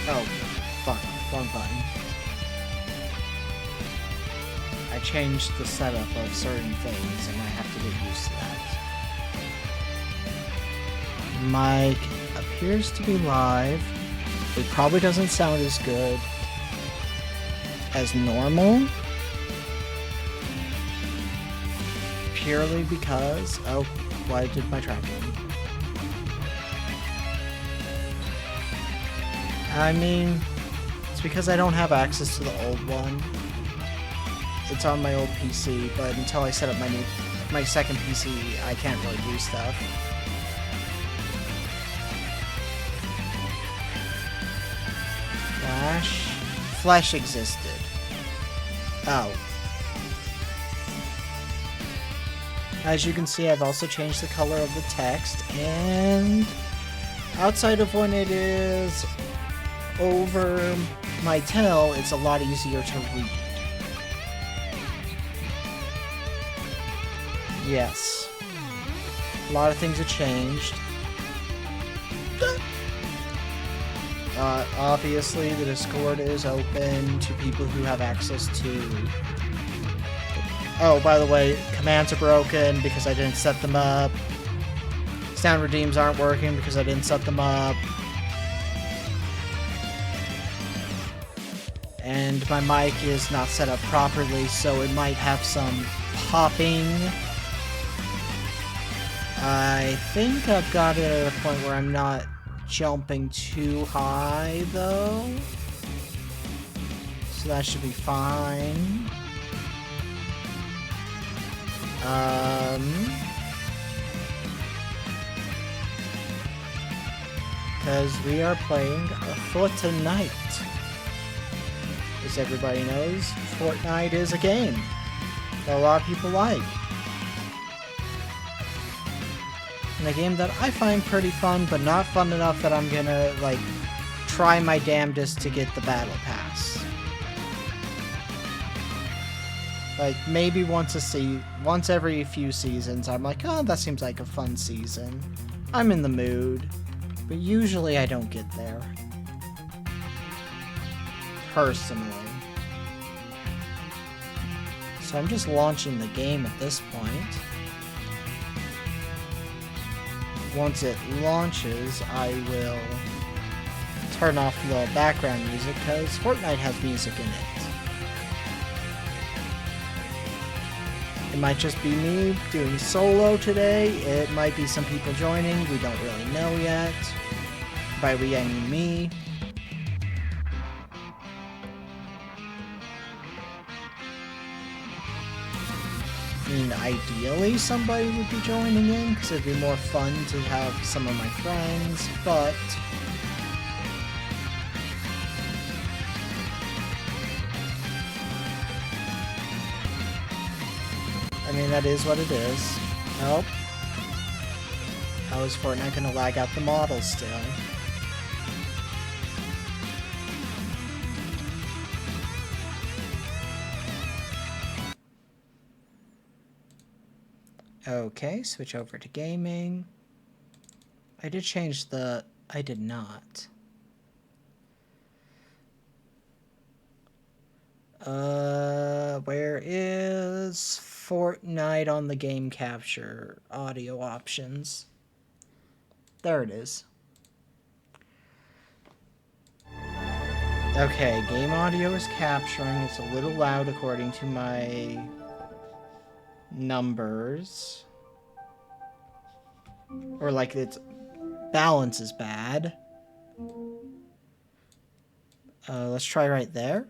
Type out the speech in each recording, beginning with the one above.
Oh, fuck. Wrong button. I changed the setup of certain things, and I have to get used to that. Mic appears to be live. It probably doesn't sound as good as normal. Purely because... Oh, why did my tracking? I mean, it's because I don't have access to the old one. It's on my old PC, but until I set up my second PC, I can't really do stuff. Flash existed. Oh. As you can see, I've also changed the color of the text, and outside of when it is over my tail, it's a lot easier to read. Yes. A lot of things have changed. Obviously, the Discord is open to people who have access to... Oh, by the way, commands are broken because I didn't set them up. Sound redeems aren't working because I didn't set them up. And my mic is not set up properly, so it might have some popping. I think I've got it at a point where I'm not jumping too high, though. So that should be fine. Because we are playing Fortnite. As everybody knows, Fortnite is a game that a lot of people like. And a game that I find pretty fun, but not fun enough that I'm gonna, like, try my damnedest to get the Battle Pass. Like, maybe once every few seasons, I'm like, oh, that seems like a fun season. I'm in the mood. But usually I don't get there. Personally. So I'm just launching the game at this point. Once it launches, I will turn off the background music because Fortnite has music in it. It might just be me doing solo today. It might be some people joining. We don't really know yet. By we, I mean me. I mean, ideally somebody would be joining in because it'd be more fun to have some of my friends, but... I mean, that is what it is. Nope. How is Fortnite gonna lag out the models still? Okay, switch over to gaming. I did change the... I did not. Where is Fortnite on the game capture audio options? There it is. Okay, game audio is capturing. It's a little loud according to my numbers. Or like its balance is bad. Let's try right there.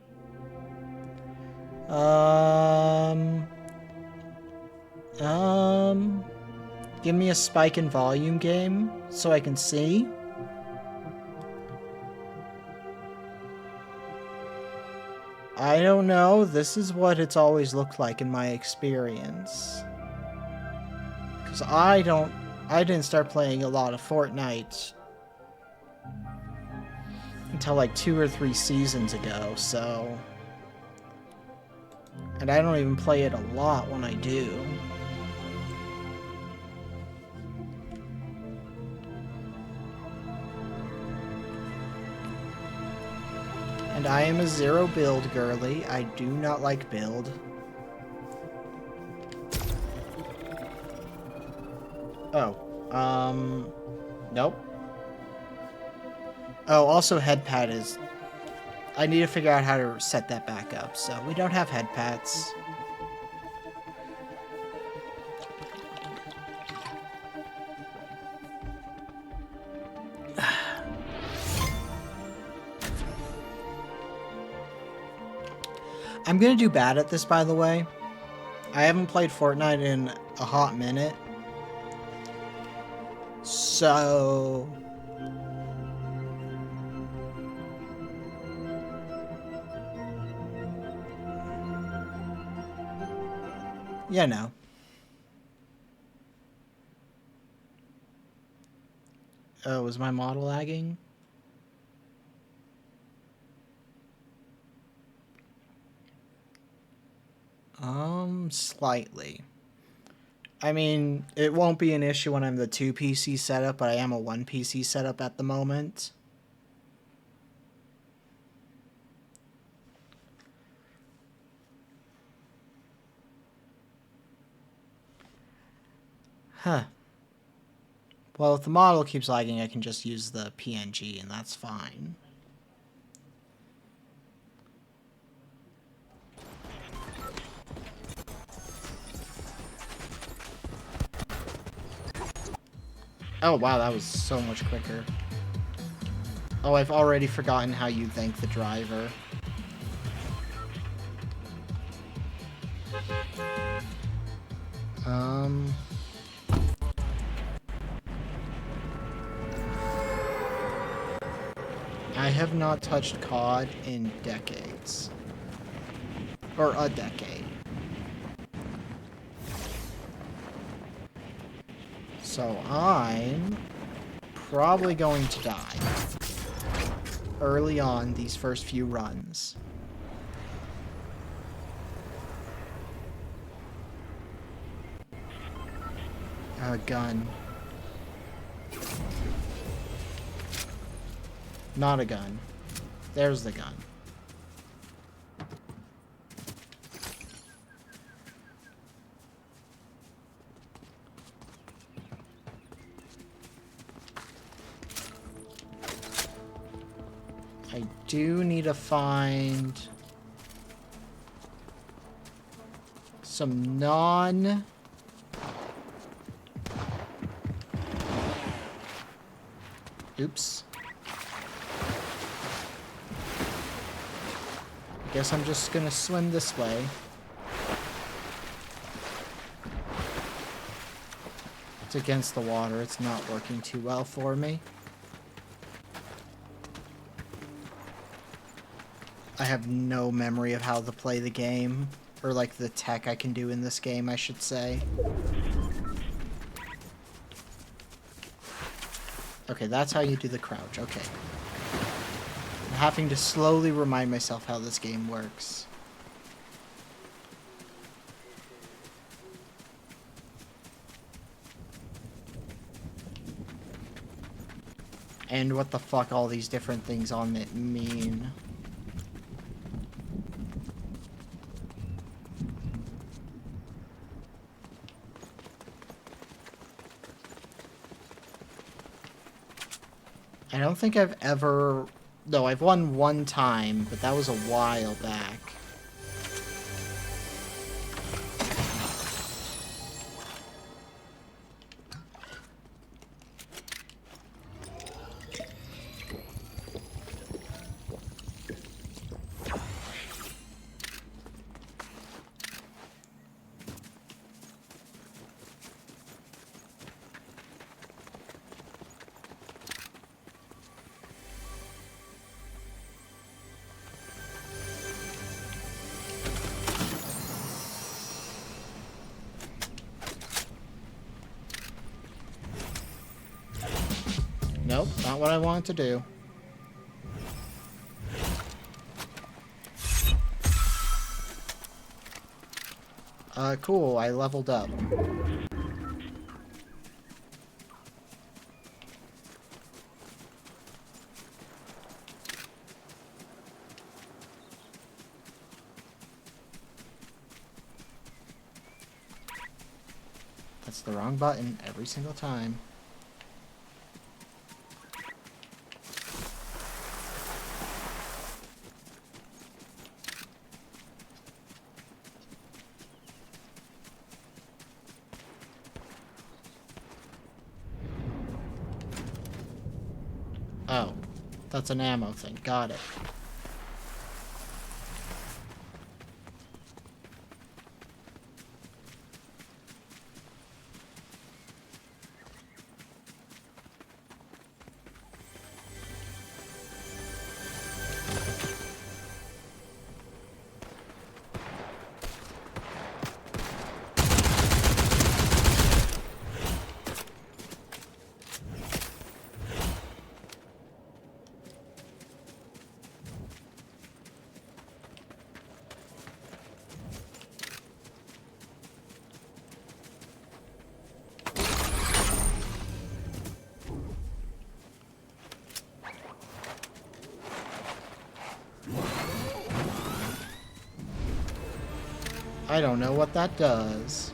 Give me a spike in volume game so I can see. I don't know. This is what it's always looked like in my experience. Because I didn't start playing a lot of Fortnite until like 2 or 3 seasons ago, so... And I don't even play it a lot when I do. And I am a zero build girly. I do not like build. Oh, nope. Oh, also head pad is... I need to figure out how to set that back up, so we don't have head pads. I'm gonna do bad at this, by the way. I haven't played Fortnite in a hot minute. So... yeah, no. Oh, was my model lagging? Slightly. I mean, it won't be an issue when I'm the 2 PC setup, but I am a 1 PC setup at the moment. Huh. Well, if the model keeps lagging, I can just use the PNG, and that's fine. Oh, wow, that was so much quicker. Oh, I've already forgotten how you thank the driver. I have not touched COD in decades. Or a decade. So I'm probably going to die early on these first few runs. A gun. Not a gun. There's the gun. I do need to find some non... Oops. Guess I'm just gonna swim this way. It's against the water. It's not working too well for me. I have no memory of how to play the game. Or, like, the tech I can do in this game, I should say. Okay, that's how you do the crouch. Okay. I'm having to slowly remind myself how this game works. And what the fuck all these different things on it mean. I don't think I've ever... No, I've won one time, but that was a while back. Nope, not what I wanted to do. Cool, I leveled up. That's the wrong button every single time. Oh, that's an ammo thing. Got it. I don't know what that does.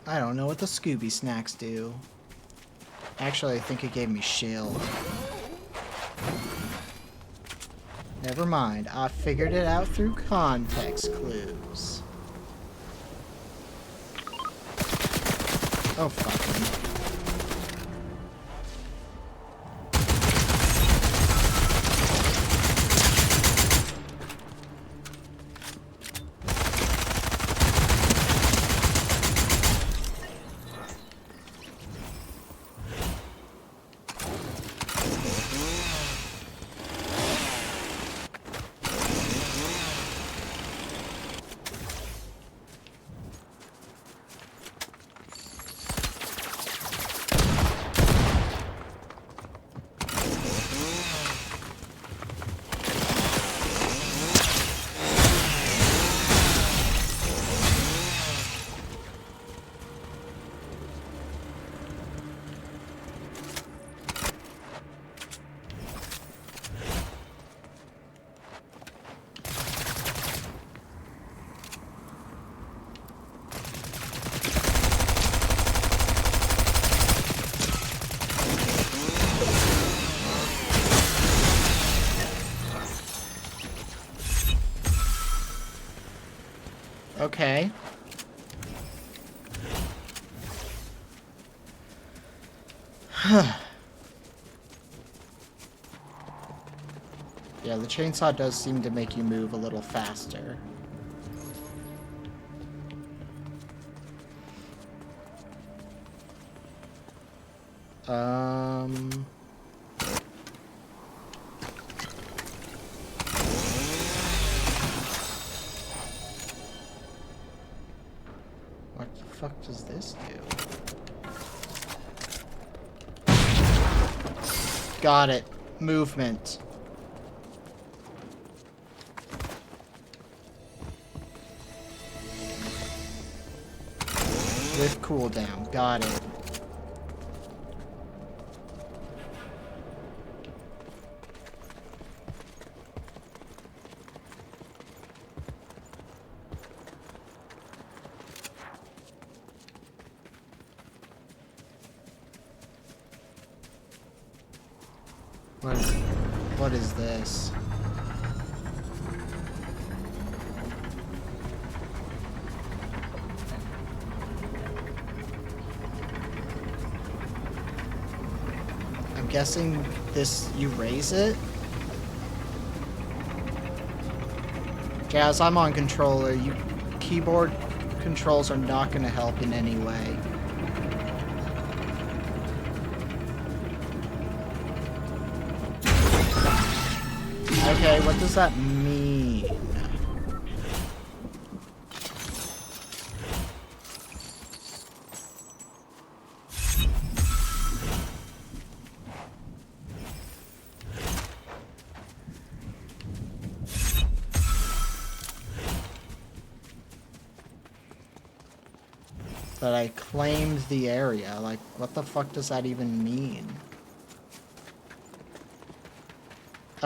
I don't know what the Scooby snacks do. Actually, I think it gave me shield. Never mind, I figured it out through context clues. Oh, fuck me. Okay. Yeah, the chainsaw does seem to make you move a little faster. What the fuck does this do? Got it. Movement. With cooldown. Got it. What is this? I'm guessing this, you raise it? Jazz, I'm on controller. You keyboard controls are not going to help in any way. Okay, what does that mean? That I claimed the area. Like, what the fuck does that even mean?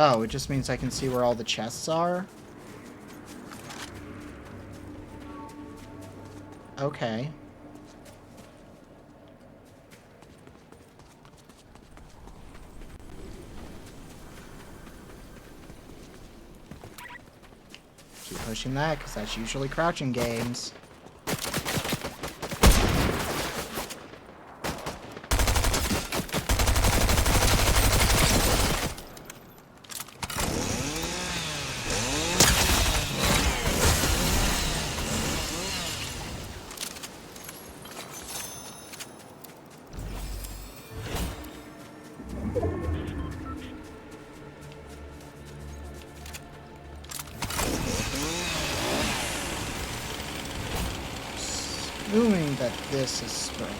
Oh, it just means I can see where all the chests are? Okay. Keep pushing that, because that's usually crouching games. Assuming that this is sprint.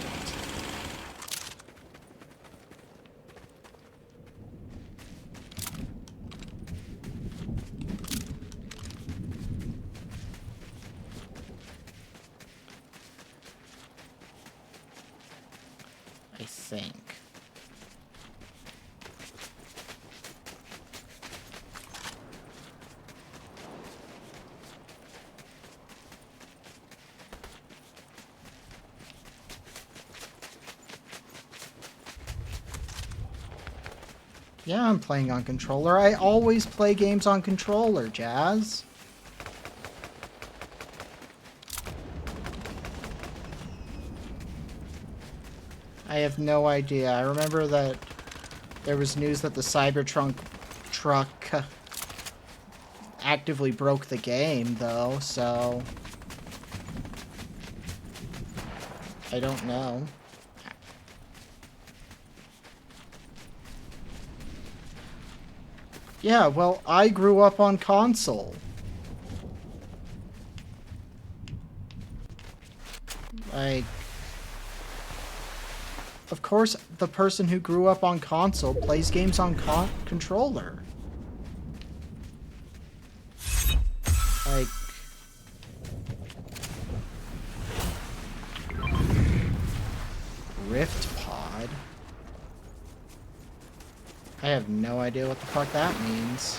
I think. Yeah, I'm playing on controller. I always play games on controller, Jazz. I have no idea. I remember that there was news that the Cybertruck truck actively broke the game, though, so I don't know. Yeah, well, I grew up on console. Like, of course, the person who grew up on console plays games on controller. Like, Rift Pod? I have no idea what the fuck that means.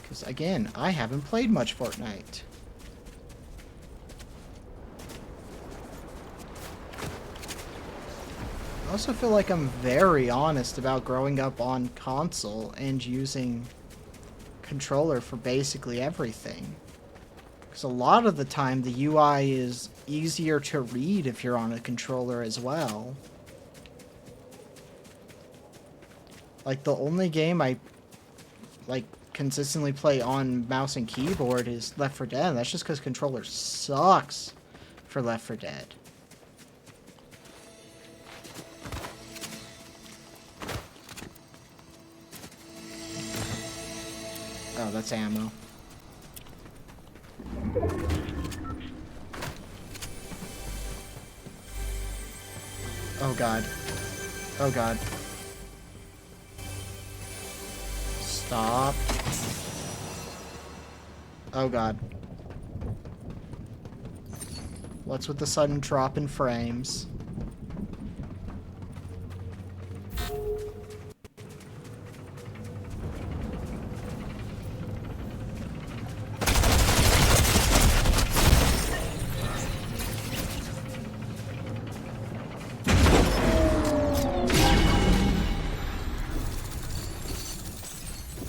Because, again, I haven't played much Fortnite. I also feel like I'm very honest about growing up on console and using controller for basically everything. Because a lot of the time the UI is easier to read if you're on a controller as well. Like, the only game I, like, consistently play on mouse and keyboard is Left 4 Dead. That's just because controller sucks for Left 4 Dead. Oh, that's ammo. Oh god. Oh god. Stop. Oh god. What's with the sudden drop in frames?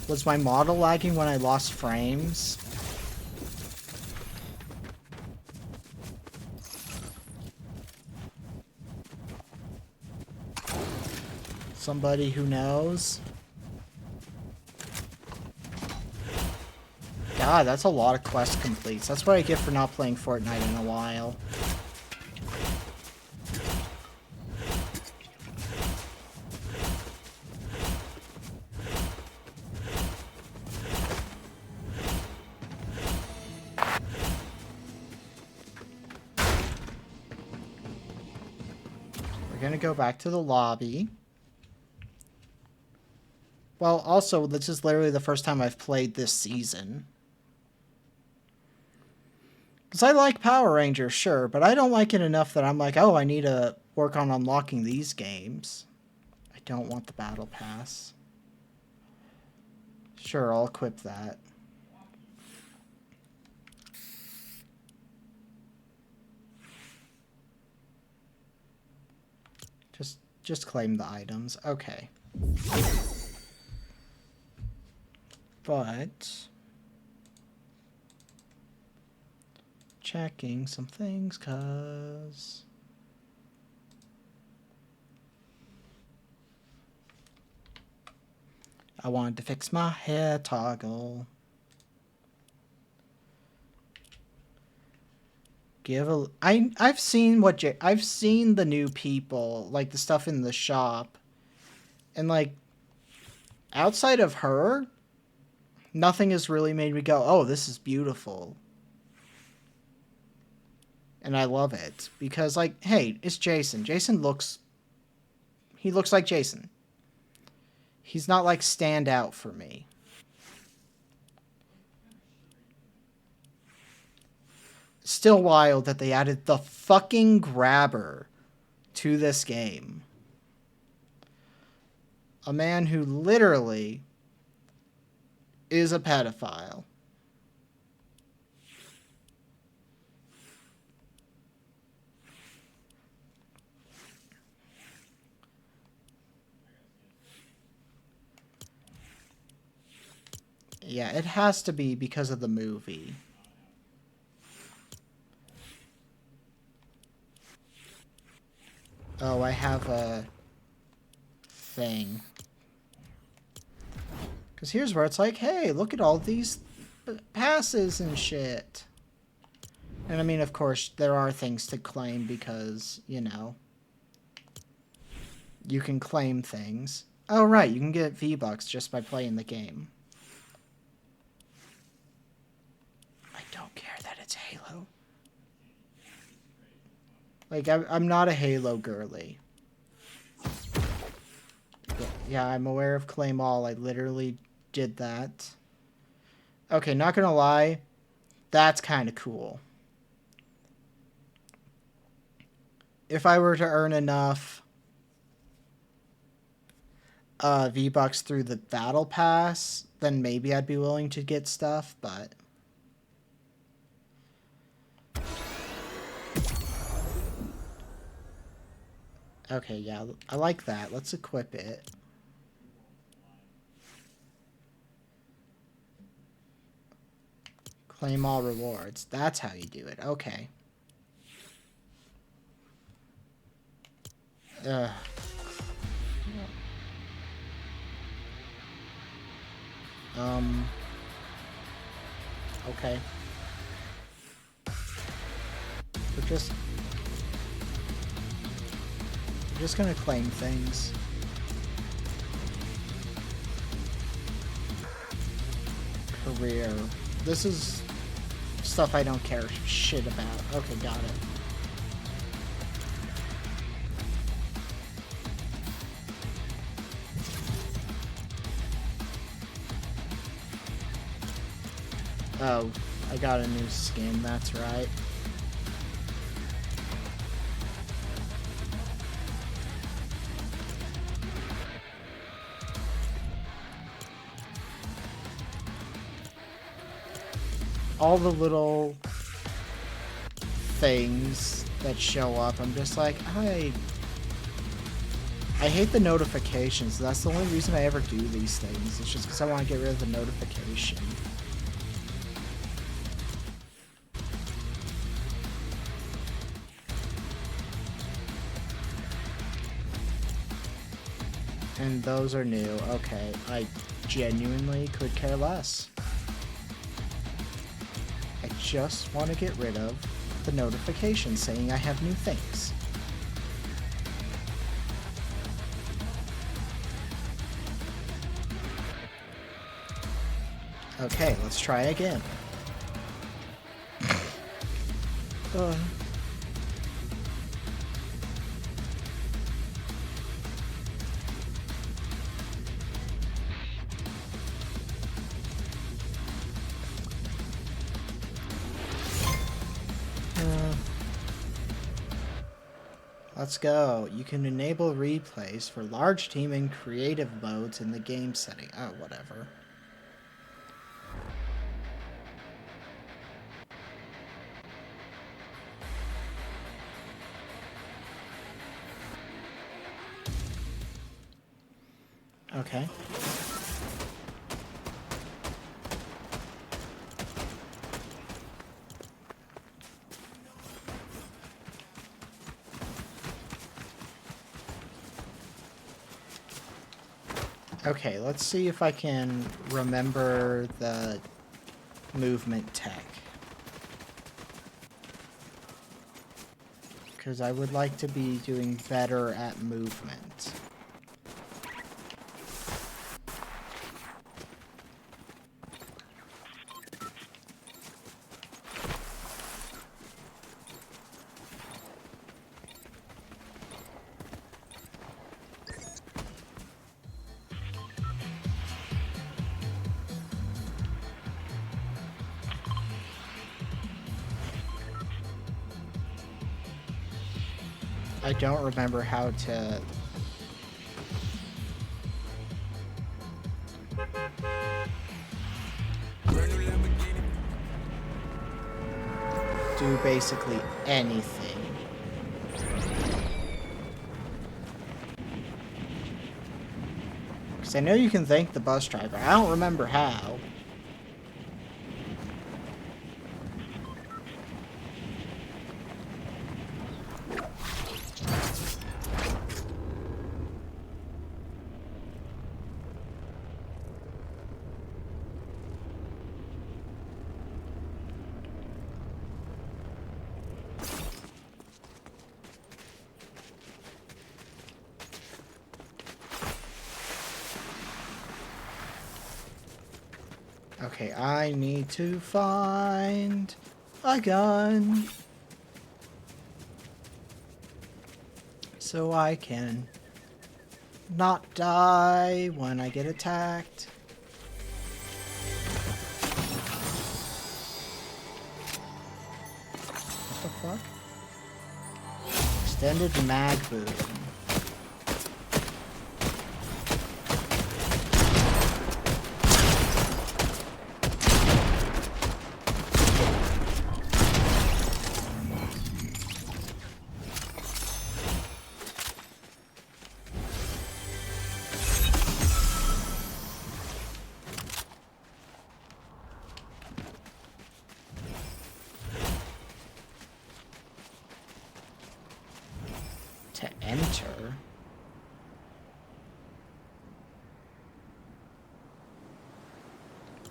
Was my model lagging when I lost frames? Somebody who knows? God, that's a lot of quest completes. That's what I get for not playing Fortnite in a while. We're gonna go back to the lobby. Well, also, this is literally the first time I've played this season. Because I like Power Rangers, sure, but I don't like it enough that I'm like, oh, I need to work on unlocking these games. I don't want the battle pass. Sure, I'll equip that. Just claim the items. Okay. But checking some things, cause I wanted to fix my hair toggle. I've seen I've seen the new people, like the stuff in the shop, and like outside of her, nothing has really made me go, oh, this is beautiful. And I love it because, like, hey, it's Jason. He looks like Jason. He's not like stand out for me. Still wild that they added the fucking grabber to this game. A man who literally is a pedophile. Yeah, it has to be because of the movie. Oh, I have a thing. Because here's where it's like, hey, look at all these passes and shit. And I mean, of course, there are things to claim because, you know, you can claim things. Oh, right, you can get V-Bucks just by playing the game. I don't care that it's Halo. Like, I'm not a Halo girly. Yeah, I'm aware of Claim All. I literally did that. Okay, not gonna lie. That's kind of cool. If I were to earn enough V-Bucks through the Battle Pass, then maybe I'd be willing to get stuff, but... Okay, yeah, I like that. Let's equip it. Claim all rewards. That's how you do it. Okay. Ugh. Okay. We're just gonna claim things. Career. This is stuff I don't care shit about. Okay, got it. Oh, I got a new skin, that's right. All the little things that show up, I'm just like, I hate the notifications. That's the only reason I ever do these things. It's just because I want to get rid of the notification. And those are new. Okay, I genuinely could care less. I just want to get rid of the notification saying I have new things. Okay, let's try again. Let's go. You can enable replays for large team and creative modes in the game setting. Oh, whatever. Okay. Okay, let's see if I can remember the movement tech. Because I would like to be doing better at movement. I don't remember how to... do basically anything. Because I know you can thank the bus driver. I don't remember how. Okay, I need to find a gun so I can not die when I get attacked. What the fuck? Extended mag boom. To enter?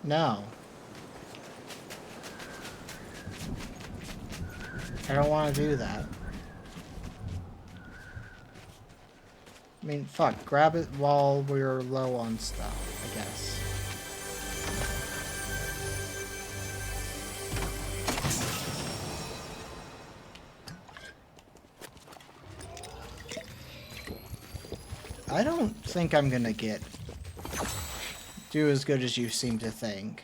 No. I don't want to do that. I mean, fuck, grab it while we're low on stuff, I guess. I don't think I'm gonna do as good as you seem to think.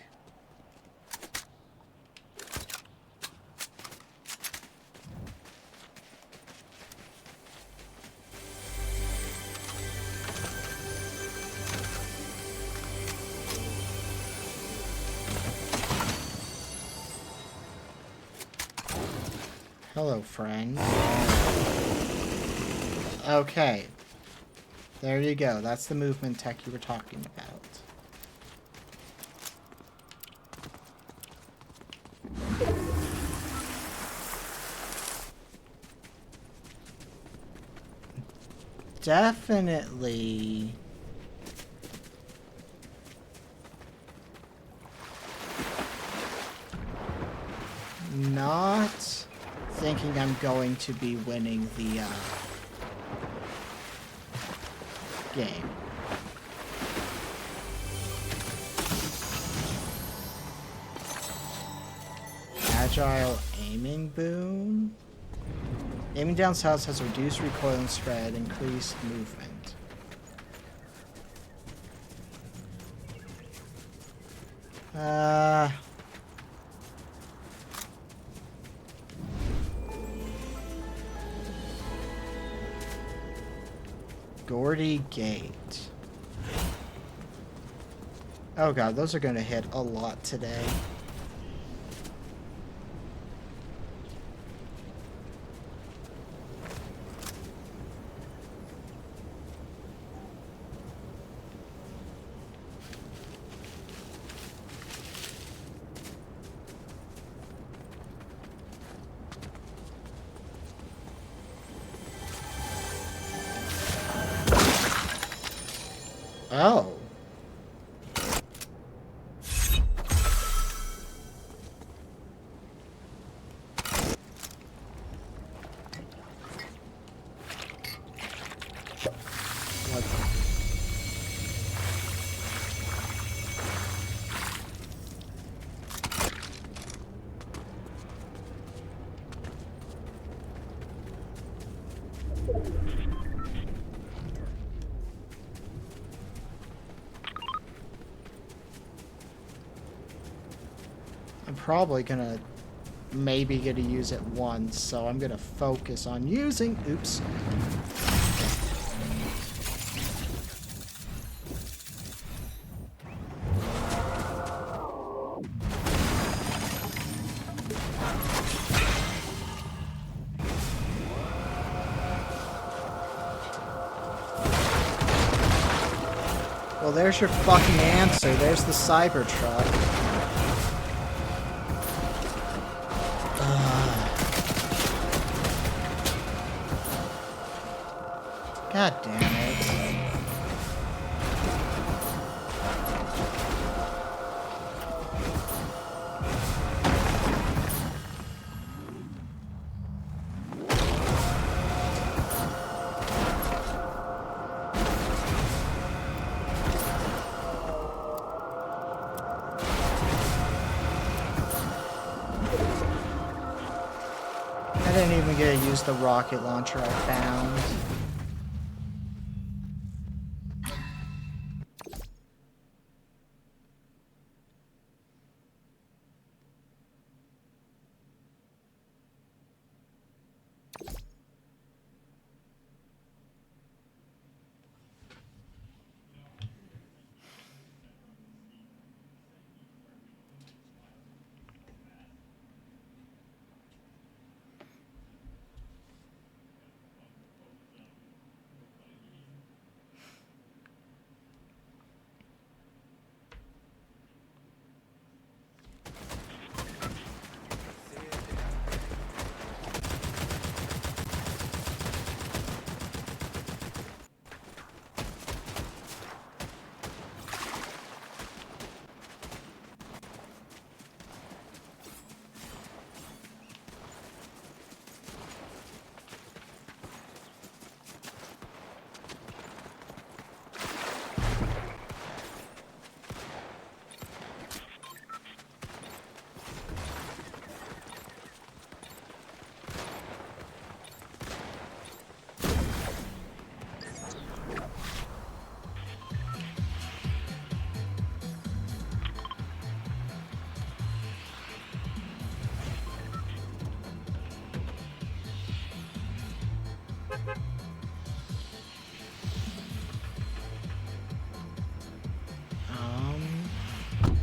Hello, friend. Okay. There you go. That's the movement tech you were talking about. Definitely not thinking I'm going to be winning the game. Agile aiming boom. Aiming down south has reduced recoil and spread, increased movement. Gordy Gate. Oh god, those are gonna hit a lot today. Oh. What? I'm probably gonna maybe gonna use it once, so I'm gonna focus on using. Oops. Well, there's your fucking answer. There's the Cybertruck. God damn it. I didn't even get to use the rocket launcher I found.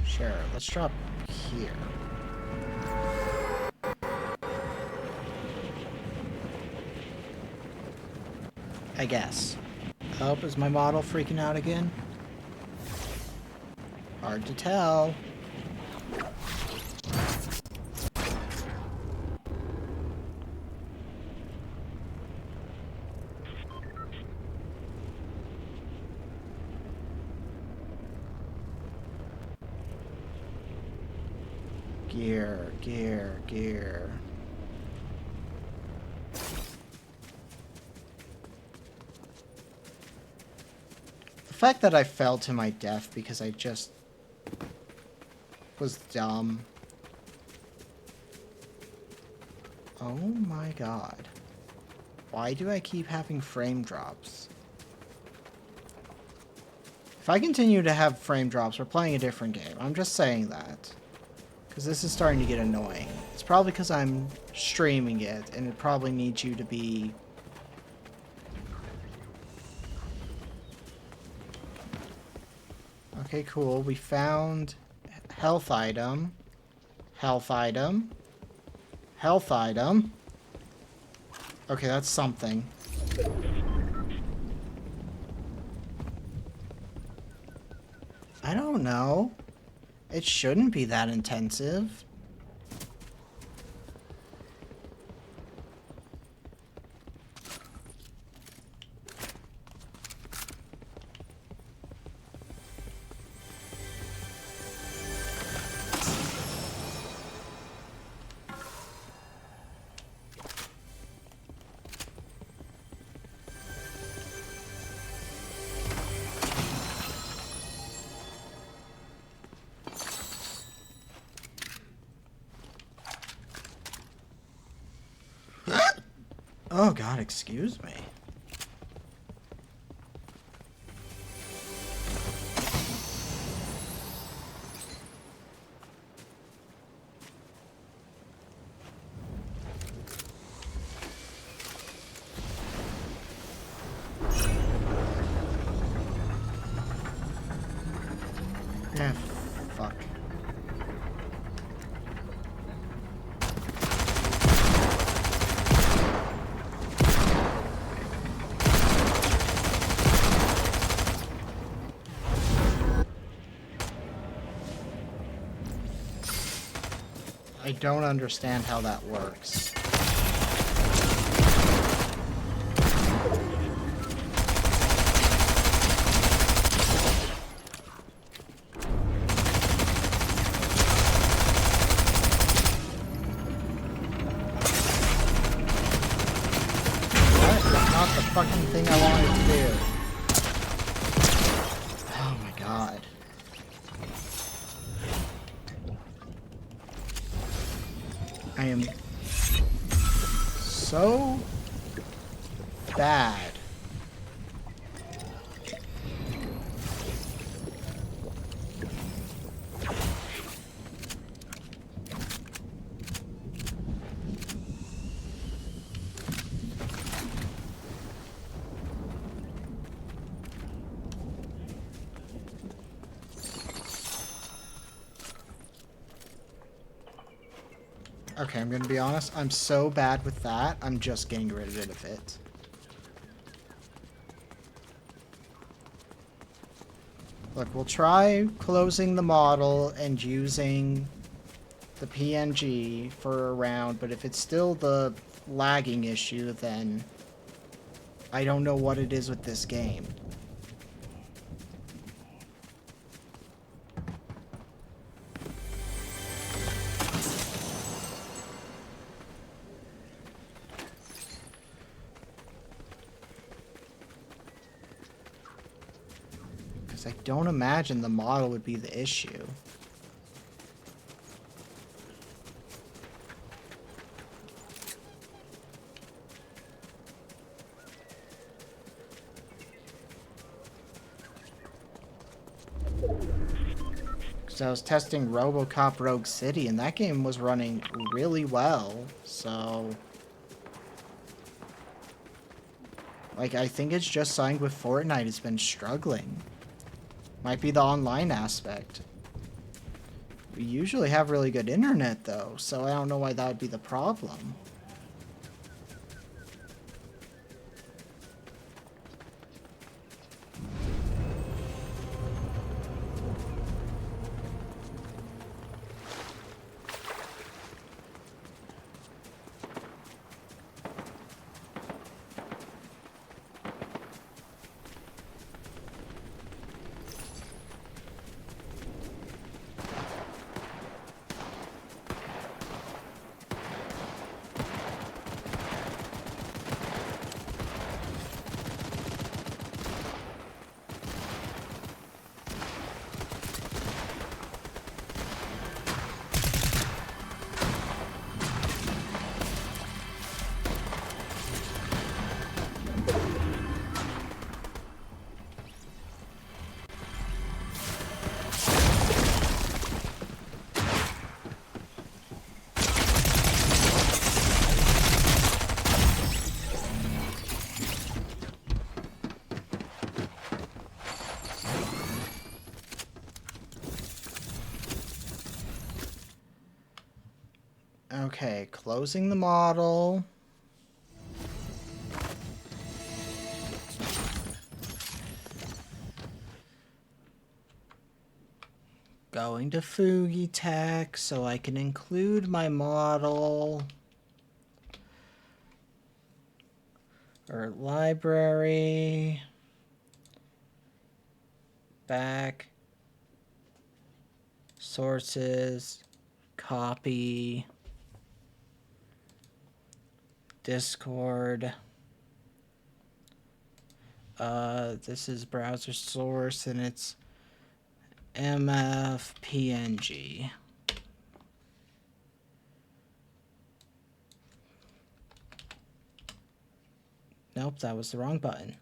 Sure, let's drop here. I guess. Oh, is my model freaking out again? Hard to tell. Gear, gear, gear. The fact that I fell to my death because I just was dumb. Oh my god. Why do I keep having frame drops? If I continue to have frame drops, we're playing a different game. I'm just saying that. Because this is starting to get annoying. It's probably because I'm streaming it, and it probably needs you to be Okay, cool. We found health item. Health item. Health item. Okay, that's something. I don't know. It shouldn't be that intensive. Oh god, excuse me. Yeah, fuck. I don't understand how that works. That's not the fucking thing I wanted to do. Oh my god. I am so bad. Okay, I'm gonna be honest. I'm so bad with that, I'm just getting rid of it. Look, we'll try closing the model and using the PNG for a round, but if it's still the lagging issue, then I don't know what it is with this game. I don't imagine the model would be the issue. Because I was testing RoboCop Rogue City, and that game was running really well, so... Like, I think it's just something with Fortnite has been struggling. Might be the online aspect. We usually have really good internet, though, so I don't know why that would be the problem. Okay, closing the model. Going to Fugi Tech so I can include my model. Or library. Back. Sources. Copy. Discord. This is browser source and it's mfpng. Nope, that was the wrong button.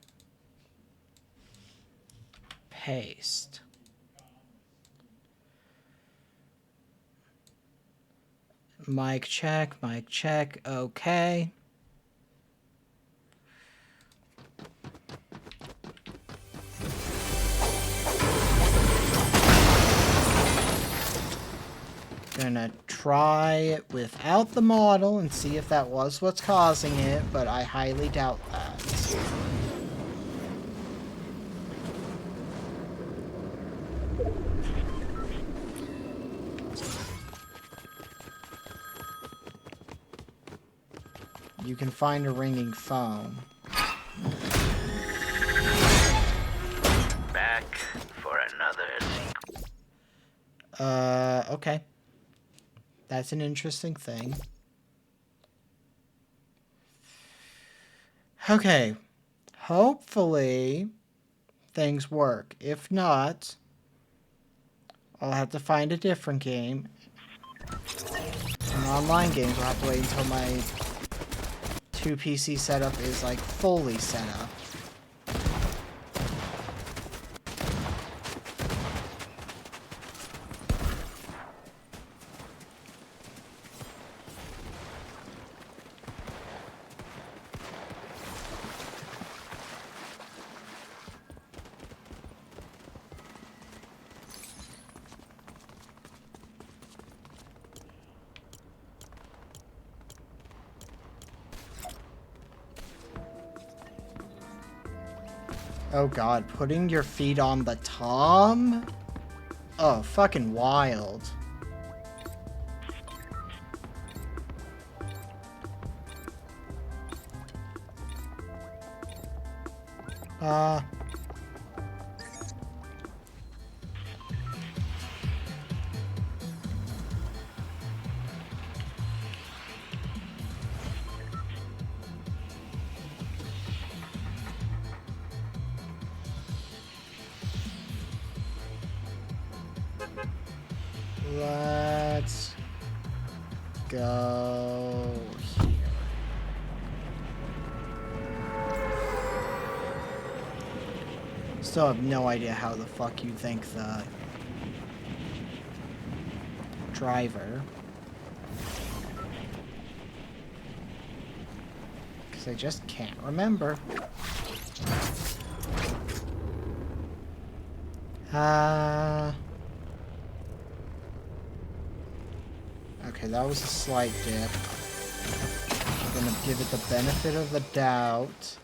Paste. Mic check, okay. Gonna try it without the model and see if that was what's causing it, but I highly doubt that. You can find a ringing phone. Back for another sequel. Okay. That's an interesting thing. Okay. Hopefully, things work. If not, I'll have to find a different game. An online game, I'll have to wait until my 2 PC setup is like fully set up. Oh god, putting your feet on the tom? Oh, fucking wild. Let's go here. Still have no idea how the fuck you think the driver. Because I just can't remember. Okay, that was a slight dip. I'm gonna give it the benefit of the doubt.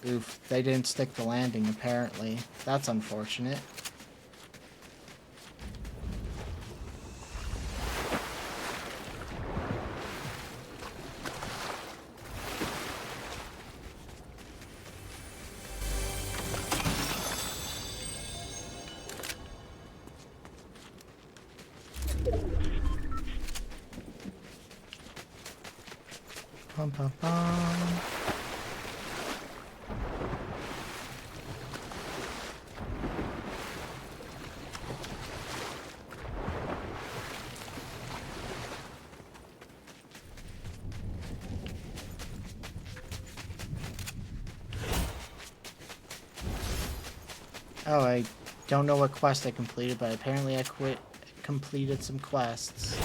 Oof, they didn't stick the landing apparently. That's unfortunate. Pum pum pum. Oh, I don't know what quest I completed, but apparently I completed some quests.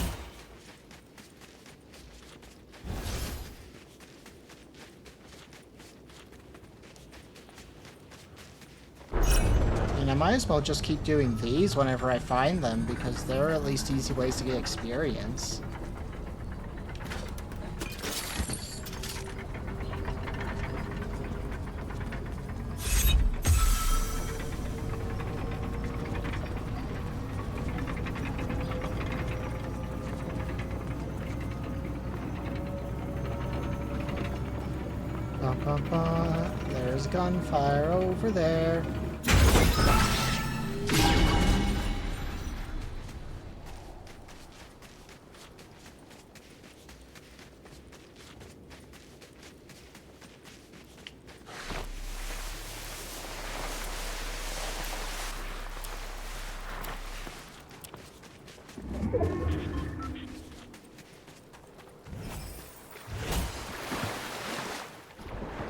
might as well just keep doing these whenever I find them, because they're at least easy ways to get experience. There's gunfire over there.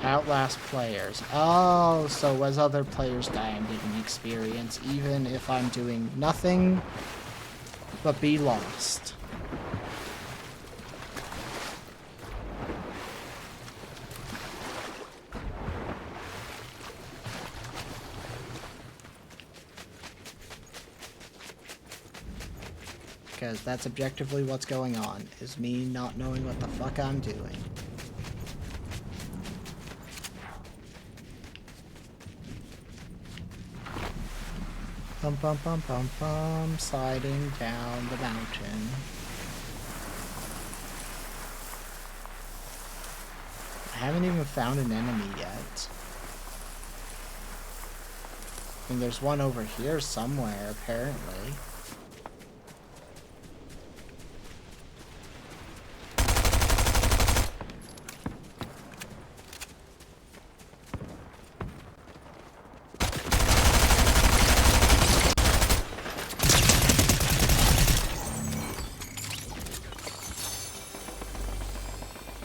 Outlast players. Oh, so as other players die, I'm getting experience, even if I'm doing nothing but be lost. Because that's objectively what's going on, is me not knowing what the fuck I'm doing. Bum bum bum bum bum, sliding down the mountain. I haven't even found an enemy yet. I mean, there's one over here somewhere, apparently.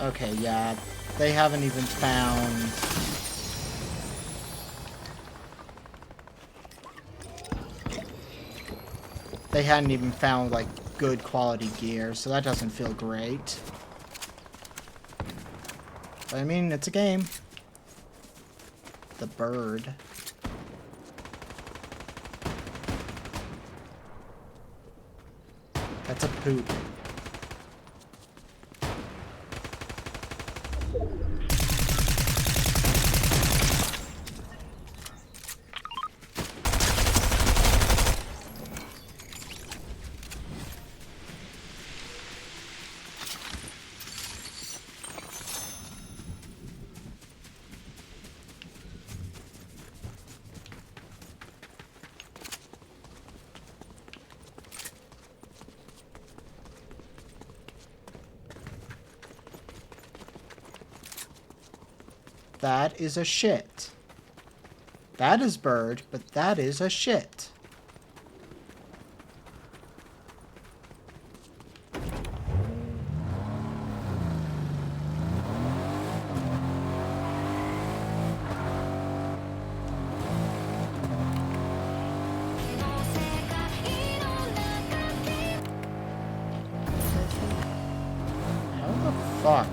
Okay, yeah, they haven't even found... They hadn't even found, like, good quality gear, so that doesn't feel great. But I mean, it's a game. The bird. That's a poop. That is a shit. That is bird, but that is a shit. How the fuck?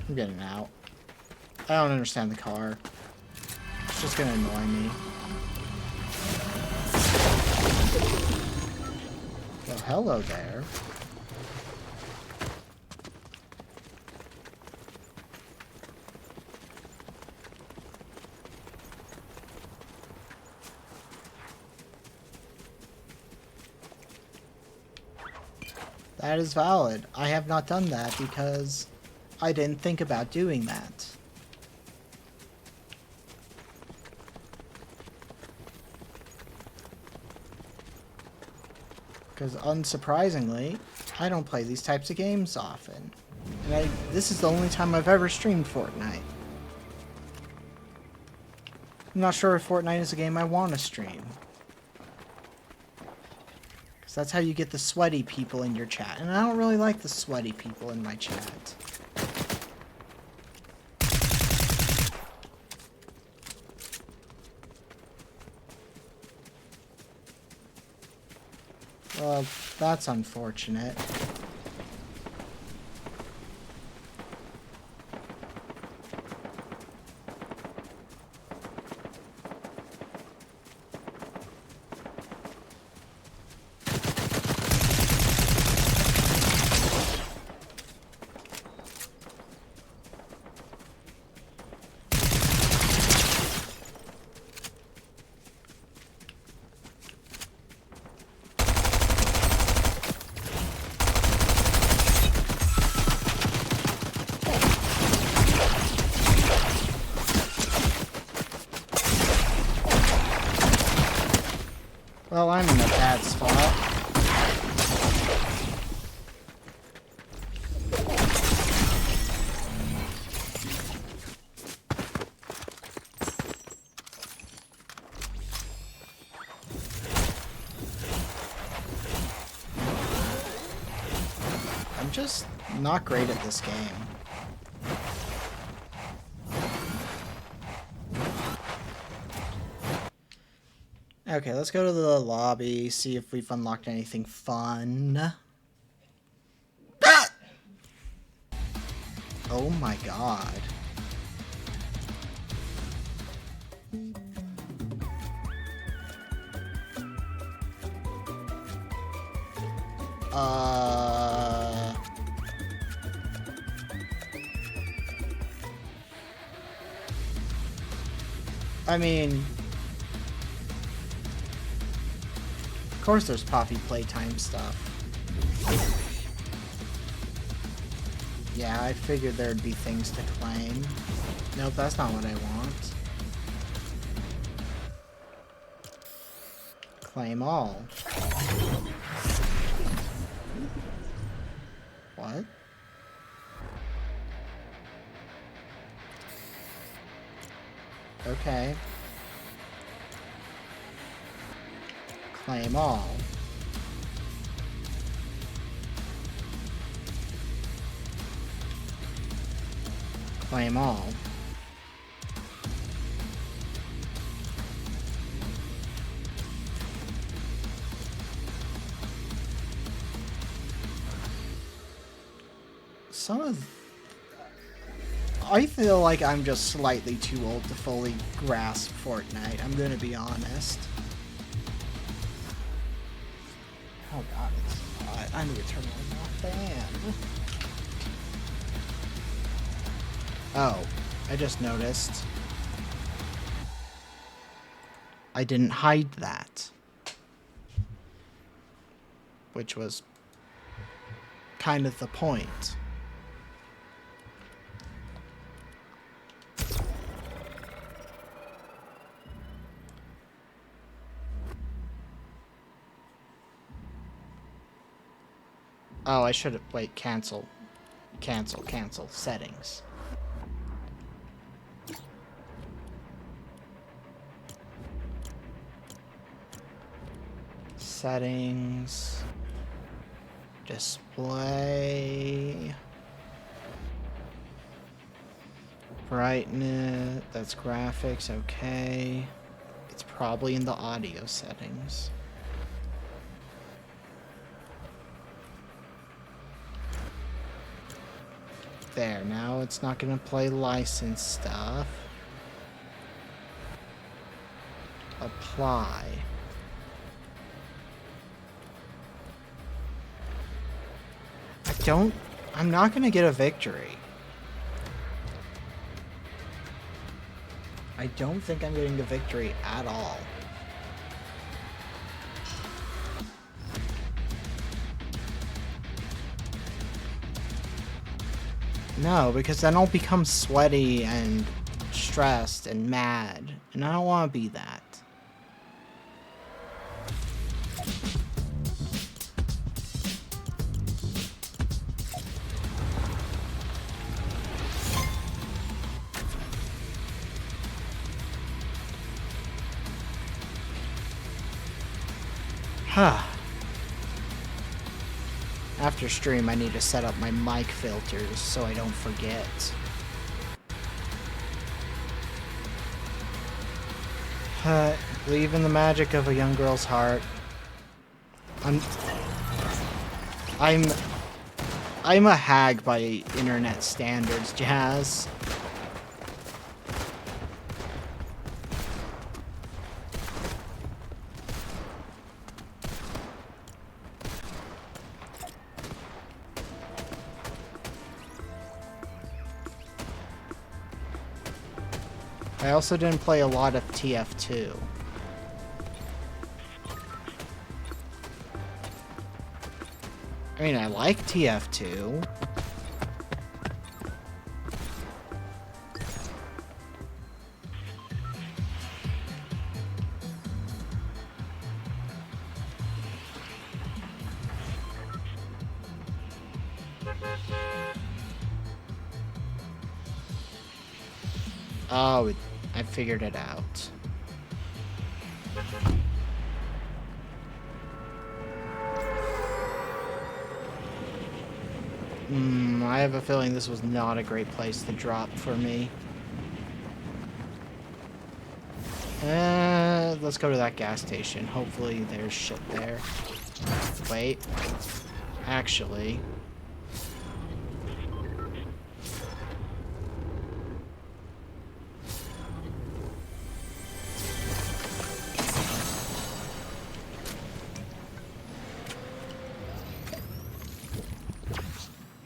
I'm getting out. I don't understand the car. It's just gonna annoy me. Well, hello there. That is valid. I have not done that because I didn't think about doing that. Because unsurprisingly, I don't play these types of games often. And this is the only time I've ever streamed Fortnite. I'm not sure if Fortnite is a game I want to stream. Because that's how you get the sweaty people in your chat. And I don't really like the sweaty people in my chat. Well, that's unfortunate. bad spot. I'm just not great at this game. Okay, let's go to the lobby, see if we've unlocked anything fun. Ah! Oh my god. I mean... Of course there's Poppy Playtime stuff. Yeah, I figured there'd be things to claim. Nope, that's not what I want. Claim all. What? Okay. Claim all. Claim all. Some of... I feel like I'm just slightly too old to fully grasp Fortnite, I'm gonna be honest. Oh god, it's hot. I need to turn on my fan. Oh, I just noticed. I didn't hide that. Which was kind of the point. Oh, I should have... Wait, cancel. Cancel, cancel. Settings. Settings. Display. Brightness. That's graphics. Okay. It's probably in the audio settings. There, now it's not gonna play licensed stuff. Apply. I'm not gonna get a victory. I don't think I'm getting a victory at all. No, because then I'll become sweaty and stressed and mad, and I don't want to be that. After stream, I need to set up my mic filters so I don't forget. Believe in the magic of a young girl's heart. I'm a hag by internet standards, Jazz. I also didn't play a lot of TF2. I mean, I like TF2. Oh, I figured it out. I have a feeling this was not a great place to drop for me. Let's go to that gas station. Hopefully there's shit there. Wait. Actually...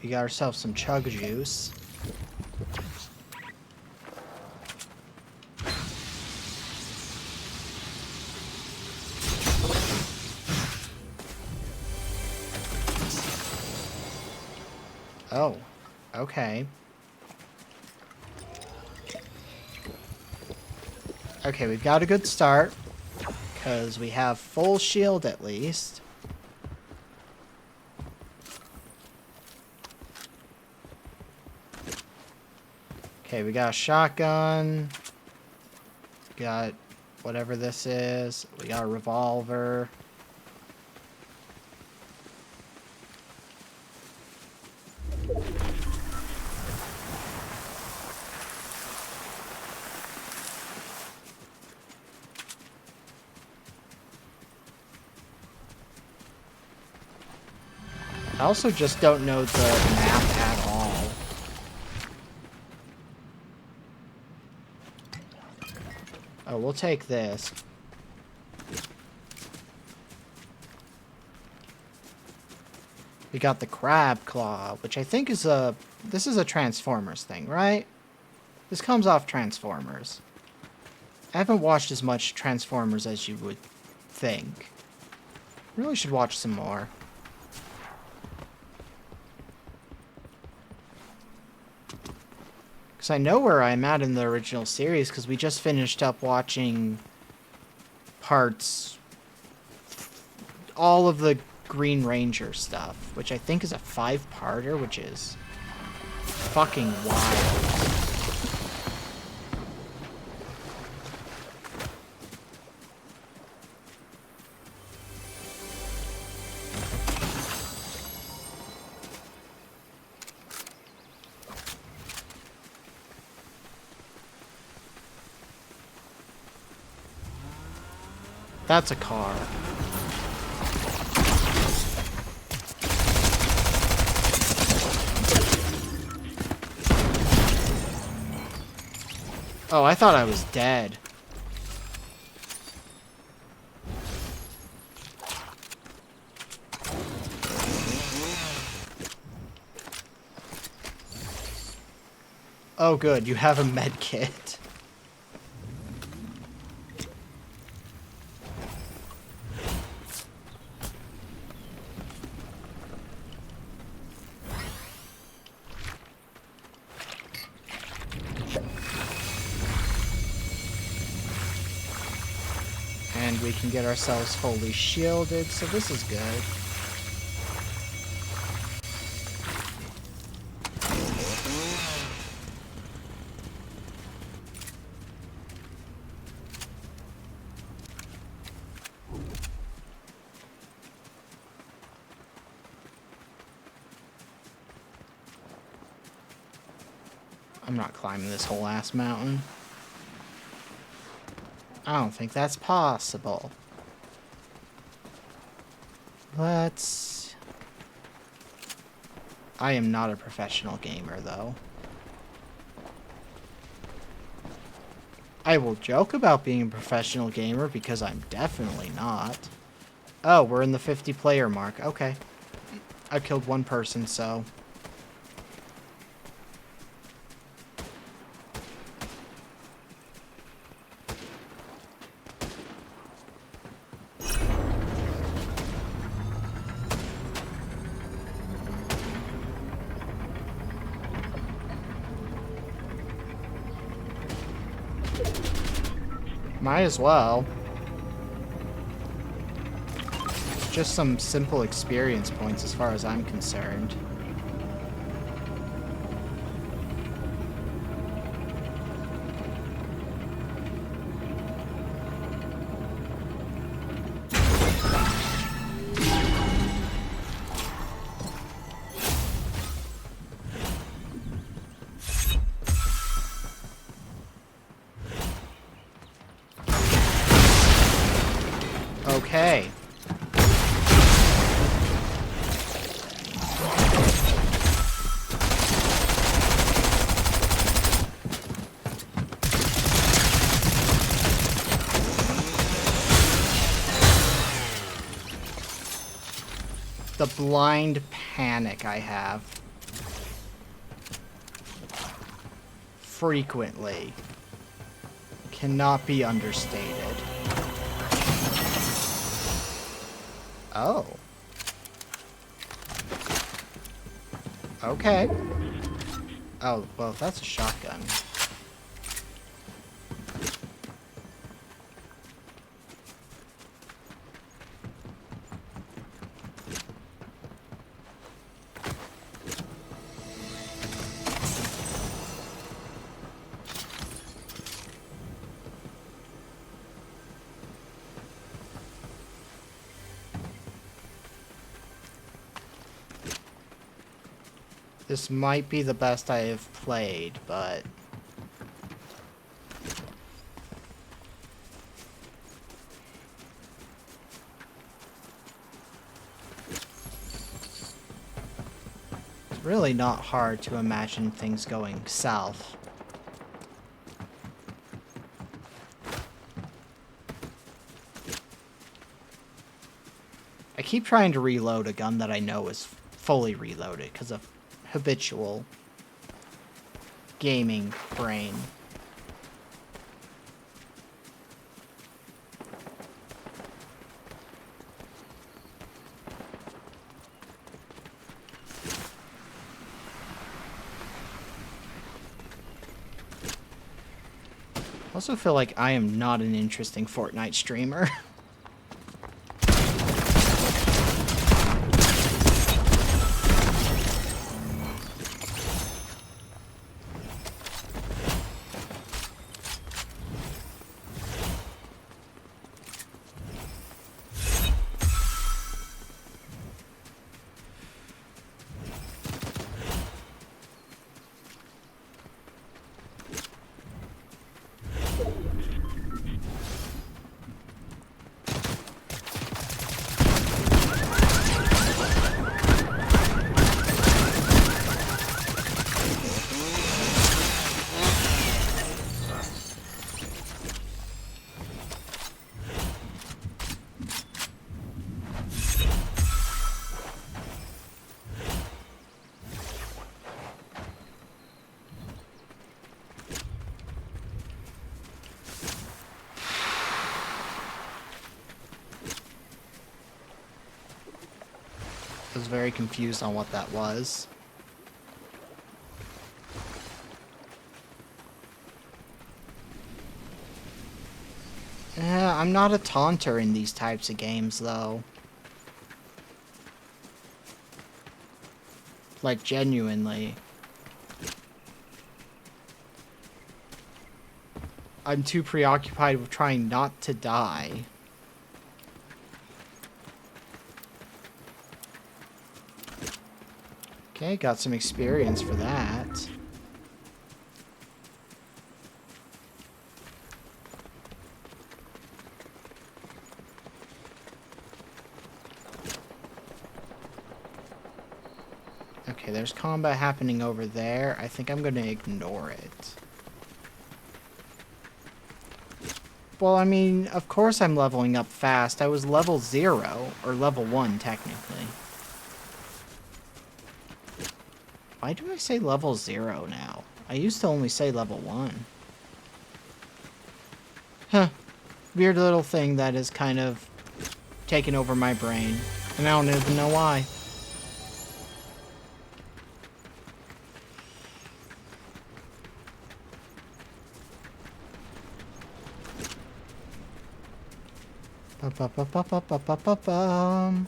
we got ourselves some chug juice. Oh, okay. Okay, we've got a good start, because we have full shield at least. Okay, we got a shotgun. We got whatever this is. We got a revolver. I also just don't know the map at all. Oh, we'll take this. We got the crab claw, which I think is a... This is a Transformers thing, right? This comes off Transformers. I haven't watched as much Transformers as you would think. Really should watch some more. Because I know where I'm at in the original series, because we just finished up watching parts... all of the Green Ranger stuff, which I think is a 5-parter, which is fucking wild. That's a car. Oh, I thought I was dead. Oh, good. You have a med kit. And we can get ourselves fully shielded, so this is good. I'm not climbing this whole ass mountain. I don't think that's possible. Let's... I am not a professional gamer, though. I will joke about being a professional gamer because I'm definitely not. Oh, we're in the 50-player mark. Okay. I killed one person, so... Might as well. Just some simple experience points as far as I'm concerned. The blind panic I have. Frequently. Cannot be understated. Oh. Okay. Oh, well, that's a shotgun. This might be the best I have played, but... it's really not hard to imagine things going south. I keep trying to reload a gun that I know is fully reloaded because of habitual gaming brain. I also feel like I am not an interesting Fortnite streamer. I was very confused on what that was. I'm not a taunter in these types of games, though. Like, genuinely. I'm too preoccupied with trying not to die. Okay, got some experience for that. Okay, there's combat happening over there. I think I'm gonna ignore it. Well, I mean, of course I'm leveling up fast. I was level 0, or level 1, technically. Why do I say level 0 now? I used to only say level 1. Huh. Weird little thing that is kind of taken over my brain. And I don't even know why. Ba-ba-ba-ba-ba-ba-ba-bum.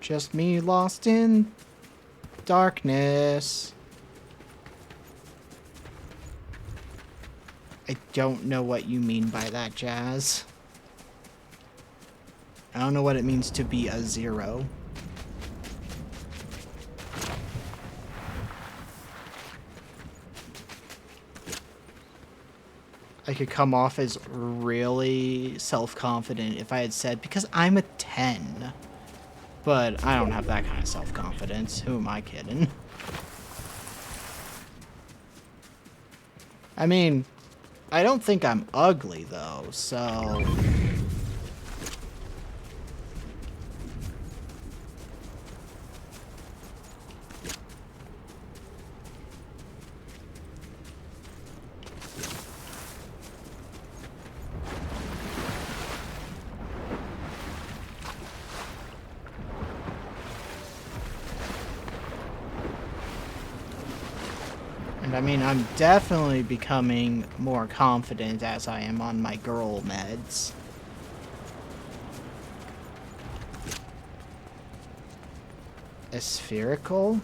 Just me lost in darkness. I don't know what you mean by that, Jazz. I don't know what it means to be a 0. I could come off as really self-confident if I had said, because I'm a 10. But I don't have that kind of self-confidence. Who am I kidding? I mean, I don't think I'm ugly, though, so... I mean, I'm definitely becoming more confident as I am on my girl meds. A spherical?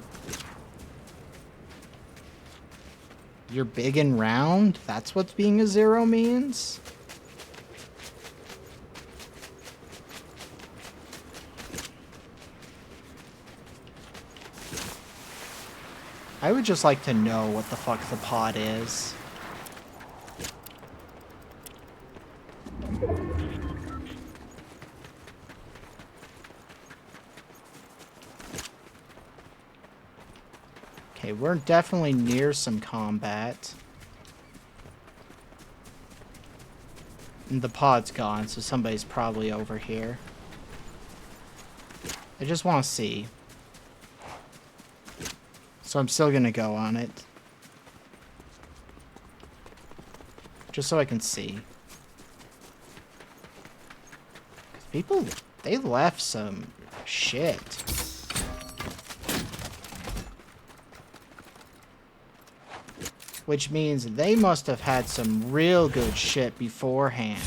You're big and round? That's what being a zero means? I would just like to know what the fuck the pod is. Okay, we're definitely near some combat. And the pod's gone, so somebody's probably over here. I just want to see. So I'm still gonna go on it. Just so I can see. 'Cause people, they left some shit. Which means they must have had some real good shit beforehand.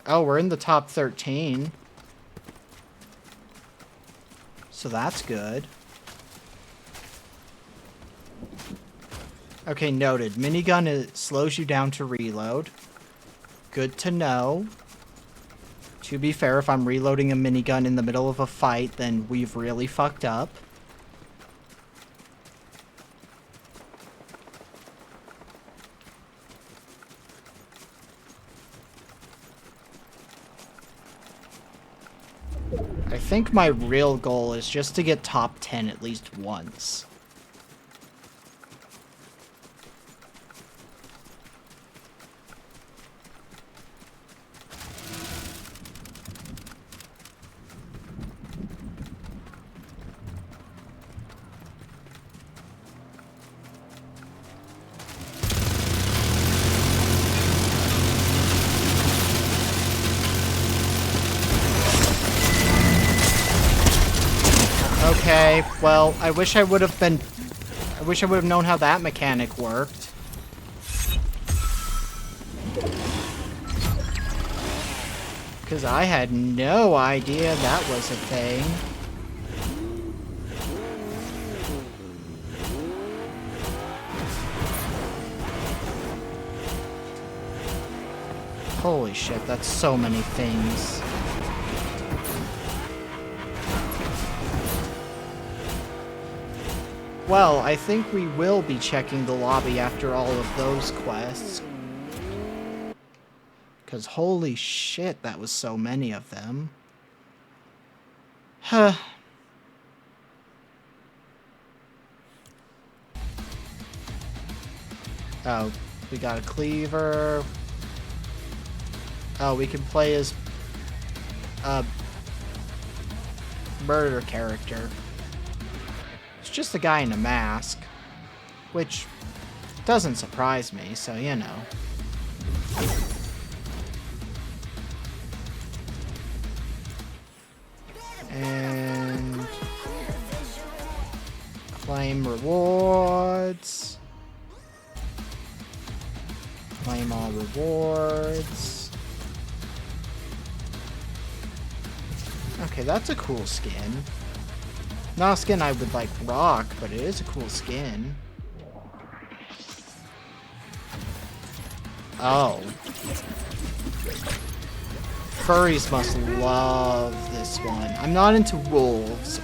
Oh, we're in the top 13. So that's good. Okay, noted. Minigun slows you down to reload. Good to know. To be fair, if I'm reloading a minigun in the middle of a fight, then we've really fucked up. I think my real goal is just to get top 10 at least once. Okay, well, I wish I would have known how that mechanic worked. Because I had no idea that was a thing. Holy shit, that's so many things. Well, I think we will be checking the lobby after all of those quests. Because holy shit, that was so many of them. Huh. Oh, we got a cleaver. Oh, we can play as a murder character. It's just a guy in a mask, which doesn't surprise me, so you know. And claim rewards. Claim all rewards. Okay, that's a cool skin. Not a skin I would like rock, but it is a cool skin. Oh. Furries must love this one. I'm not into wolves.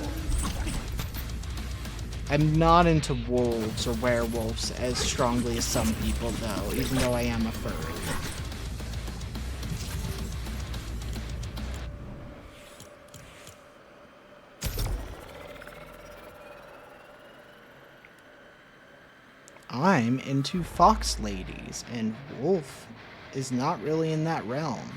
I'm not into wolves or werewolves as strongly as some people, though, even though I am a furry. I'm into fox ladies, and wolf is not really in that realm.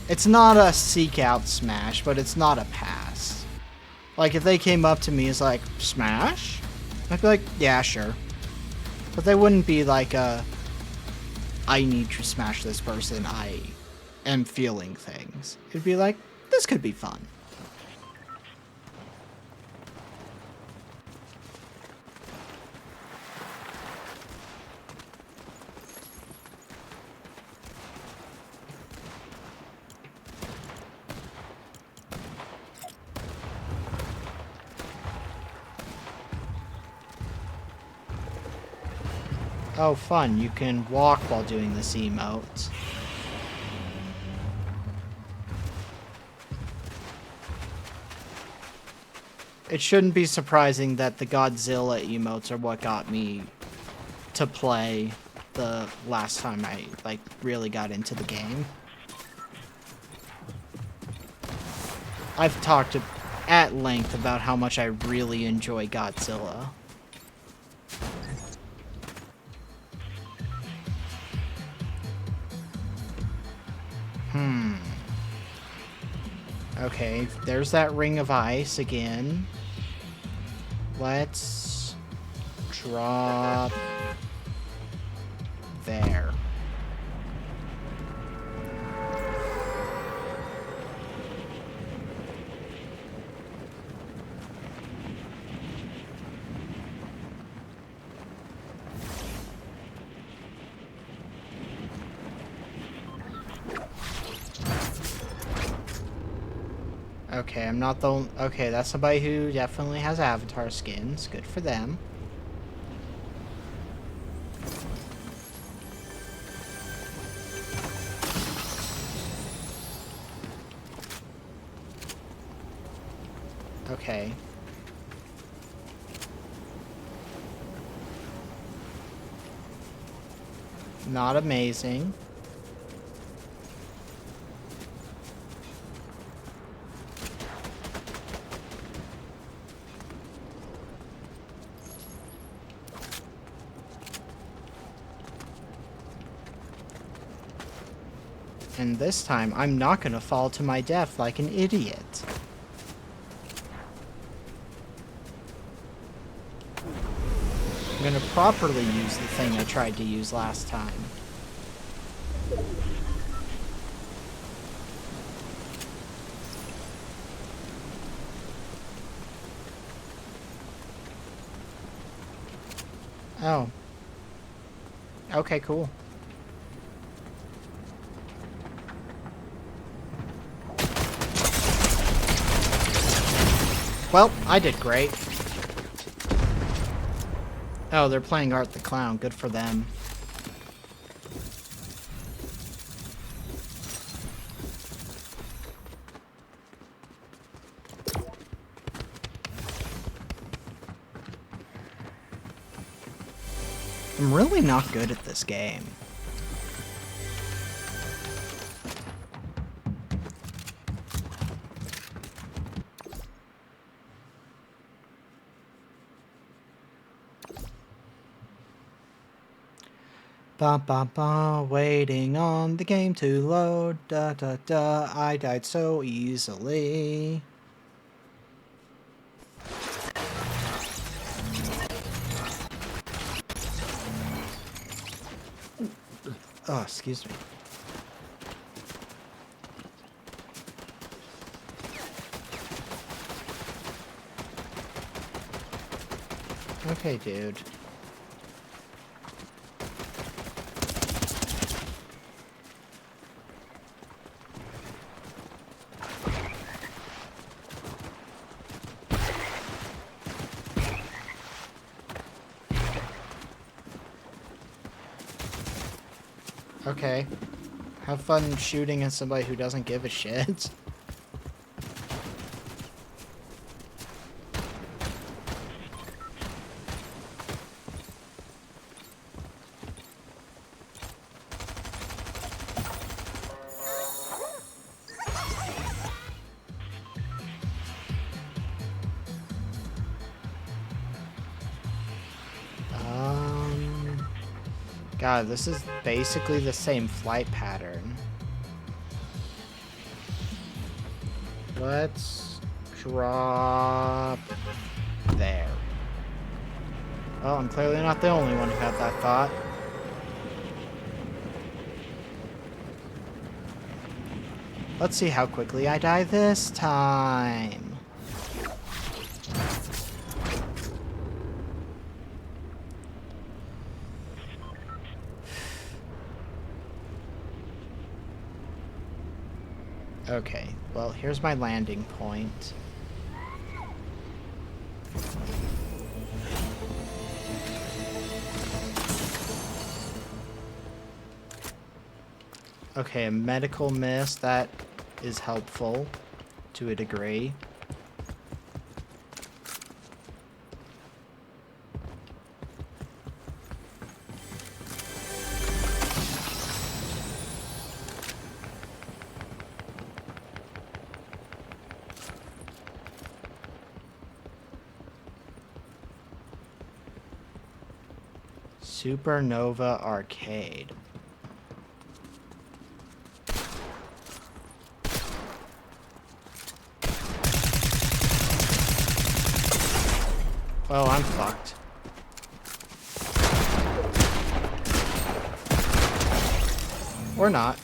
It's not a seek out smash, but it's not a pass. Like, if they came up to me as like, Smash? I'd be like, yeah, sure. But they wouldn't be like, I need to smash this person, I am feeling things. It'd be like, this could be fun. Oh, fun. You can walk while doing this emote. It shouldn't be surprising that the Godzilla emotes are what got me to play the last time I, like, really got into the game. I've talked at length about how much I really enjoy Godzilla. Okay, there's that ring of ice again. Let's drop there. Okay, I'm not the only... Okay, that's somebody who definitely has avatar skins. Good for them. Okay. Not amazing. And this time, I'm not gonna fall to my death like an idiot. I'm gonna properly use the thing I tried to use last time. Oh. Okay, cool. Well, I did great. Oh, they're playing Art the Clown. Good for them. I'm really not good at this game. Ba ba ba, waiting on the game to load. Da da da, I died so easily. Oh, excuse me. Okay, dude. Okay. Have fun shooting at somebody who doesn't give a shit. God, this is basically the same flight pattern. Let's drop there. Well, I'm clearly not the only one who had that thought. Let's see how quickly I die this time. Okay, well, here's my landing point. Okay, a medical mist, that is helpful to a degree. Supernova Arcade. Well, I'm fucked. Or not.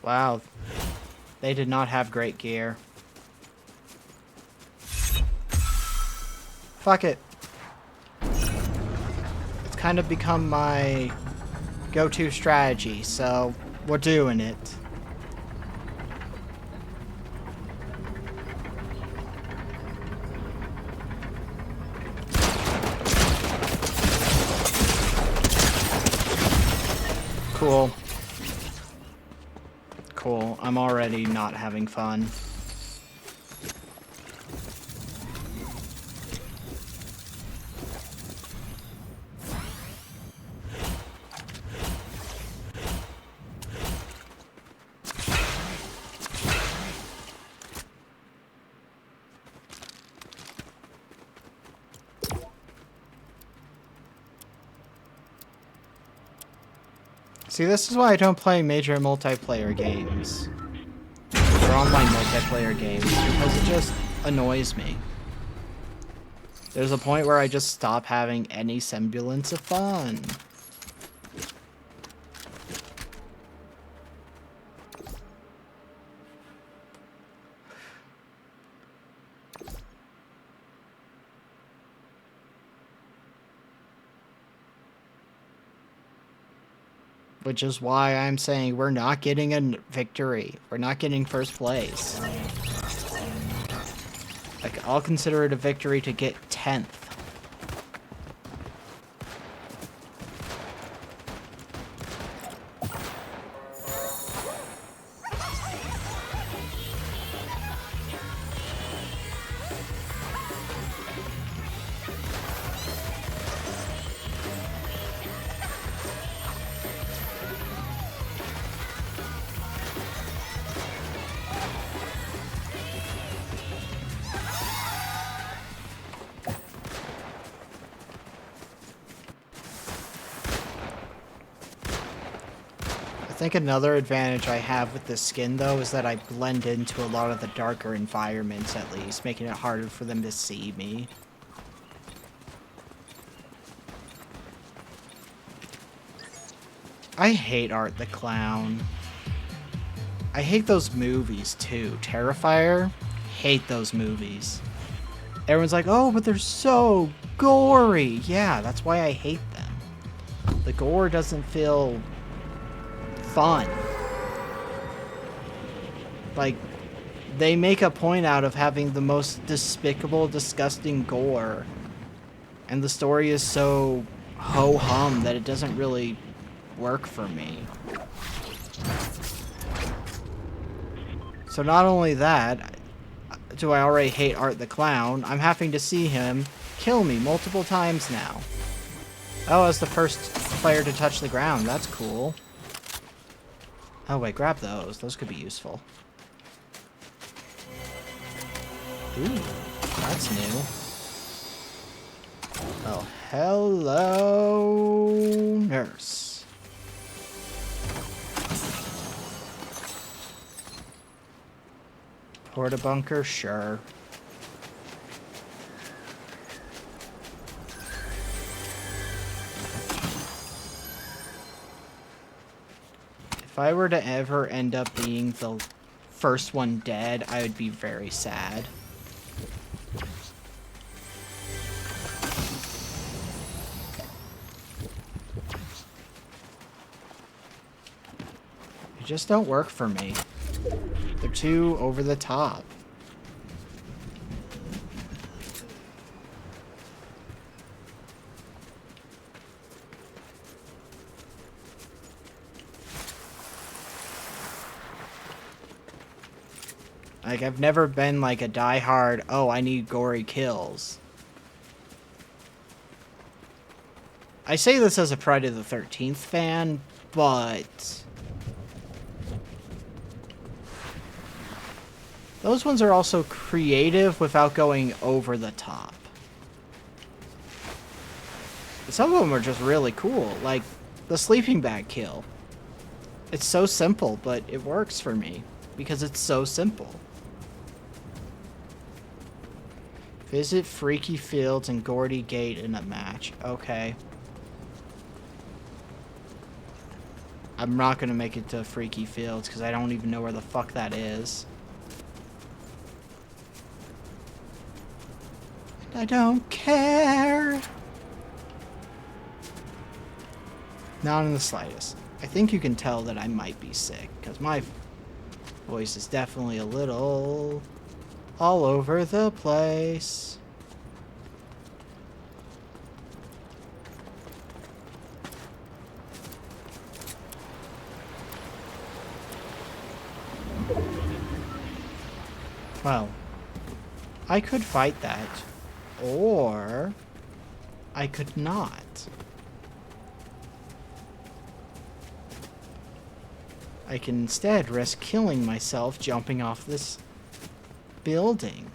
Wow, they did not have great gear. Fuck it. It's kind of become my go-to strategy, so we're doing it. Cool. Cool. I'm already not having fun. See, this is why I don't play major multiplayer games. Or online multiplayer games, because it just annoys me. There's a point where I just stop having any semblance of fun. Which is why I'm saying we're not getting a victory. We're not getting first place. Like, I'll consider it a victory to get 10th. I think another advantage I have with this skin, though, is that I blend into a lot of the darker environments, at least, making it harder for them to see me. I hate Art the Clown. I hate those movies, too. Terrifier? Hate those movies. Everyone's like, oh, but they're so gory. Yeah, that's why I hate them. The gore doesn't feel fun. Like, they make a point out of having the most despicable, disgusting gore, and the story is so ho-hum that it doesn't really work for me. So not only that, do I already hate Art the Clown, I'm having to see him kill me multiple times now. Oh, as the first player to touch the ground. That's cool. Oh, wait, grab those. Those could be useful. Ooh, that's new. Oh, hello, nurse. Porta bunker, sure. If I were to ever end up being the first one dead, I would be very sad. They just don't work for me. They're too over the top. Like, I've never been like a diehard, oh, I need gory kills. I say this as a Friday the 13th fan, but those ones are also creative without going over the top. Some of them are just really cool, like the sleeping bag kill. It's so simple, but it works for me because it's so simple. Visit Freaky Fields and Gordy Gate in a match. Okay. I'm not going to make it to Freaky Fields because I don't even know where the fuck that is. I don't care. Not in the slightest. I think you can tell that I might be sick because my voice is definitely a little all over the place. Well, I could fight that, or I could not. I can instead risk killing myself jumping off this building.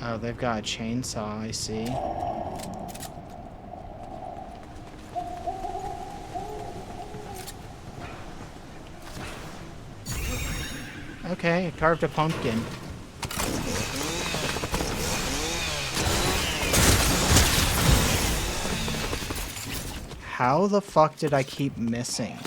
Oh, they've got a chainsaw, I see. Okay, I carved a pumpkin. How the fuck did I keep missing?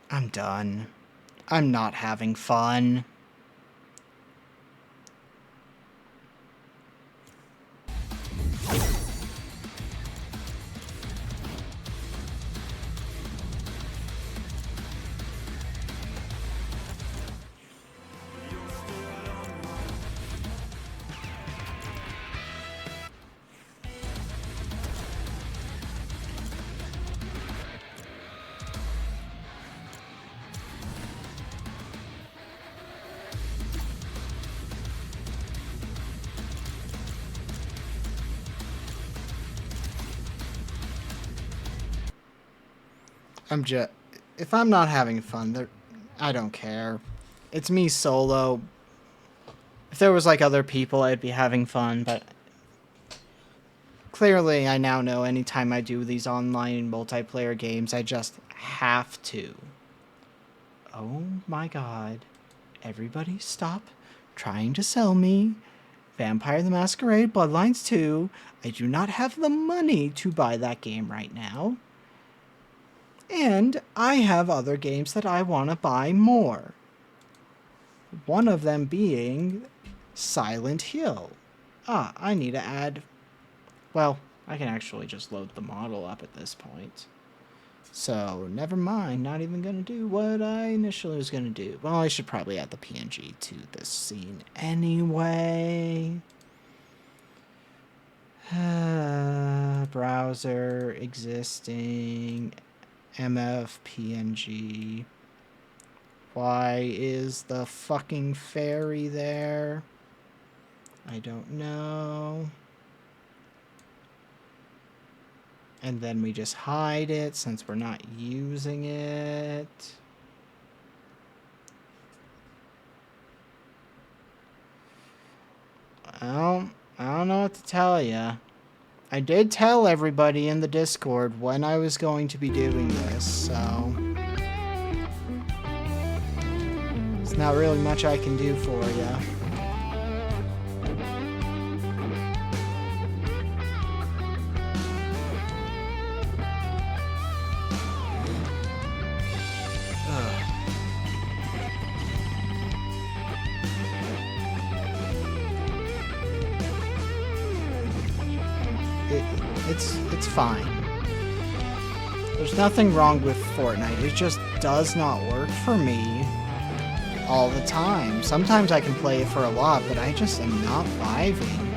I'm done. I'm not having fun. If I'm not having fun, I don't care. It's me solo. If there was like other people, I'd be having fun, but clearly I now know anytime I do these online multiplayer games, I just have to. Oh my god. Everybody stop trying to sell me Vampire the Masquerade Bloodlines 2. I do not have the money to buy that game right now. And I have other games that I want to buy more. One of them being Silent Hill. Ah, I need to add... Well, I can actually just load the model up at this point. So, never mind. Not even going to do what I initially was going to do. Well, I should probably add the PNG to this scene anyway. Browser, existing, MF, PNG. Why is the fucking fairy there? I don't know. And then we just hide it since we're not using it. Well, I don't know what to tell you. I did tell everybody in the Discord when I was going to be doing this, so... There's not really much I can do for you. It's fine. There's nothing wrong with Fortnite. It just does not work for me all the time. Sometimes I can play it for a lot, but I just am not vibing.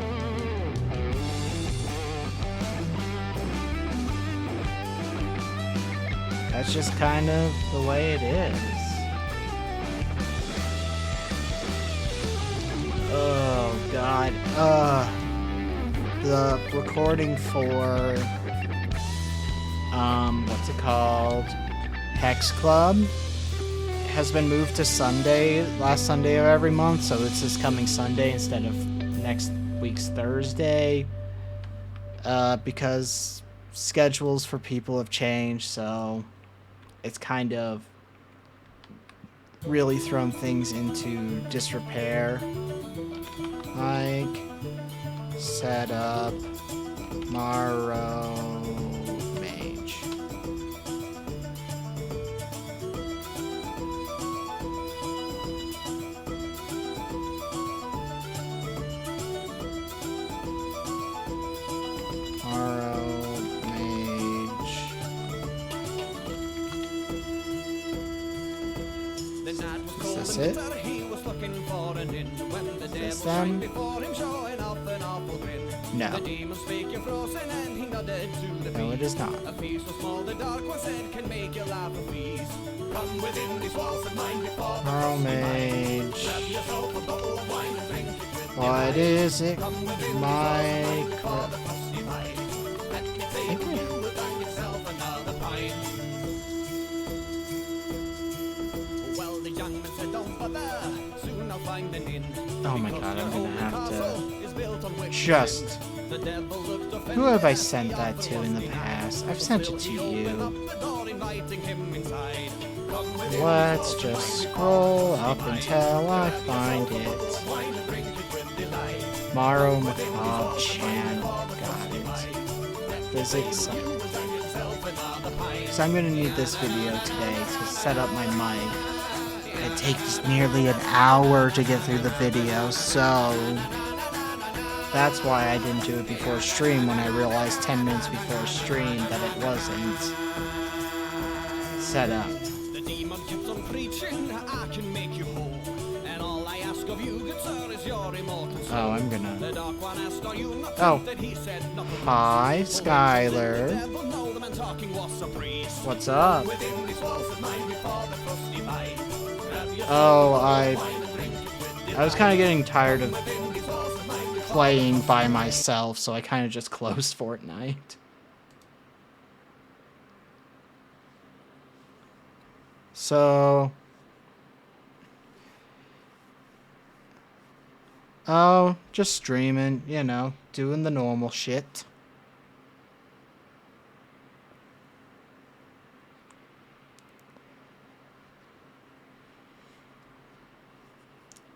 That's just kind of the way it is. Oh, God. The recording for, what's it called? Hex Club has been moved to Sunday, last Sunday of every month, so it's this coming Sunday instead of next week's Thursday, because schedules for people have changed, so it's kind of really thrown things into disrepair. Like, set up Morrow Mage. Morrow Mage. Is this it? Is this them? No. No, it is not. Morrow Mage. What is it? Oh my god, I'm gonna have to just... Who have I sent that to in the past? I've sent it to you. Let's just scroll up until I find it. Morrow Macabre channel. Got it. Physics. So I'm gonna need this video today to set up my mic. It takes nearly an hour to get through the video, so that's why I didn't do it before stream when I realized 10 minutes before stream that it wasn't set up. Oh, I'm gonna... Oh. Hi, Skylar. What's up? Oh, I was kind of getting tired of playing by myself, so I kind of just closed Fortnite. So... Oh, just streaming, you know, doing the normal shit.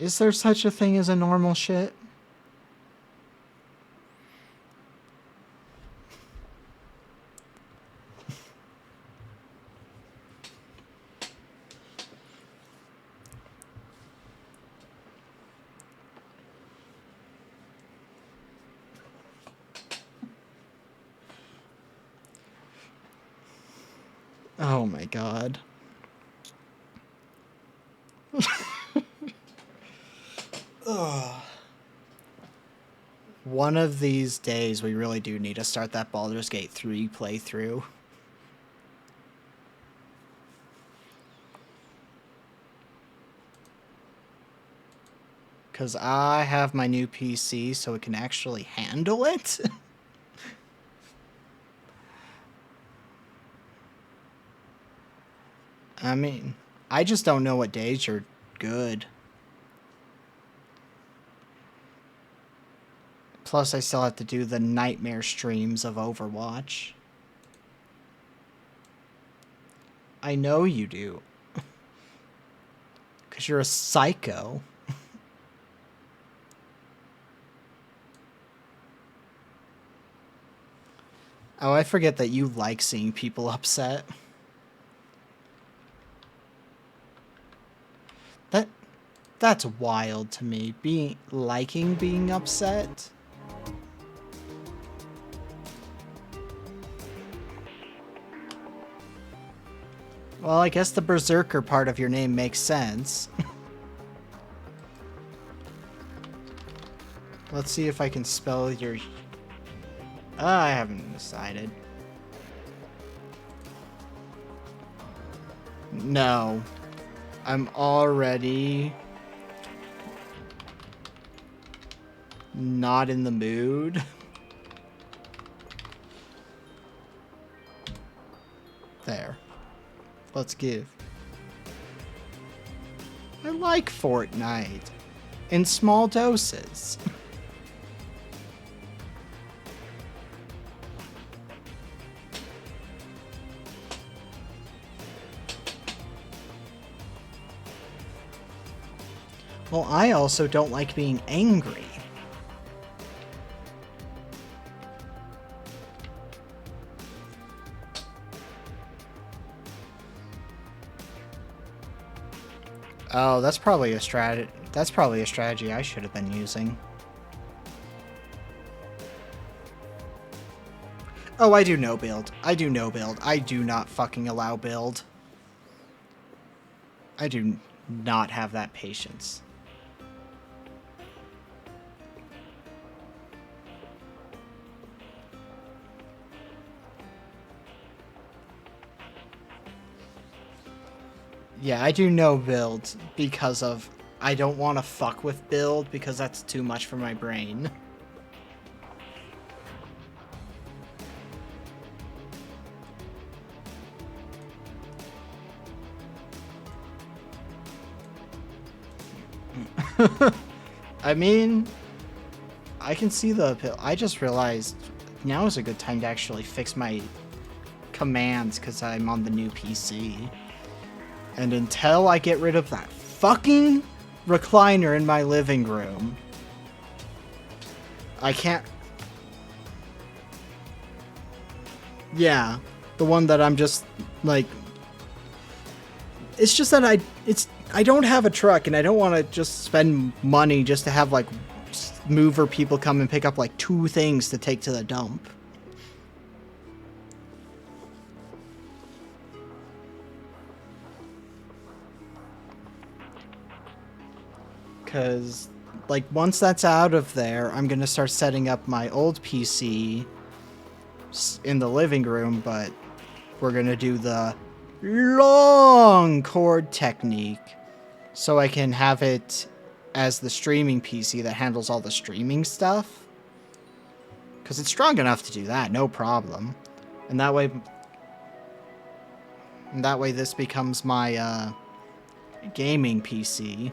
Is there such a thing as a normal shit? Oh my god. Ugh. One of these days, we really do need to start that Baldur's Gate 3 playthrough. Because I have my new PC, so it can actually handle it. I mean, I just don't know what days are good. Plus, I still have to do the nightmare streams of Overwatch. I know you do. Because you're a psycho. Oh, I forget that you like seeing people upset. That's wild to me. Liking being upset. Well, I guess the berserker part of your name makes sense. Let's see if I can spell your... I haven't decided. No. I'm already... not in the mood. There. Let's give. I like Fortnite. In small doses. Well, I also don't like being angry. Oh, that's probably a strategy. That's probably a strategy I should have been using. Oh, I do no build. I do no build. I do not fucking allow build. I do not have that patience. Yeah, I do no build because of... I don't want to fuck with build because that's too much for my brain. I mean, I can see the appeal. I just realized now is a good time to actually fix my commands because I'm on the new PC. And until I get rid of that fucking recliner in my living room, I can't... Yeah, the one that I'm just, like... It's just that I don't have a truck, and I don't want to just spend money just to have, like, mover people come and pick up, like, 2 things to take to the dump. Because, like, once that's out of there, I'm going to start setting up my old PC in the living room, but we're going to do the long cord technique so I can have it as the streaming PC that handles all the streaming stuff. Because it's strong enough to do that, no problem. And that way this becomes my gaming PC.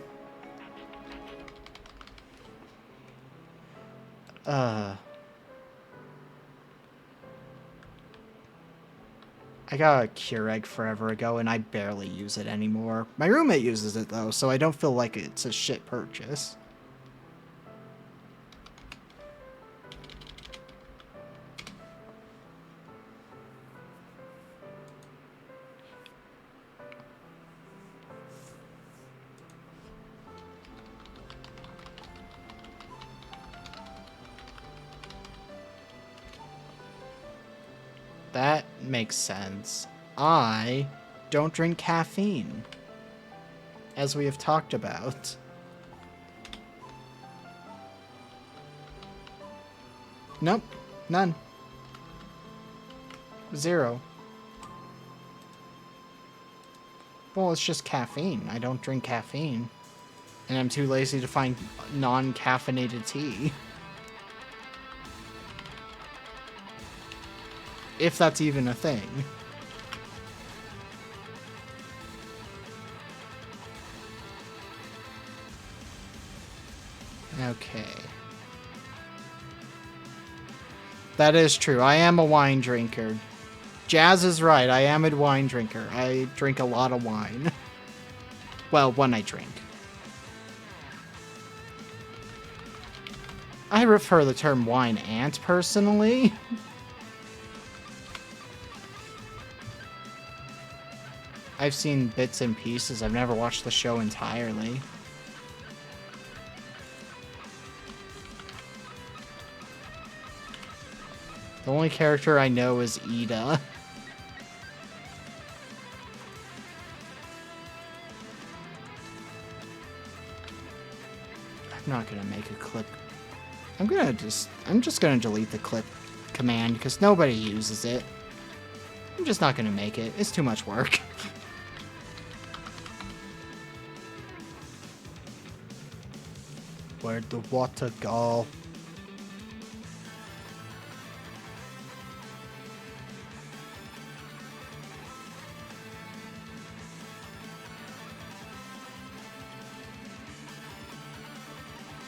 I got a Keurig forever ago, and I barely use it anymore. My roommate uses it, though, so I don't feel like it's a shit purchase. That makes sense. I don't drink caffeine, as we have talked about. Nope, none. 0. Well, it's just caffeine. I don't drink caffeine. And I'm too lazy to find non-caffeinated tea. If that's even a thing. Okay. That is true. I am a wine drinker. Jazz is right. I am a wine drinker. I drink a lot of wine. Well, when I drink. I prefer the term wine ant, personally. I've seen bits and pieces. I've never watched the show entirely. The only character I know is Ida. I'm not gonna make a clip. I'm just gonna delete the clip command because nobody uses it. I'm just not gonna make it. It's too much work. Where'd the water go?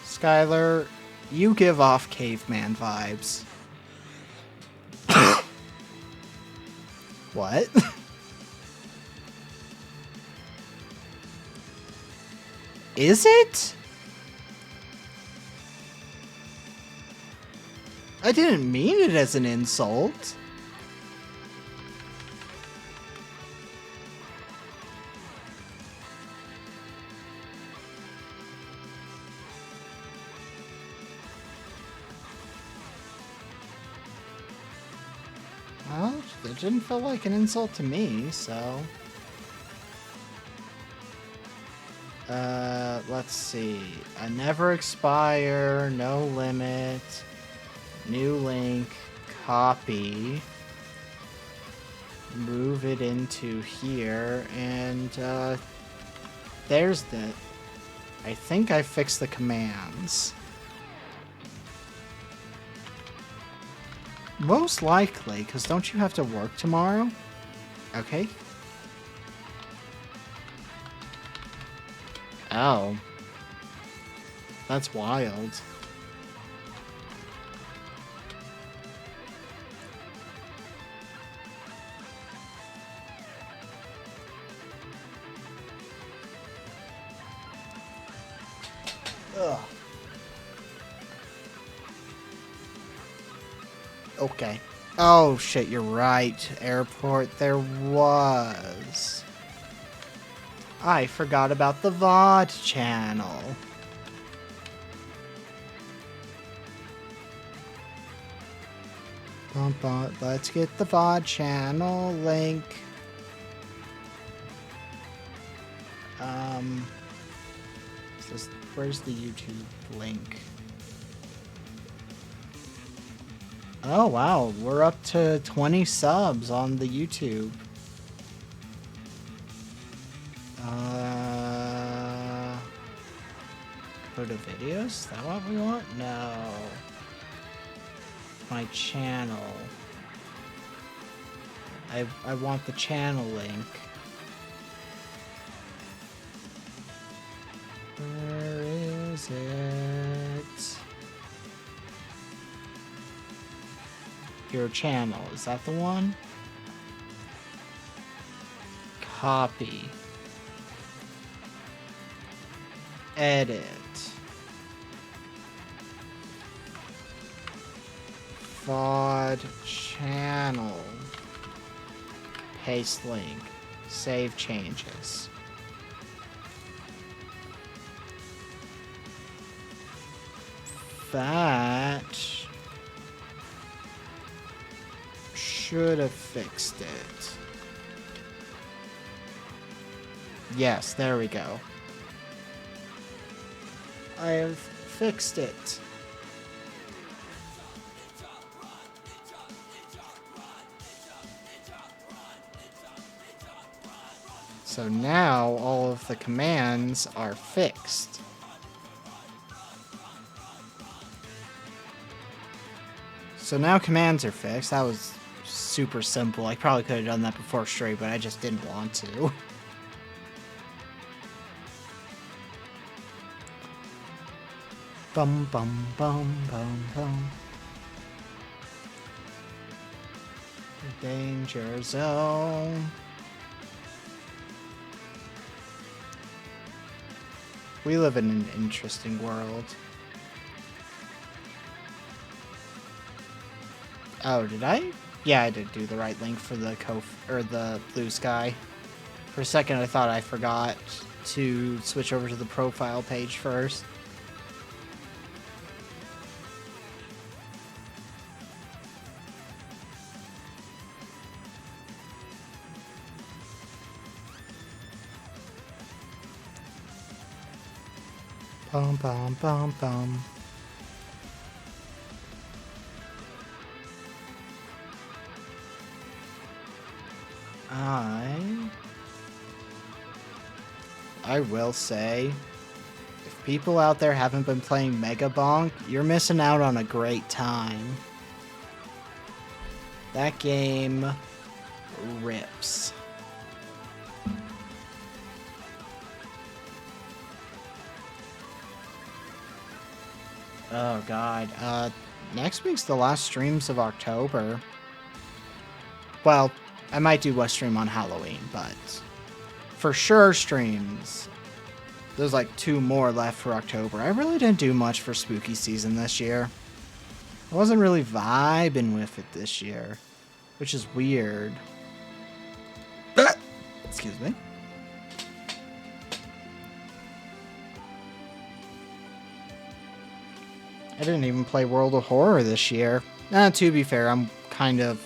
Skylar, you give off caveman vibes. What? Is it? I didn't mean it as an insult. Well, it didn't feel like an insult to me, so... let's see. A never expire, no limit, new link, copy, move it into here, and, there's the... I think I fixed the commands. Most likely, because don't you have to work tomorrow? Okay. Oh. That's wild. Ugh. Okay. Oh, shit, you're right. Airport, there was. I forgot about the VOD channel. Let's get the VOD channel link. Where's the YouTube link? Oh, wow. We're up to 20 subs on the YouTube. Go to videos? Is that what we want? No. My channel. I want the channel link. Where is it? Your channel. Is that the one? Copy. Edit. VOD channel. Paste link. Save changes. That should have fixed it. Yes, there we go. I have fixed it. So now all of the commands are fixed. So now commands are fixed. That was super simple. I probably could have done that before straight, but I just didn't want to. Bum bum bum bum bum. Danger zone. We live in an interesting world. Oh, did I? Yeah, I did do the right link for the the blue sky. For a second, I thought I forgot to switch over to the profile page first. Bum bum bum bum. I will say, if people out there haven't been playing Mega Bonk, you're missing out on a great time. That game rips. Oh god. Next week's the last streams of October. Well, I might do a stream on Halloween, but for sure streams. There's like 2 more left for October. I really didn't do much for spooky season this year. I wasn't really vibing with it this year, which is weird. Excuse me. I didn't even play World of Horror this year. To be fair, I'm kind of...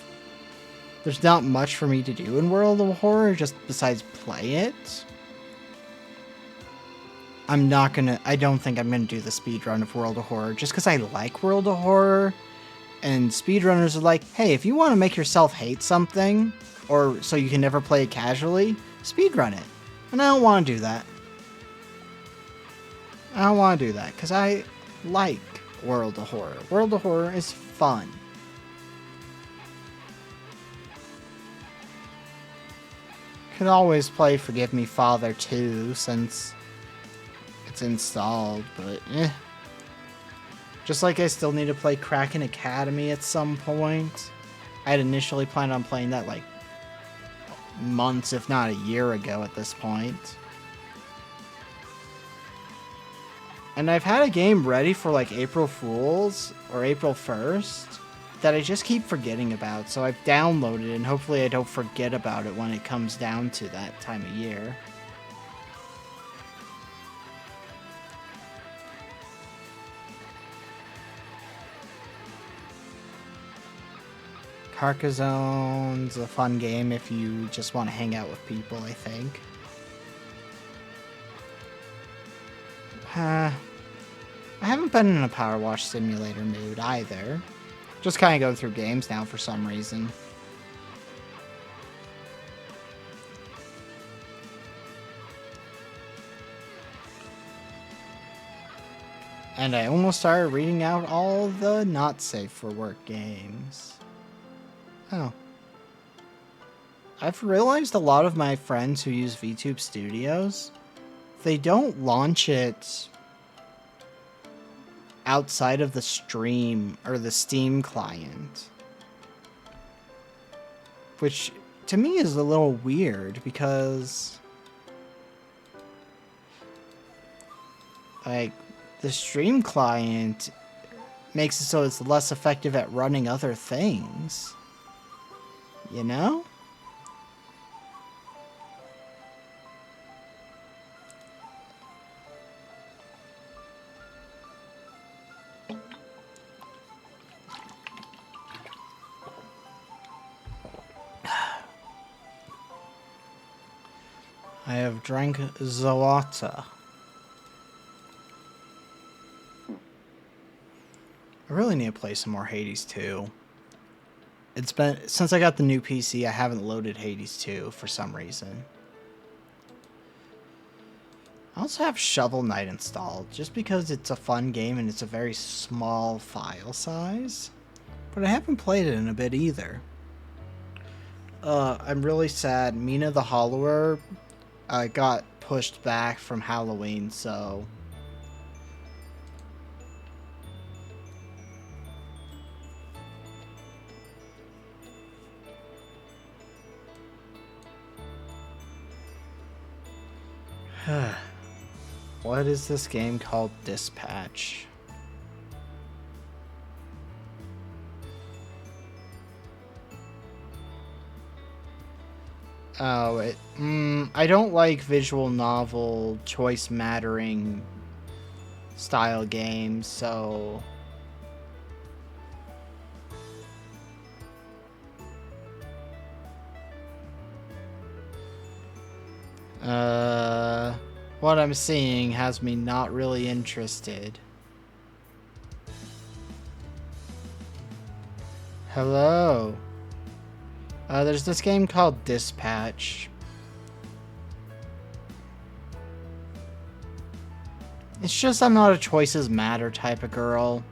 There's not much for me to do in World of Horror, just besides play it. I don't think I'm gonna do the speedrun of World of Horror, just because I like World of Horror. And speedrunners are like, hey, if you want to make yourself hate something, or so you can never play it casually, speedrun it. And I don't want to do that. I don't want to do that, because I like World of Horror. World of Horror is fun. Could always play Forgive Me Father 2 since it's installed, but Just like I still need to play Kraken Academy at some point. I had initially planned on playing that like months, if not a year ago at this point. And I've had a game ready for like April Fool's or April 1st that I just keep forgetting about. So I've downloaded it and hopefully I don't forget about it when it comes down to that time of year. Carcassone's a fun game if you just want to hang out with people, I think. I haven't been in a Power Wash Simulator mood either. Just kind of going through games now for some reason. And I almost started reading out all the not safe for work games. Oh. I've realized a lot of my friends who use VTube Studios, they don't launch it outside of the stream or the Steam client. Which to me is a little weird because like the Stream client makes it so it's less effective at running other things. You know? I have drank the water. I really need to play some more Hades 2. It's been since I got the new PC, I haven't loaded Hades 2 for some reason. I also have Shovel Knight installed, just because it's a fun game and it's a very small file size. But I haven't played it in a bit either. I'm really sad. Mina the Hollower got pushed back from Halloween, so... What is this game called? Dispatch. Oh, I don't like visual novel, choice mattering style games, so... What I'm seeing has me not really interested. Hello. There's this game called Dispatch. It's just I'm not a choices matter type of girl.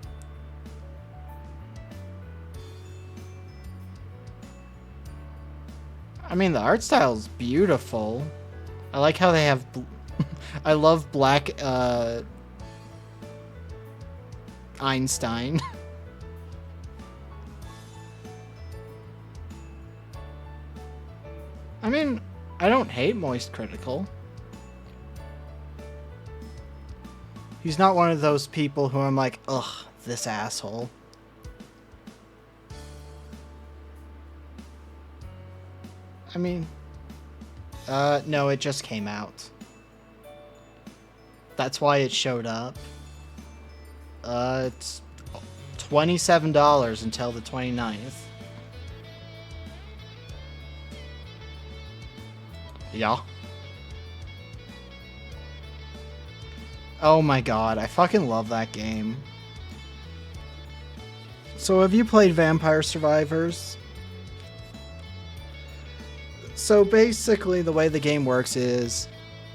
I mean, the art style is beautiful. I like how they have... I love black, Einstein. I mean, I don't hate Moist Critical. He's not one of those people who I'm like, ugh, this asshole. I mean, no, it just came out. That's why it showed up. It's $27 until the 29th. Yeah. Oh my god, I fucking love that game. So have you played Vampire Survivors? So basically the way the game works is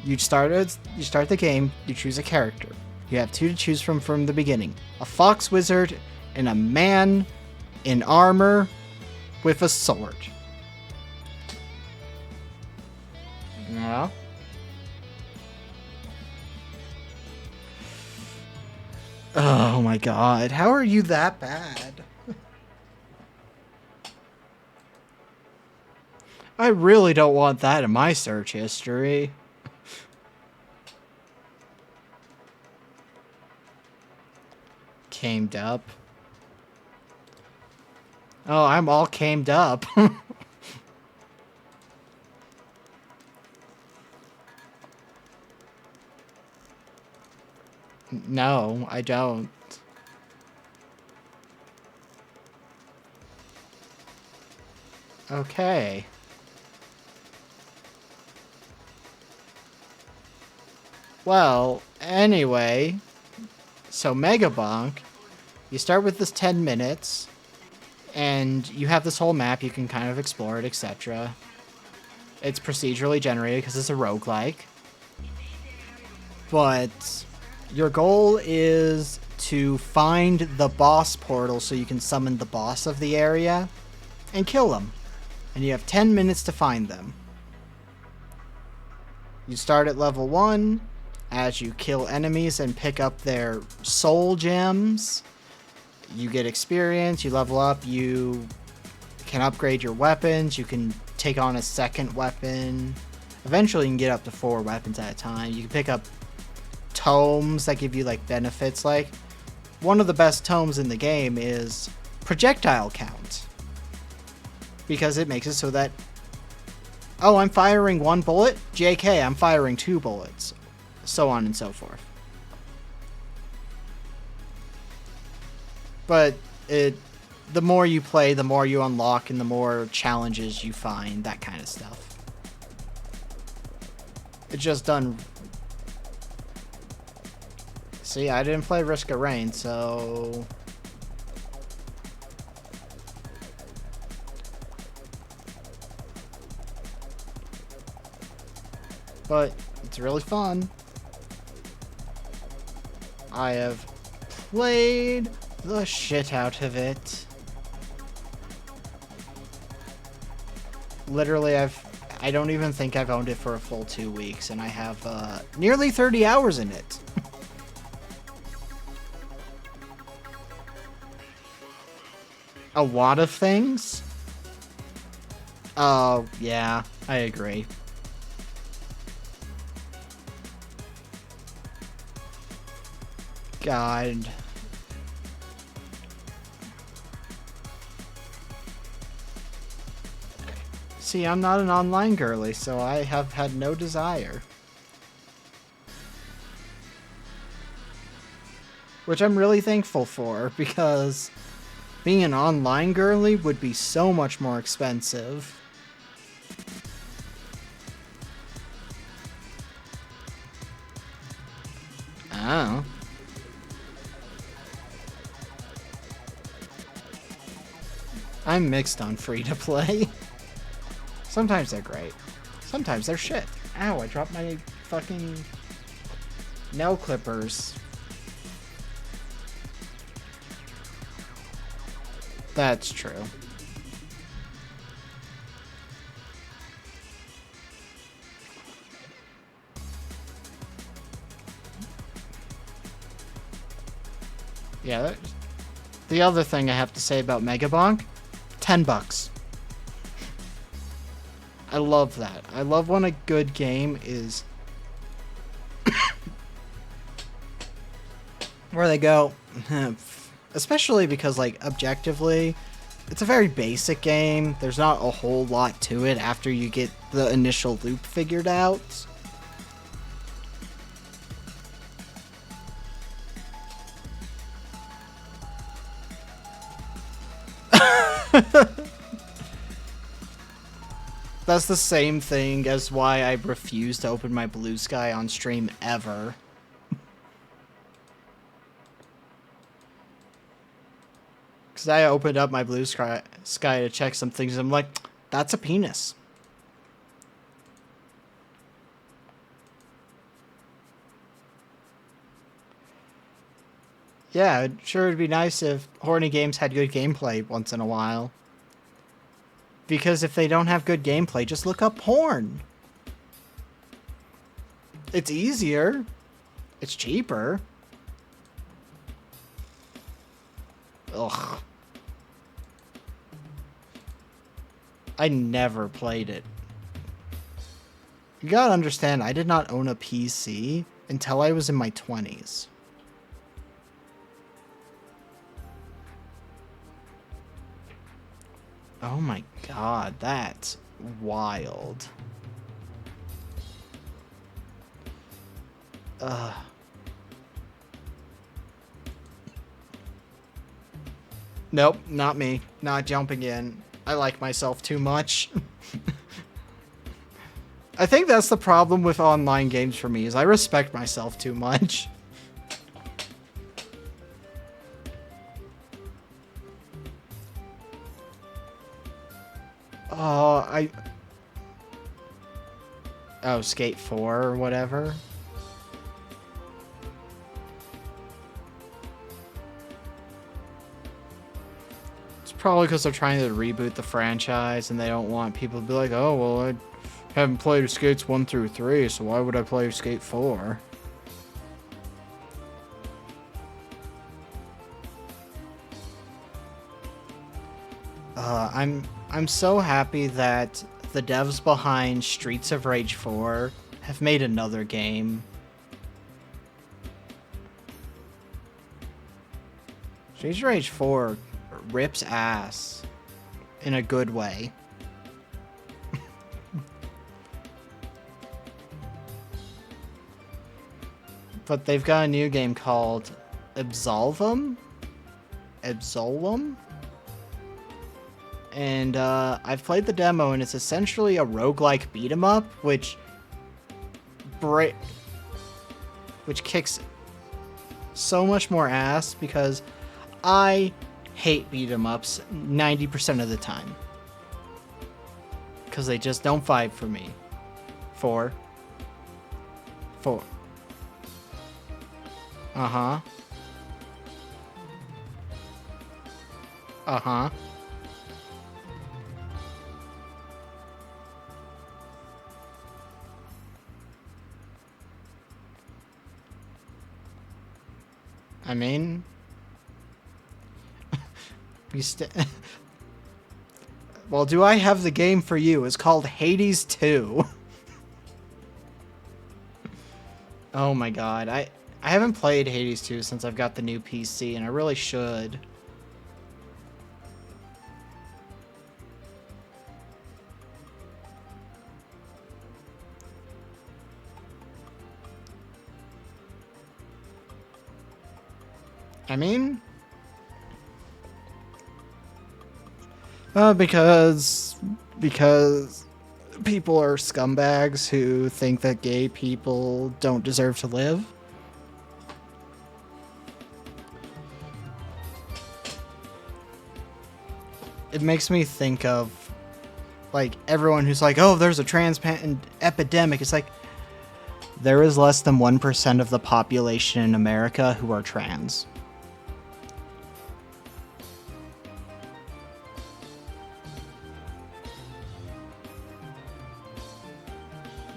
you start the game, you choose a character. You have two to choose from the beginning. A fox wizard and a man in armor with a sword. Yeah. Oh my god, how are you that bad? I really don't want that in my search history. Camed up. Oh, I'm all camed up. No, I don't. Okay. Well, anyway, so Megabonk, you start with this 10 minutes, and you have this whole map, you can kind of explore it, etc. It's procedurally generated because it's a roguelike. But your goal is to find the boss portal so you can summon the boss of the area and kill them. And you have 10 minutes to find them. You start at level 1. As you kill enemies and pick up their soul gems, you get experience, you level up, you can upgrade your weapons, you can take on a second weapon. Eventually you can get up to 4 weapons at a time. You can pick up tomes that give you like benefits. Like, one of the best tomes in the game is projectile count, because it makes it so that, oh, I'm firing 1 bullet, JK, I'm firing 2 bullets. So on and so forth. But the more you play, the more you unlock and the more challenges you find, that kind of stuff. It's just done. See, I didn't play Risk of Rain, so... But it's really fun. I have played the shit out of it. Literally, I don't even think I've owned it for a full 2 weeks, and I have nearly 30 hours in it. A lot of things? Oh, yeah, I agree. God. See, I'm not an online girly, so I have had no desire. Which I'm really thankful for, because being an online girly would be so much more expensive. Oh. I'm mixed on free-to-play. Sometimes they're great. Sometimes they're shit. Ow, I dropped my fucking nail clippers. That's true. Yeah, the other thing I have to say about Megabonk, $10. I love that. I love when a good game is where they go, especially because, like, objectively, it's a very basic game. There's not a whole lot to it after you get the initial loop figured out. That's the same thing as why I refuse to open my Blue Sky on stream ever. Because I opened up my Blue Sky to check some things, and I'm like, that's a penis. Yeah, sure it'd be nice if horny games had good gameplay once in a while. Because if they don't have good gameplay, just look up porn. It's easier. It's cheaper. Ugh. I never played it. You gotta understand, I did not own a PC until I was in my 20s. Oh my god, that's wild. Ugh. Nope, not me. Not jumping in. I like myself too much. I think that's the problem with online games for me, is I respect myself too much. Oh, Skate 4 or whatever. It's probably because they're trying to reboot the franchise and they don't want people to be like, oh, well, I haven't played Skates 1 through 3, so why would I play Skate 4? I'm so happy that the devs behind Streets of Rage 4 have made another game. Streets of Rage 4 rips ass in a good way. But they've got a new game called Absolum? And I've played the demo, and it's essentially a roguelike beat 'em up, which which kicks so much more ass because I hate beat 'em ups 90% of the time. Because they just don't vibe for me. Four. Uh-huh. Uh-huh. I mean... Well, do I have the game for you? It's called Hades 2. Oh my god. I haven't played Hades 2 since I've got the new PC, and I really should. I mean... because people are scumbags who think that gay people don't deserve to live. It makes me think of, like, everyone who's like, oh, there's a trans epidemic. It's like, there is less than 1% of the population in America who are trans.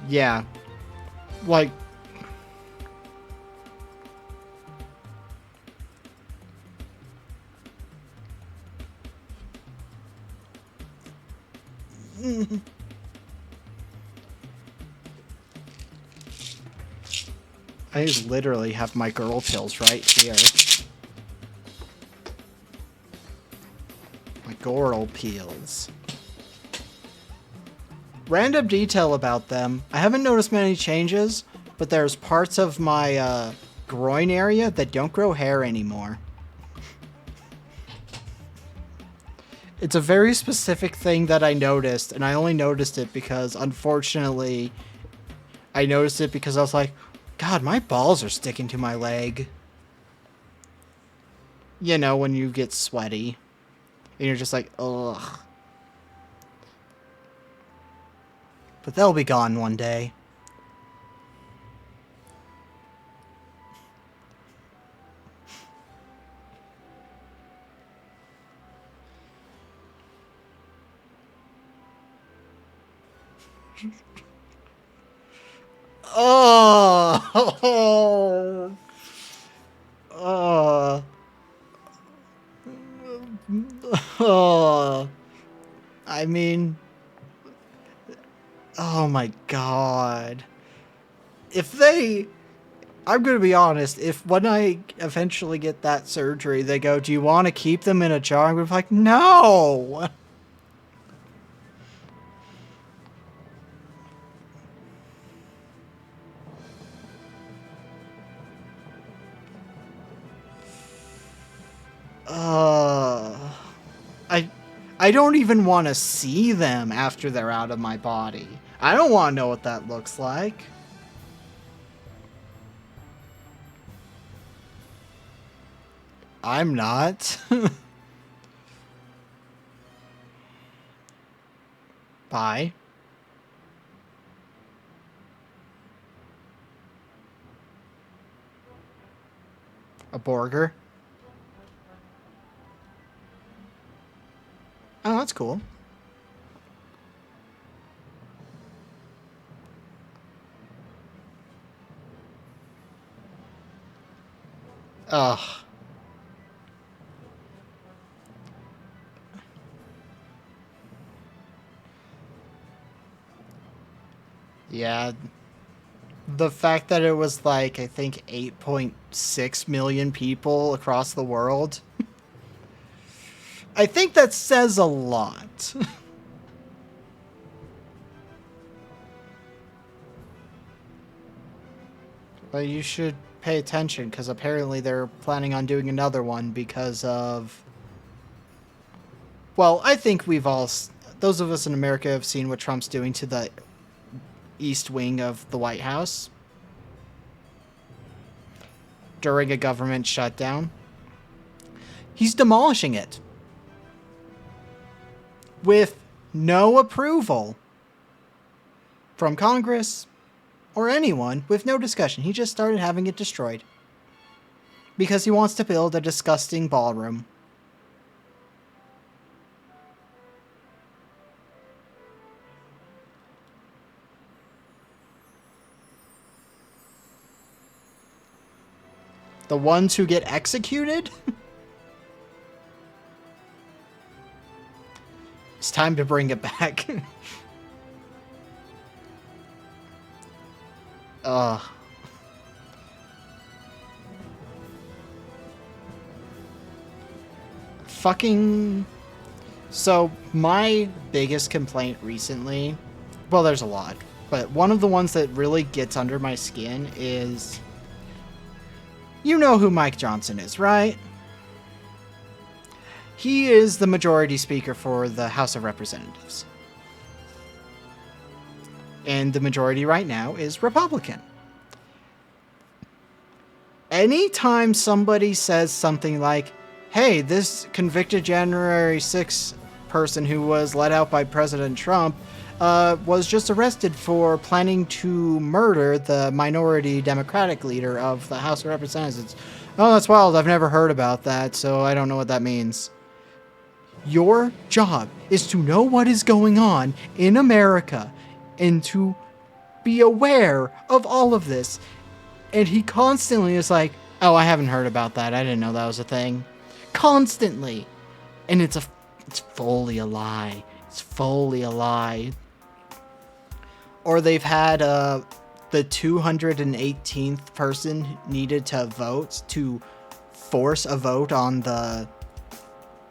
Yeah. Like... I just literally have my girl pills right here. My girl pills. Random detail about them. I haven't noticed many changes, but there's parts of my groin area that don't grow hair anymore. It's a very specific thing that I noticed, and I only noticed it because, unfortunately, I noticed it because I was like, God, my balls are sticking to my leg. You know, when you get sweaty. And you're just like, ugh. But they'll be gone one day. Oh! Oh! Oh! I mean... Oh my god. If they... I'm gonna be honest, if when I eventually get that surgery, they go, do you want to keep them in a jar? I'm gonna be like, no! I don't even want to see them after they're out of my body. I don't want to know what that looks like. I'm not. Bye. A burger. Oh, that's cool. Ugh. Yeah. The fact that it was like, I think 8.6 million people across the world. I think that says a lot. But you should pay attention, because apparently they're planning on doing another one because of... Well, I think we've all... Those of us in America have seen what Trump's doing to the East Wing of the White House. during a government shutdown. He's demolishing it with no approval from Congress or anyone, with no discussion. He just started having it destroyed because he wants to build a disgusting ballroom. The ones who get executed? It's time to bring it back. Ugh. Fucking... So, my biggest complaint recently... Well, there's a lot. But one of the ones that really gets under my skin is... You know who Mike Johnson is, right? He is the majority speaker for the House of Representatives. And the majority right now is Republican. Anytime somebody says something like, hey, this convicted January 6th person who was let out by President Trump was just arrested for planning to murder the minority Democratic leader of the House of Representatives. Oh, that's wild. I've never heard about that, so I don't know what that means. Your job is to know what is going on in America and to be aware of all of this. And he constantly is like, oh, I haven't heard about that. I didn't know that was a thing. Constantly. And it's fully a lie. It's fully a lie. Or they've had the 218th person needed to vote to force a vote on the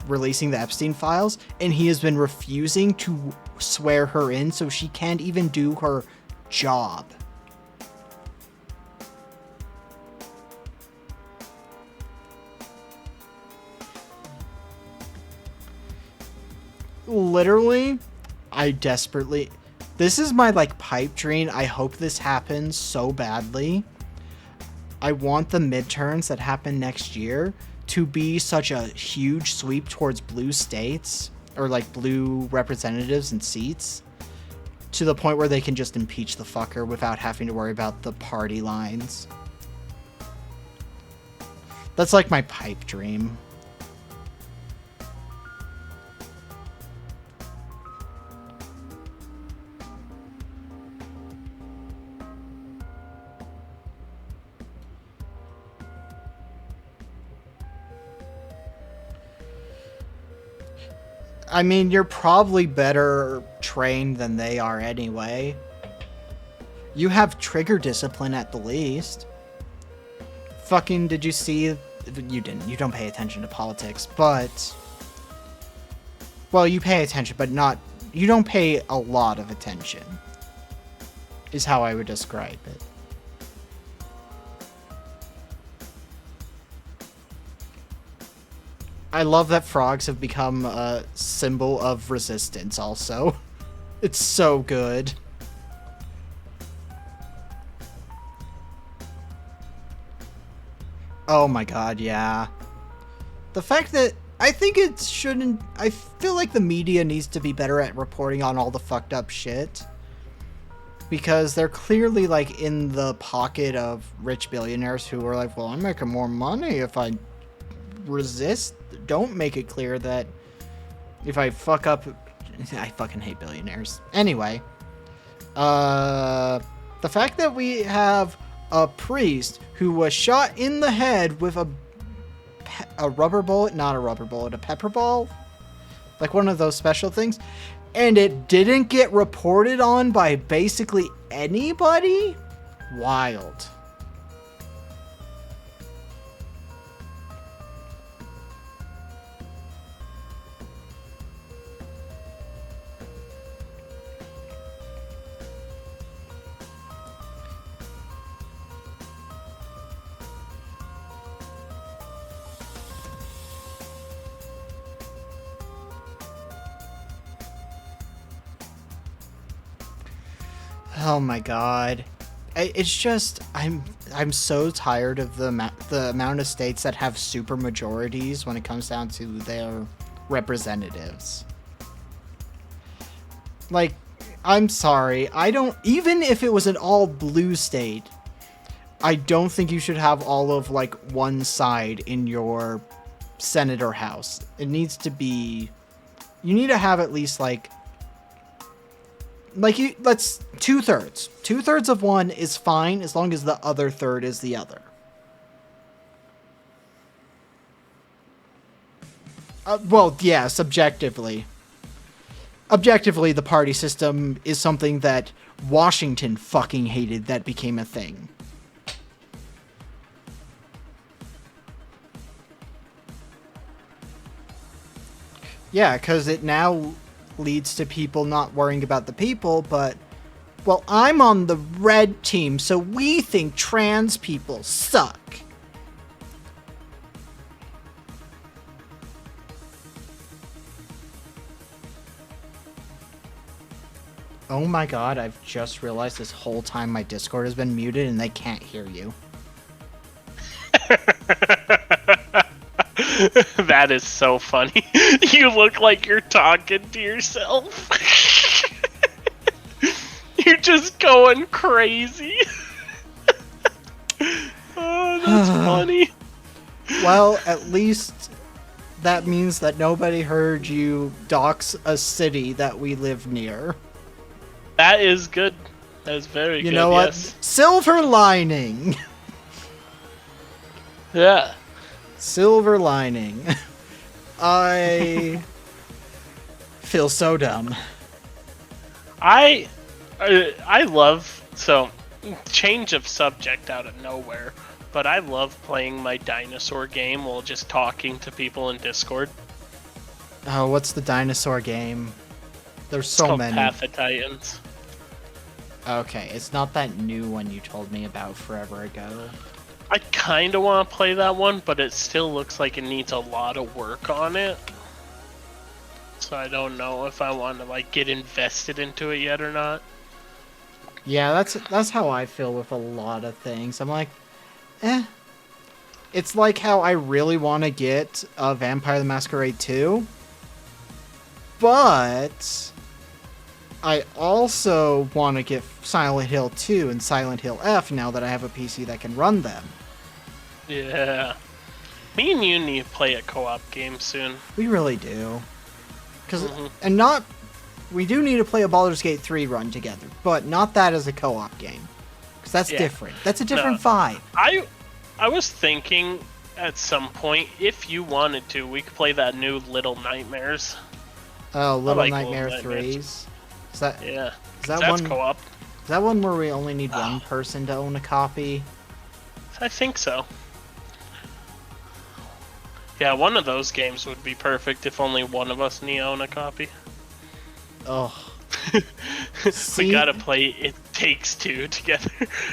releasing the Epstein files, and he has been refusing to swear her in, so she can't even do her job. Literally, I desperately... This is my, pipe dream. I hope this happens so badly. I want the midterms that happen next year to be such a huge sweep towards blue states, or, blue representatives and seats, to the point where they can just impeach the fucker without having to worry about the party lines. That's, my pipe dream. I mean, you're probably better trained than they are anyway. You have trigger discipline at the least. Fucking, did you see... You didn't. You don't pay attention to politics, but... Well, you pay attention, but not... You don't pay a lot of attention. Is how I would describe it. I love that frogs have become a symbol of resistance also. It's so good. Oh my god, yeah. The fact that... I think it shouldn't... I feel like the media needs to be better at reporting on all the fucked up shit. Because they're clearly, in the pocket of rich billionaires who are like, well, I'm making more money if I resist. Don't make it clear that if I fuck up... I fucking hate billionaires. Anyway. The fact that we have a priest who was shot in the head with a rubber bullet, not a rubber bullet, a pepper ball? One of those special things. And it didn't get reported on by basically anybody? Wild. Oh my god. It's just I'm so tired of the amount of states that have super majorities when it comes down to their representatives. Like, I'm sorry, I don't, even if it was an all blue state, I don't think you should have all of like one side in your Senate or House. It needs to be, you need to have at least let's 2/3. 2/3 of one is fine as long as the other third is the other. Well, yeah, subjectively. Objectively, the party system is something that Washington fucking hated that became a thing. Yeah, because it now leads to people not worrying about the people, but, well, I'm on the red team, so we think trans people suck. Oh my god, I've just realized this whole time my Discord has been muted and they can't hear you. That is so funny. You look like you're talking to yourself. You're just going crazy. Oh, that's funny. Well, at least that means that nobody heard you dox a city that we live near. That is good. That is very good. You know what? Yes. Silver lining. Yeah. Silver lining. I feel so dumb. I love, so change of subject out of nowhere, but I love playing my dinosaur game while just talking to people in Discord. Oh, what's the dinosaur game? There's It's so called many. Path of Titans. Okay, it's not that new one you told me about forever ago. I kind of want to play that one, but it still looks like it needs a lot of work on it. So I don't know if I want to like get invested into it yet or not. Yeah, that's how I feel with a lot of things. I'm like, eh. It's like how I really want to get Vampire the Masquerade 2, but I also want to get Silent Hill 2 and Silent Hill F now that I have a PC that can run them. Yeah. Me and you need to play a co-op game soon. We really do. We do need to play a Baldur's Gate 3 run together, but not that as a co-op game. Because that's different. That's a different vibe. I was thinking at some point, if you wanted to, we could play that new Little Nightmares. Oh, Little like Nightmare Little Nightmares. 3s? Is that, Yeah. is that That's one? co-op. Is that one where we only need one person to own a copy? I think so. Yeah, one of those games would be perfect if only one of us need to own a copy. Oh. We gotta play It Takes Two together.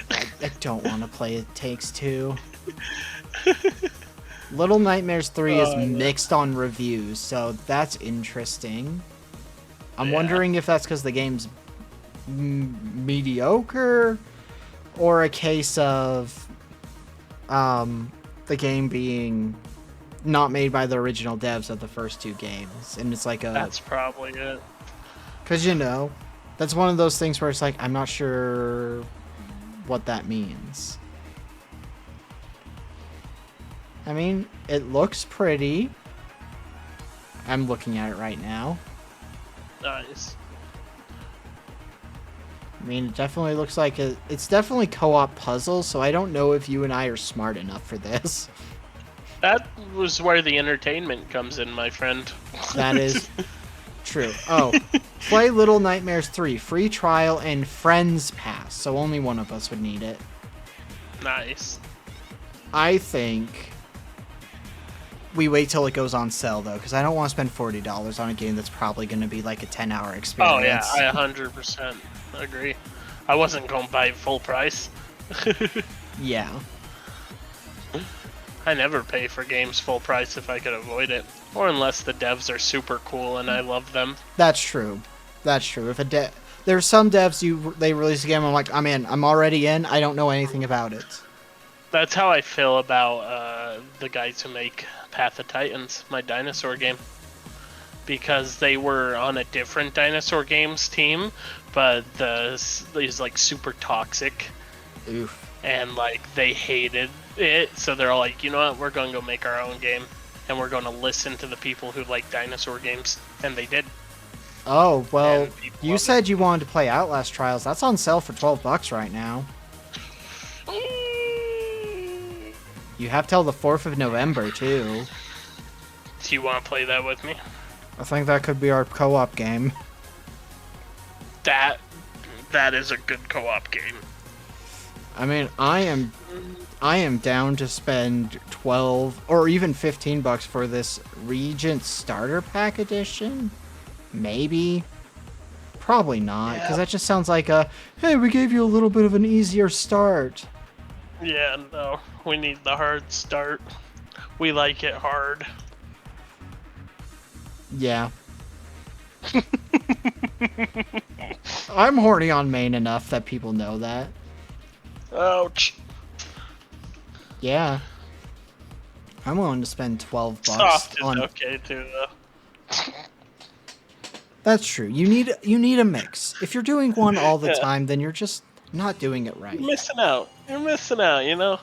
I don't want to play It Takes Two. Little Nightmares 3 is mixed on reviews, so that's interesting. I'm wondering if that's because the game's mediocre, or a case of the game being not made by the original devs of the first two games, and it's like a... That's probably it. Because, you know, that's one of those things where it's like, I'm not sure what that means. I mean, it looks pretty. I'm looking at it right now. Nice. I mean, it definitely looks like it's definitely co-op puzzle, so I don't know if you and I are smart enough for this. That was where the entertainment comes in, my friend. That is true. Oh, play Little Nightmares 3, free trial and friends pass, so only one of us would need it. Nice. I think we wait till it goes on sale, though, because I don't want to spend $40 on a game that's probably going to be like a 10-hour experience. Oh yeah, I 100% agree. I wasn't going to buy it full price. Yeah. I never pay for games full price if I could avoid it. Or unless the devs are super cool and I love them. That's true. That's true. There's some devs they release a game. I'm like, I'm in. I'm already in. I don't know anything about it. That's how I feel about the guys who make Path of Titans, my dinosaur game. Because they were on a different dinosaur games team, but he's like super toxic. Oof. And like they hated it, so they're all like, you know what, we're going to go make our own game. And we're going to listen to the people who like dinosaur games. And they did. Oh, well, you love said you wanted to play Outlast Trials. That's on sale for $12 right now. You have till the 4th of November, too. Do you want to play that with me? I think that could be our co-op game. That is a good co-op game. I mean, I am down to spend 12 or even $15 for this Regent Starter Pack edition. Maybe. Probably not, because that just sounds like hey, we gave you a little bit of an easier start. Yeah, no. We need the hard start. We like it hard. Yeah. I'm horny on main enough that people know that. Ouch. Yeah. I'm willing to spend $12 Soft is on. okay too, though. That's true. You need a mix. If you're doing one all the time, then you're just not doing it right. You're missing out. You're missing out, you know?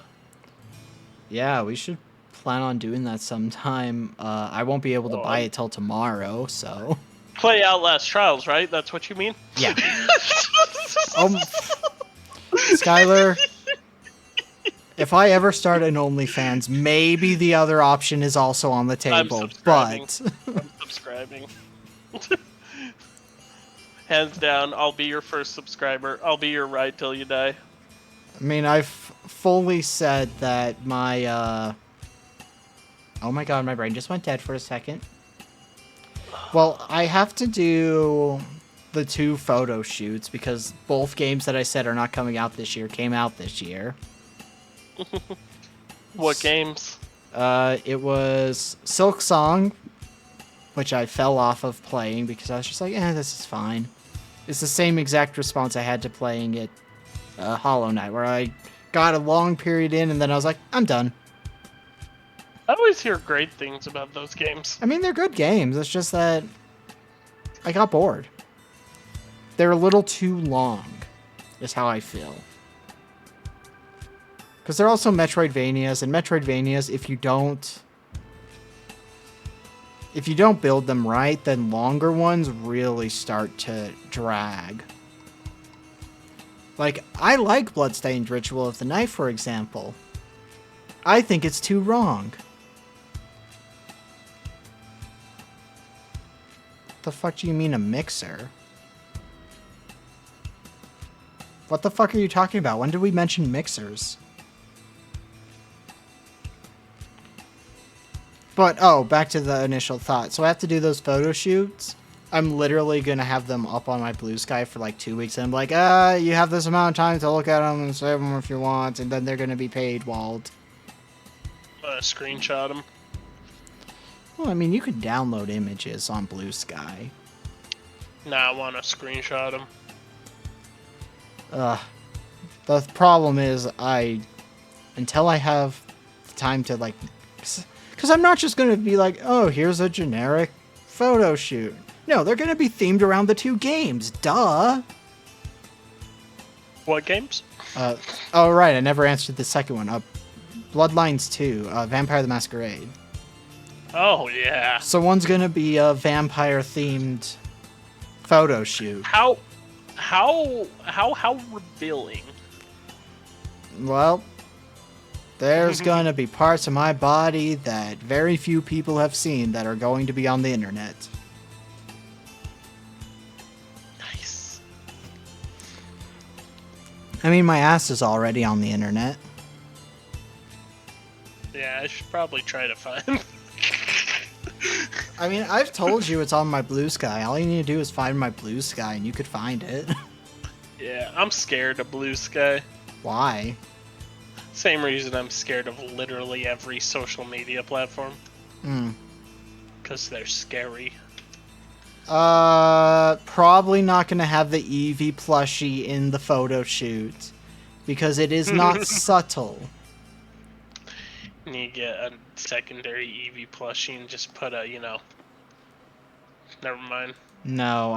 Yeah, we should plan on doing that sometime. I won't be able to buy it till tomorrow, so. Play Outlast Trials, right? That's what you mean? Yeah. Skylar, if I ever start an OnlyFans, maybe the other option is also on the table, but... I'm subscribing. Hands down, I'll be your first subscriber. I'll be your ride till you die. I mean, I've fully said that my, Oh my god, my brain just went dead for a second. Well, I have to do the 2 photo shoots because both games that I said are not coming out this year came out this year. What games? It was Silk Song, which I fell off of playing because I was just like, this is fine. It's the same exact response I had to playing it Hollow Knight, where I got a long period in and then I was like, I'm done. I always hear great things about those games. I mean, they're good games. It's just that I got bored. They're a little too long, is how I feel. Because they're also Metroidvanias, and Metroidvanias, if you don't build them right, then longer ones really start to drag. Like, I like Bloodstained Ritual of the Knife, for example. I think it's too long. The fuck do you mean a mixer? What the fuck are you talking about? When did we mention mixers? But, back to the initial thought. So I have to do those photo shoots. I'm literally going to have them up on my Blue Sky for like 2 weeks. And I'm like, you have this amount of time to look at them and save them if you want. And then they're going to be paywalled. Screenshot them. Well, I mean, you can download images on Blue Sky. Nah, I want to screenshot them. The problem is until I have time to like, because I'm not just going to be like, oh, here's a generic photo shoot. No, they're going to be themed around the 2 games. Duh. What games? Oh, right. I never answered the second one. Bloodlines 2, Vampire the Masquerade. Oh, yeah. So one's going to be a vampire-themed photo shoot. How revealing. Well, there's going to be parts of my body that very few people have seen that are going to be on the internet. Nice. I mean, my ass is already on the internet. Yeah, I should probably try to find. I mean, I've told you it's on my Blue Sky. All you need to do is find my Blue Sky and you could find it. Yeah, I'm scared of Blue Sky. Why? Same reason I'm scared of literally every social media platform. Because they're scary. Probably not gonna have the Eevee plushie in the photo shoot because it is not subtle. You get a secondary Eevee plushie and just put a, never mind. No,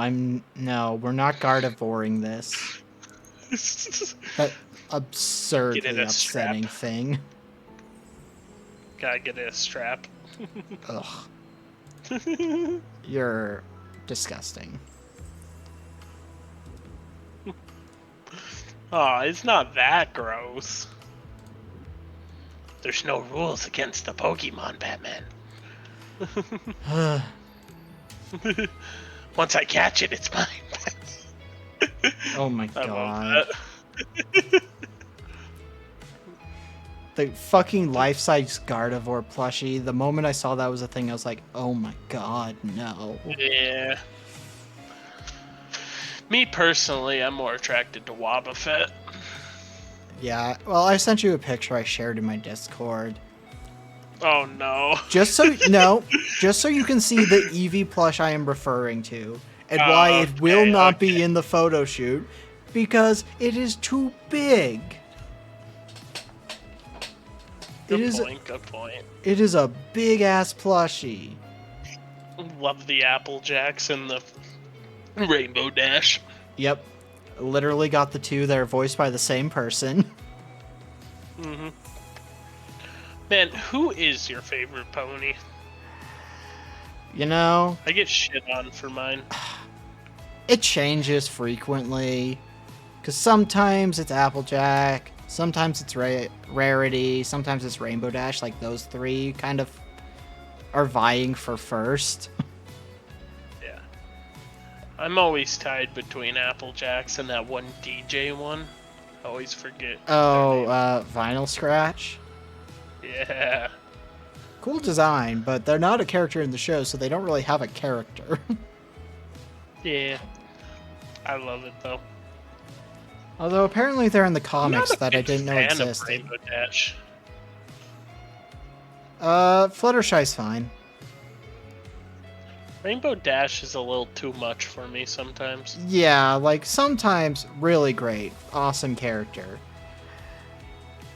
we're not Gardevoring this. That absurdly a upsetting strap. thing. Gotta get a strap. Ugh. You're disgusting. Oh, it's not that gross. There's no rules against the Pokemon, Batman. Once I catch it, it's mine. Oh my I god. love that. The fucking life-size Gardevoir plushie, the moment I saw that was a thing, I was like, oh my god, no. Yeah. Me personally, I'm more attracted to Wobbuffet. Yeah, well, I sent you a picture I shared in my Discord. Oh no. Just so you can see the Eevee plush I am referring to, and why it will not be in the photo shoot, because it is too big. Good point. It is a big ass plushie. Love the Apple Jacks and the Rainbow Dash. Yep. Literally got the two that are voiced by the same person. Mm-hmm. Man, who is your favorite pony? You know? I get shit on for mine. It changes frequently. Because sometimes it's Applejack, sometimes it's Rarity, sometimes it's Rainbow Dash. Like, those three kind of are vying for first. Yeah. I'm always tied between Applejacks and that one DJ one. I always forget. Oh, Vinyl Scratch? Yeah. Cool design, but they're not a character in the show, so they don't really have a character. Yeah. I love it, though. Although apparently they're in the I'm comics not a that I big didn't know fan of existed. Rainbow Dash. Fluttershy's fine. Rainbow Dash is a little too much for me sometimes. Yeah, like, sometimes really great. Awesome character.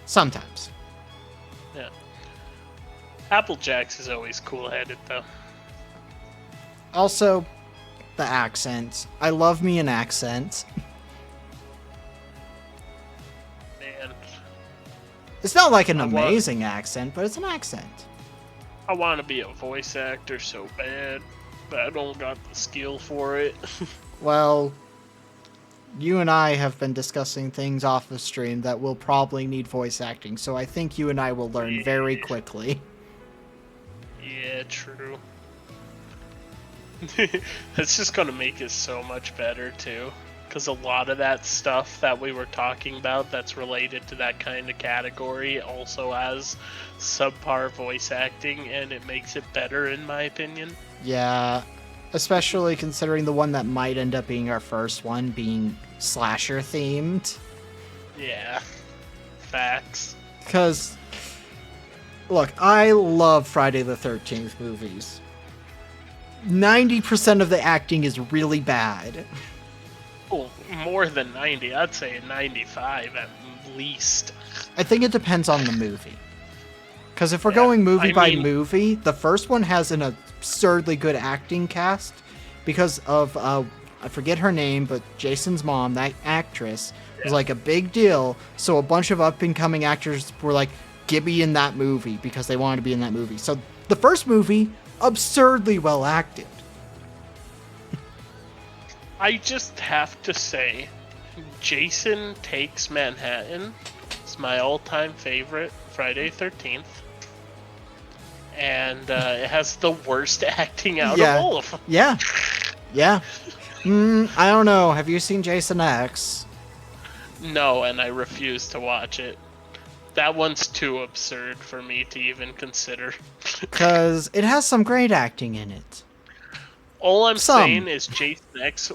Sometimes. Yeah. Applejacks is always cool-headed, though. Also, the accent. I love me an accent. Man, It's not like an amazing accent, but it's an accent. I want to be a voice actor so bad, but I don't got the skill for it. Well, you and I have been discussing things off the stream that will probably need voice acting, so I think you and I will learn very quickly. Yeah, true. It's just gonna make it so much better, too. Because a lot of that stuff that we were talking about that's related to that kind of category also has subpar voice acting, and it makes it better, in my opinion. Yeah, especially considering the one that might end up being our first one being slasher themed. Yeah. Facts. Because, look, I love Friday the 13th movies. 90% of the acting is really bad. Oh, more than 90. I'd say 95 at least. I think it depends on the movie. Because if we're going movie by movie, the first one has an absurdly good acting cast because of, I forget her name, but Jason's mom, that actress, was like a big deal. So a bunch of up-and-coming actors were like, get me in that movie because they wanted to be in that movie. So the first movie, absurdly well acted. I just have to say, Jason Takes Manhattan is my all-time favorite Friday 13th. And it has the worst acting out of all of them. Yeah. Yeah. I don't know. Have you seen Jason X? No, and I refuse to watch it. That one's too absurd for me to even consider. Because it has some great acting in it. All I'm saying is Jason X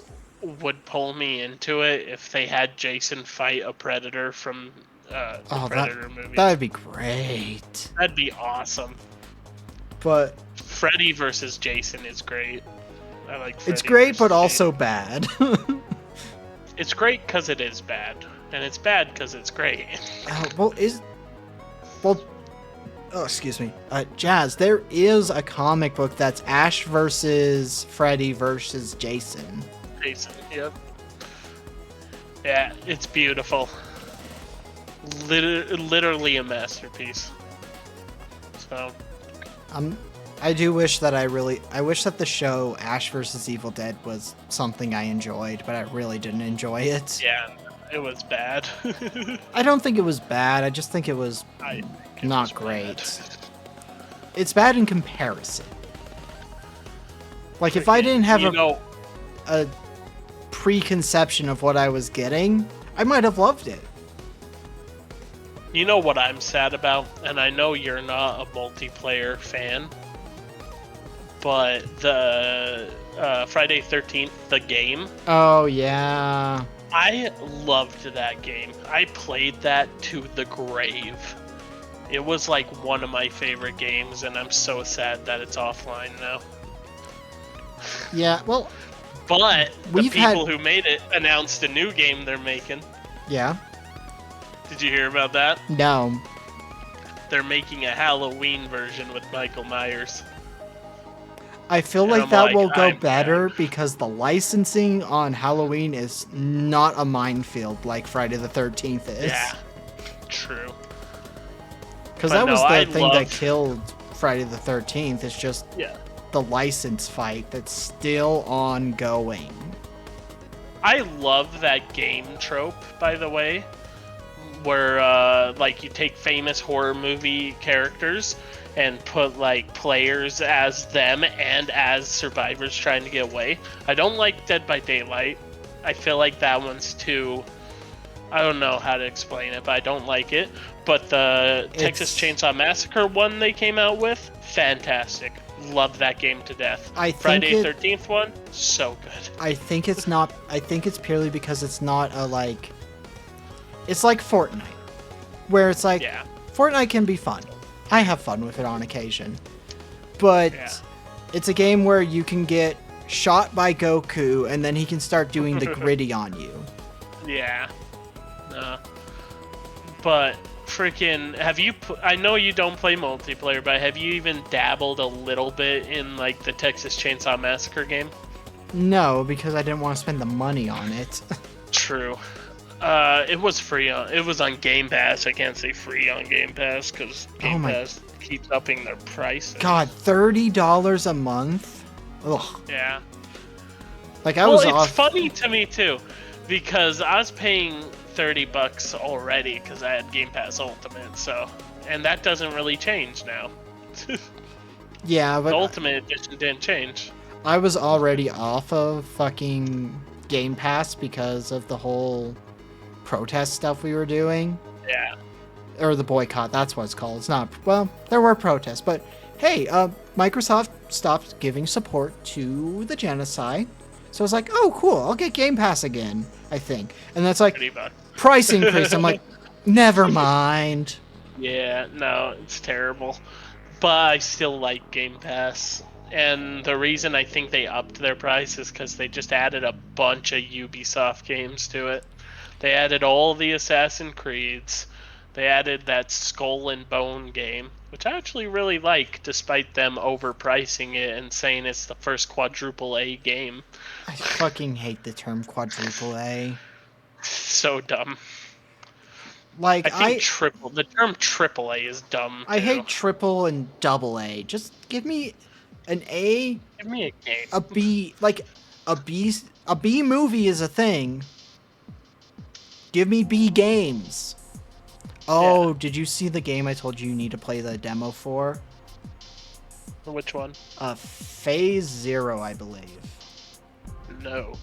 would pull me into it if they had Jason fight a Predator from the Predator movie. That'd be great. That'd be awesome. But Freddy versus Jason is great. I like It's Freddy great, but versus also Jason. bad. It's great because it is bad, and it's bad because it's great. well, oh, excuse me. Jazz, there is a comic book that's Ash versus Freddy versus Jason. Jason, yep. Yeah, it's beautiful. Literally a masterpiece. So, I do wish that I wish that the show Ash vs. Evil Dead was something I enjoyed, but I really didn't enjoy it. yeah, it was bad. I don't think it was bad. I just think it was I think it not was great. bad. It's bad in comparison. Like, if I didn't have a preconception of what I was getting, I might have loved it. You know what I'm sad about? And I know you're not a multiplayer fan, but the Friday 13th, the game, Oh, yeah. I loved that game. I played that to the grave. It was like one of my favorite games, and I'm so sad that it's offline now. Yeah, well, But the We've people had- who made it announced a new game they're making. yeah. Did you hear about that? No. They're making a Halloween version with Michael Myers. I feel And like I'm that like, will go I'm better because the licensing on Halloween is not a minefield like Friday the 13th is. Yeah, true. Because But that was no, the I thing that love- killed Friday the 13th. It's just Yeah. the license fight that's still ongoing. I love that game trope, by the way, where like you take famous horror movie characters and put like players as them and as survivors trying to get away. I don't like Dead by Daylight. I feel like that one's too... I don't know how to explain it, but I don't like it. But the Texas Chainsaw Massacre one they came out with, fantastic. Love that game to death. I think Friday 13th one, so good. I think it's not. I think it's purely because it's not a like. It's like Fortnite, where it's like Yeah. Fortnite can be fun. I have fun with it on occasion, but Yeah. it's a game where you can get shot by Goku and then he can start doing the gritty on you. Yeah. But freaking, have you? I know you don't play multiplayer, but have you even dabbled a little bit in like the Texas Chainsaw Massacre game? No, because I didn't want to spend the money on it. True. It was free on. It was on Game Pass. I can't say free on Game Pass because Game Pass keeps upping their prices. God, $30 a month. Ugh. Yeah. Like I Well, was it's off. funny to me too, because I was paying $30 already because I had Game Pass Ultimate. So, and that doesn't really change now. Yeah, The but Ultimate Edition didn't change. I was already off of fucking Game Pass because of the whole protest stuff we were doing. Yeah. Or the boycott, that's what it's called. It's not, well, there were protests, but hey, Microsoft stopped giving support to the genocide. So I was like, oh, cool, I'll get Game Pass again, I think. And that's like, $30. price increase. I'm like, never mind. Yeah, no, it's terrible. But I still like Game Pass. And the reason I think they upped their price is because they just added a bunch of Ubisoft games to it. They added all the Assassin's Creeds. They added that Skull and Bone game, which I actually really like, despite them overpricing it and saying it's the first quadruple A game. I fucking hate the term quadruple A. So dumb. Like, I think the term triple A is dumb. I too. hate triple and double A. Just give me an A, Give me a game. a B. Like, a B movie is a thing. Give me B games. Oh, did you see the game I told you need to play the demo for? Which one? Phase Zero, I believe. No.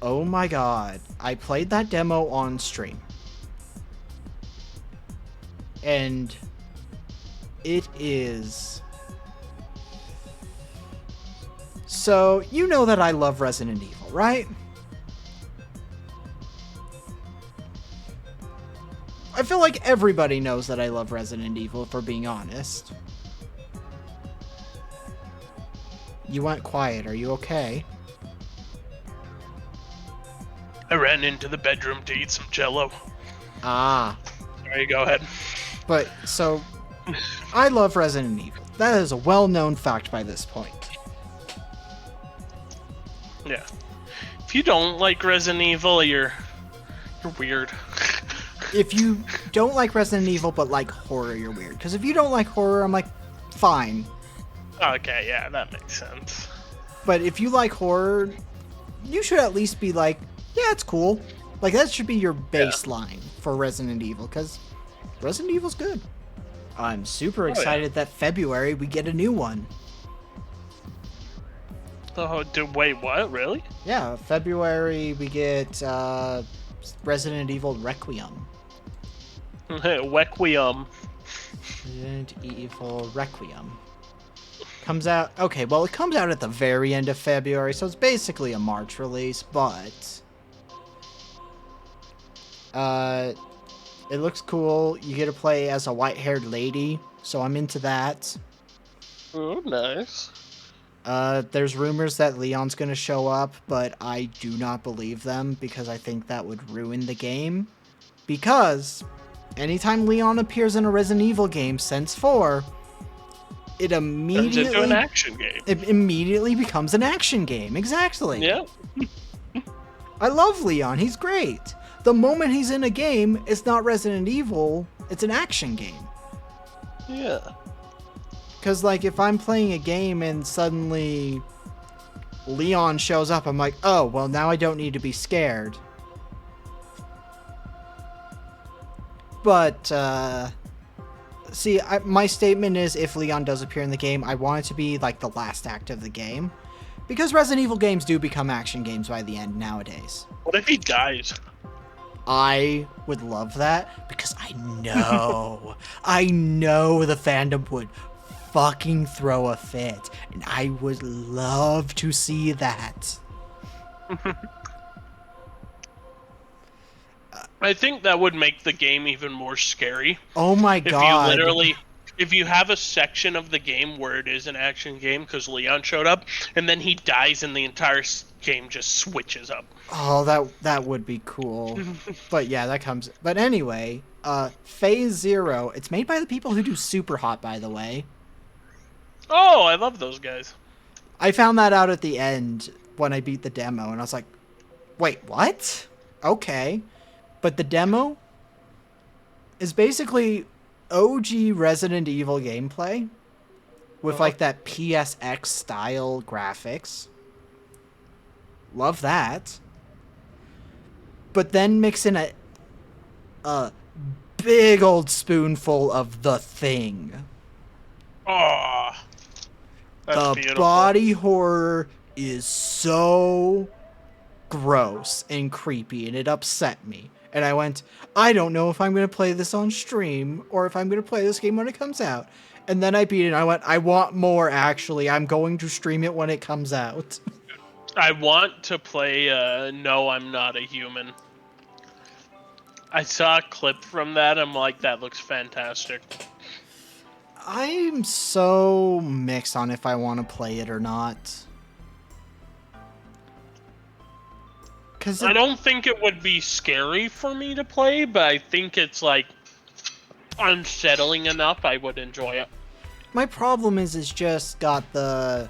Oh my god. I played that demo on stream. And it is... So, you know that I love Resident Evil, right? I feel like everybody knows that I love Resident Evil, if we're being honest. You went quiet. Are you okay? I ran into the bedroom to eat some Jello. Ah. Sorry, go ahead. But, so, I love Resident Evil. That is a well-known fact by this point. Yeah. If you don't like Resident Evil, you're weird. If you don't like Resident Evil but like horror, you're weird. Because if you don't like horror, I'm like, fine. Okay, yeah, that makes sense. But if you like horror, you should at least be like, yeah, it's cool. Like, that should be your baseline for Resident Evil, because Resident Evil's good. I'm super excited that February we get a new one. Oh, wait, what? Really? Yeah, February we get Resident Evil Requiem. Requiem. Resident Evil Requiem. Comes out... Okay, well, it comes out at the very end of February, so it's basically a March release, but... it looks cool. You get to play as a white-haired lady, so I'm into that. Oh, nice. There's rumors that Leon's gonna show up, but I do not believe them, because I think that would ruin the game. Because... anytime Leon appears in a Resident Evil game since 4, it immediately... turns into an action game. It immediately becomes an action game. Exactly. Yeah. I love Leon. He's great. The moment he's in a game, it's not Resident Evil. It's an action game. Yeah. Because, like, if I'm playing a game and suddenly Leon shows up, I'm like, oh, well, now I don't need to be scared. But, see, my statement is if Leon does appear in the game, I want it to be, like, the last act of the game. Because Resident Evil games do become action games by the end nowadays. What if he dies? I would love that, because I know, I know the fandom would fucking throw a fit, and I would love to see that. I think that would make the game even more scary. Oh my god. If you have a section of the game where it is an action game because Leon showed up, and then he dies and the entire game just switches up. Oh, that would be cool. But yeah, that comes... But anyway, Phase Zero, it's made by the people who do Super Hot, by the way. Oh, I love those guys. I found that out at the end when I beat the demo, and I was like, wait, what? Okay. But the demo is basically OG Resident Evil gameplay with like that PSX style graphics. Love that. But then mix in a big old spoonful of The Thing. Oh, that's the beautiful. Body horror is so gross and creepy, and it upset me. And I went, I don't know if I'm going to play this on stream or if I'm going to play this game when it comes out. And then I beat it, and I went, I want more, actually. I'm going to stream it when it comes out. I want to play No, I'm Not a Human. I saw a clip from that. I'm like, that looks fantastic. I'm so mixed on if I want to play it or not. I don't think it would be scary for me to play, but I think it's like unsettling enough I would enjoy it. My problem is it's just got the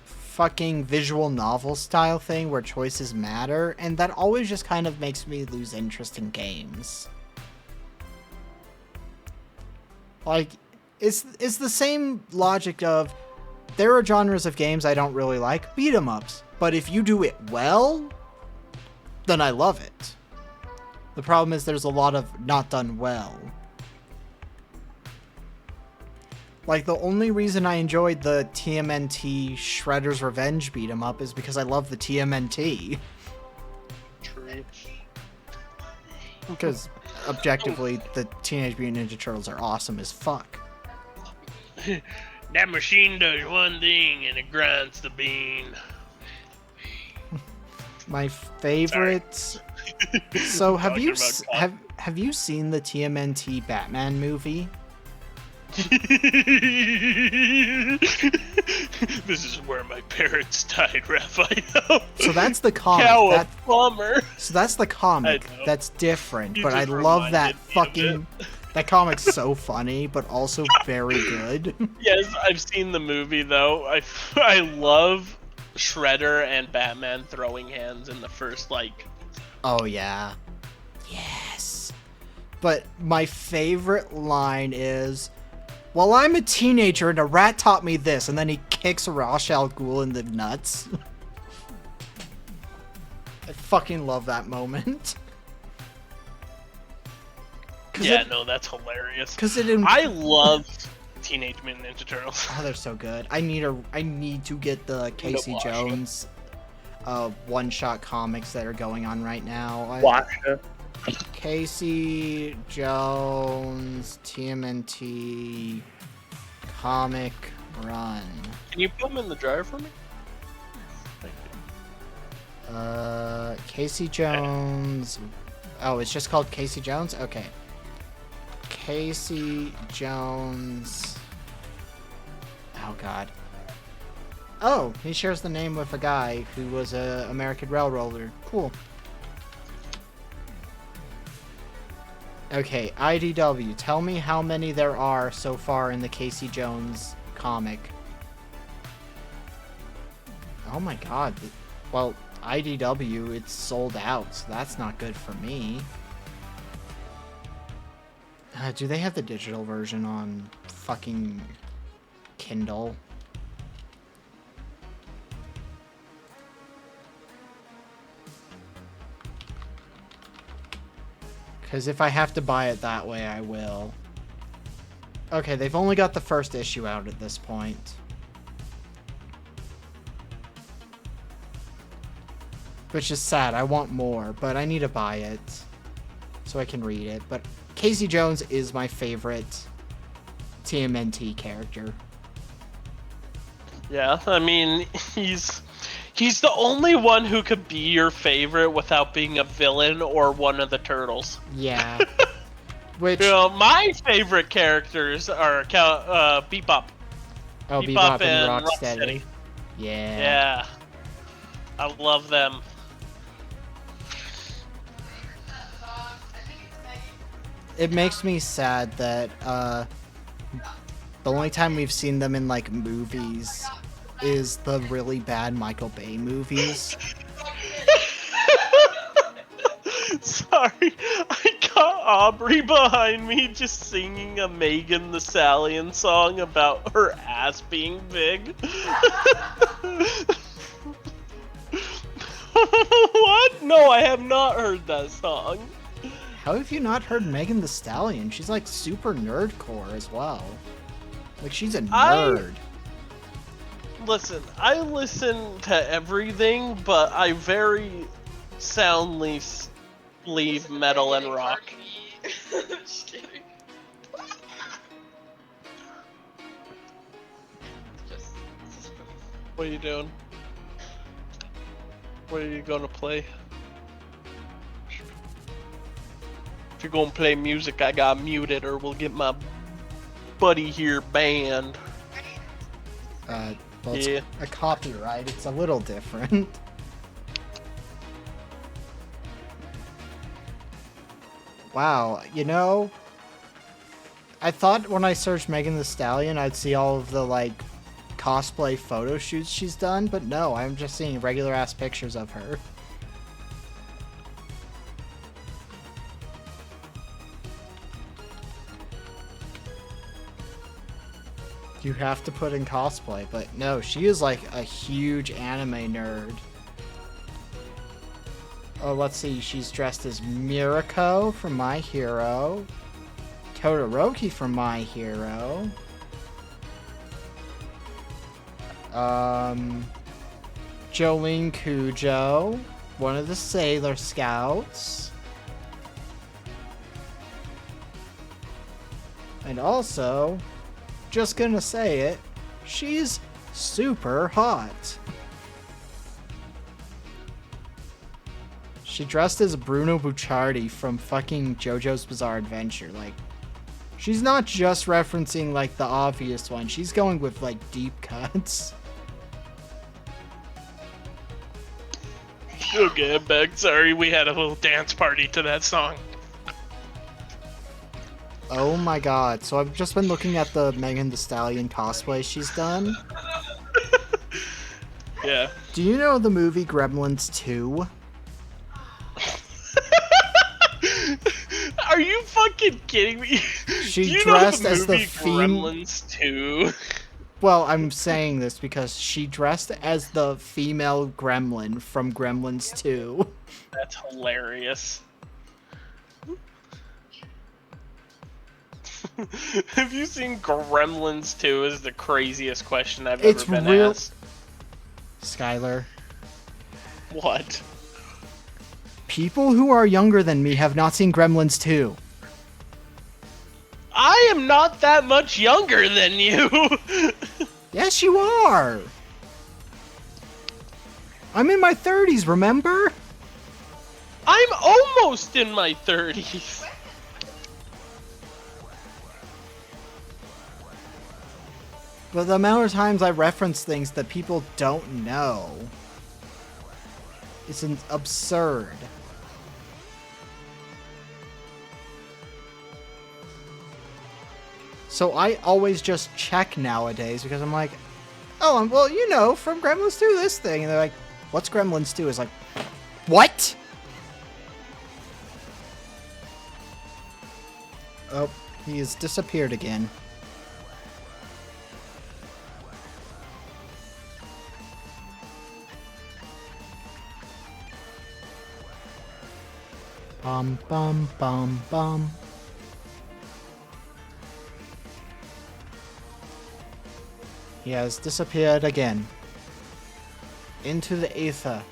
fucking visual novel style thing where choices matter, and that always just kind of makes me lose interest in games. Like, it's the same logic of, there are genres of games I don't really like, beat 'em ups. But if you do it well, then I love it. The problem is there's a lot of not done well. Like, the only reason I enjoyed the TMNT Shredder's Revenge beat 'em up is because I love the TMNT. True. Because, objectively, the Teenage Mutant Ninja Turtles are awesome as fuck. That machine does one thing and it grinds the bean. My favorite. So have you have you seen the TMNT Batman movie? This is where my parents died, Raphael. So that's the comic. Bummer. So that's the comic. I know. That's different. You But I just love that reminded me of fucking. That comic's so funny, but also very good. Yes, I've seen the movie though. I love Shredder and Batman throwing hands in the first Oh yeah. Yes. But my favorite line is, "Well, I'm a teenager and a rat taught me this," and then he kicks Ra's al Ghul in the nuts. I fucking love that moment. Yeah, no, that's hilarious. Because I love Teenage Mutant Ninja Turtles. Oh, they're so good. I need to get the Casey Jones one-shot comics that are going on right now. Watch it. Casey Jones TMNT comic run. Can you put them in the dryer for me? Thank you. Casey Jones. Oh, it's just called Casey Jones? Okay. Casey Jones. Oh, God. Oh, he shares the name with a guy who was a American Railroader. Cool. Okay, IDW, tell me how many there are so far in the Casey Jones comic. Oh my god. Well, IDW, it's sold out, so that's not good for me. Do they have the digital version on fucking Kindle? Because if I have to buy it that way, I will. Okay, they've only got the first issue out at this point. Which is sad. I want more, but I need to buy it so I can read it. But Casey Jones is my favorite TMNT character. Yeah, I mean, he's the only one who could be your favorite without being a villain or one of the turtles. Yeah. Which... You know, my favorite characters are Bebop. Oh, Bebop and Rocksteady. Yeah. Yeah. I love them. It makes me sad that the only time we've seen them in like movies is the really bad Michael Bay movies. Sorry, I got Aubrey behind me just singing a Megan Thee Stallion song about her ass being big. What? No, I have not heard that song. How have you not heard Megan Thee Stallion? She's like super nerdcore as well. Like she's a nerd. Listen, I listen to everything, but I very soundly leave metal and rock. Just kidding. What are you doing? What are you gonna play? If you're gonna play music, I got muted, or we'll get my buddy here banned. Well, it's Yeah. a copyright. It's a little different. Wow, you know, I thought when I searched Megan Thee Stallion, I'd see all of the, like, cosplay photo shoots she's done, but no, I'm just seeing regular-ass pictures of her. You have to put in cosplay, but no, she is like a huge anime nerd. Oh, let's see, she's dressed as Mirako from My Hero, Todoroki from My Hero, Jolene Cujo, one of the Sailor Scouts, and also, just gonna say it, she's super hot. She dressed as Bruno Bucciardi from fucking JoJo's Bizarre Adventure. Like, she's not just referencing like the obvious one. She's going with like deep cuts. Okay, I'm back. Sorry, we had a little dance party to that song. Oh my god. So I've just been looking at the Megan Thee Stallion cosplay she's done. Yeah. Do you know the movie Gremlins 2? Are you fucking kidding me? She Do you know dressed the as the movie Gremlins 2? Well, I'm saying this because she dressed as the female gremlin from Gremlins 2. That's hilarious. Have you seen Gremlins 2 is the craziest question I've It's ever been real. asked. Skylar. What? People who are younger than me have not seen Gremlins 2. I am not that much younger than you. Yes, you are. I'm in my 30s, remember? I'm almost in my 30s. But the amount of times I reference things that people don't know, it's absurd. So I always just check nowadays because I'm like, oh, well, you know, from Gremlins 2, this thing. And they're like, what's Gremlins 2? It's like, what? Oh, he has disappeared again. Bum, bum, bum, bum. He has disappeared again. Into the ether.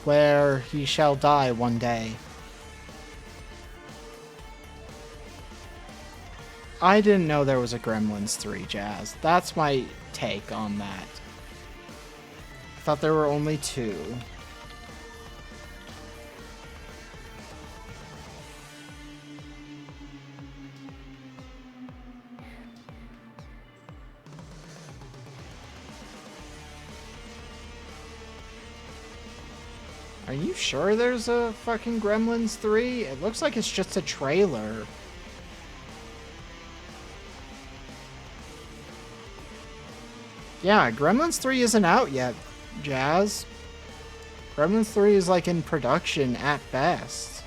Where he shall die one day. I didn't know there was a Gremlins 3, Jazz. That's my take on that. I thought there were only 2. Are you sure there's a fucking Gremlins 3? It looks like it's just a trailer. Yeah, Gremlins 3 isn't out yet, Jazz. Gremlins 3 is like in production at best.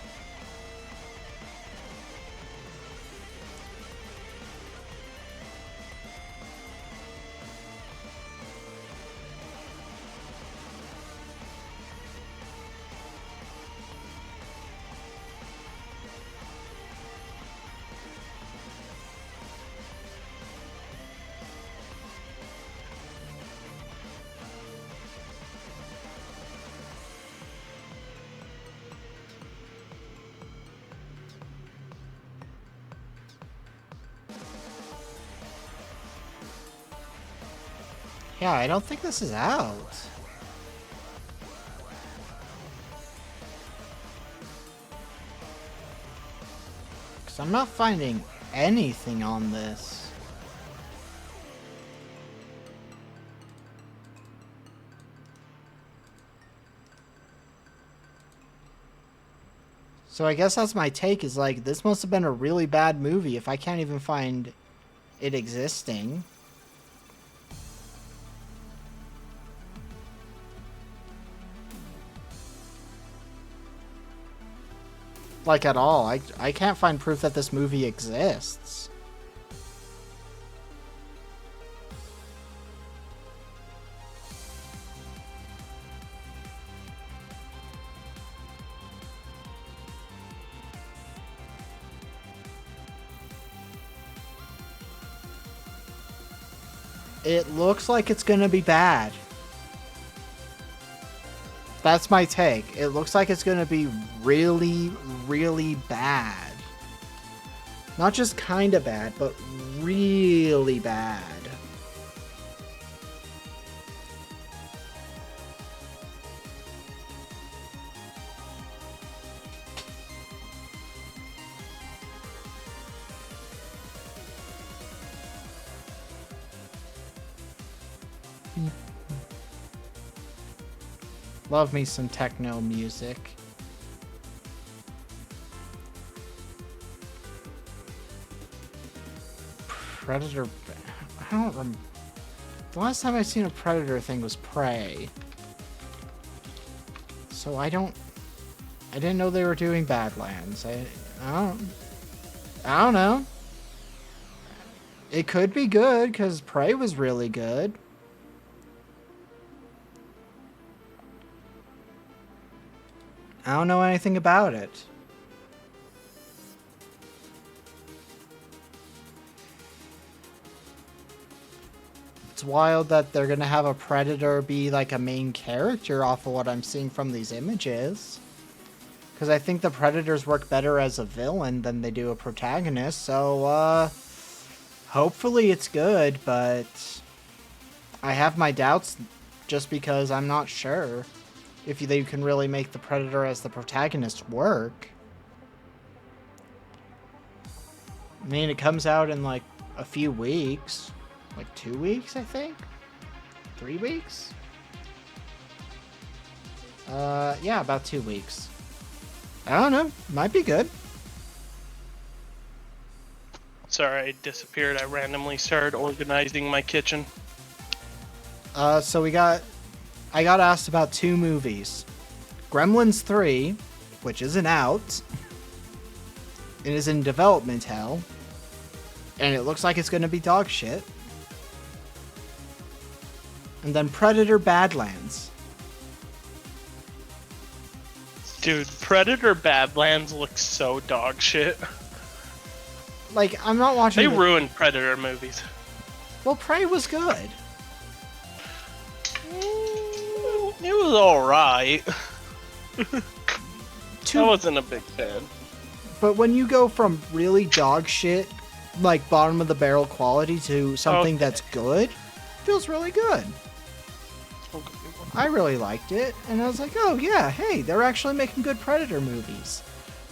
Yeah, I don't think this is out. Because I'm not finding anything on this. So I guess that's my take, is like, this must have been a really bad movie if I can't even find it existing. Like, at all. I can't find proof that this movie exists. It looks like it's gonna be bad. That's my take. It looks like it's gonna be really, really bad. Not just kinda bad, but really bad. Love me some techno music. Predator. I don't remember. The last time I seen a Predator thing was Prey. So I didn't know they were doing Badlands. I don't know. It could be good because Prey was really good. I don't know anything about it. It's wild that they're gonna have a Predator be like a main character off of what I'm seeing from these images. Because I think the Predators work better as a villain than they do a protagonist, so, hopefully it's good, but I have my doubts just because I'm not sure if they can really make the Predator as the protagonist work. I mean, it comes out in like a few weeks. Like 2 weeks, I think? 3 weeks? Yeah, about 2 weeks. I don't know. Might be good. Sorry, I disappeared. I randomly started organizing my kitchen. So I got asked about 2 movies. Gremlins 3, which isn't out. It is in development hell. And it looks like it's going to be dog shit. And then Predator Badlands. Dude, Predator Badlands looks so dog shit. Like, I'm not watching... They ruined Predator movies. Well, Prey was good. It was alright. I wasn't a big fan. But when you go from really dog shit, like bottom of the barrel quality, to something that's good, it feels really good. I really liked it, and I was like, oh yeah, hey, they're actually making good Predator movies.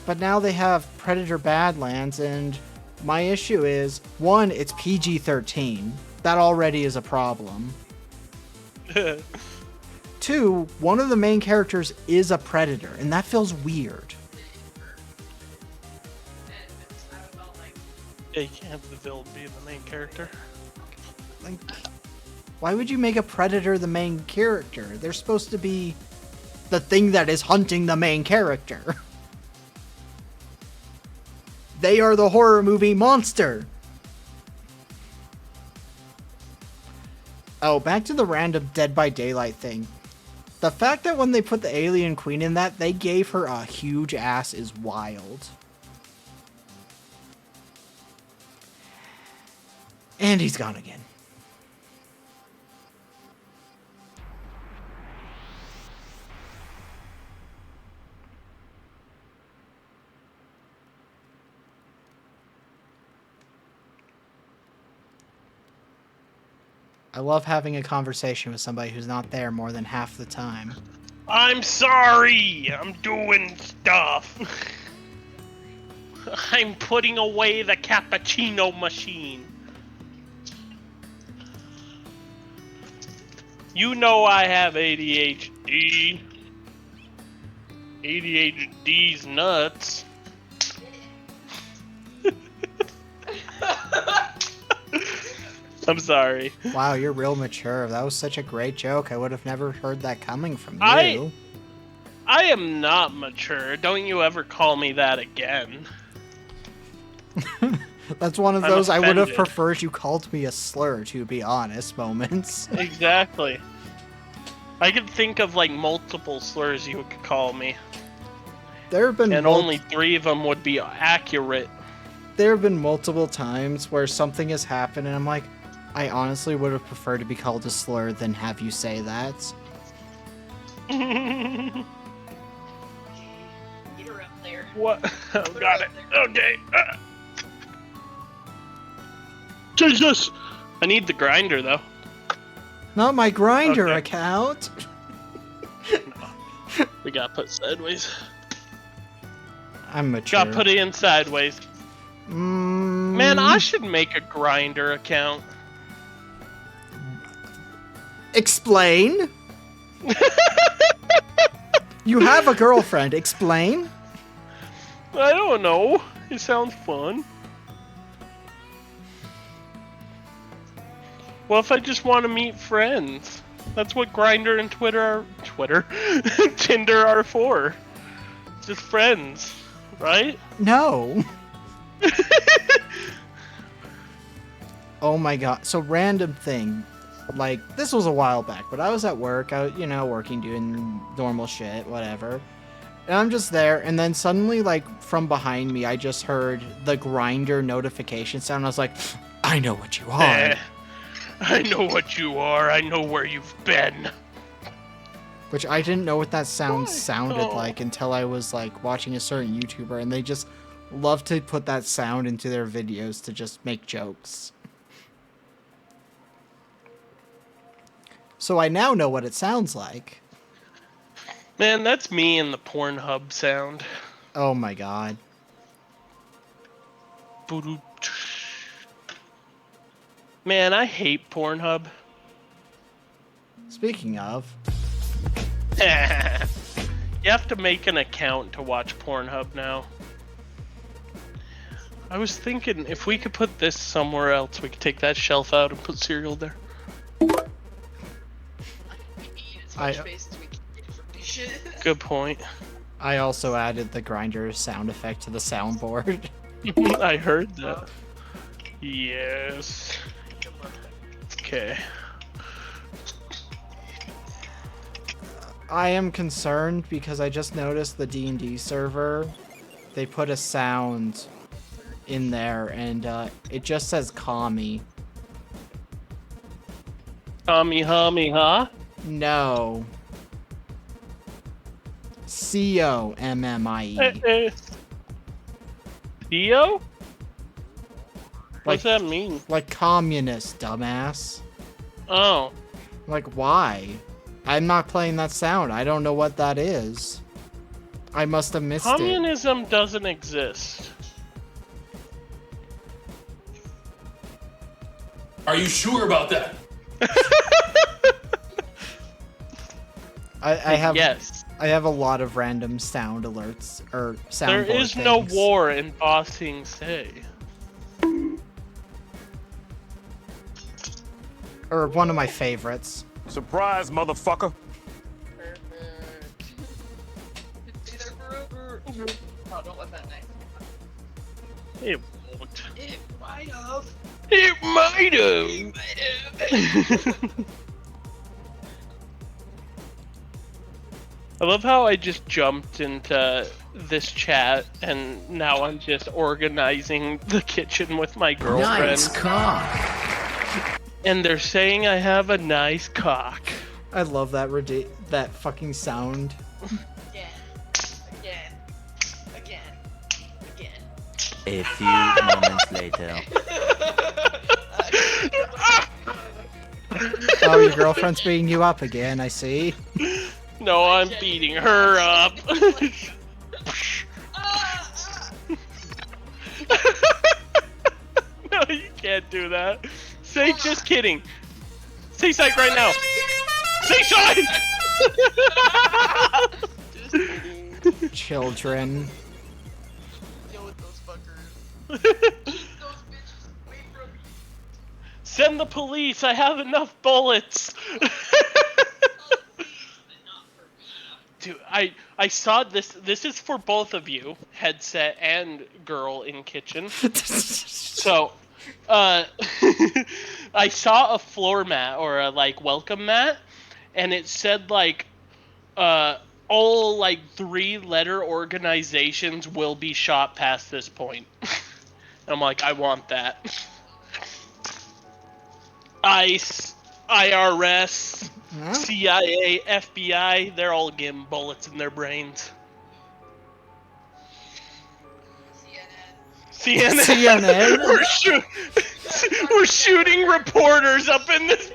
But now they have Predator Badlands, and my issue is, 1, it's PG-13. That already is a problem. 2, one of the main characters is a Predator, and that feels weird. Yeah, you can't have the villain be the main character. Like, why would you make a Predator the main character? They're supposed to be the thing that is hunting the main character. They are the horror movie monster. Oh, back to the random Dead by Daylight thing. The fact that when they put the alien queen in that, they gave her a huge ass is wild. And he's gone again. I love having a conversation with somebody who's not there more than half the time. I'm sorry! I'm doing stuff. I'm putting away the cappuccino machine. You know I have ADHD. ADHD's nuts. I'm sorry. Wow, you're real mature. That was such a great joke. I would have never heard that coming from you. I am not mature. Don't you ever call me that again. That's one of those I would have offended. preferred you called me a slur, to be honest, moments. Exactly. I could think of like multiple slurs you could call me. There have been And only 3 of them would be accurate. There have been multiple times where something has happened and I'm like, I honestly would have preferred to be called a slur than have you say that. Get her up there. What? Oh, got it. Okay. Jesus! I need the grinder, though. Not my grinder Okay. account. We gotta put sideways. I'm mature. Gotta put it in sideways. Man, I should make a grinder account. Explain. You have a girlfriend. Explain. I don't know. It sounds fun. Well, if I just want to meet friends, that's what Grindr and Tinder are for. Just friends, right? No. Oh my god. So random thing. Like, this was a while back, but I was at work, working, doing normal shit, whatever. And I'm just there, and then suddenly, like, from behind me, I just heard the Grindr notification sound. I was like, I know what you are. I know what you are. I know where you've been. Which I didn't know what that sounded Oh. like until I was, like, watching a certain YouTuber, and they just love to put that sound into their videos to just make jokes. So I now know what it sounds like. Man, that's me in the Pornhub sound. Oh my god. Man, I hate Pornhub. Speaking of, You have to make an account to watch Pornhub now. I was thinking if we could put this somewhere else, we could take that shelf out and put cereal there. We need as I- much space as we can get for dishes. Good point. I also added the Grindr sound effect to the soundboard. I heard that. Yes. Okay. I am concerned because I just noticed the D&D server, they put a sound in there, and it just says Kami. Kamehameha? No. Commie. Theo? Like- What's that mean? Like communist, dumbass. Oh. Like, why? I'm not playing that sound. I don't know what that is. I must have missed it. Communism doesn't exist. Are you sure about that? I have Yes. I have a lot of random sound alerts or sound. There is no war in Ba Sing Se. Or one of my favorites. Surprise, motherfucker. Perfect. Be there forever. Oh, don't let that knife. It won't. It might have. It might It have. might have. I love how I just jumped into this chat and now I'm just organizing the kitchen with my girlfriend. Nice cock. And they're saying I have a nice cock. I love that that fucking sound. Again. Again. A few moments later. Oh, your girlfriend's beating you up again, I see. No, I'm beating her up. No, you can't do that. Say just kidding. Say psych right now. Say psych! Just kidding. Children. Deal with those fuckers. Keep those bitches away from me. Send the police. I have enough bullets. Dude, I saw this. This is for both of you, headset and girl in kitchen. So, I saw a floor mat or a like welcome mat, and it said like, all like 3-letter organizations will be shot past this point. I'm like, I want that. ICE, IRS, Huh? CIA, FBI, they're all getting bullets in their brains. CNN. CNN? We're shooting reporters up in this.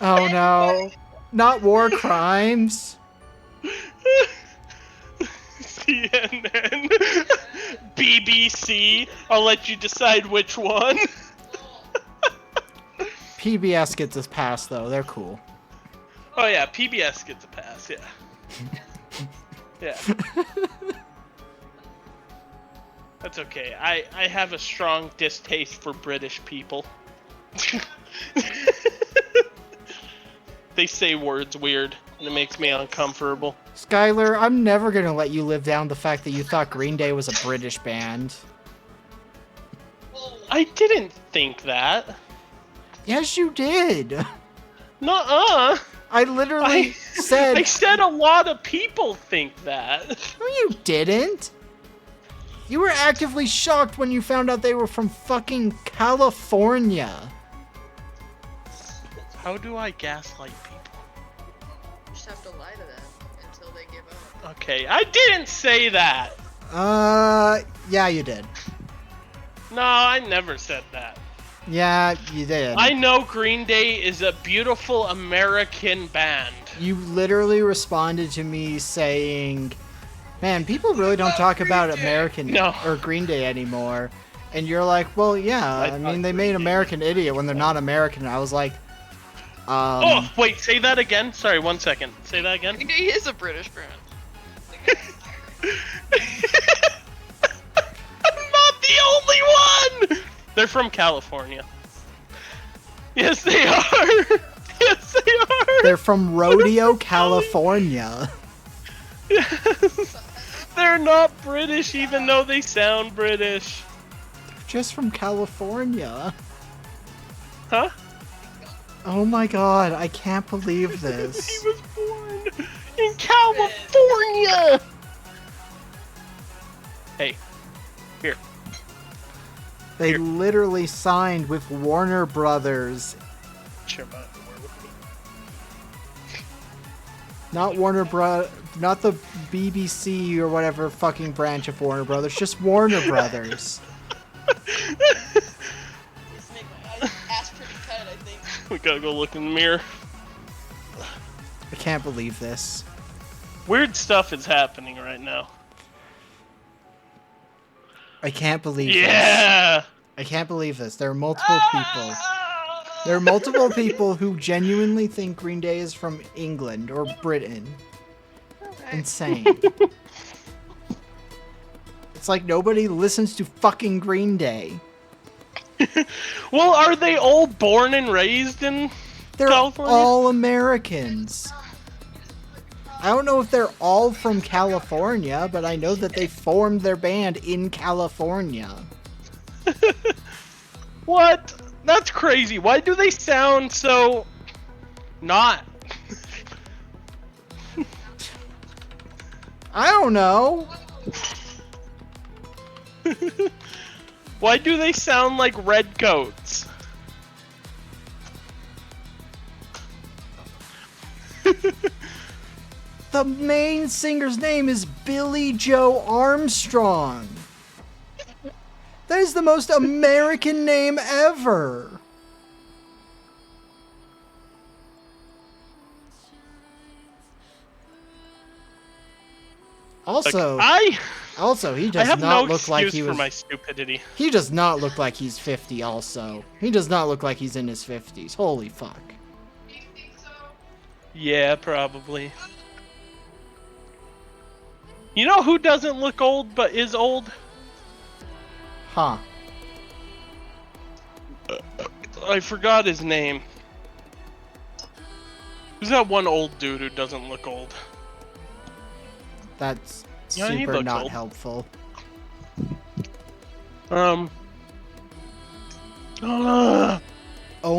Oh no. Not war crimes. CNN, BBC. I'll let you decide which one. PBS gets us past though. They're cool. Oh yeah, PBS gets a pass. Yeah. Yeah. That's okay. I have a strong distaste for British people. They say words weird, and it makes me uncomfortable. Skylar, I'm never gonna let you live down the fact that you thought Green Day was a British band. I didn't think that. Yes, you did. Nuh-uh. I literally said... I said a lot of people think that. No, you didn't. You were actively shocked when you found out they were from fucking California. How do I gaslight people? You just have to lie to them until they give up. Okay, I didn't say that. Yeah, you did. No, I never said that. Yeah, you did. I know Green Day is a beautiful American band. You literally responded to me saying, man, people really don't talk about American or Green Day anymore. And you're like, well, yeah, I mean, they made American Idiot when they're not American. And I was like, oh, wait, say that again? Sorry, 1 second. Say that again? Green Day is a British brand. I'm not the only one! They're from California. Yes, they are! Yes, they are! They're from Rodeo, California. Yes. They're not British, even though they sound British. They're just from California. Huh? Oh my god, I can't believe this. He was born in California! Hey, here. They literally signed with Warner Brothers. Share my underwear with me. Not not the BBC or whatever fucking branch of Warner Brothers, just Warner Brothers. Just make my ass pretty cut, I think. We gotta go look in the mirror. I can't believe this. Weird stuff is happening right now. I can't believe this. Yeah! I can't believe this. There are multiple people. There are multiple people who genuinely think Green Day is from England or Britain. Insane. It's like nobody listens to fucking Green Day. Well, are they all born and raised in They're California? all Americans. I don't know if they're all from California, but I know that they formed their band in California. What? That's crazy. Why do they sound so... not? I don't know. Why do they sound like redcoats? The main singer's name is Billy Joe Armstrong. That is the most American name ever. Also, he does have not no look like he excuse for was. my stupidity. He does not look like he's 50. Also, he does not look like he's in his 50s. Holy fuck. Do you think so? Yeah, probably. You know who doesn't look old but is old? Huh. I forgot his name. Who's that one old dude who doesn't look old? That's Yeah, he super looks not old. helpful. Oh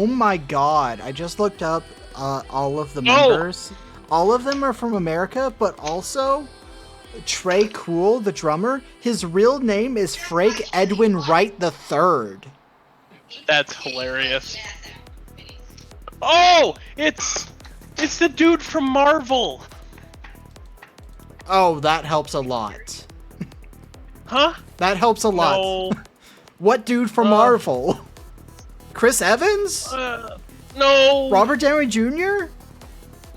my god, I just looked up all of the members. All of them are from America, but also Trey Cool, the drummer, his real name is Frank Edwin Wright III. That's hilarious. Oh, it's the dude from Marvel. Oh, that helps a lot. Huh? That helps a lot. No. What dude from Marvel? Chris Evans? No. Robert Downey Jr.?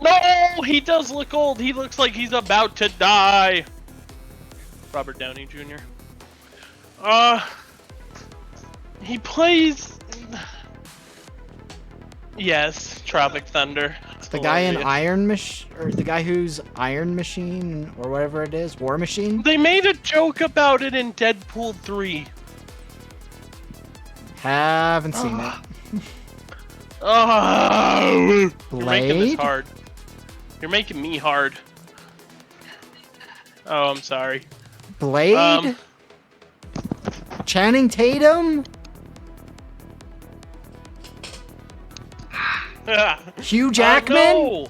No, he does look old. He looks like he's about to die. Robert Downey Jr. He plays... Yes, Tropic Thunder. It's The guy in hilarious. Iron Machine, or the guy who's Iron Machine, or whatever it is, War Machine. They made a joke about it in Deadpool 3. Haven't seen it. Oh, you're making this Blade? hard. You're making me hard. Oh, I'm sorry. Blade? Channing Tatum? Hugh Jackman? No!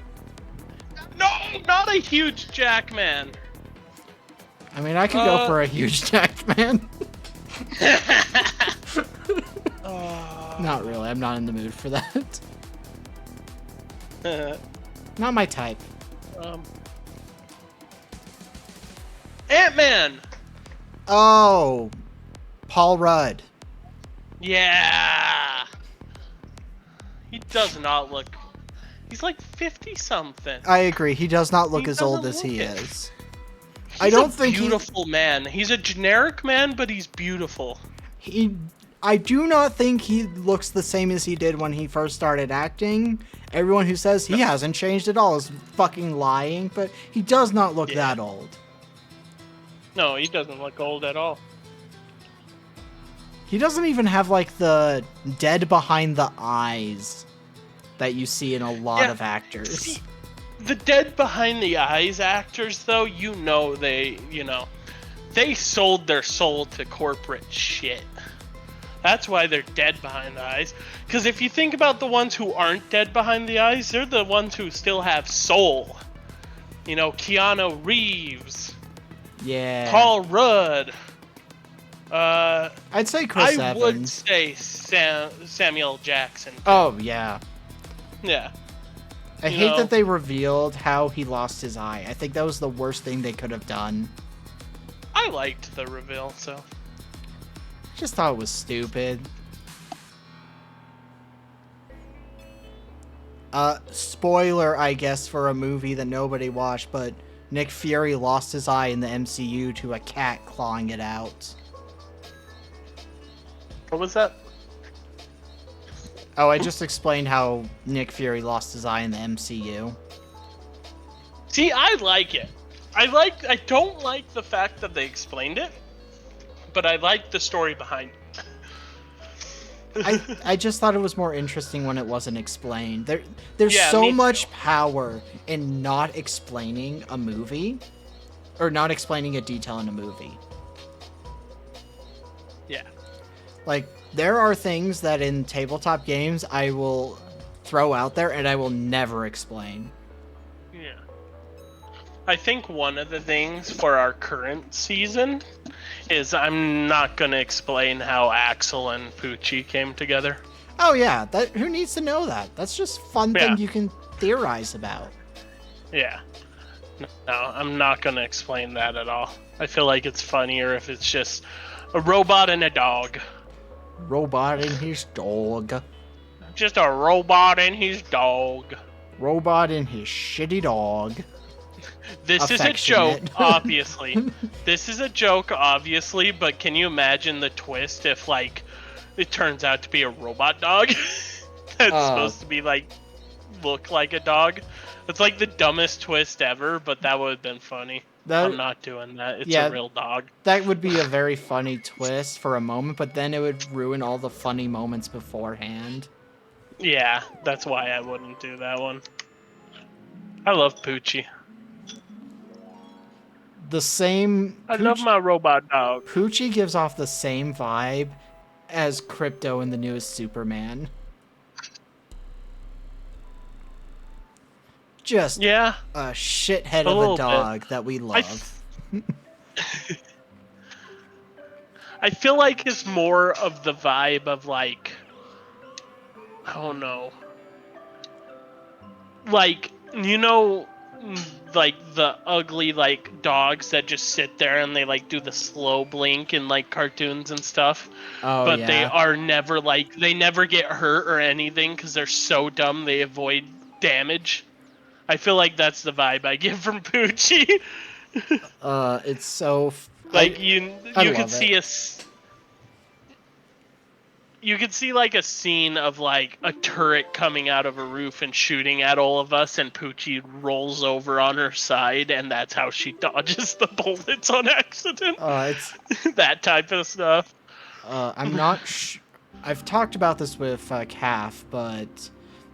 No, not a huge Jackman. I mean, I could go for a huge Jackman. Not really. I'm not in the mood for that. Not my type. Ant-Man! Oh, Paul Rudd. Yeah! He does not look... He's like 50-something. I agree. He does not look He as old doesn't as he look it. is. He's I don't a think beautiful man. He's a generic man, but he's beautiful. I do not think he looks the same as he did when he first started acting. Everyone who says he hasn't changed at all is fucking lying, but he does not look that old. No, he doesn't look old at all. He doesn't even have, like, the dead behind the eyes that you see in a lot of actors. See, the dead behind the eyes actors, though, they sold their soul to corporate shit. That's why they're dead behind the eyes. Because if you think about the ones who aren't dead behind the eyes, they're the ones who still have soul. You know, Keanu Reeves, Paul Rudd. I'd say Chris I Evans. would say Samuel Jackson. Oh, yeah. Yeah. I hate that they revealed how he lost his eye. I think that was the worst thing they could have done. I liked the reveal, so. Just thought it was stupid. Spoiler, I guess, for a movie that nobody watched, but Nick Fury lost his eye in the MCU to a cat clawing it out. What was that? Oh, I just explained how Nick Fury lost his eye in the MCU. See, I like it. I don't like the fact that they explained it, but I like the story behind it. I just thought it was more interesting when it wasn't explained. There's Yeah, so me much too. power in not explaining a movie, or not explaining a detail in a movie. Yeah. Like, there are things that in tabletop games I will throw out there and I will never explain. Yeah. I think one of the things for our current season is I'm not going to explain how Axel and Poochie came together. Oh yeah, who needs to know that? That's just fun Yeah. thing you can theorize about. Yeah. No, I'm not going to explain that at all. I feel like it's funnier if it's just a robot and a dog. Robot and his dog. Just a robot and his dog. Robot and his shitty dog. This is a joke, Affectionate. obviously. This is a joke, obviously, but can you imagine the twist if, like, it turns out to be a robot dog? That's supposed to be, like, look like a dog? It's like the dumbest twist ever, but that would have been funny. I'm not doing that. It's a real dog. That would be a very funny twist for a moment, but then it would ruin all the funny moments beforehand. Yeah, that's why I wouldn't do that one. I love Poochie. I love my robot dog. Poochie gives off the same vibe as Crypto in the newest Superman. Just a shithead of a dog that we love. I feel like it's more of the vibe of, like, I don't know. Like, you know, like the ugly, like, dogs that just sit there and they, like, do the slow blink in, like, cartoons and stuff. Oh, but yeah. they are never, like, they never get hurt or anything because they're so dumb they avoid damage. I feel like that's the vibe I get from Poochie. It's so... Like, you can see you could see like a scene of like a turret coming out of a roof and shooting at all of us, and Poochie rolls over on her side, and that's how she dodges the bullets on accident. It's That type of stuff. I'm not I've talked about this with Calf, but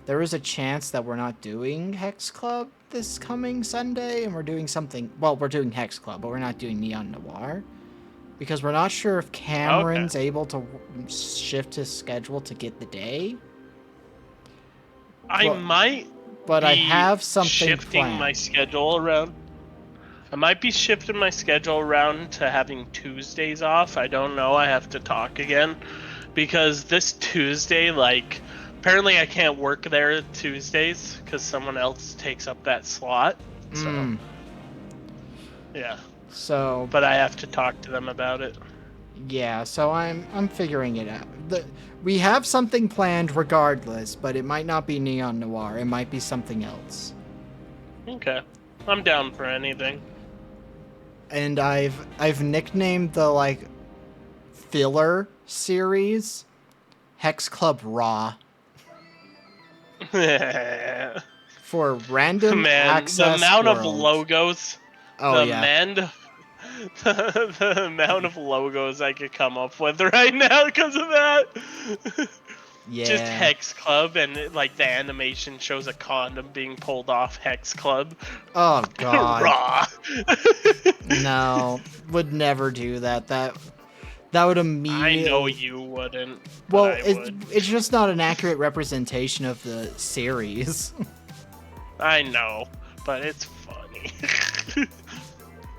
there is a chance that we're not doing Hex Club this coming Sunday, and we're doing something. Well, we're doing Hex Club, but we're not doing Neon Noir because we're not sure if Cameron's able to shift his schedule to get the day. I might But be I have something shifting planned. my schedule around. I might be shifting my schedule around to having Tuesdays off. I don't know. I have to talk again. Because this Tuesday, like, apparently I can't work there Tuesdays because someone else takes up that slot. So, yeah. So, But I have to talk to them about it. yeah, so I'm figuring it out. We have something planned regardless, but it might not be Neon Noir. It might be something else. Okay. I'm down for anything. And I've nicknamed the like filler series Hex Club Raw for random Man, access the amount of world. logos, Oh the yeah. the amount of logos I could come up with right now because of that. Yeah. Just Hex Club, and like the animation shows a condom being pulled off Hex Club. Oh god. Raw. No, would never do that. That would immediately. I know you wouldn't. Well, But I would. it's just not an accurate representation of the series. I know, but it's funny.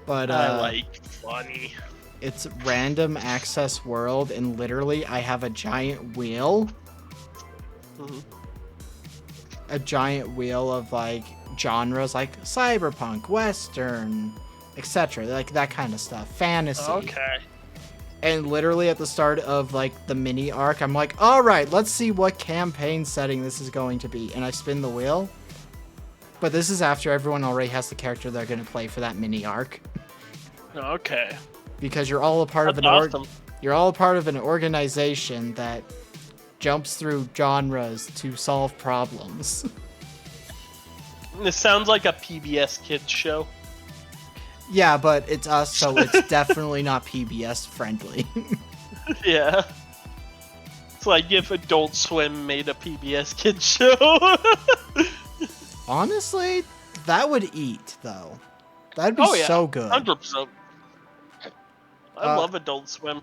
But I like funny. it's random access world, and literally I have a giant wheel. Mhm. A giant wheel of like genres like cyberpunk, western, etc. Like that kind of stuff. Fantasy. Okay. And literally at the start of like the mini arc, I'm like, all right, let's see what campaign setting this is going to be. And I spin the wheel. But this is after everyone already has the character they're going to play for that mini arc. Okay. Because you're all a part of That's an awesome. you're all a part of an organization that jumps through genres to solve problems. This sounds like a PBS Kids show. Yeah, but it's us, so it's definitely not PBS friendly. Yeah. It's like if Adult Swim made a PBS Kids show. Honestly, that would eat though. That'd be so good. 100%. I love Adult Swim.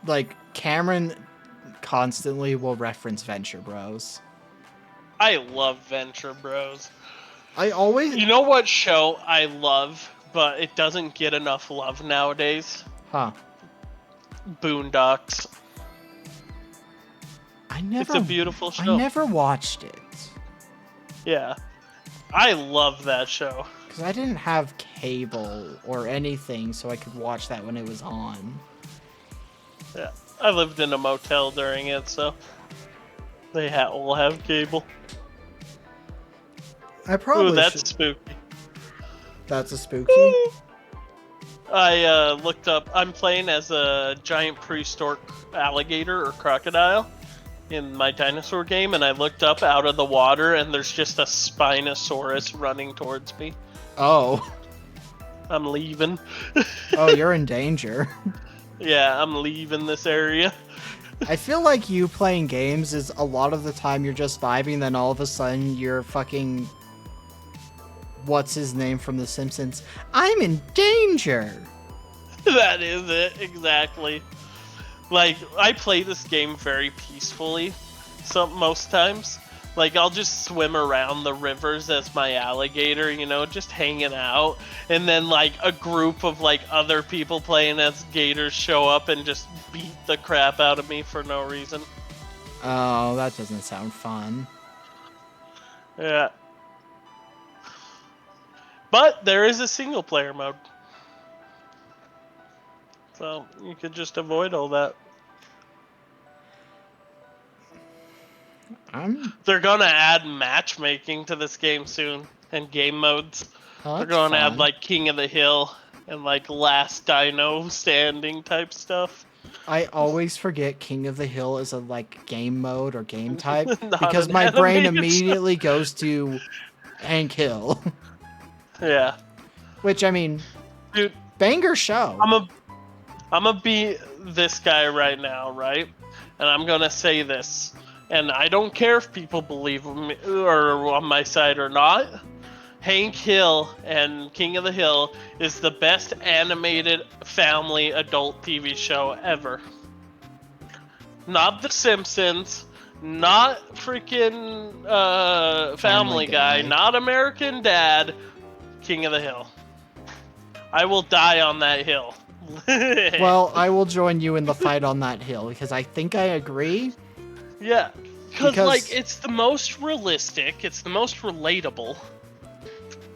Like Cameron constantly will reference Venture Bros. I love Venture Bros. I always You know what show I love, but it doesn't get enough love nowadays? Huh. Boondocks. I never It's a beautiful show. I never watched it. Yeah. I love that show. Because I didn't have cable or anything, so I could watch that when it was on. Yeah. I lived in a motel during it, so they all have cable. I probably Ooh, that's should. spooky. That's a spooky. I looked up. I'm playing as a giant prehistoric alligator or crocodile in my dinosaur game, and I looked up out of the water, and there's just a Spinosaurus running towards me. Oh. I'm leaving. Oh, you're in danger. Yeah, I'm leaving this area. I feel like you playing games is a lot of the time you're just vibing, then all of a sudden you're fucking... What's his name from The Simpsons? I'm in danger! That is it, exactly. Like, I play this game very peacefully, most times. Like, I'll just swim around the rivers as my alligator, you know, just hanging out. And then, like, a group of, like, other people playing as gators show up and just beat the crap out of me for no reason. Oh, that doesn't sound fun. Yeah. But there is a single player mode. So, you could just avoid all that. They're gonna add matchmaking to this game soon, and game modes. Oh, We're that's going to have fun. like King of the Hill and like Last Dino Standing type stuff. I always forget King of the Hill is a like game mode or game type Not because an my brain animated show. immediately goes to Hank Hill, Yeah, which I mean, dude, banger show. I'm gonna be this guy right now, right? And I'm gonna say this, and I don't care if people believe me or on my side or not. Hank Hill and King of the Hill is the best animated family adult TV show ever. Not The Simpsons, not freaking Family Guy, not American Dad, King of the Hill. I will die on that hill. Well, I will join you in the fight on that hill because I think I agree. Yeah, because Because- like it's the most realistic, it's the most relatable.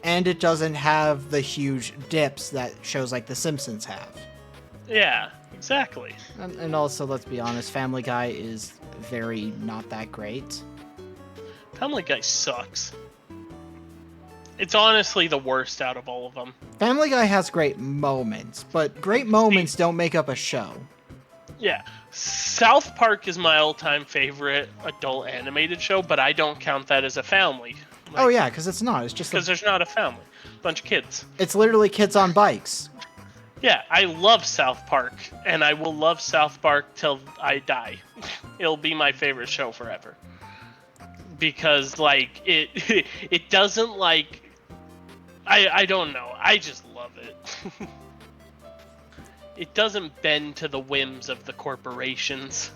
And it doesn't have the huge dips that shows like The Simpsons have. Yeah, exactly. And also, let's be honest, Family Guy is very not that great. Family Guy sucks. It's honestly the worst out of all of them. Family Guy has great moments, but great moments don't make up a show. Yeah, South Park is my all-time favorite adult animated show, but I don't count that as a family. Oh yeah, because it's not. It's just Because there's not a family. Bunch of kids. it's literally kids on bikes. Yeah, I love South Park, and I will love South Park till I die. It'll be my favorite show forever. Because, like, it it doesn't, like... I don't know. I just love it. It doesn't bend to the whims of the corporations.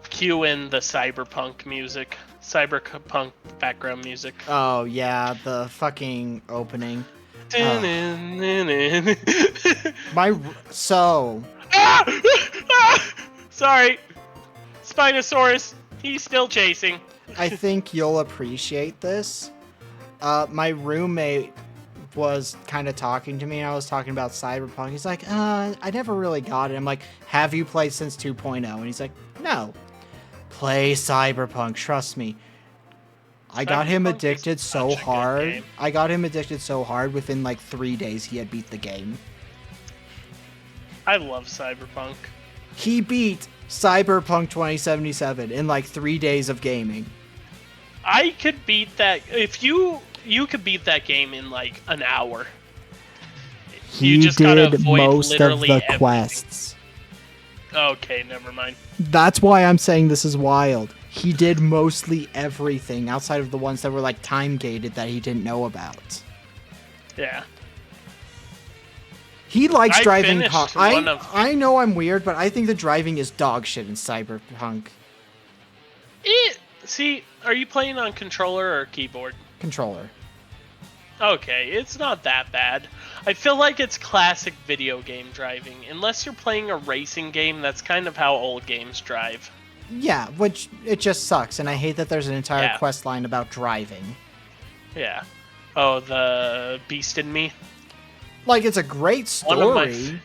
Cue in the cyberpunk music. Cyberpunk background music. Oh yeah, the fucking opening. So Sorry. Spinosaurus. He's still chasing. I think you'll appreciate this. My roommate was kind of talking to me, and I was talking about Cyberpunk. He's like, I never really got it. I'm like, have you played since 2.0? And he's like, no. Play Cyberpunk, trust me. I got him Cyberpunk is addicted so such a good hard. game. I got him addicted so hard within like 3 days he had beat the game. I love Cyberpunk. He beat Cyberpunk 2077 in like 3 days of gaming. I could beat that if you could beat that game in like an hour. You just gotta avoid literally everything. quests. Okay, never mind. That's why I'm saying this is wild. He did mostly everything outside of the ones that were like time gated that he didn't know about. Yeah. He likes I driving finished cars. one of- I know I'm weird, but I think the driving is dog shit in Cyberpunk. See, are you playing on controller or keyboard? Controller. Okay, it's not that bad. I feel like it's classic video game driving. Unless you're playing a racing game, that's kind of how old games drive. Yeah, which it just sucks, and I hate that there's an entire Yeah. quest line about driving. Yeah. Oh, the Beast in Me? Like, it's a great story,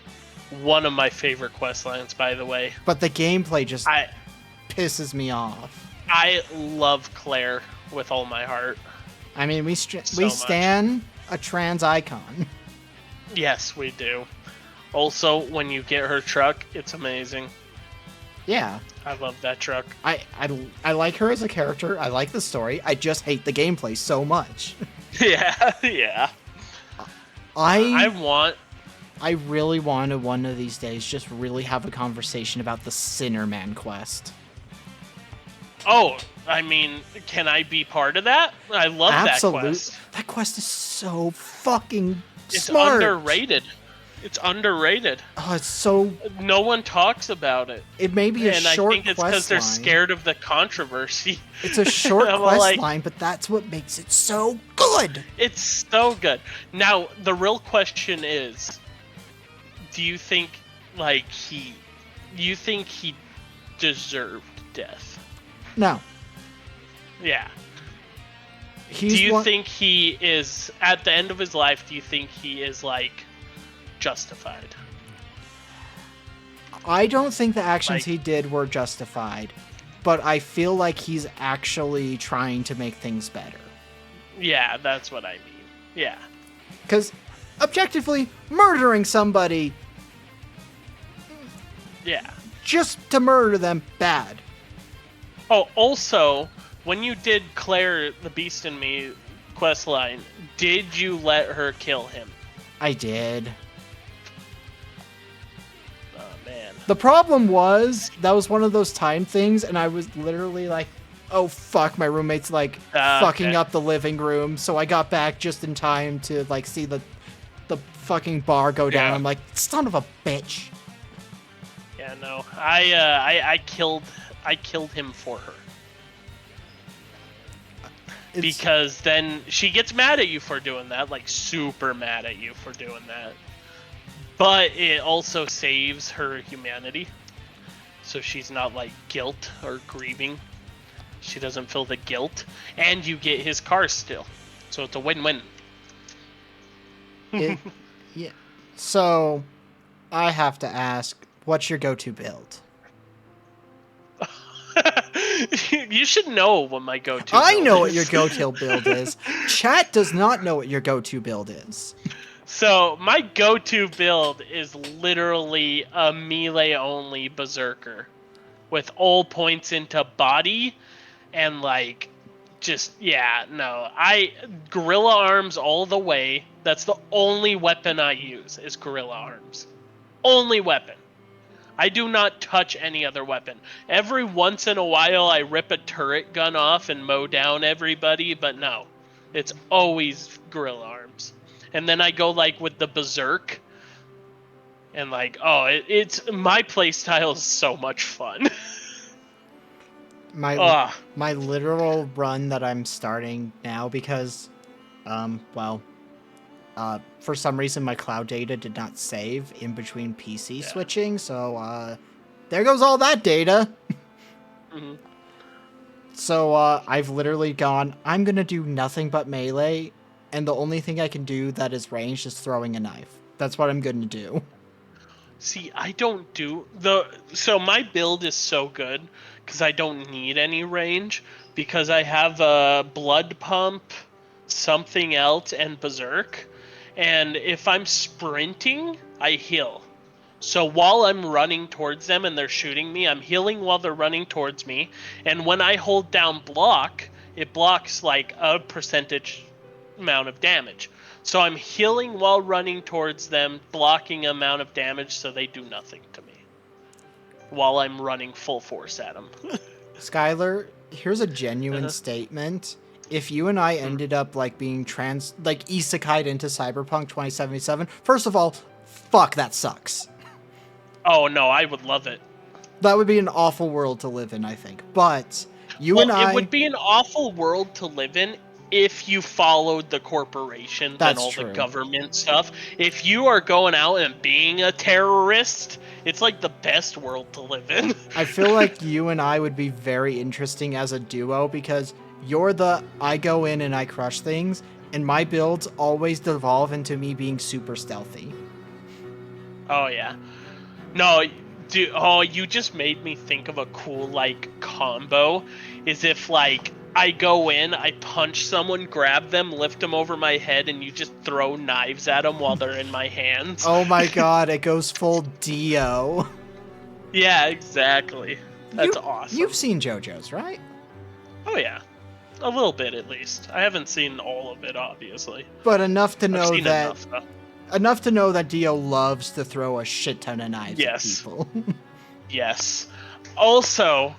One of my favorite quest lines, by the way. but the gameplay just I pisses me off. love Claire with all my heart. I mean, we much. stan a trans icon. Yes, we do. Also, when you get her truck, it's amazing. Yeah, I love that truck. I like her as a character. I like the story. I just hate the gameplay so much. Yeah, yeah. I want... really want to one of these days just really have a conversation about the Sinnerman quest. Oh, I mean, can I be part of that? I love Absolutely. that quest. That quest is so fucking It's smart. underrated. It's underrated. Oh, it's so. No one talks about it. It may be a And short I think it's quest because they're line. scared of the controversy. It's a short I'm quest like- line, but that's what makes it so good. It's so good. Now, the real question is, do you think, like, you think he deserved death? No, Yeah. he's Do you one- think he is, at the end of his life, do you think he is, like, justified? I don't think the actions Like- he did were justified, but I feel like he's actually trying to make things better. Yeah, that's what I mean. Yeah. Because, objectively, murdering somebody Yeah. just to murder them, bad. Oh, also, when you did Claire the Beast in Me questline, did you let her kill him? I did. Oh, man. The problem was, that was one of those time things, and I was literally like, oh fuck, my roommate's like fucking Okay. up the living room, so I got back just in time to like see the fucking bar go down. Yeah. I'm like, son of a bitch. Yeah, no. I killed him for her. It's, Because then she gets mad at you for doing that, like super mad at you for doing that. But it also saves her humanity. So she's not like guilt or grieving. She doesn't feel the guilt. And you get his car still. So it's a win-win. it, yeah. So, I have to ask, what's your go-to build? You should know what my go-to I build know what is. your go-to build is. Chat does not know what your go-to build is. So my go-to build is literally a melee-only berserker, with all points into body, and like, just gorilla arms all the way. That's the only weapon I use is gorilla arms. Only weapon. I do not touch any other weapon. Every once in a while, I rip a turret gun off and mow down everybody, but no, it's always gorilla arms. And then I go like with the berserk, and like, it's my playstyle is so much fun. My literal run that I'm starting now because, for some reason my cloud data did not save in between PC switching, so there goes all that data. Mm-hmm. So I've literally gone, I'm gonna do nothing but melee, and the only thing I can do that is ranged is throwing a knife. That's what I'm gonna do. See, I don't do so my build is so good because I don't need any range because I have a blood pump, something else, and berserk. And if I'm sprinting, I heal. So while I'm running towards them and they're shooting me, I'm healing while they're running towards me. And when I hold down block, it blocks like a percentage amount of damage. So I'm healing while running towards them, blocking amount of damage so they do nothing to me. While I'm running full force at them. Skylar, here's a genuine statement. If you and I ended up like being isekai'd into Cyberpunk 2077, first of all, fuck, that sucks. Oh no, I would love it. That would be an awful world to live in, I think. But it would be an awful world to live in if you followed the corporations and all the government stuff. If you are going out and being a terrorist, it's like the best world to live in. I feel like you and I would be very interesting as a duo because you're the I go in and I crush things, and my builds always devolve into me being super stealthy. Oh yeah. No, dude, you just made me think of a cool like combo. Is if like I go in, I punch someone, grab them, lift them over my head, and you just throw knives at them while they're in my hands. Oh my god, it goes full Dio. Yeah, exactly. That's awesome. You've seen JoJo's, right? Oh yeah. A little bit at least. I haven't seen all of it, obviously. But enough to know that enough to know that Dio loves to throw a shit ton of knives at people. Yes. Also,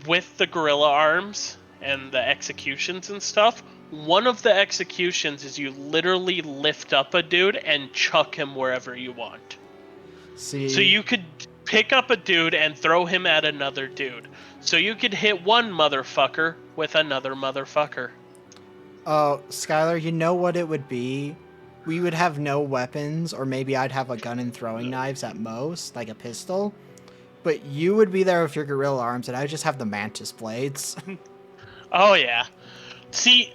with the gorilla arms and the executions and stuff, one of the executions is you literally lift up a dude and chuck him wherever you want. See? So you could pick up a dude and throw him at another dude. So you could hit one motherfucker with another motherfucker. Oh, Skylar, you know what it would be? We would have no weapons, or maybe I'd have a gun and throwing knives at most, like a pistol. But you would be there with your gorilla arms, and I'd just have the mantis blades. Oh, yeah. See,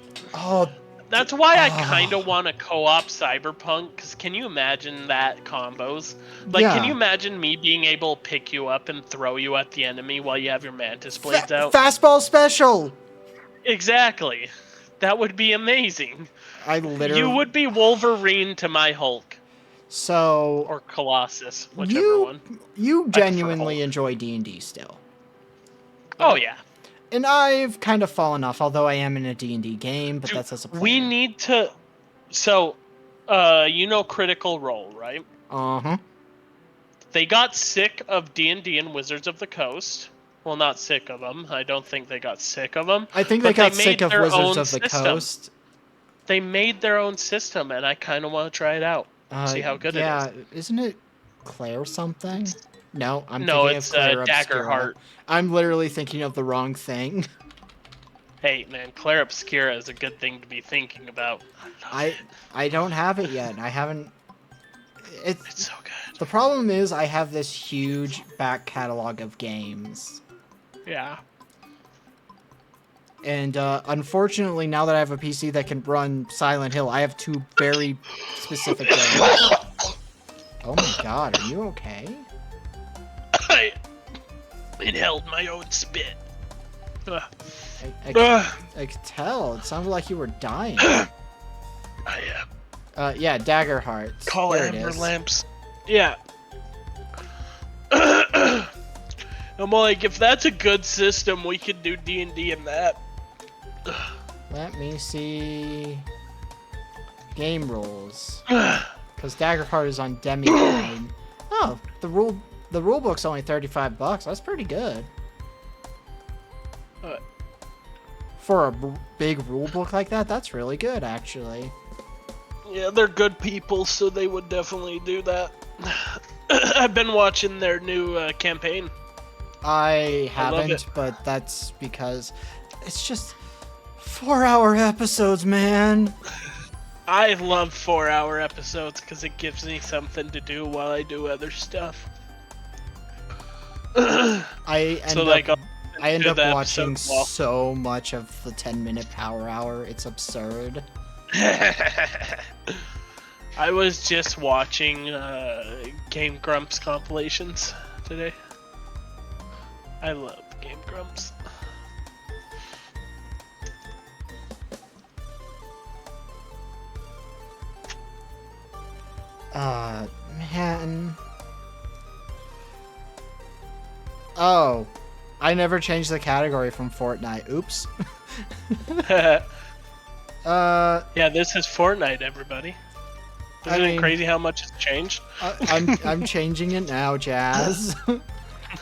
that's why I kind of want to co-op Cyberpunk, because can you imagine that combos? Like, Can you imagine me being able to pick you up and throw you at the enemy while you have your mantis blades out? Fastball special! Exactly. That would be amazing. I literally. You would be Wolverine to my Hulk. So Or Colossus, whichever one. you prefer genuinely Hulk. enjoy D&D still. Oh, yeah. And I've kind of fallen off, although I am in a D&D game, but that's as a player. We need to... So, you know Critical Role, right? Uh-huh. They got sick of D&D and Wizards of the Coast. Well, not sick of them. I don't think they got sick of them. I think they got sick made of their Wizards own of the system. Coast. They made their own system, and I kind of want to try it out. See how good it is. Yeah, isn't it Claire something? No, I'm No, thinking it's of Claire Daggerheart. Obscura. I'm literally thinking of the wrong thing. Hey, man, Claire Obscura is a good thing to be thinking about. I don't have it yet. I haven't... It's so good. The problem is I have this huge back catalog of games. Yeah. And unfortunately, now that I have a PC that can run Silent Hill, I have 2 very specific games. Oh my god, are you okay? I inhaled my own spit. Ugh. I could tell. It sounded like you were dying. I Yeah, Daggerheart. call There it amber is. lamps. Yeah. I'm like, if that's a good system, we could do D&D in that. Let me see... Game rules. Because Daggerheart is on Demi-Plane. Oh, the rule book's only $35. That's pretty good. For a big rule book like that, that's really good, actually. Yeah, they're good people, so they would definitely do that. I've been watching their new campaign. I I love haven't, it. but that's because it's just 4-hour episodes, man. I love 4-hour episodes because it gives me something to do while I do other stuff. I end do up the watching episode while- so much of the 10-minute Power Hour. It's absurd. I was just watching Game Grumps compilations today. I love Game Grumps. Man. Oh, I never changed the category from Fortnite. Oops. Yeah, this is Fortnite, everybody. Isn't it crazy how much has changed? I'm changing it now, Jazz.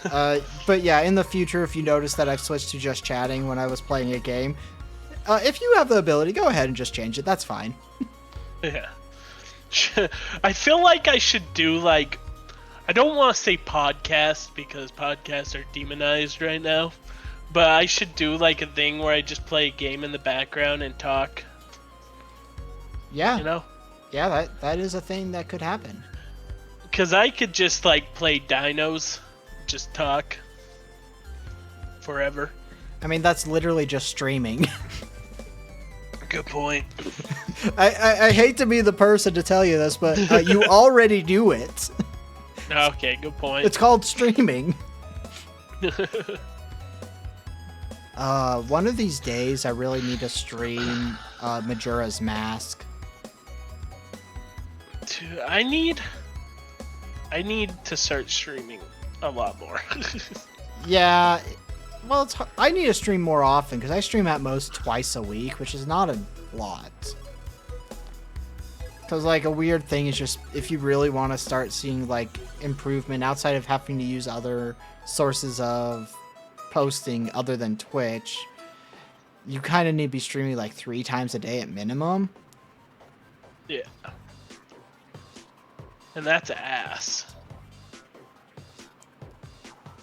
But yeah, in the future, if you notice that I've switched to just chatting when I was playing a game, if you have the ability, go ahead and just change it. That's fine. Yeah. I feel like I should do, like... I don't want to say podcast, because podcasts are demonized right now. But I should do, like, a thing where I just play a game in the background and talk. Yeah. You know? Yeah, that is a thing that could happen. Because I could just, like, play dinos. Just talk. Forever. I mean, that's literally just streaming. Good point. I hate to be the person to tell you this, but you already do it. Okay, good point. It's called streaming. One of these days, I really need to stream Majora's Mask. Dude, I need to start streaming a lot more. Yeah, well, I need to stream more often, because I stream at most twice a week, which is not a lot. Because, like, a weird thing is just, if you really want to start seeing, like, improvement outside of having to use other sources of posting other than Twitch, you kind of need to be streaming, like, 3 times a day at minimum. Yeah. And that's ass.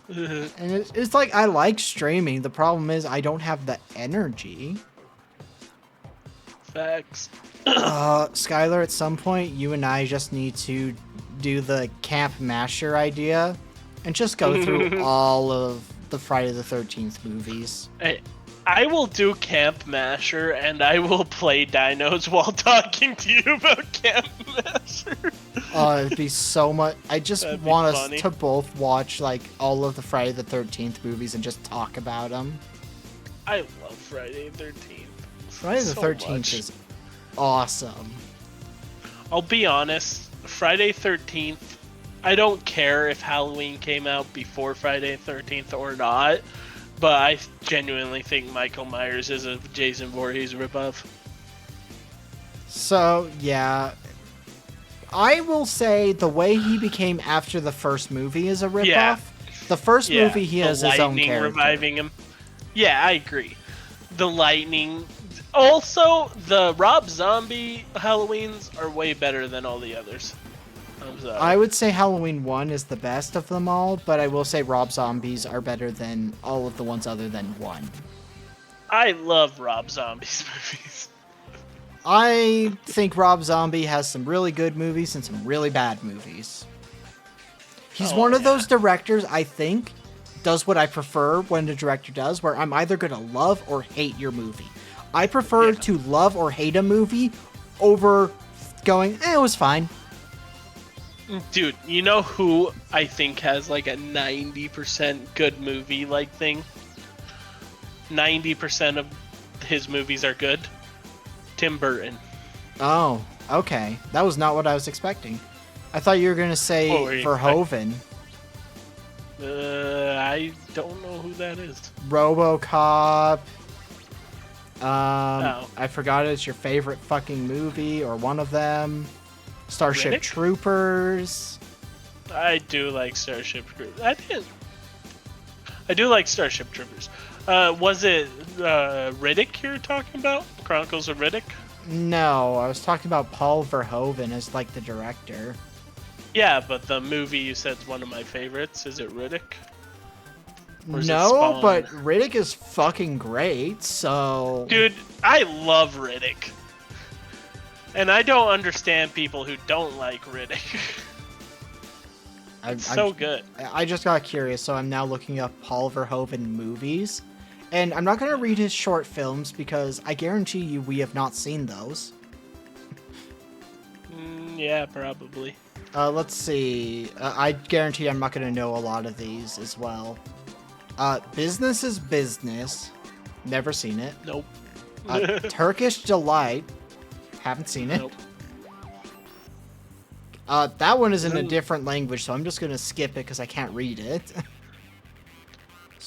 And it's like, I like streaming. The problem is I don't have the energy. Facts. Skylar, at some point, you and I just need to do the Camp Masher idea and just go through all of the Friday the 13th movies. I will do Camp Masher, and I will play dinos while talking to you about Camp Masher. It'd be so much. I just That'd be want funny. us to both watch, like, all of the Friday the 13th movies and just talk about them. I love Friday the 13th. Friday the So 13th much. is awesome. I'll be honest, Friday 13th, I don't care if Halloween came out before Friday 13th or not, but I genuinely think Michael Myers is a Jason Voorhees ripoff. So, yeah. I will say the way he became after the first movie is a ripoff. Yeah. The first Yeah, movie, he the has his own lightning character. reviving him. Yeah, I agree. The lightning. Also, the Rob Zombie Halloweens are way better than all the others. I'm sorry. I would say Halloween 1 is the best of them all, but I will say Rob Zombies are better than all of the ones other than 1. I love Rob Zombie's movies. I think Rob Zombie has some really good movies and some really bad movies. He's Oh, one of yeah. those directors, I think, does what I prefer when a director does, where I'm either going to love or hate your movie. I prefer Yeah. to love or hate a movie over going, it was fine. Dude, you know who I think has like a 90% good movie like thing? 90% of his movies are good. Tim Burton. Oh, okay. That was not what I was expecting. I thought you were going to say What were you Verhoeven. I don't know who that is. RoboCop. Oh. I forgot it's your favorite fucking movie or one of them. Starship Riddick? Troopers. I do like Starship Troopers. I do like Starship Troopers. Was it Riddick you're talking about? Chronicles of Riddick? No, I was talking about Paul Verhoeven as like the director. Yeah, but the movie you said is one of my favorites. Is it Riddick? Or is it No, Spawn? but Riddick is fucking great, so... Dude, I love Riddick. And I don't understand people who don't like Riddick. It's so good. I just got curious, so I'm now looking up Paul Verhoeven movies. And I'm not going to read his short films because I guarantee you we have not seen those. Yeah, probably. Let's see. I guarantee I'm not going to know a lot of these as well. Business is Business. Never seen it. Nope. Turkish Delight. Haven't seen it. Nope. That one is in a different language, so I'm just going to skip it because I can't read it.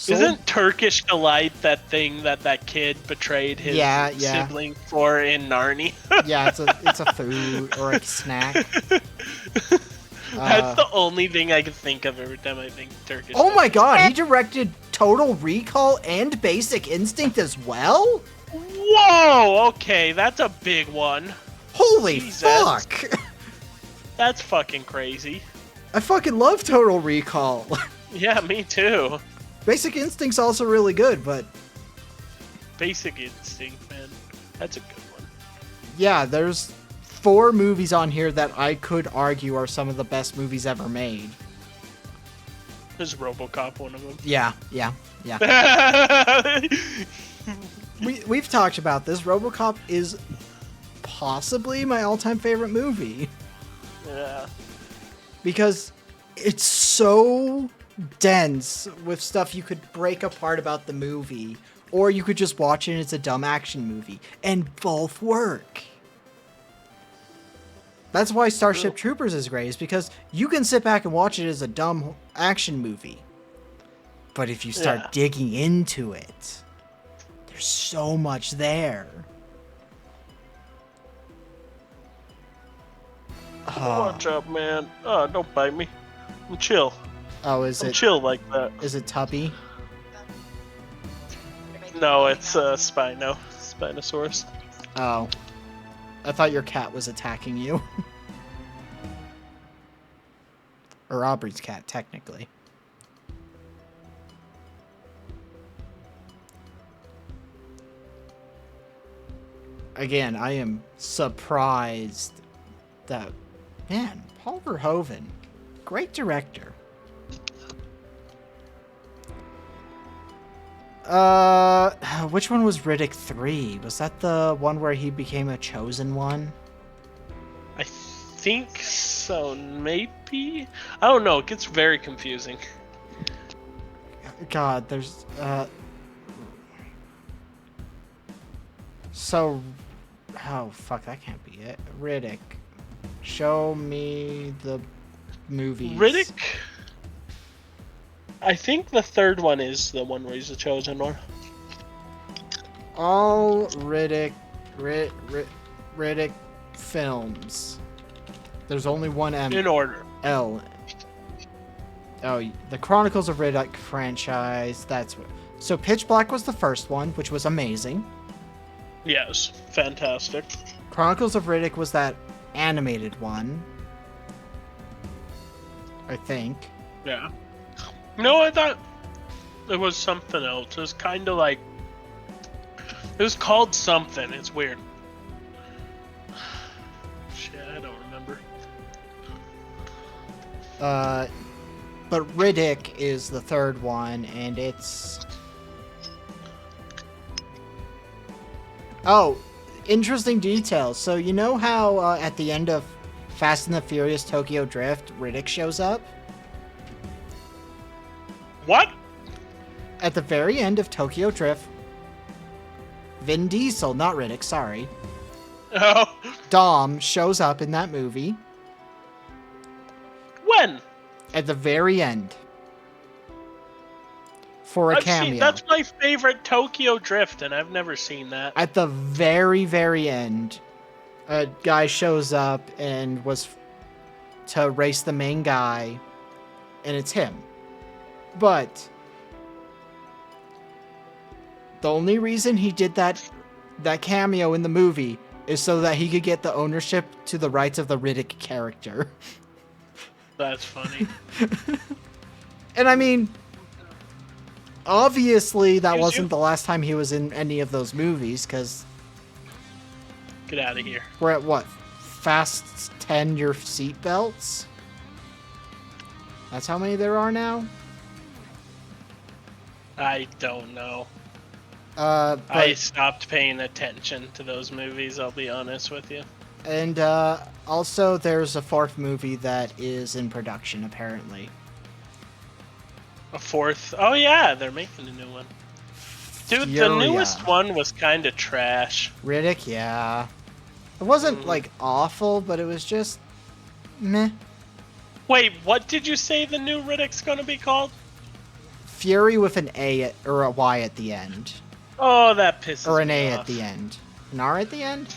Isn't Turkish Delight that thing that kid betrayed his Yeah. sibling for in Narnia? Yeah, it's a food or a snack. That's the only thing I can think of every time I think Turkish. Oh my god, he directed Total Recall and Basic Instinct as well? Whoa! Okay, that's a big one. Holy Jesus. fuck! That's fucking crazy. I fucking love Total Recall. Yeah, me too. Basic Instinct's also really good, but Basic Instinct, man. That's a good one. yeah, there's 4 movies on here that I could argue are some of the best movies ever made. Is RoboCop one of them? Yeah. We've talked about this. RoboCop is possibly my all-time favorite movie. Yeah. Because it's so dense with stuff you could break apart about the movie, or you could just watch it and it's a dumb action movie, and both work. That's why Starship Troopers is great, is because you can sit back and watch it as a dumb action movie. But if you start digging into it, there's so much there. Watch out, man. Oh, don't bite me. I'm chill. Oh, is I'm it chill like that. is it Tubby? No, it's Spinosaurus. Oh. I thought your cat was attacking you. Or Aubrey's cat, technically. Again, I am surprised that... Man, Paul Verhoeven. Great director. Which one was Riddick 3? Was that the one where he became a chosen one? I think so, maybe? I don't know, it gets very confusing. God, there's, So, oh fuck, that can't be it. Riddick, show me the movies. Riddick. I think the third one is the one where he's the chosen one. All Riddick films. There's only one M. In order. L. Oh, the Chronicles of Riddick franchise. That's what. So Pitch Black was the first one, which was amazing. Yes, fantastic. Chronicles of Riddick was that animated one. I think. Yeah. No, I thought it was something else. It was kind of like... It was called something. It's weird. Shit, I don't remember. But Riddick is the third one, and it's... Oh, interesting details. So you know how at the end of Fast and the Furious Tokyo Drift, Riddick shows up? What? At the very end of Tokyo Drift, Vin Diesel, not Riddick, sorry, Oh. Dom shows up in that movie When? at the very end for a cameo. That's my favorite Tokyo Drift, and I've never seen that. At the very, very end, a guy shows up and was to race the main guy, and it's him. But the only reason he did that cameo in the movie is so that he could get the ownership to the rights of the Riddick character. That's funny. And I mean, obviously that Excuse wasn't you? the last time he was in any of those movies, because Get out of here. we're at what? Fast 10 your seatbelts? That's how many there are now? I don't know. But, I stopped paying attention to those movies, I'll be honest with you. and also there's a fourth movie that is in production, apparently. A fourth? Oh yeah, they're making a new one. Dude, the Furia. newest one was kind of trash. Riddick, yeah. It wasn't, like, awful, but it was just meh. Wait, what did you say the new Riddick's gonna be called? Fury with an A or a Y at the end. Oh, that pisses Or an me A off. at the end. An R at the end?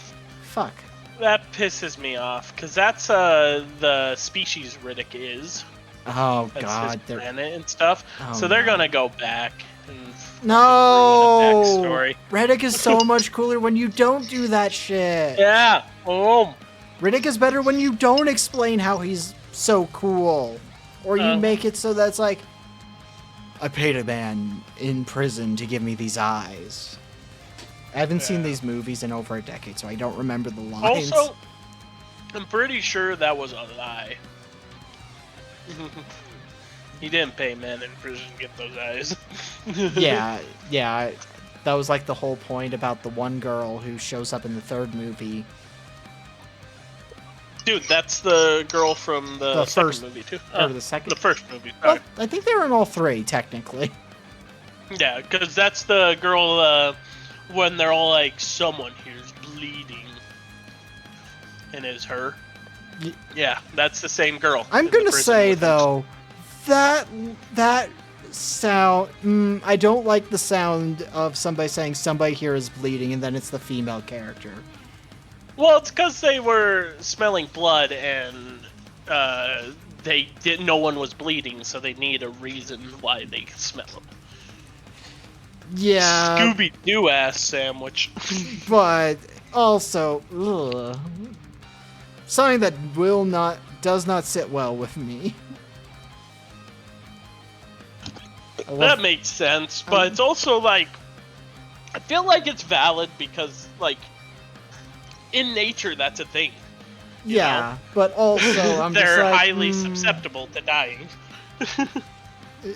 Fuck. That pisses me off, because that's the species Riddick is. Oh, That's God. his they're- planet and stuff. Oh, So they're no. gonna go back and ruin a No! backstory. Riddick is so much cooler when you don't do that shit. Yeah. Oh. Riddick is better when you don't explain how he's so cool. Or you make it so that's like, I paid a man in prison to give me these eyes. I haven't seen Yeah. these movies in over a decade, so I don't remember the lines. Also, I'm pretty sure that was a lie. He didn't pay men in prison to get those eyes. yeah. That was like the whole point about the one girl who shows up in the third movie. Dude, that's the girl from the, The second first- movie too. or the second- The first movie. Sorry. Well, I think they were in all three, technically. Yeah, because that's the girl when they're all like, someone here's bleeding. And it's her. Y- Yeah, that's the same girl. I'm in the gonna prison say with him. though, that sound. I don't like the sound of somebody saying somebody here is bleeding, and then it's the female character. Well, it's because they were smelling blood and they didn't. No one was bleeding, so they need a reason why they could smell it. Yeah, Scooby Doo ass sandwich. but also something that does not sit well with me. I love- That makes sense, but it's also like, I feel like it's valid because, like, in nature, that's a thing. yeah, but also I'm They're just like, highly susceptible to dying.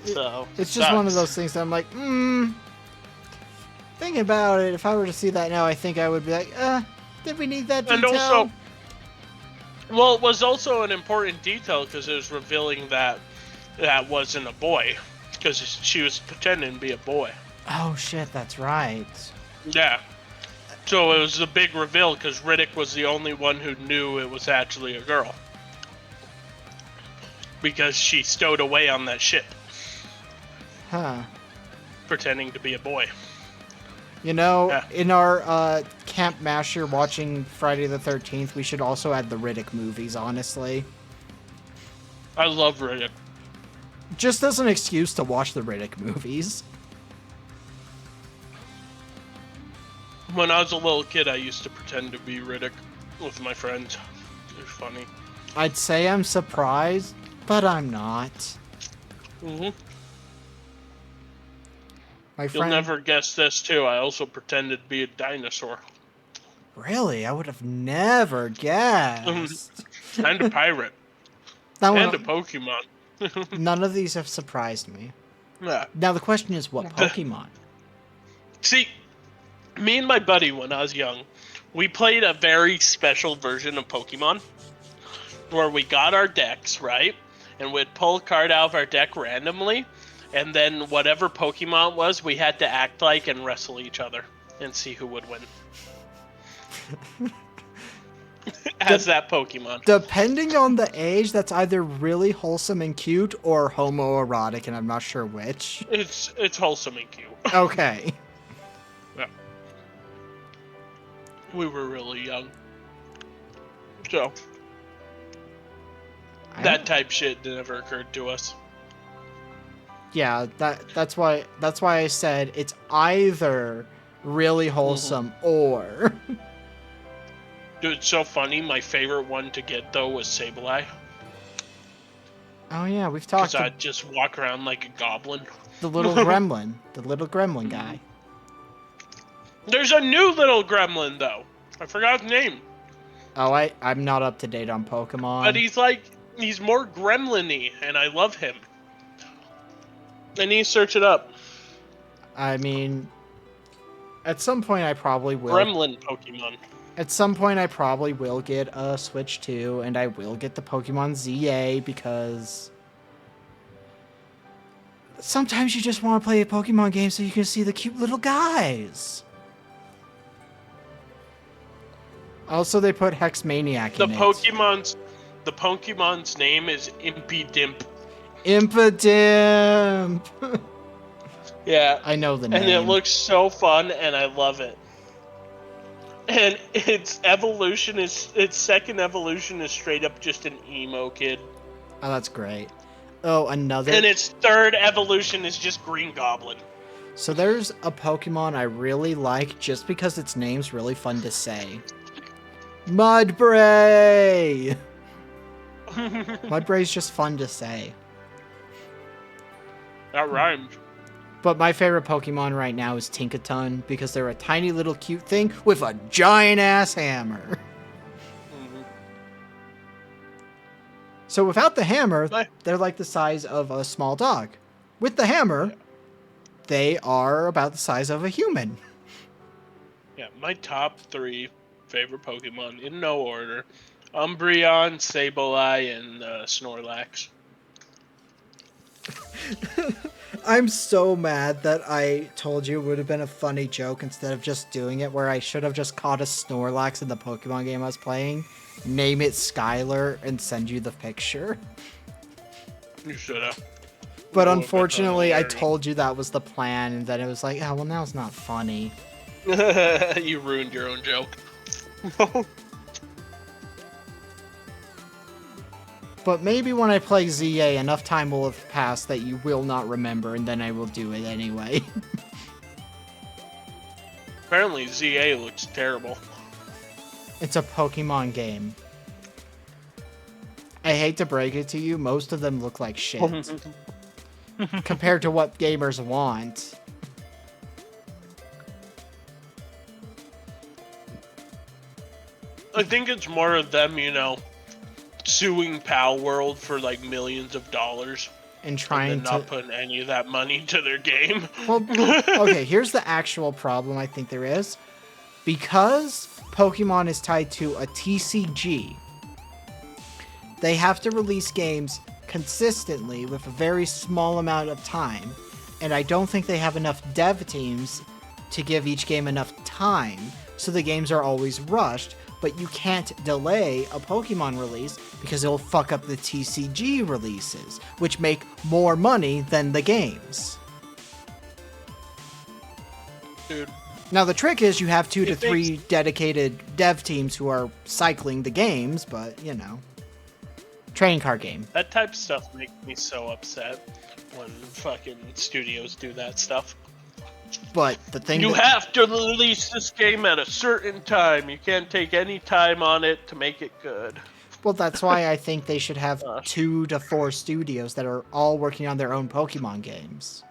So It's just one of sucks. those things that I'm like, thinking about it, if I were to see that now, I think I would be like, did we need that detail? And also, well, it was also an important detail because it was revealing that that wasn't a boy, because she was pretending to be a boy. Oh shit, that's right. Yeah. So it was a big reveal because Riddick was the only one who knew it was actually a girl. Because she stowed away on that ship, Huh. pretending to be a boy. You know, Yeah. in our Camp Masher watching Friday the 13th, we should also add the Riddick movies, honestly. I love Riddick. Just as an excuse to watch the Riddick movies. When I was a little kid, I used to pretend to be Riddick with my friends. It was funny. I'd say I'm surprised, but I'm not. Mm-hmm. My You'll friend... never guess this, too. I also pretended to be a dinosaur. Really? I would have never guessed. And a pirate. That And a one... Pokemon. None of these have surprised me. Yeah. Now the question is, what Pokemon? See, me and my buddy, when I was young, we played a very special version of Pokemon where we got our decks, right? And we'd pull a card out of our deck randomly, and then whatever Pokemon it was, we had to act like and wrestle each other and see who would win. As that Pokemon. Depending on the age, that's either really wholesome and cute or homoerotic, and I'm not sure which. It's wholesome and cute. Okay. Yeah. We were really young. So, that type shit never occurred to us. Yeah, that's why I said it's either really wholesome or... Dude, it's so funny. My favorite one to get, though, was Sableye. Oh yeah, we've talked Because I'd just walk around like a goblin. the little gremlin. The little gremlin guy. There's a new little gremlin, though. I forgot his name. Oh, I'm not up to date on Pokemon. But he's more gremlin-y, and I love him. I need to search it up. I mean, at some point I probably will. Gremlin Pokemon. At some point I probably will get a Switch 2, and I will get the Pokemon ZA, because sometimes you just want to play a Pokemon game so you can see the cute little guys. Also, they put Hex Maniac in it. The Pokemon's name is Impidimp. Impidimp! Yeah. I know the name. And it looks so fun, and I love it. And its second evolution is straight up just an emo kid. Oh, that's great. Oh, another... And its third evolution is just Green Goblin. So there's a Pokemon I really like just because its name's really fun to say. Mudbray! Mudbray's just fun to say. That rhymes. But my favorite Pokemon right now is Tinkaton, because they're a tiny little cute thing with a giant-ass hammer. Mm-hmm. So without the hammer, they're like the size of a small dog. With the hammer, they are about the size of a human. Yeah, my top 3 favorite Pokemon, in no order. Umbreon, Sableye, and Snorlax. I'm so mad that I told you it would have been a funny joke instead of just doing it, where I should have just caught a Snorlax in the Pokemon game I was playing, name it Skylar, and send you the picture. You should have. But unfortunately, I told you that was the plan, and then it was like, oh, well, now it's not funny. You ruined your own joke. But maybe when I play ZA, enough time will have passed that you will not remember, and then I will do it anyway. Apparently, ZA looks terrible. It's a Pokemon game. I hate to break it to you, most of them look like shit. Compared to what gamers want. I think it's more of them, suing Pal World for like millions of dollars. And trying to not putting any of that money into their game. Well, okay, here's the actual problem I think there is. Because Pokemon is tied to a TCG, they have to release games consistently with a very small amount of time. And I don't think they have enough dev teams to give each game enough time, so the games are always rushed, but you can't delay a Pokemon release because it'll fuck up the TCG releases, which make more money than the games. Dude. Now the trick is you have 2 to 3 dedicated dev teams who are cycling the games, but, you know. Trading card game. That type of stuff makes me so upset when fucking studios do that stuff. But the thing You have to release this game at a certain time. You can't take any time on it to make it good. Well, that's why I think they should have 2 to 4 studios that are all working on their own Pokemon games.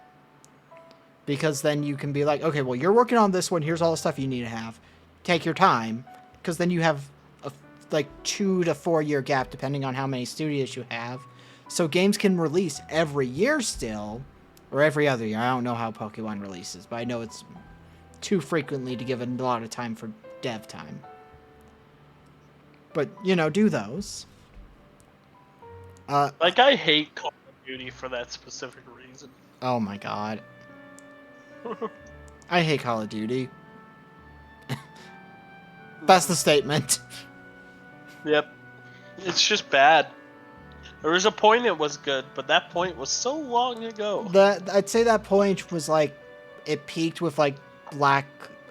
Because then you can be like, okay, well, you're working on this one. Here's all the stuff you need to have. Take your time. Because then you have a 2 to 4 year gap, depending on how many studios you have. So games can release every year still. Or every other year. I don't know how Pokemon releases. But I know it's too frequently to give it a lot of time for dev time. But, you know, do those. I hate Call of Duty for that specific reason. Oh my god. I hate Call of Duty. That's the statement. Yep. It's just bad. There was a point it was good, but that point was so long ago. I'd say that point was like, it peaked with like Black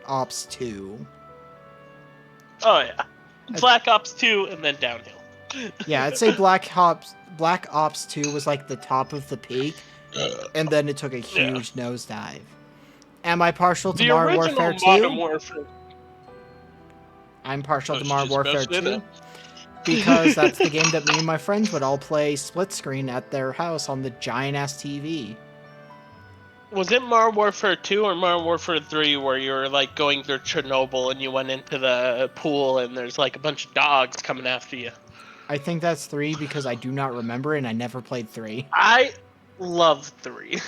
Ops 2. Oh yeah. Black Ops 2 and then downhill. Yeah, I'd say Black Ops 2 was like the top of the peak, and then it took a huge nosedive. Am I partial to Modern Warfare 2? Modern Warfare. I'm partial to Modern Warfare 2 because that's the game that me and my friends would all play split screen at their house on the giant ass TV. Was it Modern Warfare 2 or Modern Warfare 3 where you were like going through Chernobyl and you went into the pool and there's like a bunch of dogs coming after you? I think that's 3 because I do not remember and I never played 3. I love 3.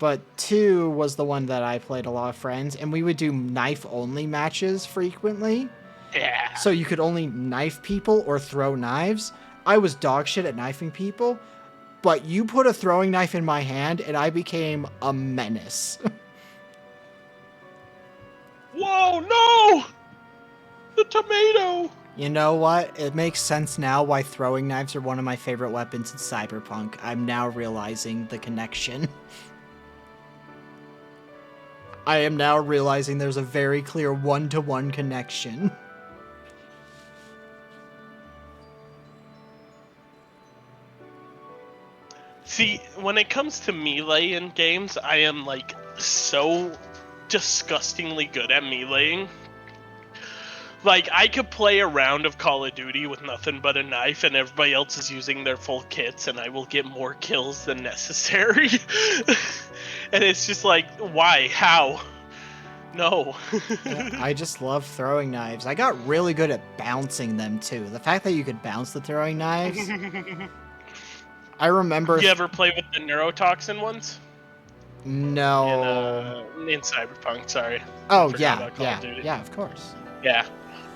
But 2 was the one that I played a lot of friends, and we would do knife-only matches frequently. Yeah. So you could only knife people or throw knives. I was dog shit at knifing people, but you put a throwing knife in my hand, and I became a menace. Whoa, no! The tomato! You know what? It makes sense now why throwing knives are one of my favorite weapons in Cyberpunk. I'm now realizing the connection. I am now realizing there's a very clear one-to-one connection. See, when it comes to melee in games, I am like so disgustingly good at meleeing. Like, I could play a round of Call of Duty with nothing but a knife and everybody else is using their full kits and I will get more kills than necessary. And it's just like, why? How? No. I just love throwing knives. I got really good at bouncing them, too. The fact that you could bounce the throwing knives... I remember... You ever play with the neurotoxin ones? No. In Cyberpunk, sorry. Oh, yeah, of course. Yeah.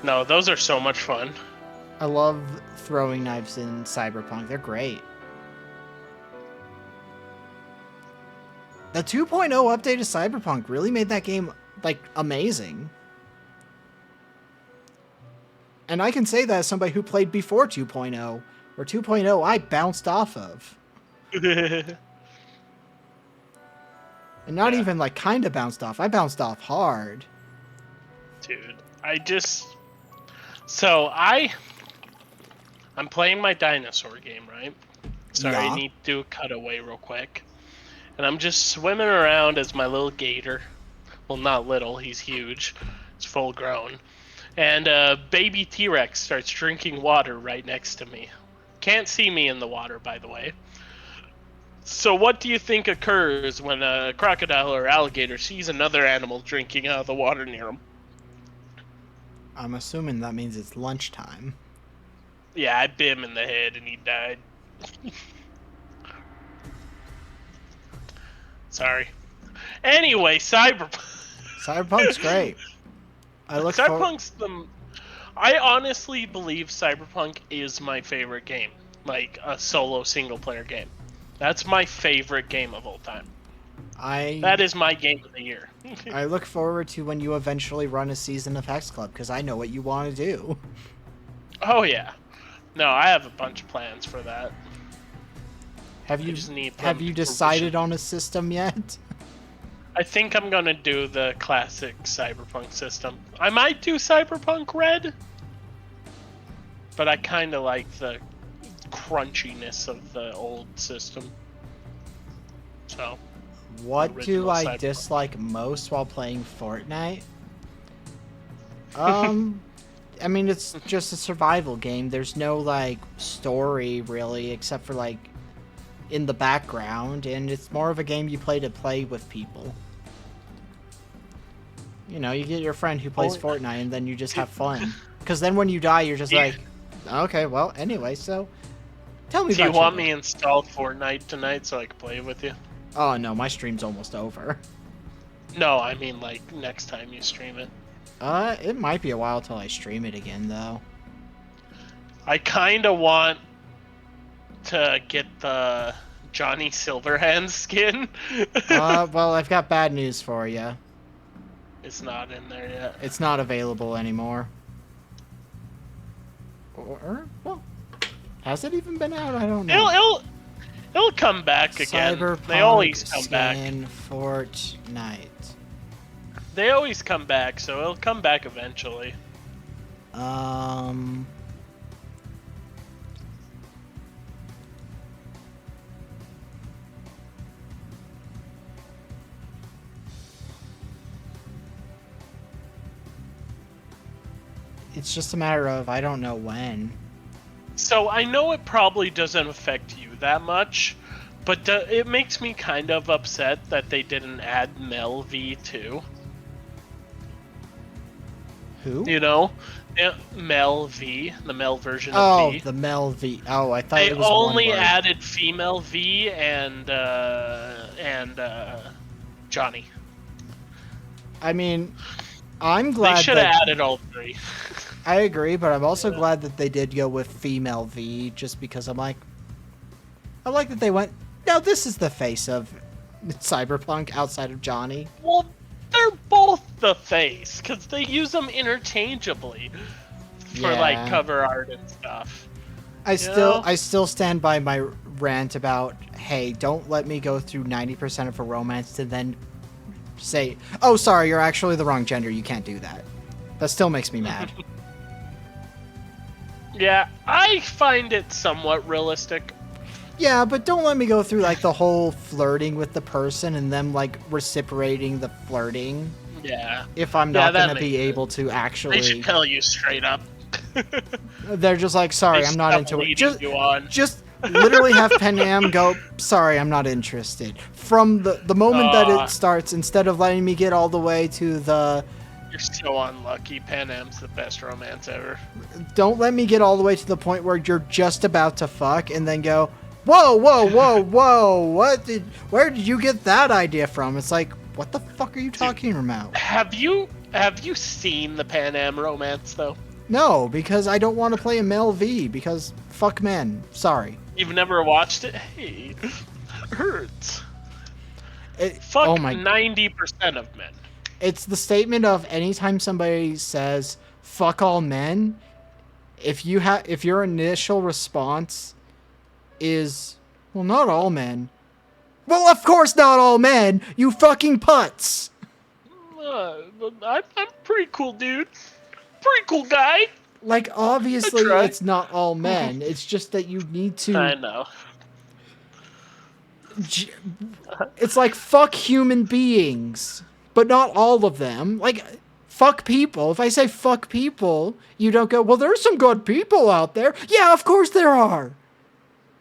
No, those are so much fun. I love throwing knives in Cyberpunk. They're great. The 2.0 update of Cyberpunk really made that game, like, amazing. And I can say that as somebody who played before 2.0, where 2.0 I bounced off of. And not even, like, kind of bounced off. I bounced off hard. Dude, So, I'm playing my dinosaur game, right? Sorry, Yeah. I need to do a cutaway real quick. And I'm just swimming around as my little gator. Well, not little, he's huge. He's full grown. And a baby T-Rex starts drinking water right next to me. Can't see me in the water, by the way. So what do you think occurs when a crocodile or alligator sees another animal drinking out of the water near him? I'm assuming that means it's lunchtime. Yeah, I bit him in the head and he died. Sorry. Anyway, Cyberpunk's great. I honestly believe Cyberpunk is my favorite game. Like, a solo single-player game. That's my favorite game of all time. That is my game of the year. I look forward to when you eventually run a season of Hex Club, because I know what you want to do. Oh yeah. No, I have a bunch of plans for that. Have you just need have them you to decided fruition. on a system yet? I think I'm gonna do the classic Cyberpunk system. I might do Cyberpunk Red, but I kind of like the crunchiness of the old system. So, What do Original I Cyberpunk. dislike most while playing Fortnite? I mean, it's just a survival game. There's no, like, story, really, except for, like, in the background, and it's more of a game you play with people. You know, you get your friend who plays Fortnite, and then you just have fun. Because then when you die, you're just like, okay, well, anyway, so... Tell me do you about your want day. me install Fortnite tonight so I can play with you? Oh, no, my stream's almost over. No, I mean like next time you stream it. It might be a while till I stream it again, though. I kind of want to get the Johnny Silverhand skin. Well, I've got bad news for you. It's not in there yet. It's not available anymore. Or, well, has it even been out? I don't know. It'll come back again. Cyberpunk They always come back. skin Fortnite. They always come back, so it'll come back eventually. It's just a matter of I don't know when. So I know it probably doesn't affect you that much, but it makes me kind of upset that they didn't add Mel V2. Who? You know, Mel V, the Mel version of Oh, V. the Mel V. Oh, I thought They it was only one word. added female V and Johnny. I mean, I'm They glad should have that added all three. I agree, but I'm also glad that they did go with female V, just because I'm like, I like that they went. Now this is the face of Cyberpunk outside of Johnny. Well, they're both the face because they use them interchangeably for Yeah. like cover art and stuff. I know? still stand by my rant about, hey, don't let me go through 90% of a romance to then say, oh, sorry, you're actually the wrong gender. You can't do that. That still makes me mad. Yeah, I find it somewhat realistic. Yeah, but don't let me go through like the whole flirting with the person and them like reciprocating the flirting. Yeah. If I'm Yeah, not that going to be makes able to They should actually, tell you straight up. they're just like, sorry, They I'm not stop into it. leading you on. Just literally have Panam go, sorry, I'm not interested. From the moment that Aw. it starts, instead of letting me get all the way to the, You're so unlucky. Pan Am's the best romance ever. don't let me get all the way to the point where you're just about to fuck and then go, whoa, whoa, whoa, whoa, where did you get that idea from? It's like, what the fuck are you talking about? Have you seen the Pan Am romance though? No, because I don't want to play a male V, because fuck men. Sorry. You've never watched it? Hey, hurts. Fuck Oh my, 90% of men. it's the statement of anytime somebody says fuck all men, if your initial response is, well, not all men. Well, of course not all men, you fucking putz. I'm pretty cool, dude. Pretty cool guy. Like, obviously, try. it's not all men. It's just that you need to. I know. It's like, fuck human beings, but not all of them. Like, fuck people. If I say fuck people, you don't go, well, there's some good people out there. Yeah, of course there are.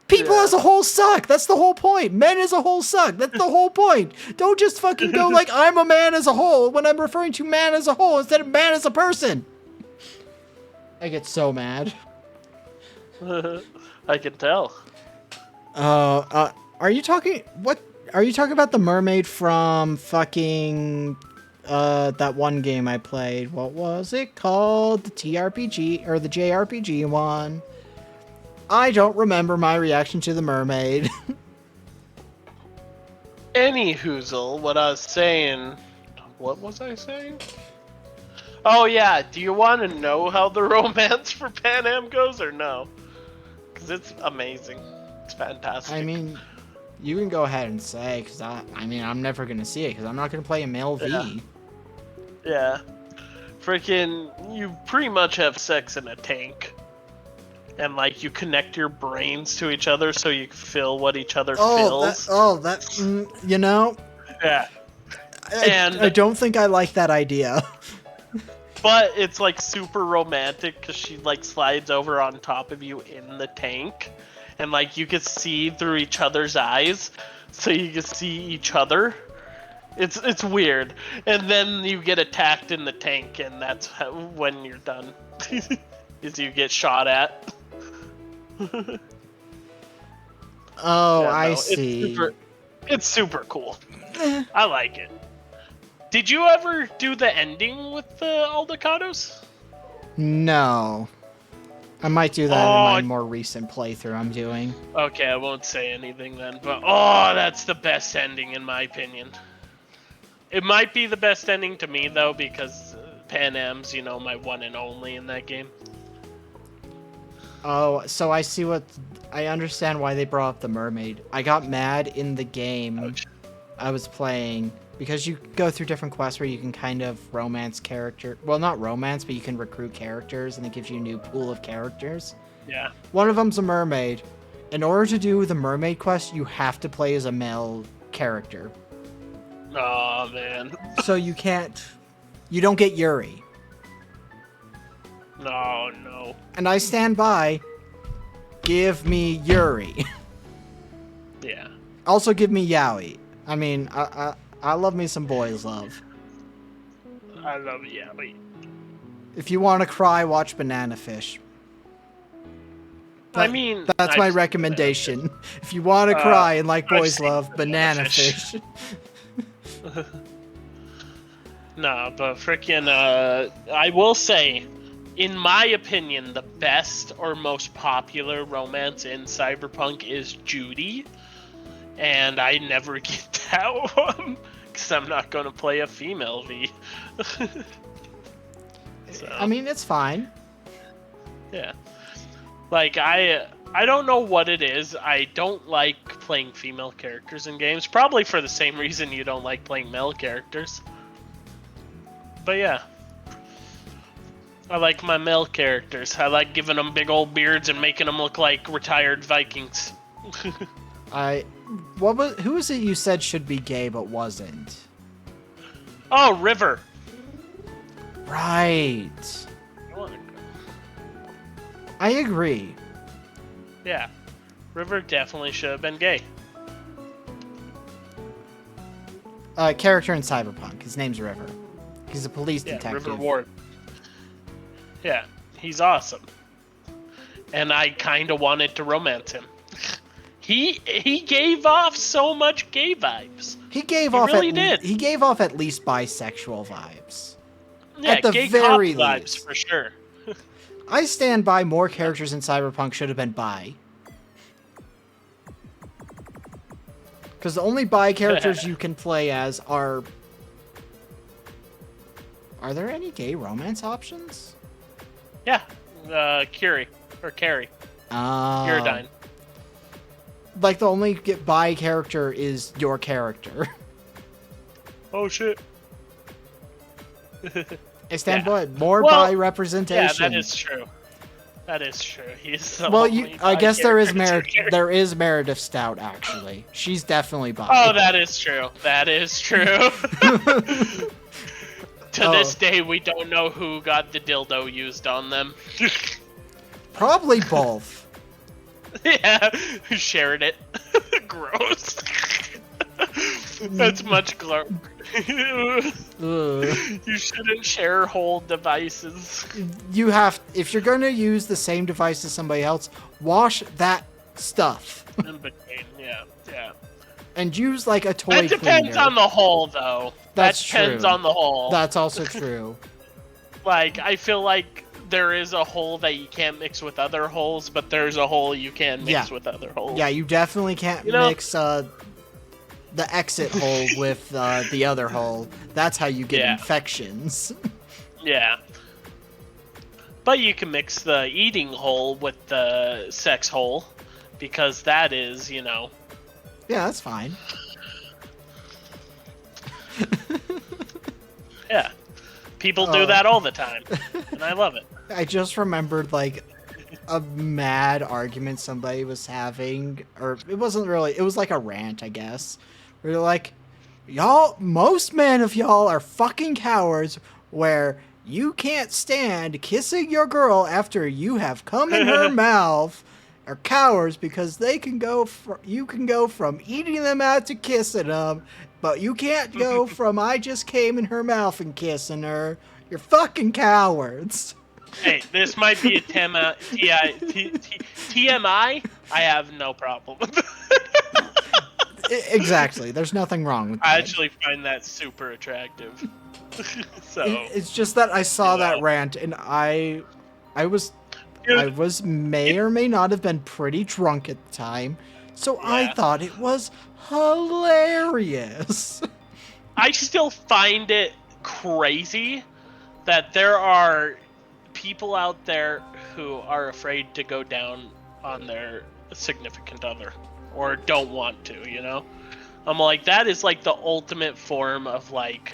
People as a whole suck. That's the whole point. Men as a whole suck. That's the whole point. Don't just fucking go like, I'm a man as a whole, when I'm referring to man as a whole instead of man as a person. I get so mad. I can tell. Are you talking about the mermaid from fucking that one game I played? What was it called? The TRPG or the JRPG one? I don't remember my reaction to the mermaid. Any hoozle, what I was saying. What was I saying? Oh yeah, do you want to know how the romance for Pan Am goes or no? Because it's amazing. It's fantastic. I mean, you can go ahead and say, because I mean, I'm never going to see it, because I'm not going to play a male V. Yeah. Freaking, you pretty much have sex in a tank. And, like, you connect your brains to each other so you feel what each other feels. You know, Yeah. I don't think I like that idea. But it's, like, super romantic because she, like, slides over on top of you in the tank. And, like, you can see through each other's eyes. So you can see each other. It's weird. And then you get attacked in the tank, and that's when you're done. Is you get shot at. Oh, Yeah, I no, see. It's super cool. I like it. Did you ever do the ending with the Aldecados? No. I might do that in Oh, my more recent playthrough I'm doing. Okay, I won't say anything then. But oh, that's the best ending in my opinion. It might be the best ending to me though, because Pan Am's, you know, my one and only in that game. Oh, so I understand why they brought up the mermaid. I got mad in the game I was playing because you go through different quests where you can kind of romance character. Well, not romance, but you can recruit characters and it gives you a new pool of characters. Yeah. One of them's a mermaid. In order to do the mermaid quest, you have to play as a male character. Oh man. So you don't get Yuri. No. And I stand by. Give me Yuri. Yeah. Also give me Yaoi. I mean, I love me some boys love. I love yeah. Wait. If you want to cry, watch Banana Fish. I mean, That's my recommendation. If you want to cry and like I've boys seen love, Banana Fish. No, but freaking, I will say, in my opinion, the best or most popular romance in Cyberpunk is Judy. And I never get that one, because I'm not going to play a female V. So, I mean, it's fine. yeah. Like, I don't know what it is. I don't like playing female characters in games. Probably for the same reason you don't like playing male characters. But yeah. I like my male characters. I like giving them big old beards and making them look like retired Vikings. Who was it you said should be gay but wasn't? Oh, River. Right. I agree. Yeah. River definitely should have been gay. Character in Cyberpunk. His name's River. He's a police detective. River Ward. Yeah, he's awesome. And I kind of wanted to romance him. He gave off so much gay vibes. He gave off at least bisexual vibes. Yeah, at the gay very cop least. vibes for sure. I stand by more characters in Cyberpunk should have been bi. Because the only bi characters you can play as are... Are there any gay romance options? Yeah, Curie or Carrie. Uridine. Like the only bi character is your character. Oh shit. I stand by more bi representation. Yeah, that is true. That is true. He's the well, only I guess there is character. there is Meredith Stout actually. She's definitely bi. Oh, that is true. That is true. To this day, we don't know who got the dildo used on them. Probably both. Yeah, who shared it. Gross. That's much You shouldn't share whole devices. You have, if you're going to use the same device as somebody else, wash that stuff. In between, yeah. And use like a toy cleaner. That depends on the hole, though. That depends on the hole. That's also true. Like, I feel like there is a hole that you can't mix with other holes, but there's a hole you can mix with other holes. Yeah, you definitely can't mix the exit hole with the other hole. That's how you get Yeah. infections. Yeah. But you can mix the eating hole with the sex hole, because that is, you know. Yeah, that's fine. Yeah. People do that all the time, and I love it. I just remembered, like, a mad argument somebody was having, or it wasn't really, it was like a rant, I guess. Where they're like, y'all, most men of y'all are fucking cowards, where you can't stand kissing your girl after you have come in her mouth, are cowards because they can go, you can go from eating them out to kissing them, but you can't go from I just came in her mouth and kissing her. You're fucking cowards. Hey, this might be a TMI. I have no problem with it. Exactly. There's nothing wrong with that. I actually find that super attractive. So It's just that I saw that rant and I was may or may not have been pretty drunk at the time, so I Yeah. thought it was hilarious. I still find it crazy that there are people out there who are afraid to go down on their significant other or don't want to, you know? I'm like, that is like the ultimate form of like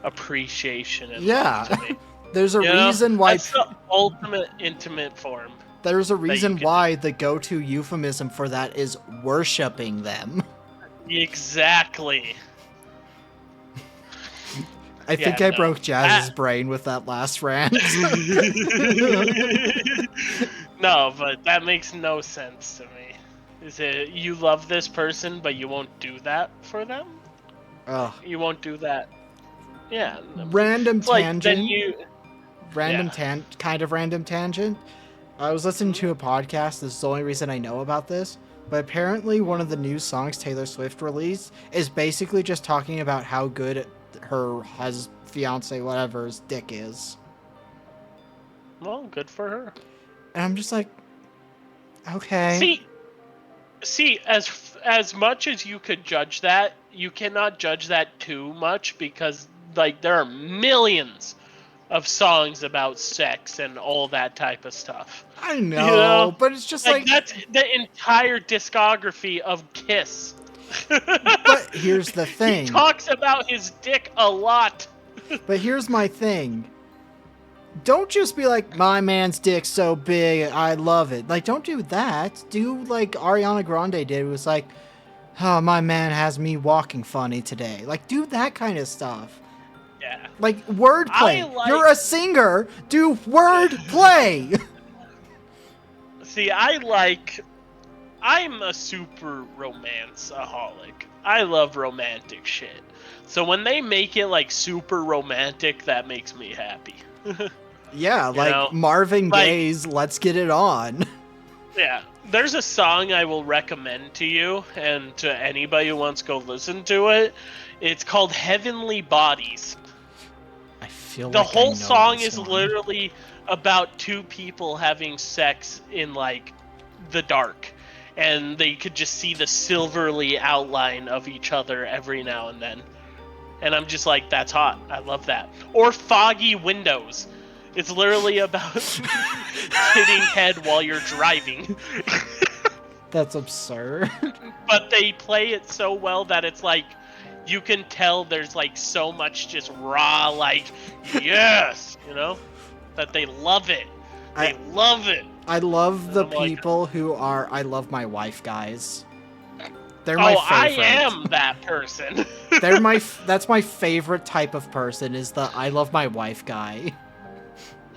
appreciation and love to me. There's a You know? reason why That's the ultimate intimate form. there's a reason can why the go-to euphemism for that is worshiping them. Exactly. I think I broke Jazz's brain with that last rant. No, but that makes no sense to me. Is it you love this person, but you won't do that for them? Ugh. You won't do that. Yeah. Random It's like, tangent. then you. Kind of random tangent. I was listening to a podcast. This is the only reason I know about this. But apparently, one of the new songs Taylor Swift released is basically just talking about how good her fiance, whatever's dick is. Well, good for her. And I'm just like, okay. See, as much as you could judge that, you cannot judge that too much because like there are millions of songs about sex and all that type of stuff. I know, You know? but it's just Like that's the entire discography of Kiss. But here's the thing. He talks about his dick a lot. But here's my thing. Don't just be like, my man's dick's so big, I love it. Like, don't do that. Do like Ariana Grande did. It was like, oh, my man has me walking funny today. Like, do that kind of stuff. Yeah. Like, wordplay. You're a singer. Do wordplay. See, I'm a super romance-aholic. I love romantic shit. So when they make it like super romantic, that makes me happy. Yeah, like know? Marvin Like- Gaye's Let's Get It On. Yeah. There's a song I will recommend to you and to anybody who wants to go listen to it. It's called Heavenly Bodies. I feel The like I whole know song this is one. literally about two people having sex in like the dark, and they could just see the silverly outline of each other every now and then. And I'm just like, that's hot. I love that. Or Foggy Windows. It's literally about hitting head while you're driving. That's absurd. But they play it so well that it's like you can tell there's like so much just raw like yes, you know, that they love it. They love it. I love the I'm like- people who are I love my wife guys. They're my I favorite. am that person. They're that's my favorite type of person is the I love my wife guy.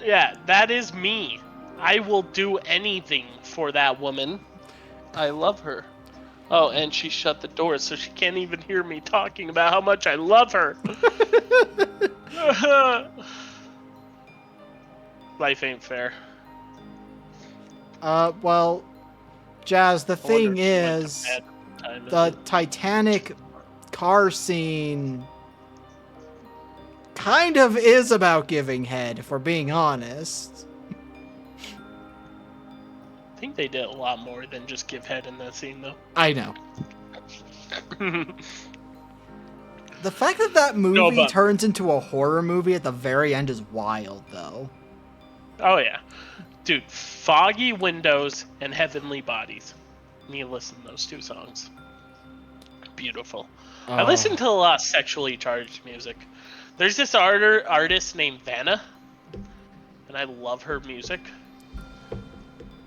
Yeah, that is me. I will do anything for that woman. I love her. Oh, and she shut the door, so she can't even hear me talking about how much I love her. Life ain't fair. Well, Jazz, the I wonder thing if she went to is bed time, the is it? Titanic car scene kind of is about giving head, if we're being honest. I think they did a lot more than just give head in that scene, though. I know. The fact that that movie No, but- turns into a horror movie at the very end is wild, though. Oh yeah, dude, Foggy Windows and Heavenly Bodies. You need to listen to those two songs. Beautiful. I listen to a lot of sexually charged music. There's this artist named Vanna, and I love her music.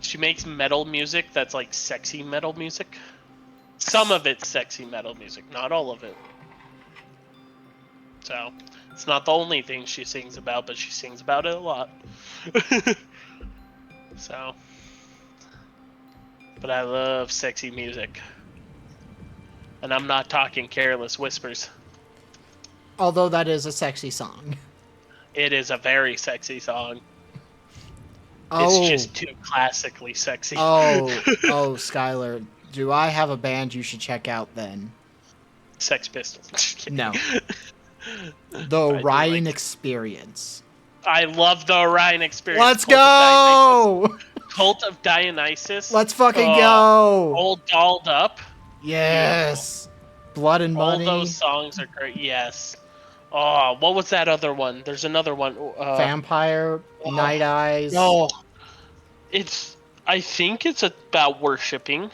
She makes metal music that's like sexy metal music. Some of it's sexy metal music, not all of it. So, it's not the only thing she sings about, but she sings about it a lot. So, but I love sexy music. And I'm not talking Careless Whispers. Although that is a sexy song. It is a very sexy song. Oh. It's just too classically sexy. Oh, Skylar, do I have a band you should check out then? Sex Pistols. Just kidding. No. The do Orion like- Experience. I love the Orion Experience. Let's Cult of go! Cult of Dionysus. Let's fucking Oh, go! All dolled up. Yes! Blood and Money. All those songs are great. Yes. Oh, what was that other one? There's another one. Vampire, Night Eyes. No. I think it's about worshipping.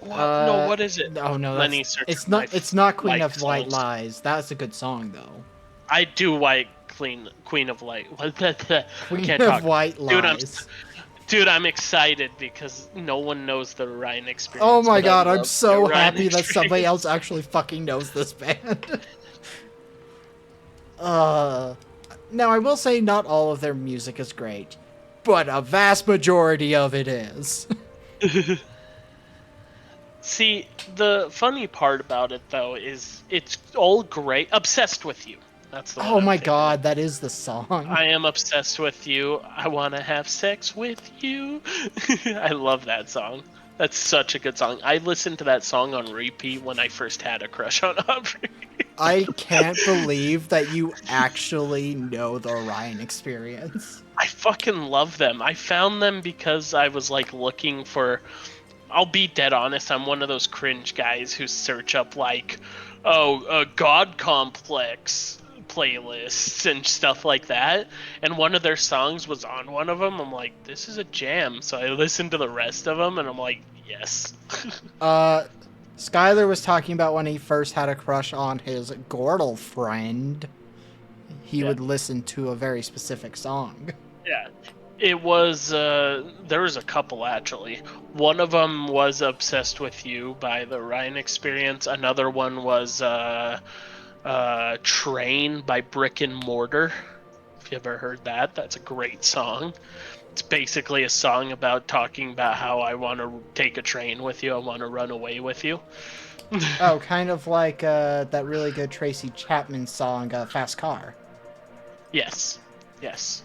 No, what is it? Oh no, Let me that's, search it's for not. my It's not Queen life of White songs. Lies. That's a good song though. I do like Queen of Light. Queen Can't of talk. White Dude, Lies. Dude, I'm excited because no one knows the Orion Experience. Oh my but I god, I'm love so the Orion happy that somebody Experience. else actually fucking knows this band. Now I will say not all of their music is great, but a vast majority of it is. See, the funny part about it though is it's all great. Obsessed with You. That's the one Oh I'm my thinking god, of. that is the song. I am obsessed with you. I want to have sex with you. I love that song. That's such a good song. I listened to that song on repeat when I first had a crush on Aubrey. I can't believe that you actually know the Orion Experience. I fucking love them. I found them because I was like looking for. I'll be dead honest. I'm one of those cringe guys who search up like, God Complex playlists and stuff like that. And one of their songs was on one of them. I'm like, this is a jam. So I listened to the rest of them, and I'm like, yes. Skylar was talking about when he first had a crush on his Gordle friend. He would listen to a very specific song. Yeah. It was, there was a couple actually. One of them was Obsessed with You by the Ryan Experience. Another one was, Train by Brick and Mortar. If you ever heard that, that's a great song. It's basically a song about talking about how I want to take a train with you, I want to run away with you. Oh, kind of like that really good Tracy Chapman song, Fast Car. Yes. Yes.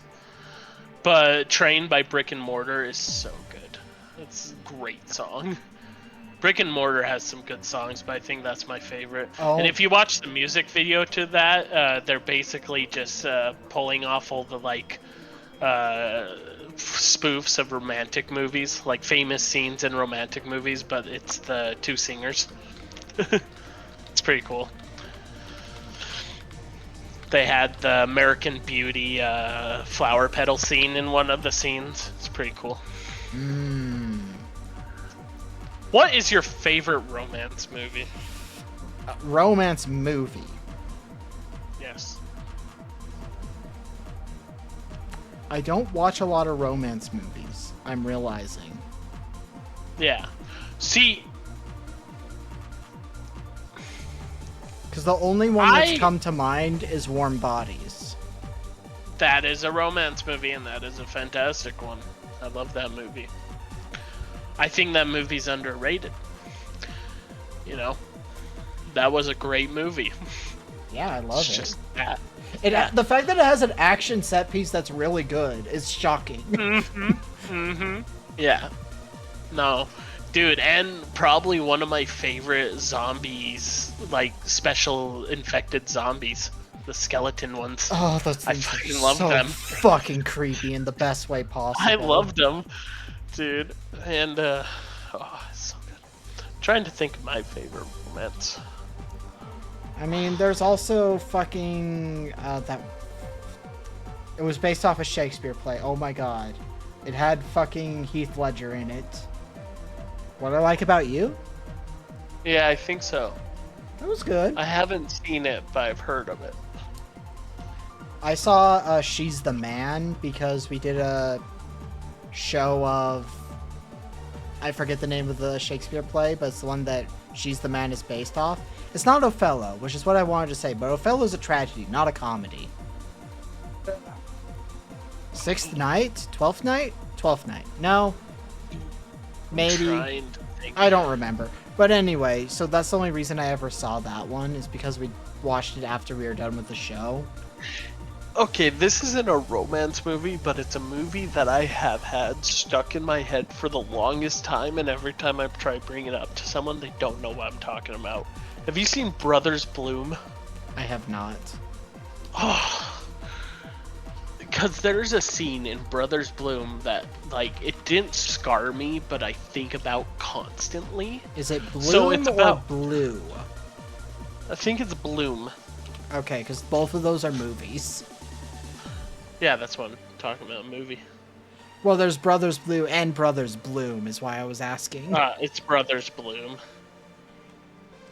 But Train by Brick and Mortar is so good. It's a great song. Brick and Mortar has some good songs, but I think that's my favorite. Oh. And if you watch the music video to that, they're basically just pulling off all the like spoofs of romantic movies, like famous scenes in romantic movies, but it's the two singers. It's pretty cool. They had the American Beauty flower petal scene in one of the scenes. It's pretty cool. What is your favorite romance movie? Romance movie. Yes. I don't watch a lot of romance movies, I'm realizing. Yeah. See, Because the only one that's I- come to mind is Warm Bodies. that is a romance movie, and that is a fantastic one. I love that movie. I think that movie's underrated. You know, that was a great movie. Yeah, I love It's it. just that. The fact that it has an action set piece that's really good is shocking. Yeah. No. Dude, and probably one of my favorite zombies, like special infected zombies, the skeleton ones. Oh, those I things are fucking love so them. fucking creepy in the best way possible. I loved them, dude. And oh, it's so good. I'm trying to think of my favorite romance. I mean, there's also fucking that. It was based off a Shakespeare play. Oh my god, it had fucking Heath Ledger in it. What I Like About You? Yeah, I think so. That was good. I haven't seen it, but I've heard of it. I saw She's the Man because we did a show of. I forget the name of the Shakespeare play, but it's the one that She's the Man is based off. It's not Othello, which is what I wanted to say, but Othello's a tragedy, not a comedy. Sixth Night? 12th Night? 12th Night. No. Maybe. Trying to think. I don't remember. But anyway, so that's the only reason I ever saw that one, is because we watched it after we were done with the show. Okay, this isn't a romance movie, but it's a movie that I have had stuck in my head for the longest time, and every time I try bringing it up to someone, they don't know what I'm talking about. Have you seen Brothers Bloom? I have not. Oh, because there's a scene in Brothers Bloom that, like, it didn't scar me, but I think about constantly. Is it Bloom So it's about- or Blue? I think it's Bloom. Okay, because both of those are movies. Yeah, that's what I'm talking about, movie. Well, there's Brothers Blue and Brothers Bloom, is why I was asking. It's Brothers Bloom.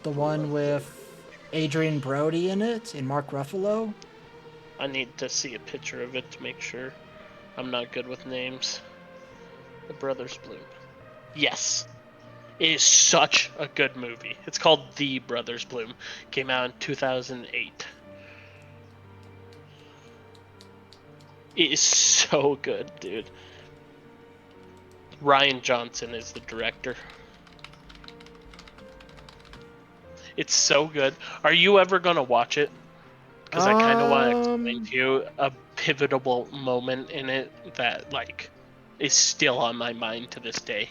The one with Adrian Brody in it, and Mark Ruffalo. I need to see a picture of it to make sure. I'm not good with names. The Brothers Bloom. Yes. It is such a good movie. It's called The Brothers Bloom. Came out in 2008. It is so good, dude. Ryan Johnson is the director. It's so good. Are you ever gonna watch it? Because I kind of want to explain to you a pivotal moment in it that, like, is still on my mind to this day.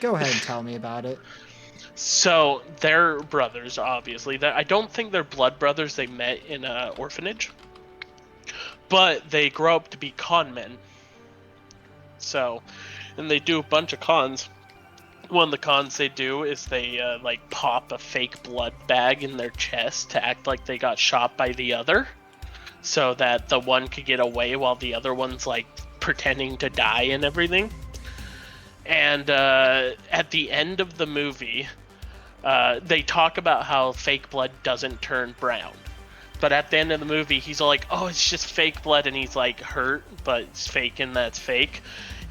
Go ahead and tell me about it. So they're brothers, obviously. I don't think they're blood brothers. They met in an orphanage, but they grow up to be con men. So, and they do a bunch of cons. One of the cons they do is they like pop a fake blood bag in their chest to act like they got shot by the other, so that the one could get away while the other one's like pretending to die and everything. And at the end of the movie, they talk about how fake blood doesn't turn brown. But at the end of the movie, he's all like, oh, it's just fake blood, and he's like hurt, but it's fake and that's fake.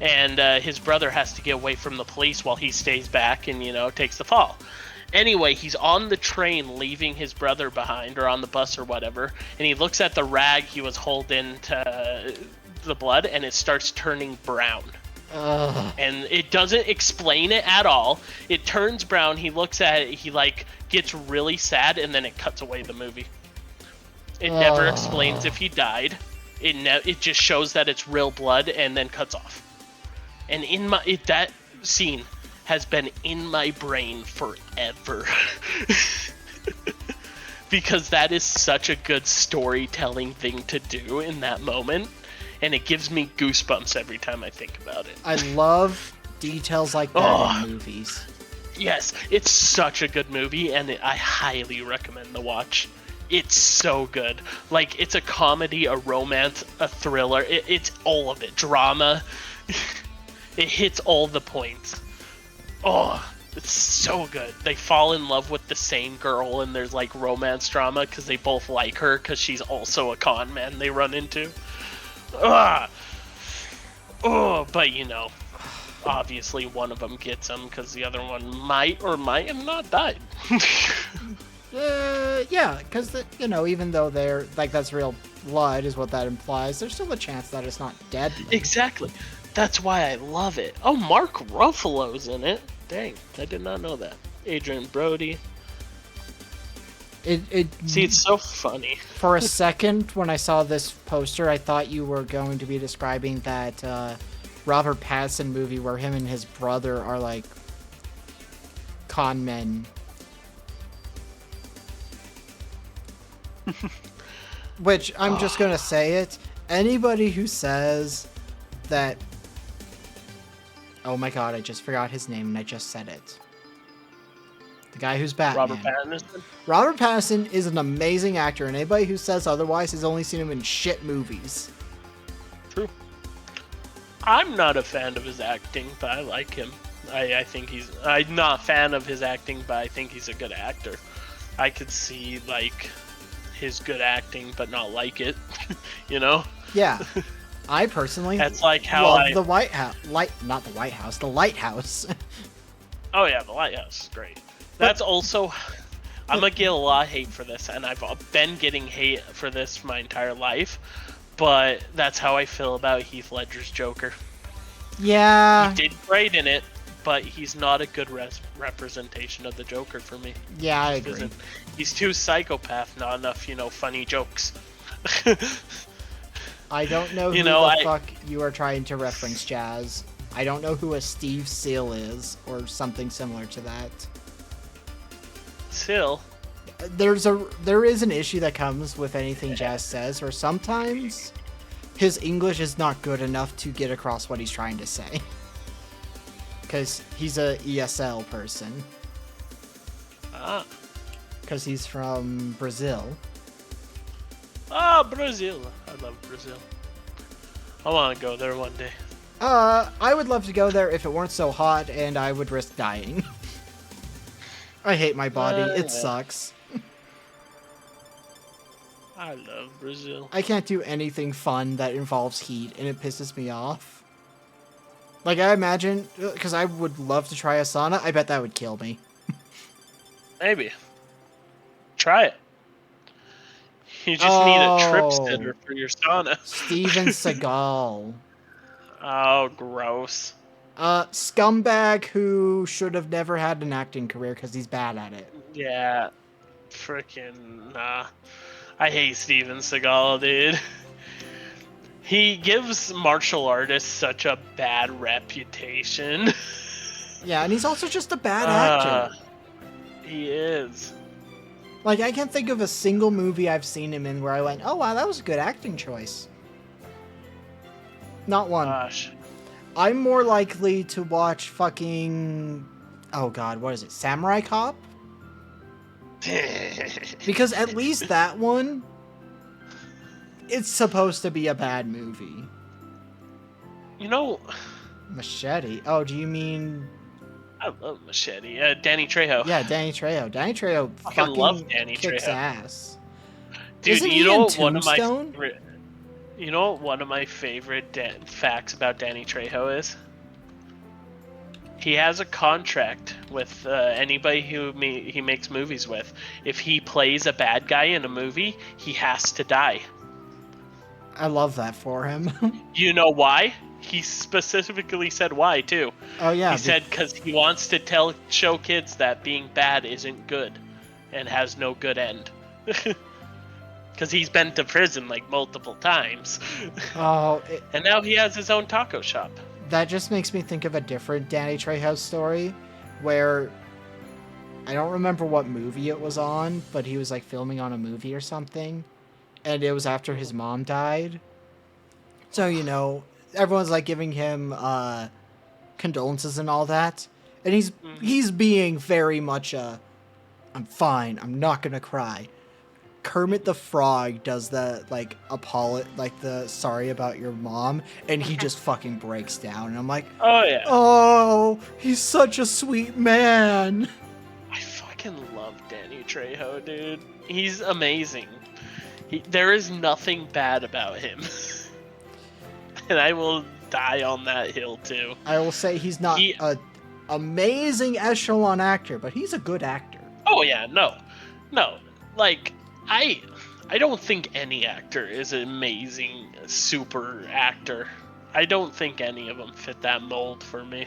And his brother has to get away from the police while he stays back and, you know, takes the fall. Anyway, he's on the train leaving his brother behind, or on the bus or whatever, and he looks at the rag he was holding to the blood, and it starts turning brown. And it doesn't explain it at all. It turns brown, he looks at it, he like gets really sad, and then it cuts away the movie. It never explains if he died. It just shows that it's real blood and then cuts off. And that scene has been in my brain forever. Because that is such a good storytelling thing to do in that moment. And it gives me goosebumps every time I think about it. I love details like that in movies. Yes, it's such a good movie, and I highly recommend the watch. It's so good. Like, it's a comedy, a romance, a thriller. It's all of it. Drama. It hits all the points. Oh, it's so good. They fall in love with the same girl, and there's like romance drama because they both like her because she's also a con man they run into. Ugh. Oh, but you know, obviously one of them gets them because the other one might or might have not died. Yeah, because, you know, even though they're, like, that's real blood is what that implies, there's still a chance that it's not deadly. Exactly. That's why I love it. Oh, Mark Ruffalo's in it. Dang, I did not know that. Adrian Brody. See, it's so funny. For a second, when I saw this poster, I thought you were going to be describing that Robert Pattinson movie where him and his brother are, like, con men. Which, I'm just gonna say it, anybody who says that... Oh my god, I just forgot his name and I just said it. The guy who's Batman. Robert Pattinson. Robert Pattinson is an amazing actor, and anybody who says otherwise has only seen him in shit movies. True. I'm not a fan of his acting, but I like him. I think I'm not a fan of his acting, but I think he's a good actor. I could see, like, his good acting, but not like it, you know? Yeah. I personally That's like how love the White House. Not the White House, the Lighthouse. Oh yeah, the Lighthouse is great. That's also... I'm gonna get a lot of hate for this, and I've been getting hate for this my entire life, but that's how I feel about Heath Ledger's Joker. Yeah. He did great in it, but he's not a good representation of the Joker for me. Yeah, I He agree. isn't. He's too psychopath, not enough, funny jokes. I don't know who the fuck you are trying to reference, Jazz. I don't know who a Steve Seal is, or something similar to that. Still, There is an issue that comes with anything Jazz says, where sometimes his English is not good enough to get across what he's trying to say. Because he's a ESL person. Because he's from Brazil. Brazil. I love Brazil. I want to go there one day. I would love to go there if it weren't so hot and I would risk dying. I hate my body. It sucks. I love Brazil. I can't do anything fun that involves heat, and it pisses me off. Like, I imagine, because I would love to try a sauna, I bet that would kill me. Maybe. Try it. You just need a trip Oh. sitter for your sauna. Steven Seagal. Oh, gross. Scumbag who should have never had an acting career because he's bad at it. Yeah. Frickin' nah. I hate Steven Seagal, dude. He gives martial artists such a bad reputation. Yeah, and he's also just a bad actor. He is. Like, I can't think of a single movie I've seen him in where I went, oh wow, that was a good acting choice. Not one. Gosh. I'm more likely to watch fucking... Oh god, what is it? Samurai Cop? Because at least that one, it's supposed to be a bad movie. Machete? Oh, do you mean... I love Machete. Danny Trejo. Yeah, Danny Trejo. Danny Trejo Fucking fucking love Danny kicks Trejo. ass. Dude, Isn't you he know in what one of my Tombstone? one of my favorite facts about Danny Trejo is? He has a contract with anybody who he makes movies with. If he plays a bad guy in a movie, he has to die. I love that for him. You know why? He specifically said why, too. Oh yeah. He said because he wants to show kids that being bad isn't good and has no good end. Because he's been to prison like multiple times. Oh, And now he has his own taco shop. that just makes me think of a different Danny Trejo story where I don't remember what movie it was on, but he was like filming on a movie or something, and it was after his mom died. So, everyone's like giving him condolences and all that, and he's being very much I'm fine, I'm not gonna cry. Kermit the Frog does the the sorry about your mom, and he just fucking breaks down, and I'm like, Oh yeah. oh, he's such a sweet man. I fucking love Danny Trejo, dude. He's amazing. There is nothing bad about him. And I will die on that hill too. I will say he's not a amazing echelon actor, but he's a good actor. Oh yeah, no. Like I don't think any actor is an amazing super actor. I don't think any of them fit that mold for me.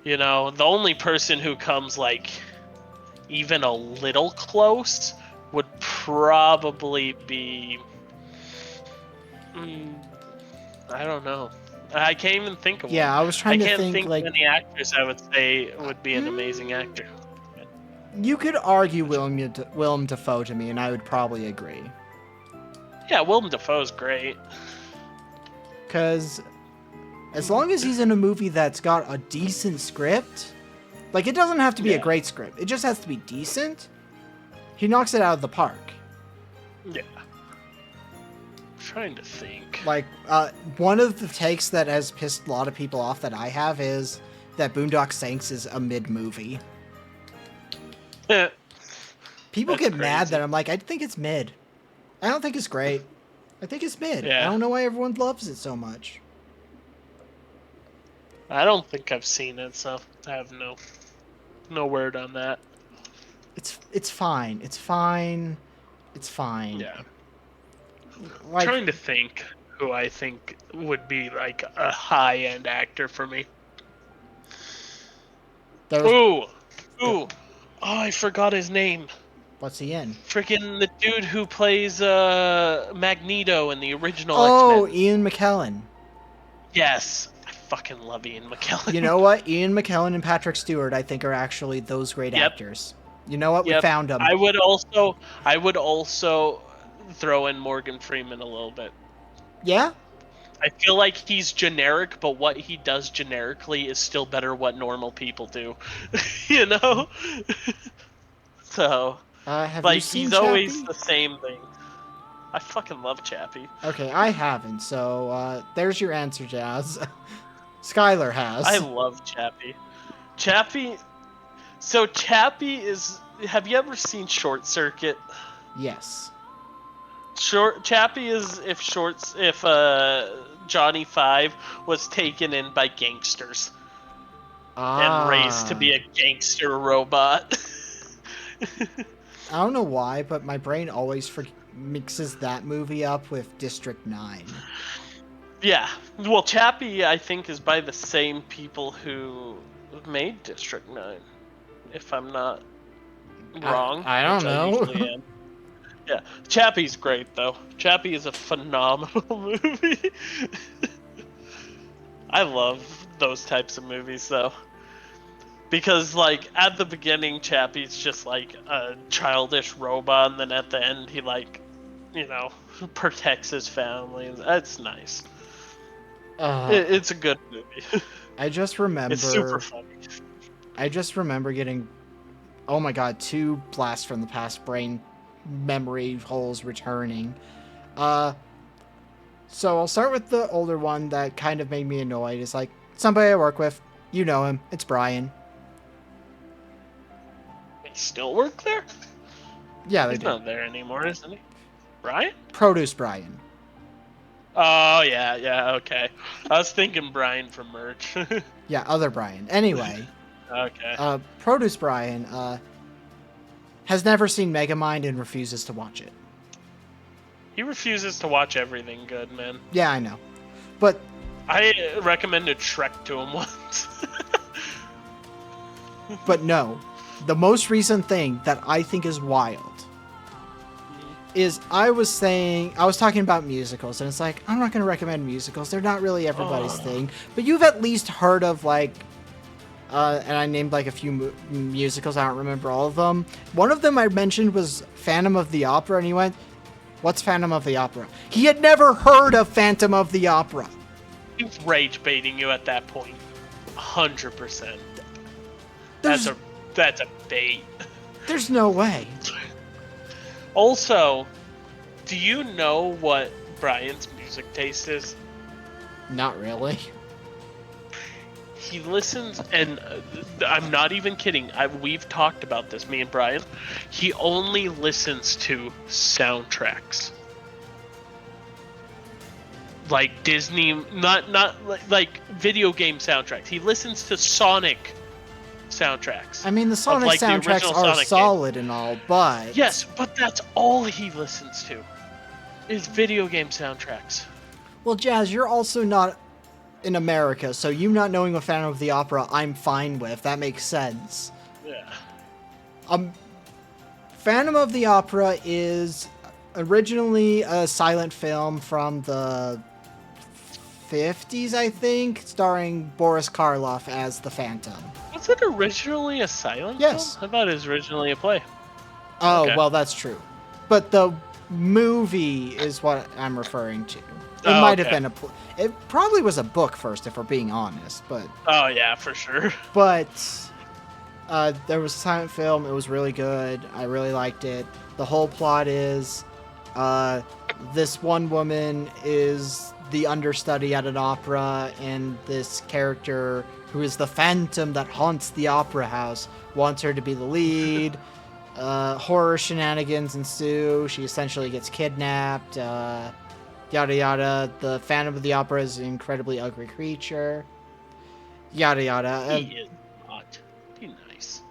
The only person who comes like even a little close would probably be I don't know. I can't even think of one. Yeah, I was trying to can't think like of any actors I would say would be an amazing actor. you could argue Willem Dafoe to me, and I would probably agree. Yeah, Willem Dafoe's great. Because as long as he's in a movie that's got a decent script, Like, it doesn't have to be a Yeah. great script. It just has to be decent. He knocks it out of the park. Yeah. I'm trying to think. Like, one of the takes that has pissed a lot of people off that I have is that Boondock Saints is a mid-movie. People That's get mad crazy. that I'm like, I think it's mid. I don't think it's great. I think it's mid. Yeah. I don't know why everyone loves it so much. I don't think I've seen it, so I have no word on that. It's fine. It's fine. It's fine. Yeah. Like, Trying to think who I think would be like a high-end actor for me. there's, Ooh. Oh, I forgot his name. what's he in? Freaking the dude who plays Magneto in the original Oh, X-Men. Ian McKellen. Yes. I fucking love Ian McKellen. You know what? Ian McKellen and Patrick Stewart, I think, are actually those great Yep. actors. You know what? We Yep. found them. I would also throw in Morgan Freeman a little bit. Yeah? I feel like he's generic, but what he does generically is still better what normal people do. You know? So, Have you like, seen he's always Chappie? the same thing. I fucking love Chappie. Okay, I haven't, so there's your answer, Jazz. Skylar has. I love Chappie. Chappie. So Chappie is. Have you ever seen Short Circuit? Yes. Chappie is if Johnny Five was taken in by gangsters and raised to be a gangster robot. I don't know why, but my brain always mixes that movie up with District 9. Yeah. Well, Chappie, I think, is by the same people who made District 9, if I'm not wrong. I don't which know. usually am. Yeah. Chappie's great, though. Chappie is a phenomenal movie. I love those types of movies, though. Because, like, at the beginning, Chappie's just, like, a childish robot, and then at the end, he, like, you know, protects his family. That's nice. It's a good movie. I just remember. It's super funny. I just remember getting, oh my god, 2 blasts from the past brain memory holes returning. So I'll start with the older one that kind of made me annoyed. It's like, somebody I work with, you know him, it's Brian. They still work there? Yeah, they He's do. not there anymore, isn't he? Brian? Produce Brian. Oh, yeah, okay. I was thinking Brian from merch. Yeah, other Brian. Anyway, Okay. Produce Brian has never seen Megamind and refuses to watch it. He refuses to watch everything good, man. Yeah, I know. But I recommended Shrek to him once. But no, the most recent thing that I think is wild is I was talking about musicals, and it's like, I'm not going to recommend musicals. They're not really everybody's thing. But you've at least heard of, like, and I named, like, a few musicals. I don't remember all of them. One of them I mentioned was Phantom of the Opera, and he went, what's Phantom of the Opera? He had never heard of Phantom of the Opera. He's rage baiting you at that point. 100%. There's, That's a bait. there's no way. Also, do you know what Brian's music taste is? Not really. He listens, and I'm not even kidding. We've talked about this, me and Brian. He only listens to soundtracks, like Disney, not like video game soundtracks. He listens to Sonic soundtracks. I mean, the Sonic like, the soundtracks original are Sonic solid and all, but... Yes, but that's all he listens to, is video game soundtracks. Well, Jazz, you're also not in America, so you not knowing what Phantom of the Opera, I'm fine with. That makes sense. Yeah. Phantom of the Opera is originally a silent film from the 50s, I think, starring Boris Karloff as the Phantom. Was it originally a silent Yes. film? I thought it was originally a play. Oh, Okay. well, that's true. But the movie is what I'm referring to. It Oh, might have okay. been it probably was a book first, if we're being honest, but Oh yeah, for sure. But There was a silent film. It was really good. I really liked it. The whole plot is, this one woman is the understudy at an opera, and this character, who is the phantom that haunts the opera house, wants her to be the lead. Horror shenanigans ensue. She essentially gets kidnapped. Yada yada. The Phantom of the Opera is an incredibly ugly creature. Yada yada. He is not. Be nice.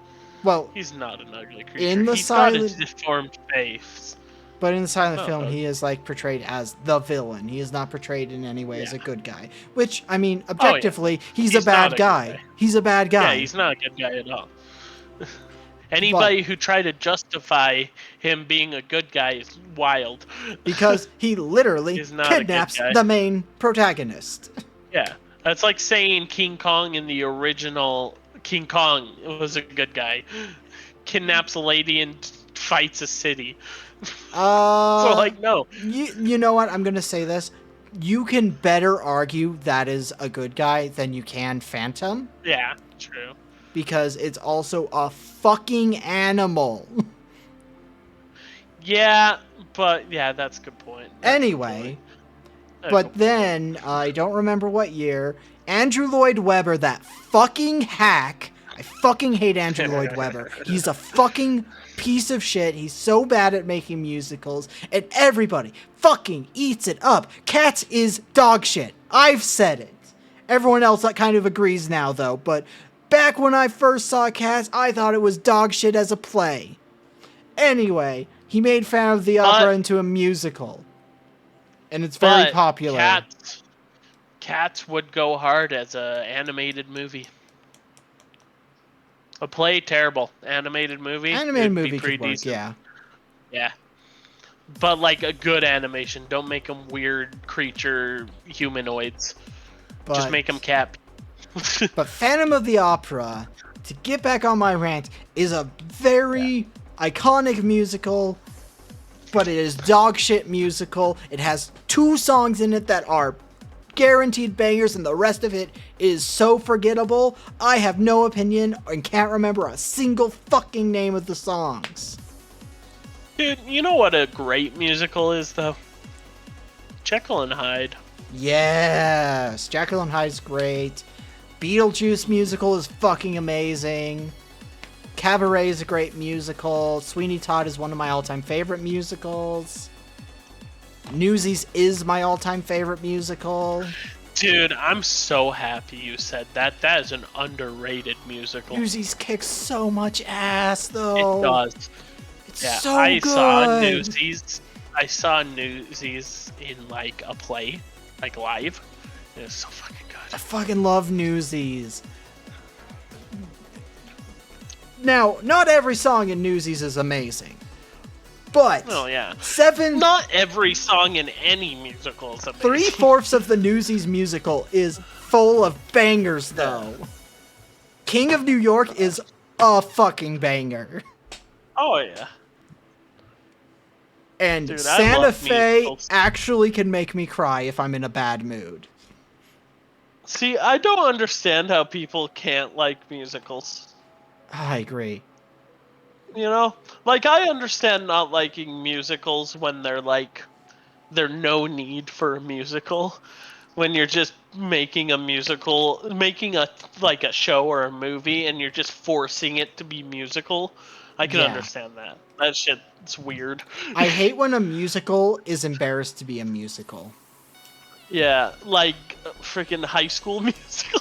Well, He's not an ugly creature. in the He's got a silent, deformed face. but in the silent Oh, film, okay. he is like portrayed as the villain. He is not portrayed in any way as a Yeah. good guy. Which, I mean, Oh, yeah. objectively, he's a He's not bad a good guy. guy. He's a bad guy. Yeah, he's not a good guy at all. Anybody who tried to justify him being a good guy is wild. Because he literally He's not a good kidnaps guy. the main protagonist. Yeah, that's like saying King Kong in the original King Kong was a good guy. Kidnaps a lady and fights a city. So like, no. You know what? I'm going to say this. You can better argue that is a good guy than you can Phantom, Yeah, true. because it's also a fucking animal. Yeah, but yeah, that's a good point. That's a good Anyway, point. but then, I don't remember what year, Andrew Lloyd Webber, that fucking hack. I fucking hate Andrew Lloyd Webber. He's a fucking piece of shit. He's so bad at making musicals, and everybody fucking eats it up. Cats is dog shit. I've said it. Everyone else that kind of agrees now, though, but back when I first saw Cats, I thought it was dog shit as a play. Anyway, he made Phantom of the Opera into a musical, and it's very But popular. Cats would go hard as a animated movie. A play, terrible. Animated movie, Animated it'd be movie pretty could work, decent. yeah. Yeah. But like a good animation. Don't make them weird creature humanoids. But, Just make them cat. But Phantom of the Opera, to get back on my rant, is a very iconic musical, but it is dog shit musical. It has 2 songs in it that are guaranteed bangers, and the rest of it is so forgettable. I have no opinion and can't remember a single fucking name of the songs. Dude, you know what a great musical is, though? Jekyll and Hyde. Yes, Jekyll and Hyde's great. Beetlejuice musical is fucking amazing. Cabaret is a great musical. Sweeney Todd is one of my all-time favorite musicals. Newsies is my all-time favorite musical. Dude, I'm so happy you said that. That is an underrated musical. Newsies kicks so much ass, though. It does. It's Yeah, so I good. saw Newsies. I saw Newsies in like a play, like live. It was so fucking I good. fucking love Newsies. Now, not every song in Newsies is amazing, but Oh yeah. 7 Not every song in any musical is amazing. 3/4 of the Newsies musical is full of bangers, though. King of New York is a fucking banger. Oh yeah. And Dude, I Santa love Fe musicals. actually can make me cry if I'm in a bad mood. See, I don't understand how people can't like musicals. I agree. You know? Like, I understand not liking musicals when they're no need for a musical. When you're just making a musical, making a show or a movie, and you're just forcing it to be musical. I can Yeah. understand that. That shit's weird. I hate when a musical is embarrassed to be a musical. Yeah, like freaking High School Musical.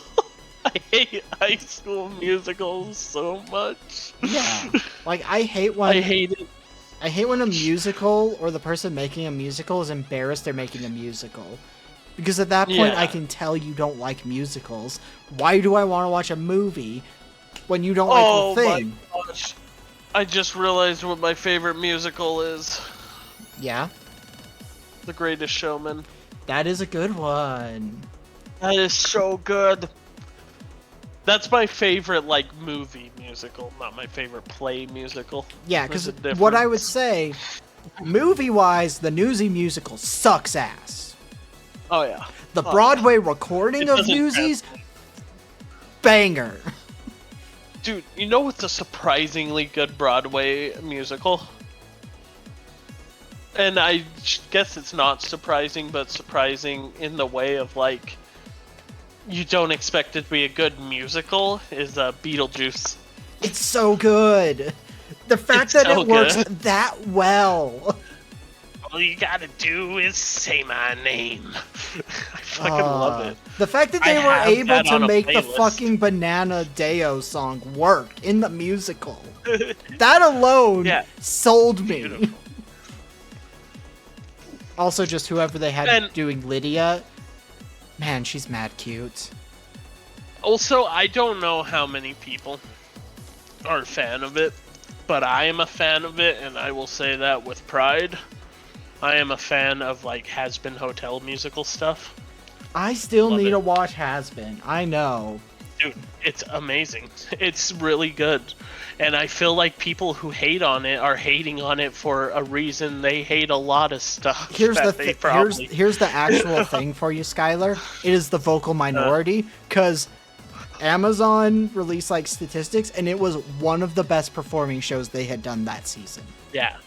I hate High School Musicals so much. Yeah. Like, I hate when I hate it. I hate when a musical or the person making a musical is embarrassed they're making a musical. Because at that point, Yeah. I can tell you don't like musicals. Why do I want to watch a movie when you don't Oh like the my thing? gosh. I just realized what my favorite musical is. Yeah, The Greatest Showman. that is a good one. That is so good. That's my favorite, movie musical, not my favorite play musical. Yeah, There's because a what I would difference. say, movie-wise, the Newsy musical sucks ass. Oh, yeah. The Oh, Broadway recording It of doesn't Newsies, banger. Dude, you know what's a surprisingly good Broadway musical? And I guess it's not surprising, but surprising in the way of, like, you don't expect it to be a good musical, is Beetlejuice. It's so good. The fact It's that so it works good. that well. All you gotta do is say my name. I fucking love it. The fact that I they were have able that to on a make the playlist. fucking Banana Deo song work in the musical. That alone Yeah. sold me. Beautiful. Also, just whoever they had And- doing Lydia. Man, she's mad cute. Also, I don't know how many people are a fan of it, but I am a fan of it, and I will say that with pride. I am a fan of, like, Has-Been Hotel musical stuff. I still Love need it. to watch Has Been. I know. Dude, it's amazing. It's really good. And I feel like people who hate on it are hating on it for a reason they hate a lot of stuff. Here's that the they th- probably... here's the actual thing for you, Skylar. It is the vocal minority, because Amazon released like statistics, and it was one of the best performing shows they had done that season. Yeah.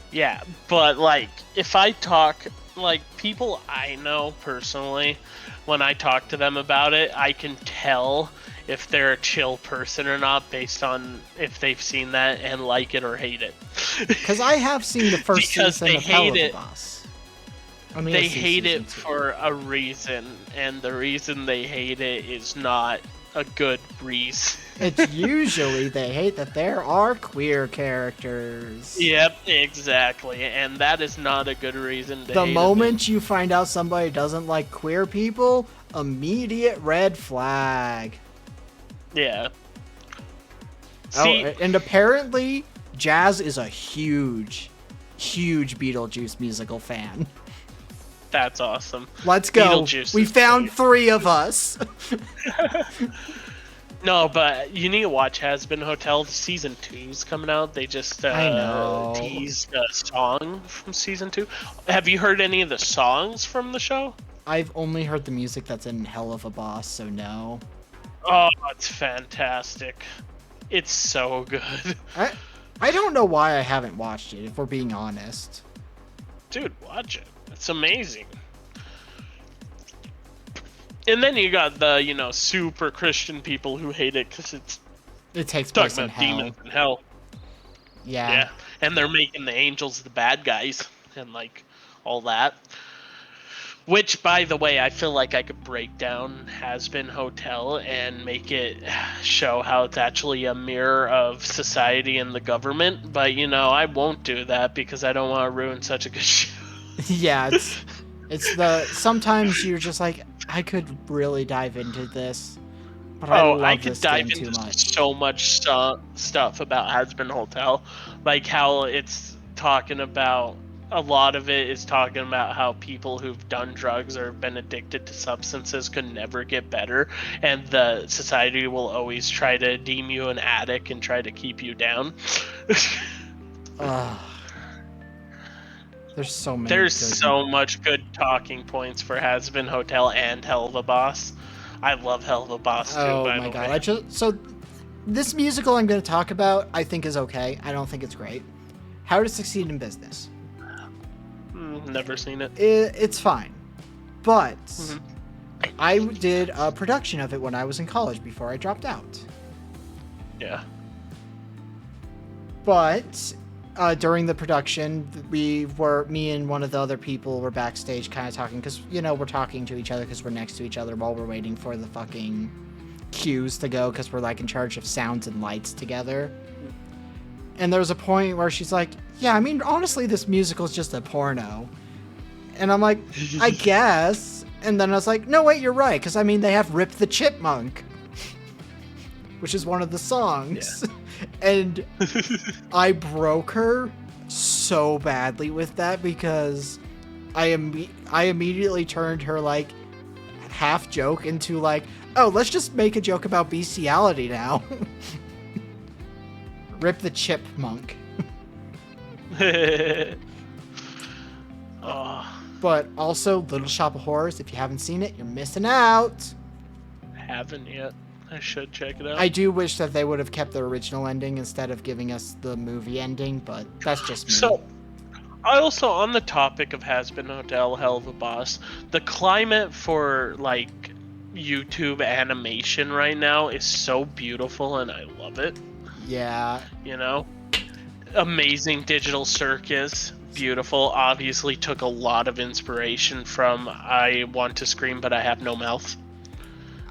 Yeah, but, like, if I talk, like, people I know personally, when I talk to them about it, I can tell if they're a chill person or not based on if they've seen that and like it or hate it. Because I have seen the first Because season they of Hell hate of a it. Boss. I mean, They I've seen hate season it 2. for a reason, and the reason they hate it is not a good reason. It's usually they hate that there are queer characters. Yep, exactly, and that is not a good reason to The hate moment you find out somebody doesn't like queer people, immediate red flag. it. Yeah. Oh, See, and apparently, Jazz is a huge Beetlejuice musical fan. that's awesome. Let's go. Beetlejuice We is found great. 3 of us. No, but you need to watch Has Been Hotel. Season 2's coming out. They just I know. teased a song from season 2. Have you heard any of the songs from the show? I've only heard the music that's in Hell of a Boss, so no. Oh, it's fantastic. It's so good. I don't know why I haven't watched it, if we're being honest. Dude, watch it. It's amazing. And then you got the, super Christian people who hate it because it's It takes talking place in about hell. demons in hell. Yeah. Yeah. And they're making the angels the bad guys and, like, all that. Which, by the way, I feel like I could break down Has Been Hotel and make it show how it's actually a mirror of society and the government. But, I won't do that because I don't want to ruin such a good show. Yeah, sometimes you're just like, I could really dive into this, but I love I could this dive game too into much. so much stuff about Has Been Hotel. Like how it's talking about, a lot of it is talking about how people who've done drugs or been addicted to substances could never get better, and the society will always try to deem you an addict and try to keep you down. Ugh. There's so many. There's good- so much good talking points for Has Been Hotel and Hell of a Boss. I love Hell of a Boss too, Oh by my the god! way. So this musical I'm going to talk about, I think is okay. I don't think it's great. How to Succeed in Business. Never seen it. It's fine, but Mhm. I did a production of it when I was in college before I dropped out. Yeah. But during the production, me and one of the other people were backstage kind of talking, because, we're talking to each other because we're next to each other while we're waiting for the fucking cues to go, because we're, like, in charge of sounds and lights together. And there was a point where she's like, yeah, I mean, honestly, this musical's just a porno. And I'm like, I guess. And then I was like, no, wait, you're right, because, I mean, they have Rip the Chipmunk, which is one of the songs. Yeah. And I broke her so badly with that, because I immediately turned her, like, half joke into, like, oh, let's just make a joke about bestiality now. Rip the Chipmunk. Oh, But also, Little Shop of Horrors, if you haven't seen it, you're missing out. haven't yet. I should check it out. I do wish that they would have kept the original ending instead of giving us the movie ending, but that's just me. So, I also, on the topic of Has Been Hotel, Hell of a Boss, the climate for, like, YouTube animation right now is so beautiful, and I love it. Yeah. You know? Amazing Digital Circus, beautiful. Obviously took a lot of inspiration from I Want to Scream, but I Have No Mouth.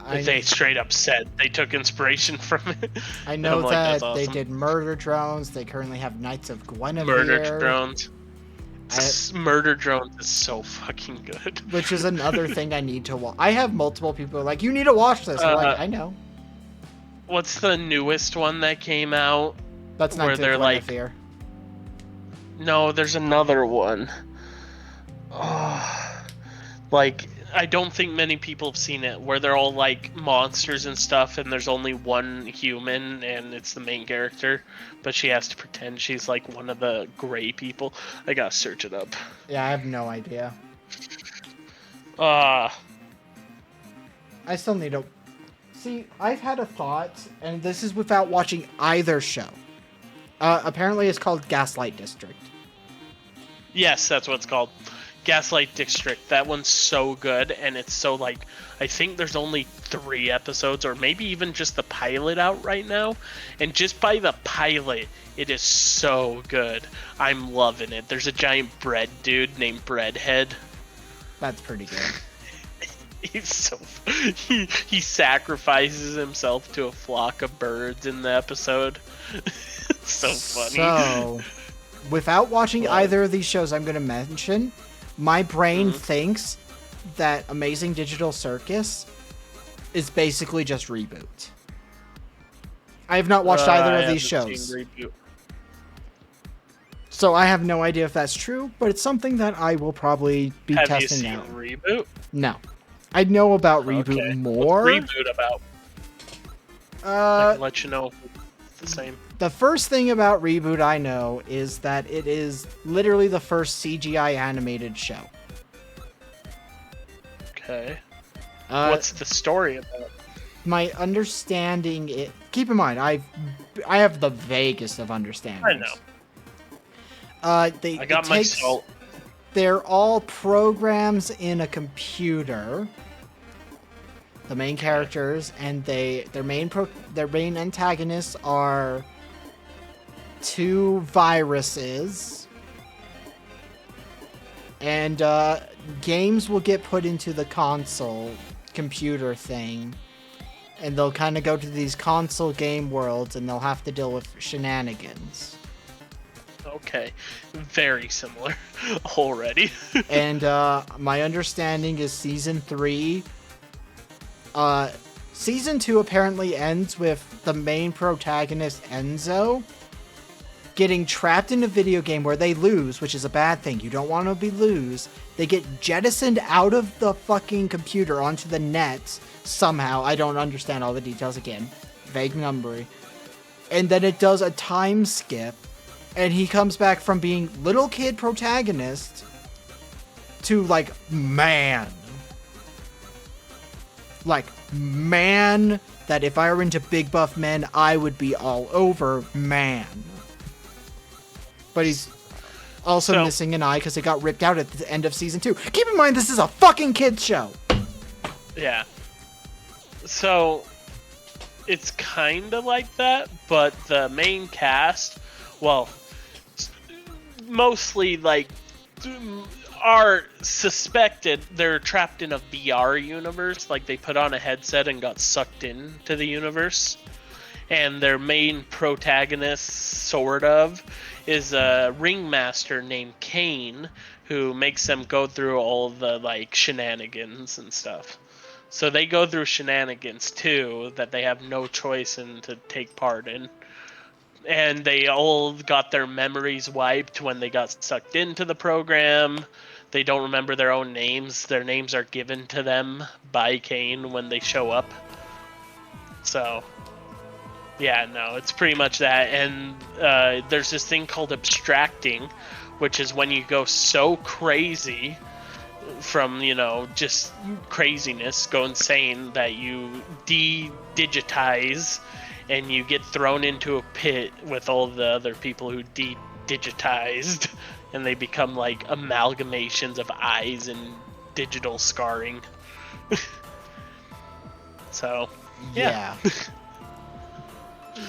They straight up said they took inspiration from it. I know like, that that's awesome. they did Murder Drones. They currently have Knights of Guinevere. Murder Drones. Murder Drones is so fucking good. Which is another thing I need to watch. I have multiple people like, you need to watch this. I'm like, I know. What's the newest one that came out? That's not where they're like, no, there's another one. Oh, like, I don't think many people have seen it, where they're all like monsters and stuff, and there's only one human, and it's the main character, but she has to pretend she's like one of the gray people. I gotta search it up. Yeah, I have no idea. I still need to... See, I've had a thought, and this is without watching either show. Apparently it's called Gaslight District. Yes, that's what it's called. Gaslight District. That one's so good, and it's so, like, I think there's only 3 episodes, or maybe even just the pilot out right now, and just by the pilot, it is so good. I'm loving it. There's a giant bread dude named Breadhead. That's pretty good. He's so... He sacrifices himself to a flock of birds in the episode. It's so funny. So, without watching either of these shows I'm going to mention... My brain thinks that Amazing Digital Circus is basically just Reboot. I have not watched either of these shows. So I have no idea if that's true, but it's something that I will probably be testing out. Have you seen Reboot? No. I know about Reboot more. What's Reboot about? I can let you know if it's the same. The first thing about Reboot I know is that it is literally the first CGI animated show. Okay. What's the story about? My understanding... Keep in mind, I have the vaguest of understandings. I know. I got my salt. They're all programs in a computer. The main characters, and their main antagonists are 2 viruses, and games will get put into the console computer thing, and they'll kind of go to these console game worlds, and they'll have to deal with shenanigans. Okay, very similar already. And my understanding is season 3. Season 2 apparently ends with the main protagonist, Enzo, getting trapped in a video game where they lose, which is a bad thing. You don't want to lose. They get jettisoned out of the fucking computer onto the net somehow. I don't understand all the details again. Vague numbery. And then it does a time skip, and he comes back from being little kid protagonist to, like, man. Like, man, that if I were into big buff men, I would be all over man. But he's also missing an eye because it got ripped out at the end of season 2. Keep in mind, this is a fucking kids show. Yeah. So, it's kind of like that, but the main cast, well, mostly, like, are suspected they're trapped in a VR universe, like they put on a headset and got sucked into the universe. And their main protagonist, sort of, is a ringmaster named Kane, who makes them go through all the, like, shenanigans and stuff. So they go through shenanigans, too, that they have no choice in to take part in. And they all got their memories wiped when they got sucked into the program. They don't remember their own names. Their names are given to them by Kane when they show up. So, yeah, no, it's pretty much that. And there's this thing called abstracting, which is when you go so crazy from, just craziness, go insane, that you de-digitize and you get thrown into a pit with all the other people who de-digitized, and they become like amalgamations of eyes and digital scarring. So, yeah.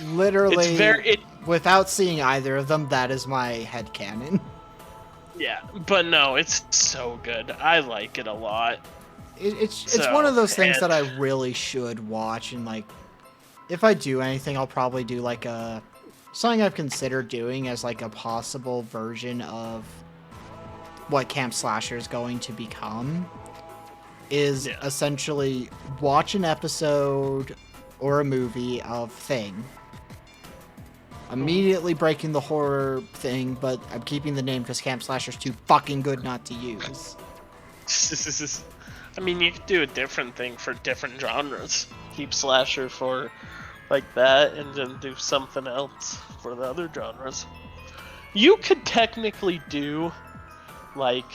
Literally, without seeing either of them, that is my headcanon. Yeah, but no, it's so good. I like it a lot. It's one of those things that I really should watch, and like, if I do anything, I'll probably do like something I've considered doing as like a possible version of what Camp Slasher is going to become, is essentially watch an episode or a movie of Thing, immediately breaking the horror thing, but I'm keeping the name because Camp Slasher's too fucking good not to use. I mean, you could do a different thing for different genres. Keep Slasher for like that, and then do something else for the other genres. You could technically do like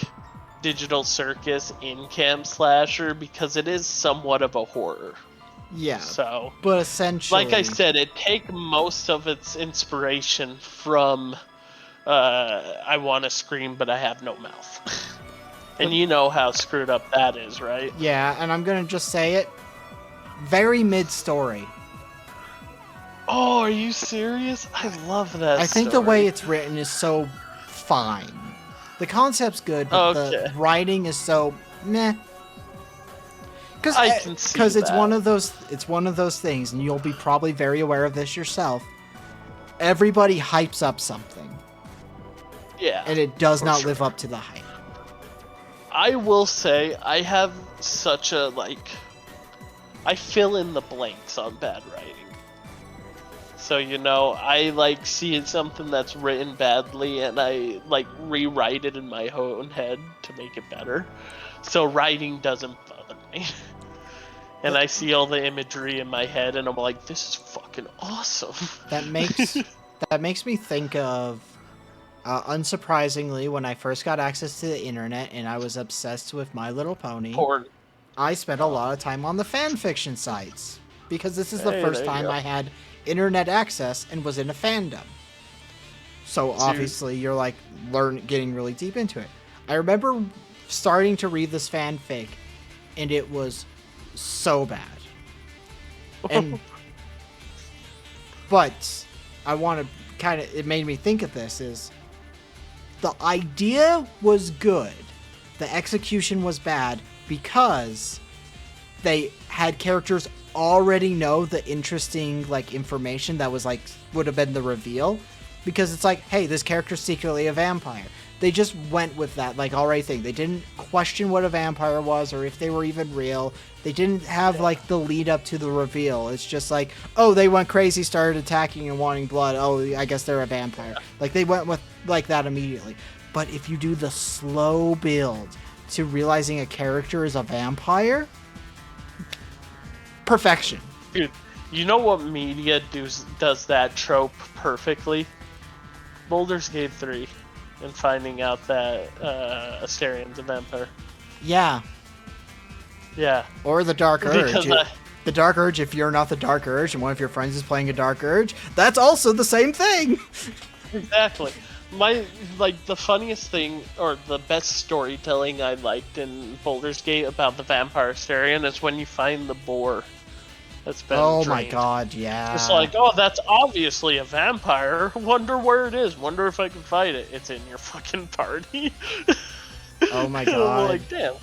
Digital Circus in Camp Slasher because it is somewhat of a horror. Yeah. So, but essentially, like I said, it take most of its inspiration from I Want to Scream, but I Have No Mouth. And you know how screwed up that is, right? Yeah, and I'm gonna just say it. Very mid-story. Oh, are you serious? I love that I think story. the way it's written is so fine. The concept's good, but the writing is so meh. Because it's one of those things, and you'll be probably very aware of this yourself. Everybody hypes up something. Yeah. And it does not live up to the hype. I will say I have such a I fill in the blanks on bad writing. So, I see something that's written badly and I rewrite it in my own head to make it better. So writing doesn't bother me. And I see all the imagery in my head and I'm like, this is fucking awesome. That makes me think of, unsurprisingly, when I first got access to the internet and I was obsessed with My Little Pony. Porn. I spent a lot of time on the fan fiction sites because this is the first time I had internet access and was in a fandom. So obviously you're getting really deep into it. I remember starting to read this fanfic and it was so bad. But I want to it made me think of this is the idea was good. The execution was bad because they had characters already know the interesting information that was would have been the reveal, because it's hey, this character's secretly a vampire. They just went with that already thing. They didn't question what a vampire was or if they were even real. They didn't have the lead up to the reveal. It's just oh, they went crazy, started attacking and wanting blood. Oh, I guess they're a vampire. They went with that immediately. But if you do the slow build to realizing a character is a vampire, perfection. Dude, you know what media does that trope perfectly? Baldur's Gate 3 and finding out that Asterian's a vampire. Yeah. Yeah. Or the Dark Urge. Because the Dark Urge, if you're not the Dark Urge and one of your friends is playing a Dark Urge, that's also the same thing. Exactly. The funniest thing, or the best storytelling I liked in Baldur's Gate about the vampire Asterion is when you find the boar that's been Oh trained. my god, yeah. It's that's obviously a vampire. Wonder where it is. Wonder if I can fight it. It's in your fucking party. Oh my god. I'm damn.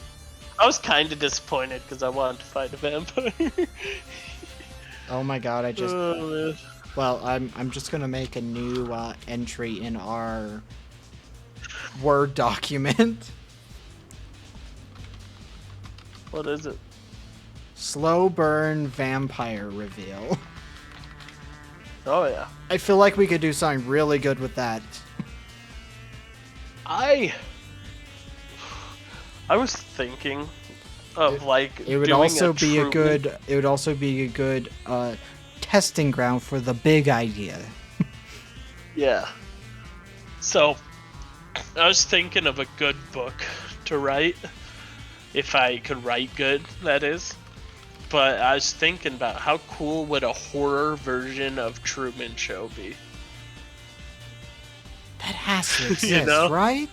I was kind of disappointed because I wanted to fight a vampire. Oh my god, I just... Oh, well, I'm just gonna make a new entry in our Word document. What is it? Slow burn vampire reveal. Oh yeah. I feel like we could do something really good with that. I was thinking of it would also be a good testing ground for the big idea. Yeah. So I was thinking of a good book to write If I could write good, that is. But I was thinking about how cool would a horror version of Truman Show be? That has to exist, know? right?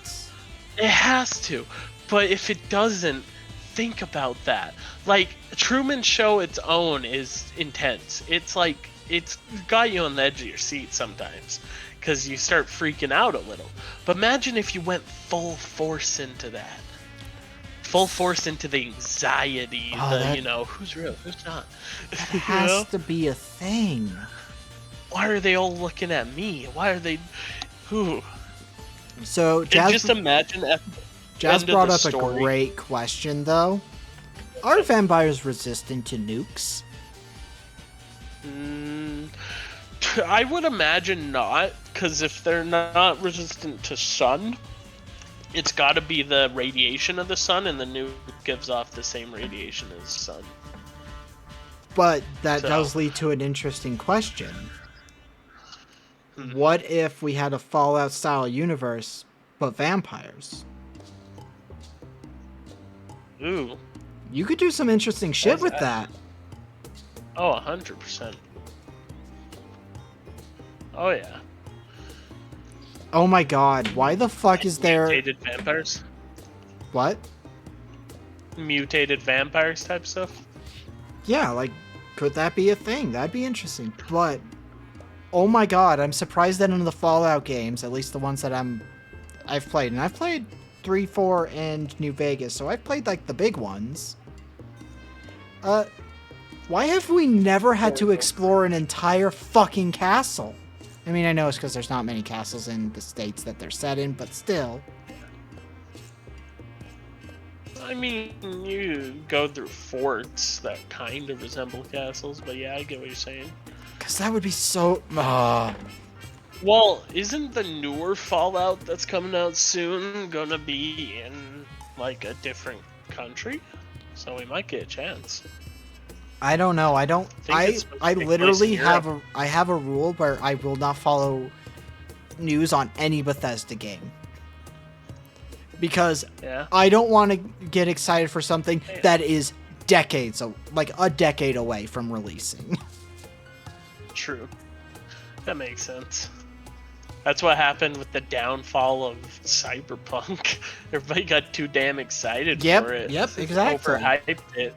It has to. But if it doesn't, think about that. Like, Truman Show its own is intense. It's like, it's got you on the edge of your seat sometimes. Because you start freaking out a little. But imagine if you went full force into that. Full force into the anxiety, you know, who's real, who's not. That has to be a thing. Why are they all looking at me? Why are they... Who? So, And Jazz, just imagine at the Jazz end of brought the up a story. great question, though. Are vampires resistant to nukes? I would imagine not, because if they're not resistant to sun, it's got to be the radiation of the sun, and the nuke gives off the same radiation as sun. But that So- does lead to an interesting question. What if we had a Fallout-style universe, but vampires? Ooh. You could do some interesting shit What's with that? that. Oh, 100%. Oh, yeah. Oh my god, why the fuck is there... Mutated vampires? What? Mutated vampires type stuff? Yeah, like, could that be a thing? That'd be interesting. But, oh my god, I'm surprised that in the Fallout games, at least the ones that I've played, and I've played 3, 4, and New Vegas, so I've played, like, the big ones. Why have we never had to explore an entire fucking castle? I mean, I know it's because there's not many castles in the states that they're set in, but still. I mean, you go through forts that kind of resemble castles, but yeah, I get what you're saying. Because that would be so... Well, isn't the newer Fallout that's coming out soon gonna be in, like, a different country? So we might get a chance. I don't know. I don't. think it's supposed to I take place literally in have Europe. a rule where I will not follow news on any Bethesda game because Yeah. I don't want to get excited for something that is decades, like a decade away from releasing. True. That makes sense. That's what happened with the downfall of Cyberpunk. Everybody got too damn excited for it. Yep, exactly. Overhyped it.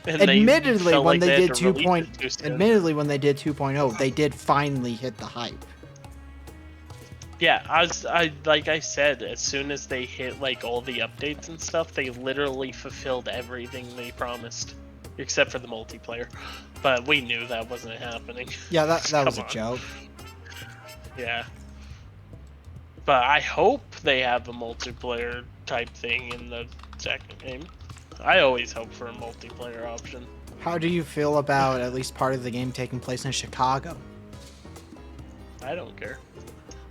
And Admittedly, felt when like they had did to release it too soon. Admittedly, when they did 2.0, they did finally hit the hype. Yeah, like I said, as soon as they hit like all the updates and stuff, they literally fulfilled everything they promised, except for the multiplayer. But we knew that wasn't happening. Yeah, that was a Come on. joke. Yeah. But I hope they have a multiplayer type thing in the second game. I always hope for a multiplayer option. How do you feel about at least part of the game taking place in Chicago? I don't care.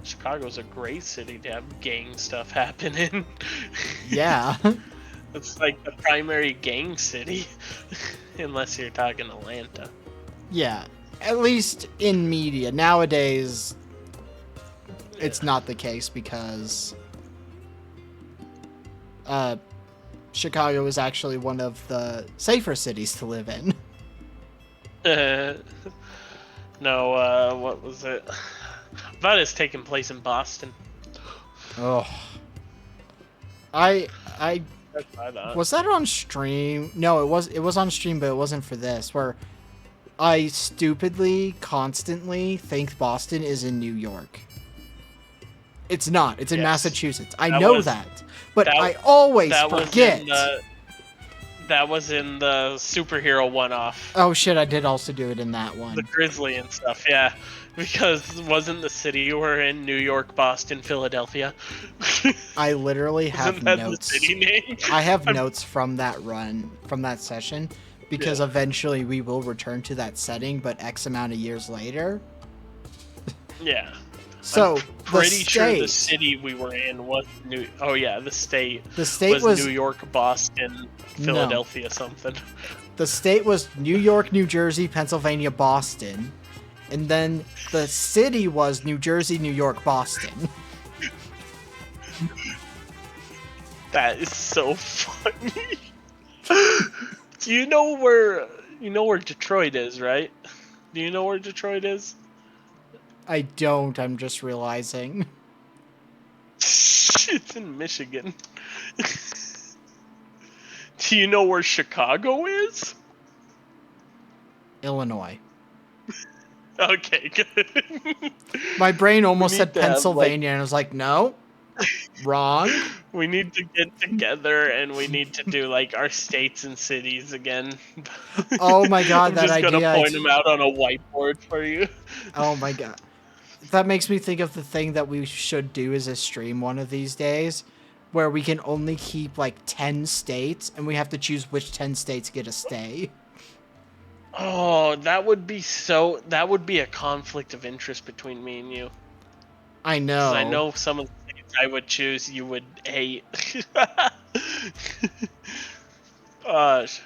Chicago's a great city to have gang stuff happen in. Yeah. It's like the primary gang city. Unless you're talking Atlanta. Yeah. At least in media. Nowadays, it's not the case because Chicago is actually one of the safer cities to live in. No, what was it? But it's taking place in Boston. Oh. I That's what I thought. was that on stream? No, it was on stream, but it wasn't for this, where I stupidly constantly think Boston is in New York. It's not. It's in Yes. Massachusetts. I That know was- that. But that- I always that forget. That was in the superhero one-off. Oh shit, I did also do it in that one. The Grizzly and stuff, yeah. Because wasn't the city we're in New York, Boston, Philadelphia? I literally have Isn't that notes. the city name? I have notes from that run, from that session, because Yeah. eventually we will return to that setting, but X amount of years later. Yeah. So, Pretty the sure the state, city we were in was New. Oh yeah, the state. the state was was New York, Boston, Philadelphia, something. the state was New York, New Jersey, Pennsylvania, Boston, and then the city was New Jersey, New York, Boston. That is so funny. You know where Detroit is, right? Do you know where Detroit is? I don't, I'm just realizing. It's in Michigan. Do you know where Chicago is? Illinois. Okay, good. My brain almost need said to have, Pennsylvania, and I was like, no. Wrong. We need to get together and we need to do like our states and cities again. Oh my god, I'm that just gonna idea. point them out on a whiteboard for you. Oh my god. That makes me think of the thing that we should do as a stream one of these days, where we can only keep like 10 states, and we have to choose which 10 states get a stay. Oh, that would be a conflict of interest between me and you. I know. 'Cause I know some of the states I would choose you would hate. Gosh.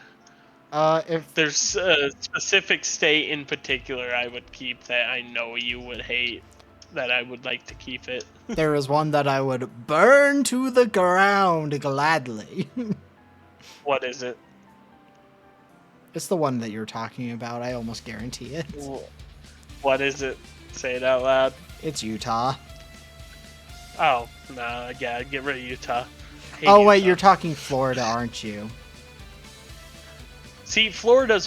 If There's a specific state in particular I would keep that I know you would hate, that I would like to keep it. there is one that I would burn to the ground gladly. What is it? It's the one that you're talking about, I almost guarantee it. What is it? Say it out loud. It's Utah. Oh, nah, yeah, get rid of Utah. Hate Oh wait, Utah. you're talking Florida, aren't you? See, Florida,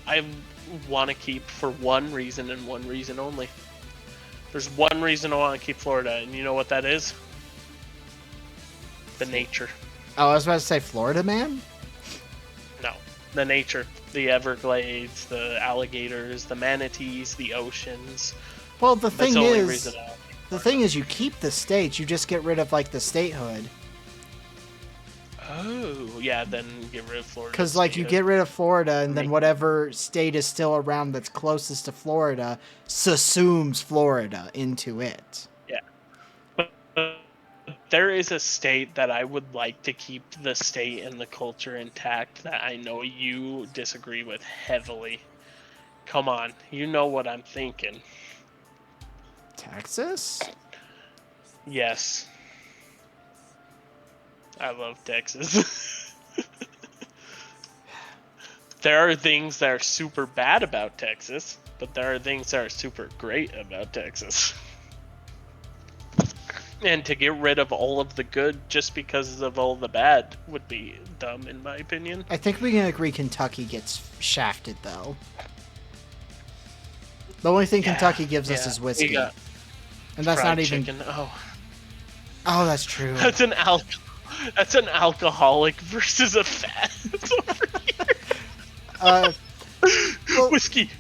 I want to keep for one reason and one reason only. There's one reason I want to keep Florida, and you know what that is? The nature. Oh, I was about to say Florida, man? No, the nature. The Everglades, the alligators, the manatees, the oceans. Well, the That's thing the only is, reason you keep the states, you just get rid of like the statehood. Oh, yeah, then get rid of Florida. Because like you get rid of Florida, and then Make- whatever state is still around that's closest to Florida subsumes Florida into it. There is a state that I would like to keep the state and the culture intact that I know you disagree with heavily. Come on, you know what I'm thinking. Texas? Yes. I love Texas. There are things that are super bad about Texas, but there are things that are super great about Texas. And to get rid of all of the good just because of all the bad would be dumb, in my opinion. I think we can agree Kentucky gets shafted, though. The only thing Kentucky gives us is we whiskey. got And that's fried not even... chicken. Oh, Oh, that's true. that's an alcoholic versus a fat. Over here. Well, Whiskey,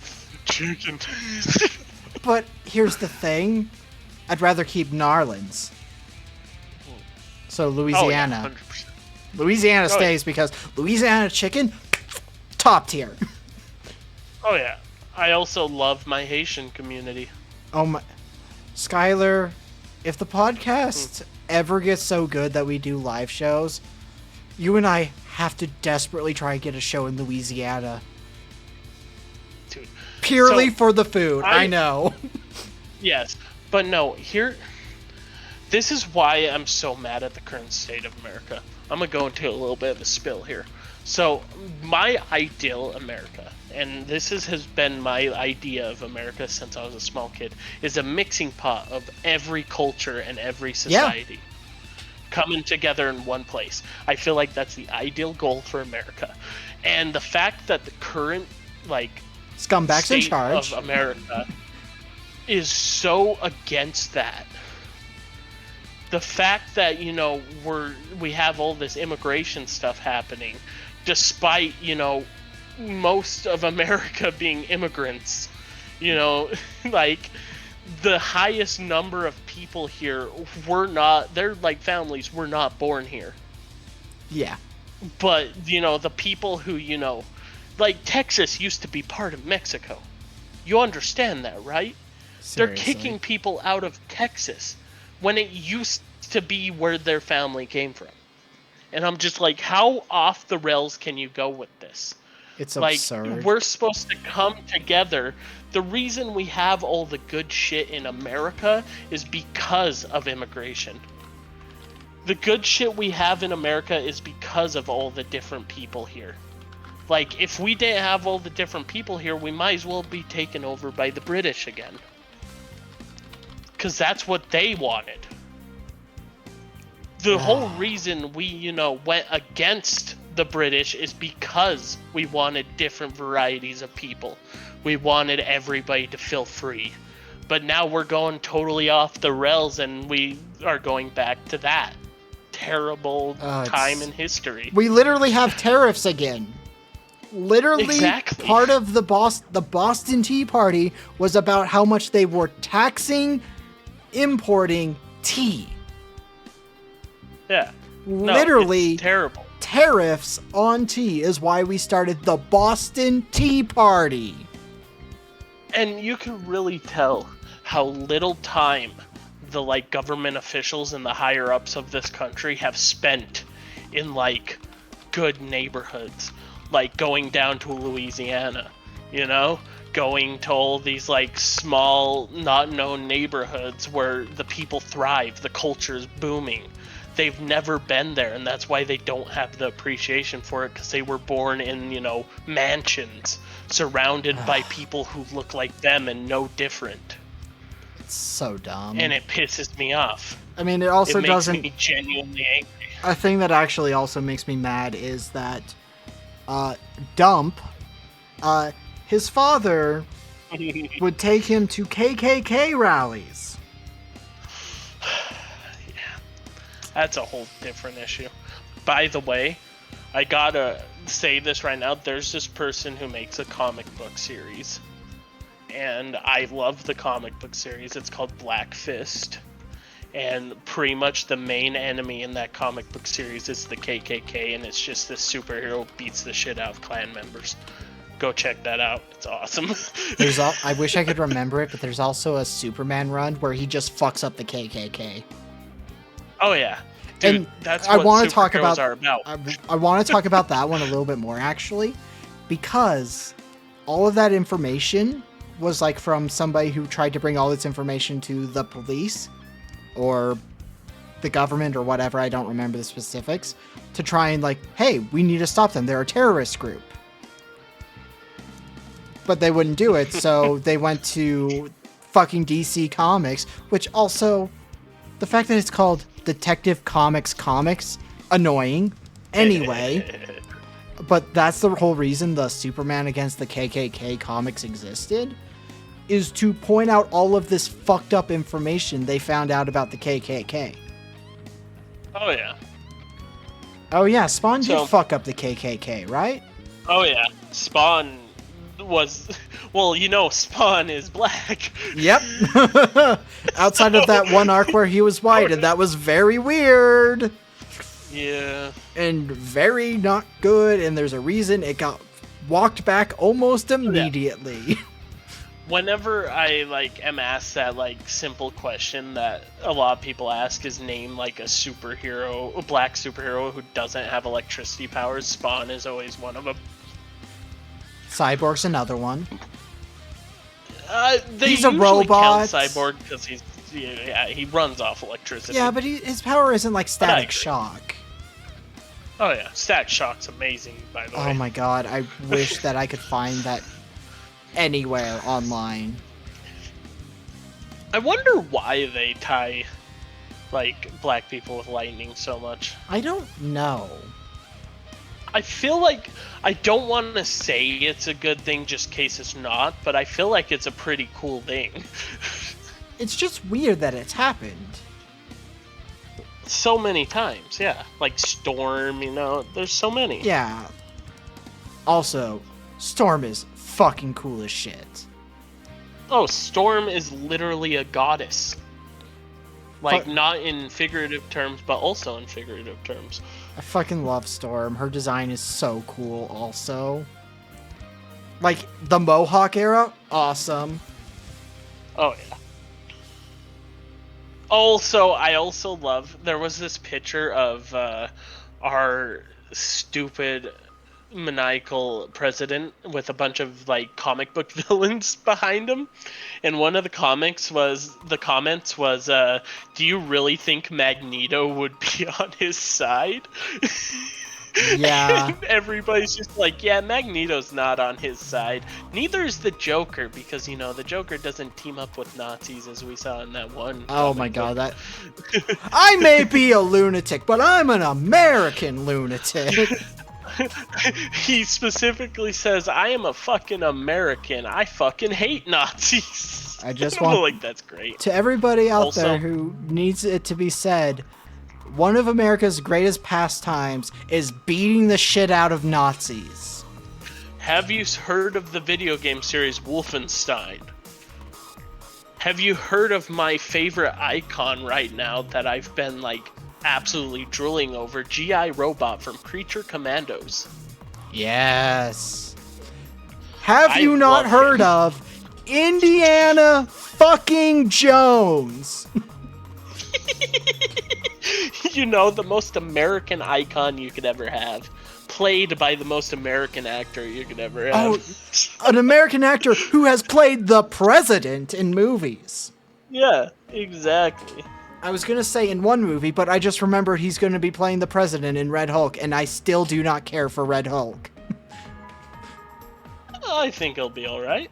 chicken. but here's the thing. I'd rather keep Narlands. So Louisiana. Oh, yeah, 100%. Louisiana Oh, yeah. stays because Louisiana chicken, top tier. Oh yeah. I also love my Haitian community. Oh my... Skylar, if the podcast ever gets so good that we do live shows, you and I have to desperately try and get a show in Louisiana. Dude. Purely So, for the food, I I- know. Yes. But no, this is why I'm so mad at the current state of America. I'm going to go into a little bit of a spill here. So, my ideal America, and this has been my idea of America since I was a small kid, is a mixing pot of every culture and every society coming together in one place. I feel like that's the ideal goal for America. And the fact that the current, Scumbags in state charge. of America is so against that. The fact that, we have all this immigration stuff happening, despite, most of America being immigrants, the highest number of people here they're like families were not born here. Yeah. But, the people who, Texas used to be part of Mexico. You understand that, right? They're Seriously. kicking people out of Texas when it used to be where their family came from. And I'm just like, how off the rails can you go with this? It's absurd. We're supposed to come together. The reason we have all the good shit in America is because of immigration. the good shit we have in America is because of all the different people here. Like, if we didn't have all the different people here, we might as well be taken over by the British again. Because that's what they wanted. The whole reason we, went against the British is because we wanted different varieties of people. We wanted everybody to feel free. But now we're going totally off the rails and we are going back to that terrible time in history. We literally have tariffs again. Literally, Exactly. part of the Boston Tea Party was about how much they were taxing importing tea. Yeah. No, Literally, it's terrible. tariffs on tea is why we started the Boston Tea Party. And you can really tell how little time the government officials and the higher ups of this country have spent in good neighborhoods, like going down to Louisiana, going to all these small, not known neighborhoods where the people thrive, the culture is booming. They've never been there, and that's why they don't have the appreciation for it, because they were born in, mansions, surrounded by people who look like them and no different. It's so dumb. And it pisses me off. I mean, it also It makes doesn't... me genuinely angry. A thing that actually also makes me mad is that Dump, his father would take him to KKK rallies. That's a whole different issue. By the way, I gotta say this right now. There's this person who makes a comic book series. And I love the comic book series. It's called Black Fist. And pretty much the main enemy in that comic book series is the KKK. And it's just this superhero beats the shit out of Klan members. Go check that out. It's awesome. I wish I could remember it, but there's also a Superman run where he just fucks up the KKK. Oh yeah, dude, And that's I what want to talk superheroes about. are about. I want to talk about that one a little bit more actually, because all of that information was from somebody who tried to bring all this information to the police or the government or whatever. I don't remember the specifics, to try and hey, we need to stop them. They're a terrorist group. But they wouldn't do it, so they went to fucking DC Comics, which also, the fact that it's called Detective Comics, annoying. Anyway, but that's the whole reason the Superman against the KKK comics existed, is to point out all of this fucked up information they found out about the KKK. Oh yeah. Oh yeah, Spawn So- did fuck up the KKK, right? Oh yeah. Spawn was, well, Spawn is black. Yep. Outside of that one arc where he was white, and that was very weird. Yeah. And very not good, and there's a reason it got walked back almost immediately. Whenever I am asked that simple question that a lot of people ask, is name a superhero, a black superhero who doesn't have electricity powers, Spawn is always one of them. Cyborg's another one. They He's a usually robot. count Cyborg because he runs off electricity. Yeah, but his power isn't static agree. shock. Oh yeah, Stat Shock's amazing, by the way. Oh my god, I wish that I could find that anywhere online. I wonder why they tie black people with lightning so much. I don't know. I feel I don't want to say it's a good thing just in case it's not, but I feel like it's a pretty cool thing. It's just weird that it's happened. So many times, yeah. Storm, there's so many. Yeah. Also, Storm is fucking cool as shit. Oh, Storm is literally a goddess. But- Not in figurative terms, but also in figurative terms. I fucking love Storm. Her design is so cool also. The Mohawk era, awesome. Oh, yeah. Also, I also love, there was this picture of our stupid maniacal president with a bunch of like comic book villains behind him, and one of the comments was, "Do you really think Magneto would be on his side?" Yeah. And everybody's just like, "Yeah, Magneto's not on his side. Neither is the Joker, because the Joker doesn't team up with Nazis, as we saw in that one." Oh my comic god, book." that. I may be a lunatic, but I'm an American lunatic. He specifically says, "I am a fucking American. I fucking hate Nazis." I just And I'm want like, that's great. to everybody out Also- there who needs it to be said, one of America's greatest pastimes is beating the shit out of Nazis. Have you heard of the video game series Wolfenstein? Have you heard of my favorite icon right now that I've been like absolutely drooling over? GI Robot from Creature Commandos. Yes. Have I you not love heard him. of Indiana fucking Jones? The most American icon you could ever have. Played by the most American actor you could ever have. Oh, an American actor who has played the president in movies. Yeah, exactly. I was gonna say in one movie, but I just remembered he's gonna be playing the president in Red Hulk, and I still do not care for Red Hulk. I think he'll be alright.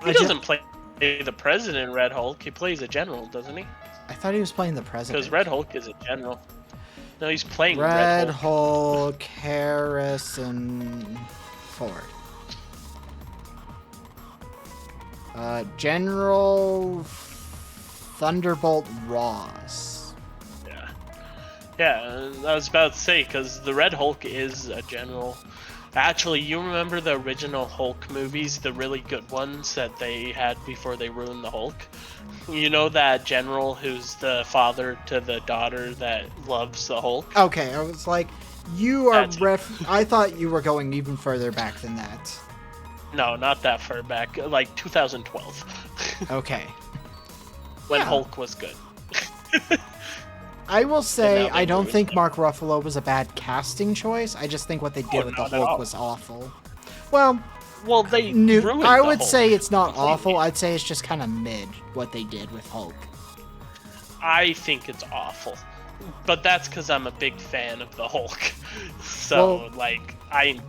He I ju- doesn't play the president in Red Hulk. He plays a general, doesn't he? I thought he was playing the president. Because Red Hulk is a general. No, he's playing Red Red Hulk. Hulk, Harrison Ford. General Thunderbolt Ross. Yeah. Yeah, I was about to say, because the Red Hulk is a general. Actually, you remember the original Hulk movies, the really good ones that they had before they ruined the Hulk? You know that general who's the father to the daughter that loves the Hulk? Okay, I was like, you are That's- I thought you were going even further back than that. No, not that far back. Like 2012. Okay. When Yeah. Hulk was good. I will say, now they I don't ruined think it. Mark Ruffalo was a bad casting choice. I just think what they did with the not at Hulk all. was awful. Well, Well, they no, ruined I the would Hulk say it's not completely. awful. I'd say it's just kind of mid what they did with Hulk. I think it's awful. But that's because I'm a big fan of the Hulk. So, Well- like, I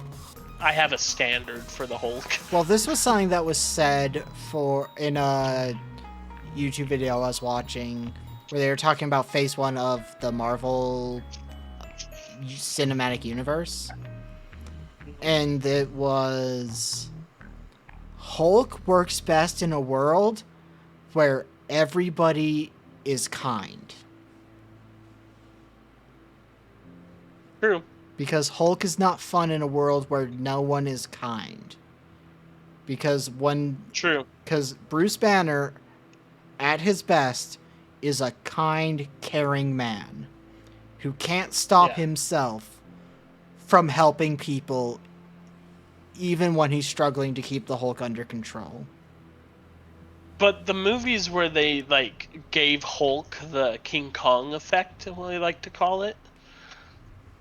have a standard for the Hulk. Well, this was something that was said in a YouTube video I was watching where they were talking about Phase 1 of the Marvel Cinematic Universe. And it was... Hulk works best in a world where everybody is kind. True. Because Hulk is not fun in a world where no one is kind. Because True. Bruce Banner, at his best, is a kind, caring man who can't stop Yeah. himself from helping people even when he's struggling to keep the Hulk under control. But the movies where they, like, gave Hulk the King Kong effect, what they like to call it,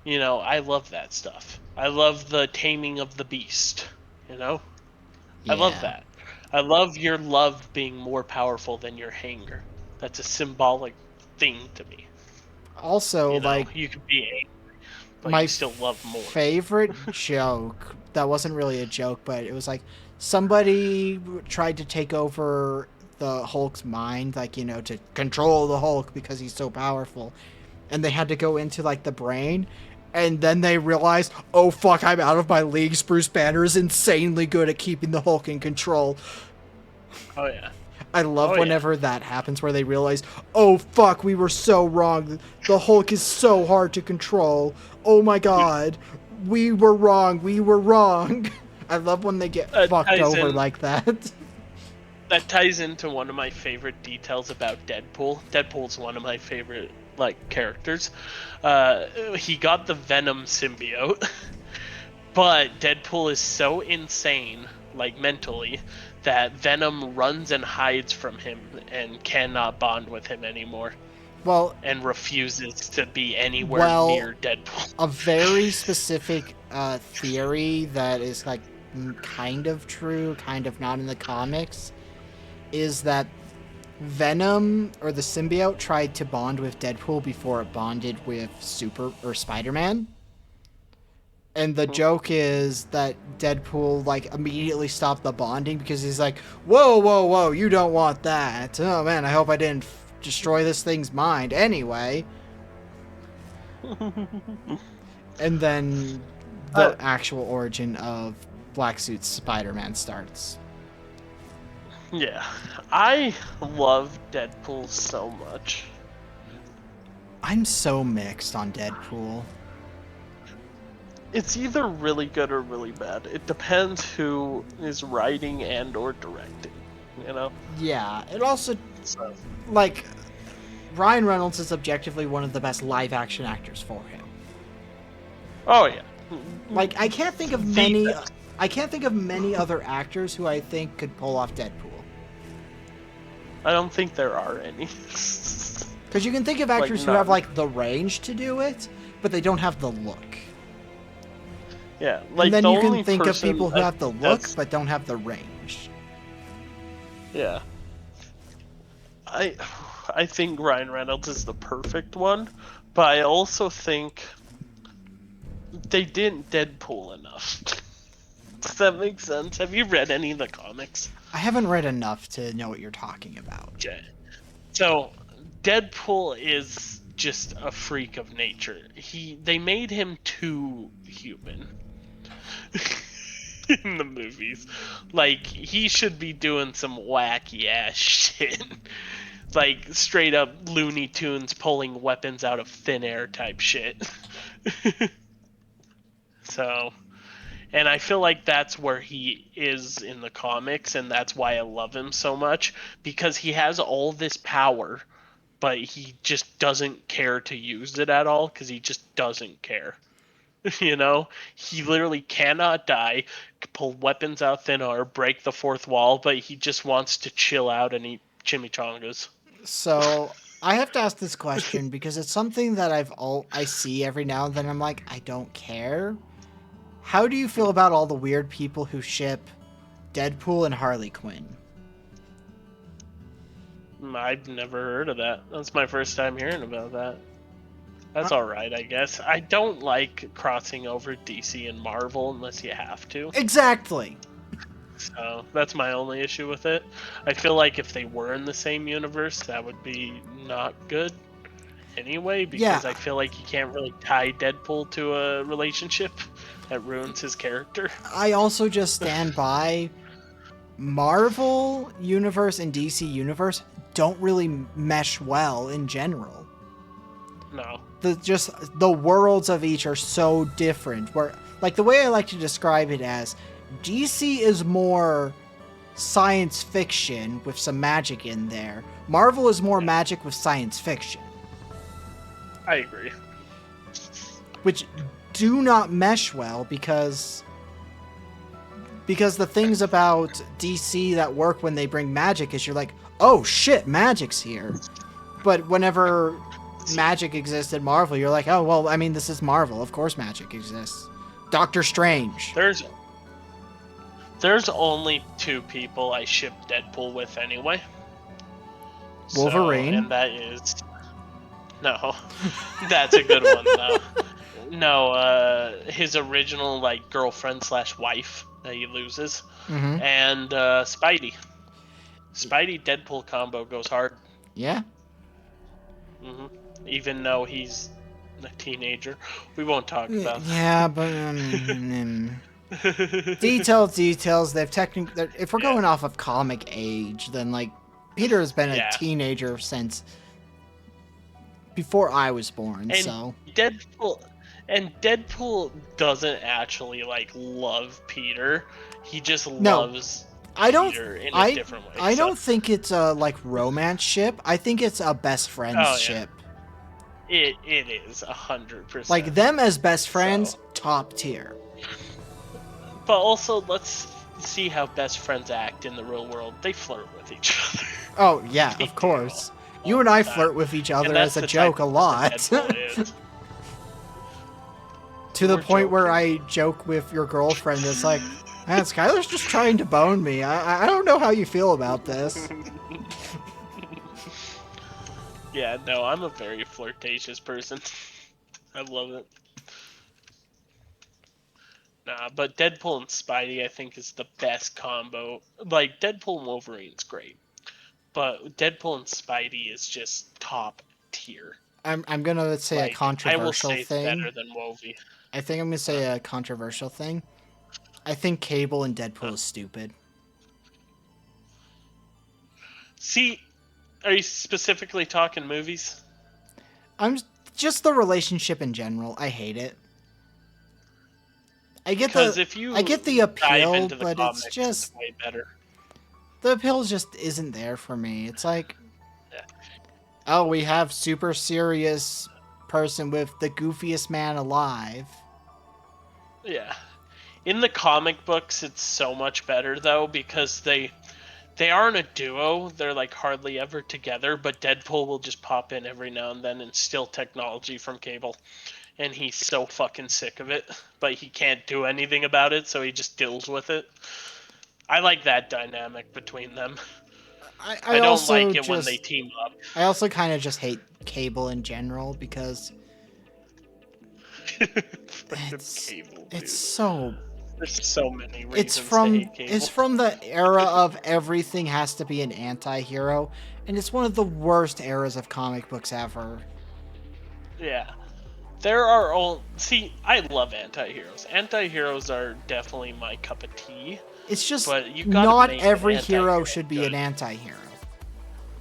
I love that stuff. I love the taming of the beast, I love Yeah. that. I love your love being more powerful than your anger. That's a symbolic thing to me. Also, like, you could be angry, but my you still love more. favorite joke, that wasn't really a joke, but it was like somebody tried to take over the Hulk's mind, like, to control the Hulk because he's so powerful. And they had to go into, like, the brain. And then they realized, oh, fuck, I'm out of my league. Bruce Banner is insanely good at keeping the Hulk in control. Oh, yeah. I love Oh, yeah. whenever that happens where they realize, oh, fuck, we were so wrong. The Hulk is so hard to control. Oh, my God. We were wrong. We were wrong. I love when they get fucked ties over in- like that. That ties into one of my favorite details about Deadpool. Deadpool's one of my favorite, characters. He got the Venom symbiote, but Deadpool is so insane, mentally, that Venom runs and hides from him and cannot bond with him anymore, Well, and refuses to be anywhere Well, near Deadpool. a very specific theory that is like kind of true, kind of not in the comics, is that Venom or the symbiote tried to bond with Deadpool before it bonded with Spider-Man. And the joke is that Deadpool like immediately stopped the bonding because he's like, "Whoa, whoa, whoa! You don't want that. Oh man, I hope I didn't destroy this thing's mind anyway." And then the actual origin of Black Suit Spider-Man starts. Yeah, I love Deadpool so much. I'm so mixed on Deadpool. It's either really good or really bad. It depends who is writing and or directing, you know? Yeah, it also, So, like, Ryan Reynolds is objectively one of the best live-action actors for him. oh yeah. Like, I can't think of many other actors who I think could pull off Deadpool. I don't think there are any. Because you can think of actors who have, like, the range to do it, but they don't have the look. Yeah, like And then the you only can think of person people who have the look, that's- but don't have the range. Yeah. I think Ryan Reynolds is the perfect one, but I also think they didn't Deadpool enough. Does that make sense? Have you read any of the comics? I haven't read enough to know what you're talking about. Okay. So, Deadpool is just a freak of nature. They made him too human in the movies. Like, he should be doing some wacky ass shit. Like, straight up Looney Tunes pulling weapons out of thin air type shit. So, and I feel like that's where he is in the comics, and that's why I love him so much, because he has all this power, but he just doesn't care to use it at all, because he just doesn't care. You know? He literally cannot die, pull weapons out thin air, break the fourth wall, but he just wants to chill out and eat chimichangas. So I have to ask this question because it's something that I see every now and then. I'm like, I don't care. How do you feel about all the weird people who ship Deadpool and Harley Quinn? I've never heard of that. That's my first time hearing about that. That's alright, I guess. I don't like crossing over DC and Marvel unless you have to. Exactly. So that's my only issue with it. I feel like if they were in the same universe, that would be not good anyway, because Yeah. I feel like you can't really tie Deadpool to a relationship. That ruins his character. I also just stand by Marvel Universe and DC Universe don't really mesh well in general. No. The worlds of each are so different. Where, like, the way I like to describe it as, DC is more science fiction with some magic in there. Marvel is more magic with science fiction, I agree. which do not mesh well because the things about DC that work when they bring magic is you're like, oh shit, magic's here. But whenever magic exists in Marvel, you're like, oh well, I mean, this is Marvel, of course magic exists. Doctor Strange. There's only two people I ship Deadpool with anyway. Wolverine. And that is... No. That's a good one, though. No, his original, like, girlfriend/wife that he loses. Mm-hmm. And Spidey. Spidey-Deadpool combo goes hard. Yeah. Hmm. Even though he's a teenager. We won't talk about that. Yeah, but details. They've technically, if we're going off of comic age, then like Peter has been a teenager since before I was born. And so Deadpool doesn't actually like love Peter. He just loves Peter in a different way. I don't think it's a like romance ship. I think it's a best friends ship. It is 100%. Like them as best friends, top tier. But also, let's see how best friends act in the real world. They flirt with each other. Oh yeah, of course. You and I flirt with each other as a joke a lot. To the We're point where joking. I joke with your girlfriend. It's like, man, Skylar's just trying to bone me. I don't know how you feel about this. Yeah, no, I'm a very flirtatious person. I love it. Nah, but Deadpool and Spidey, I think, is the best combo. Like, Deadpool and Wolverine's great, but Deadpool and Spidey is just top tier. I'm gonna say a Like, I will controversial say it's thing. better than Wolvie. I think I'm gonna say a controversial thing. I think Cable and Deadpool is stupid. See, are you specifically talking movies? I'm just the relationship in general. I hate it. Because if you I get the dive appeal, into the but it's comics, just it's way better. the appeal just isn't there for me. It's like, Yeah. oh, we have super serious person with the goofiest man alive. Yeah. In the comic books, it's so much better though because they aren't a duo. They're like hardly ever together, but Deadpool will just pop in every now and then and steal technology from Cable. And he's so fucking sick of it, but he can't do anything about it, so he just deals with it. I like that dynamic between them. I I don't also like it when they just team up. I also kind of just hate Cable in general because Fucking Cable, dude. it's so There's so many reasons to hate Cable. it's from the era of everything has to be an anti-hero, and it's one of the worst eras of comic books ever. Yeah. There are all. See, I love anti-heroes. Anti-heroes are definitely my cup of tea. It's just But you gotta not make every an hero anti-hero should be good. an anti-hero.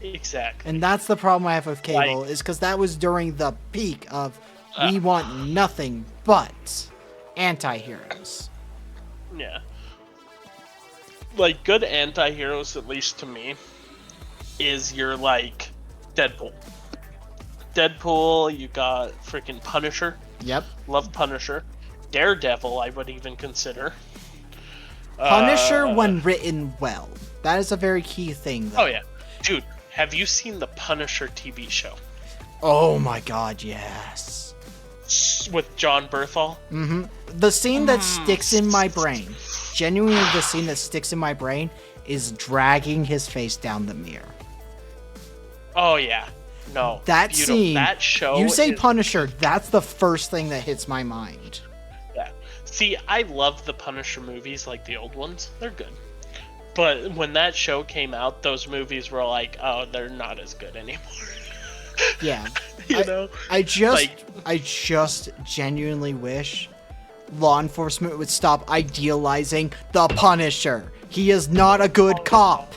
Exactly. And that's the problem I have with Cable, is because that was during the peak of we want nothing but anti-heroes. Yeah. Like, good anti-heroes, at least to me, is your, like, Deadpool. Deadpool, you got freaking Punisher. Yep. Love Punisher. Daredevil, I would even consider. Punisher when written well. That is a very key thing, though. Oh, yeah. Dude, have you seen the Punisher TV show? Oh my god, yes. With John Berthal? The scene that sticks in my brain, genuinely the scene that sticks in my brain, is dragging his face down the mirror. Oh, yeah. No. That beautiful. scene, That show you say is- Punisher, that's the first thing that hits my mind. Yeah. See, I love the Punisher movies, like the old ones. They're good. But when that show came out, those movies were like, oh, they're not as good anymore. Yeah. You know? I just Like- genuinely wish law enforcement would stop idealizing the Punisher. He is not a good cop.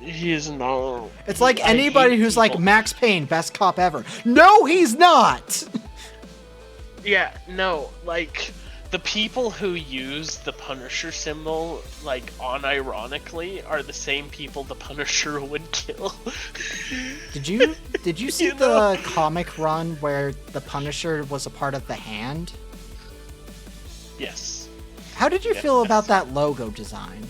He is not. It's like I anybody hate who's like people- Max Payne, best cop ever. No, he's not. Yeah, no, like, the people who use the Punisher symbol, like, unironically, are the same people the Punisher would kill. Did you see You the know? comic run where the Punisher was a part of the Hand? Yes. How did you feel about that logo design?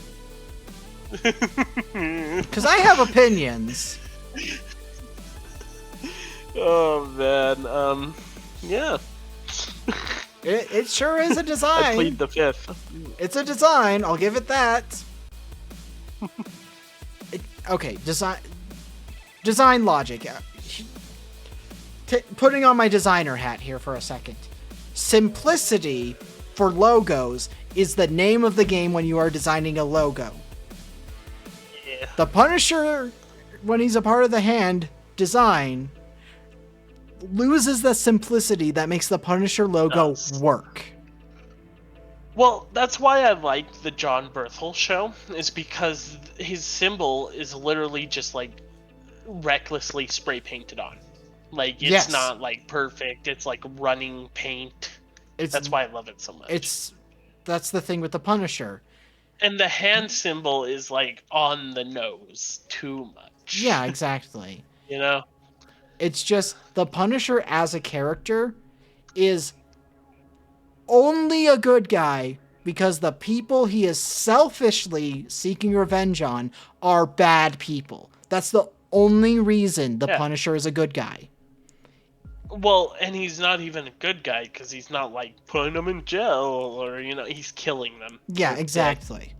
Because I have opinions. Oh, man, yeah. It sure is a I design. plead the fifth. It's a design. I'll give it that. Okay, design logic. Putting on my designer hat here for a second. Simplicity for logos is the name of the game when you are designing a logo. Yeah. The Punisher, when he's a part of the Hand design, loses the simplicity that makes the Punisher logo Does. work. Well, that's why I liked the John Berthel show, is because his symbol is literally just, like, recklessly spray painted on. Like, it's Yes. not, like, perfect. It's, like, running paint. That's why I love it so much. That's the thing with the Punisher. And the hand symbol is, like, on the nose too much. Yeah, exactly. You know? It's just the Punisher as a character is only a good guy because the people he is selfishly seeking revenge on are bad people. That's the only reason the Yeah. Punisher is a good guy. Well, and he's not even a good guy because he's not like putting them in jail or he's killing them. Yeah, They're dead. exactly.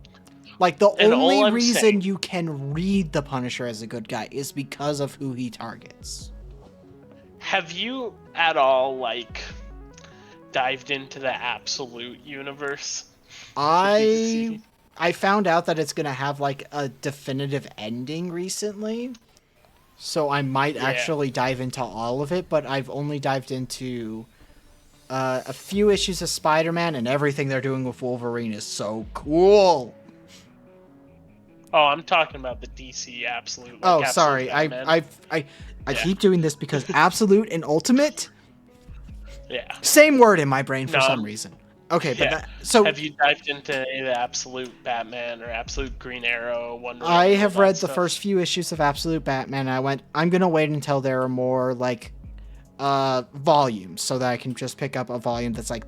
Like, the And all only I'm reason saying- you can read the Punisher as a good guy is because of who he targets. Have you at all like dived into the Absolute universe? I found out that it's gonna have like a definitive ending recently, so I might Yeah. actually dive into all of it. But I've only dived into a few issues of Spider-Man, and everything they're doing with Wolverine is so cool. Oh, I'm talking about the DC Absolute. Like, Oh, Absolute sorry, Batman. I Yeah. keep doing this because Absolute and Ultimate, Yeah. same word in my brain for No. some reason. Okay, but Yeah. so Have you dived into any of the Absolute Batman or Absolute Green Arrow, Wonder Woman? I all have that read the stuff? first few issues of Absolute Batman, and I'm gonna wait until there are more like volumes so that I can just pick up a volume that's like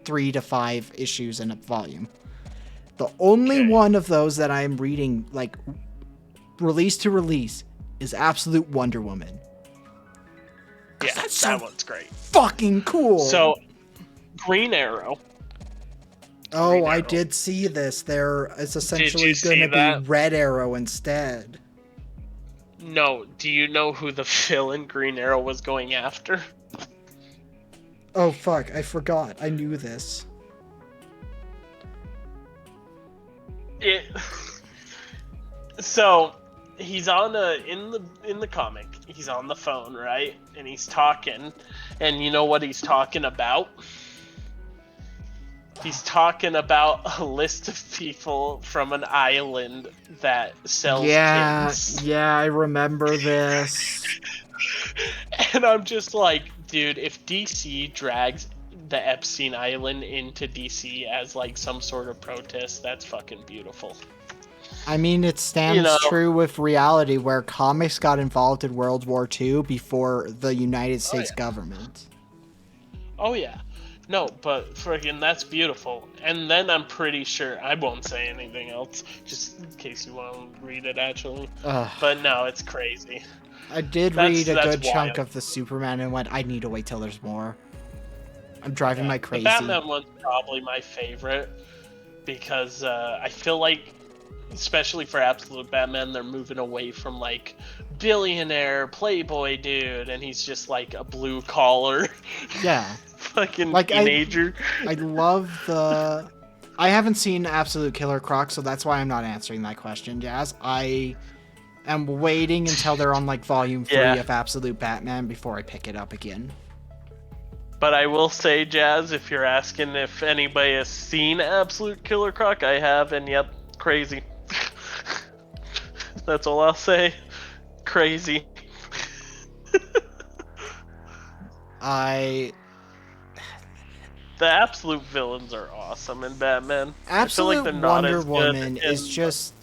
3 to 5 issues in a volume. The only Okay. one of those that I'm reading like release to release is Absolute Wonder Woman. Yeah, That's so that one's great. fucking cool. So, Green Arrow. oh, Green I Arrow. did see this. There is essentially see going to that? be Red Arrow instead. No, do you know who the villain Green Arrow was going after? Oh fuck, I forgot. I knew this. It. So, he's on in the comic. He's on the phone, right? And he's talking, and you know what he's talking about? He's talking about a list of people from an island that sells kids. Yeah, I remember this. And I'm just like, dude, if DC drags the Epstein Island into DC as like some sort of protest, that's fucking beautiful. I mean, it stands true with reality where comics got involved in World War II before the United States government. Oh yeah. No, but friggin' that's beautiful. And then I'm pretty sure I won't say anything else, just in case you want to read it actually. Ugh. But no, it's crazy. I did That's- read a that's good chunk wild. of the Superman and went, I need to wait till there's more. I'm driving my crazy. The Batman one's probably my favorite because I feel like, especially for Absolute Batman, they're moving away from like billionaire playboy dude, and he's just like a blue collar Yeah. fucking Like, teenager. I love the... I haven't seen Absolute Killer Croc, so that's why I'm not answering that question, Jazz. I am waiting until they're on like volume 3 Yeah. of Absolute Batman before I pick it up again. But I will say, Jazz, if you're asking if anybody has seen Absolute Killer Croc, I have, and yep, crazy. That's all I'll say. Crazy. The absolute villains are awesome in Batman. I feel like Absolute they're not Wonder as good Woman in- is just...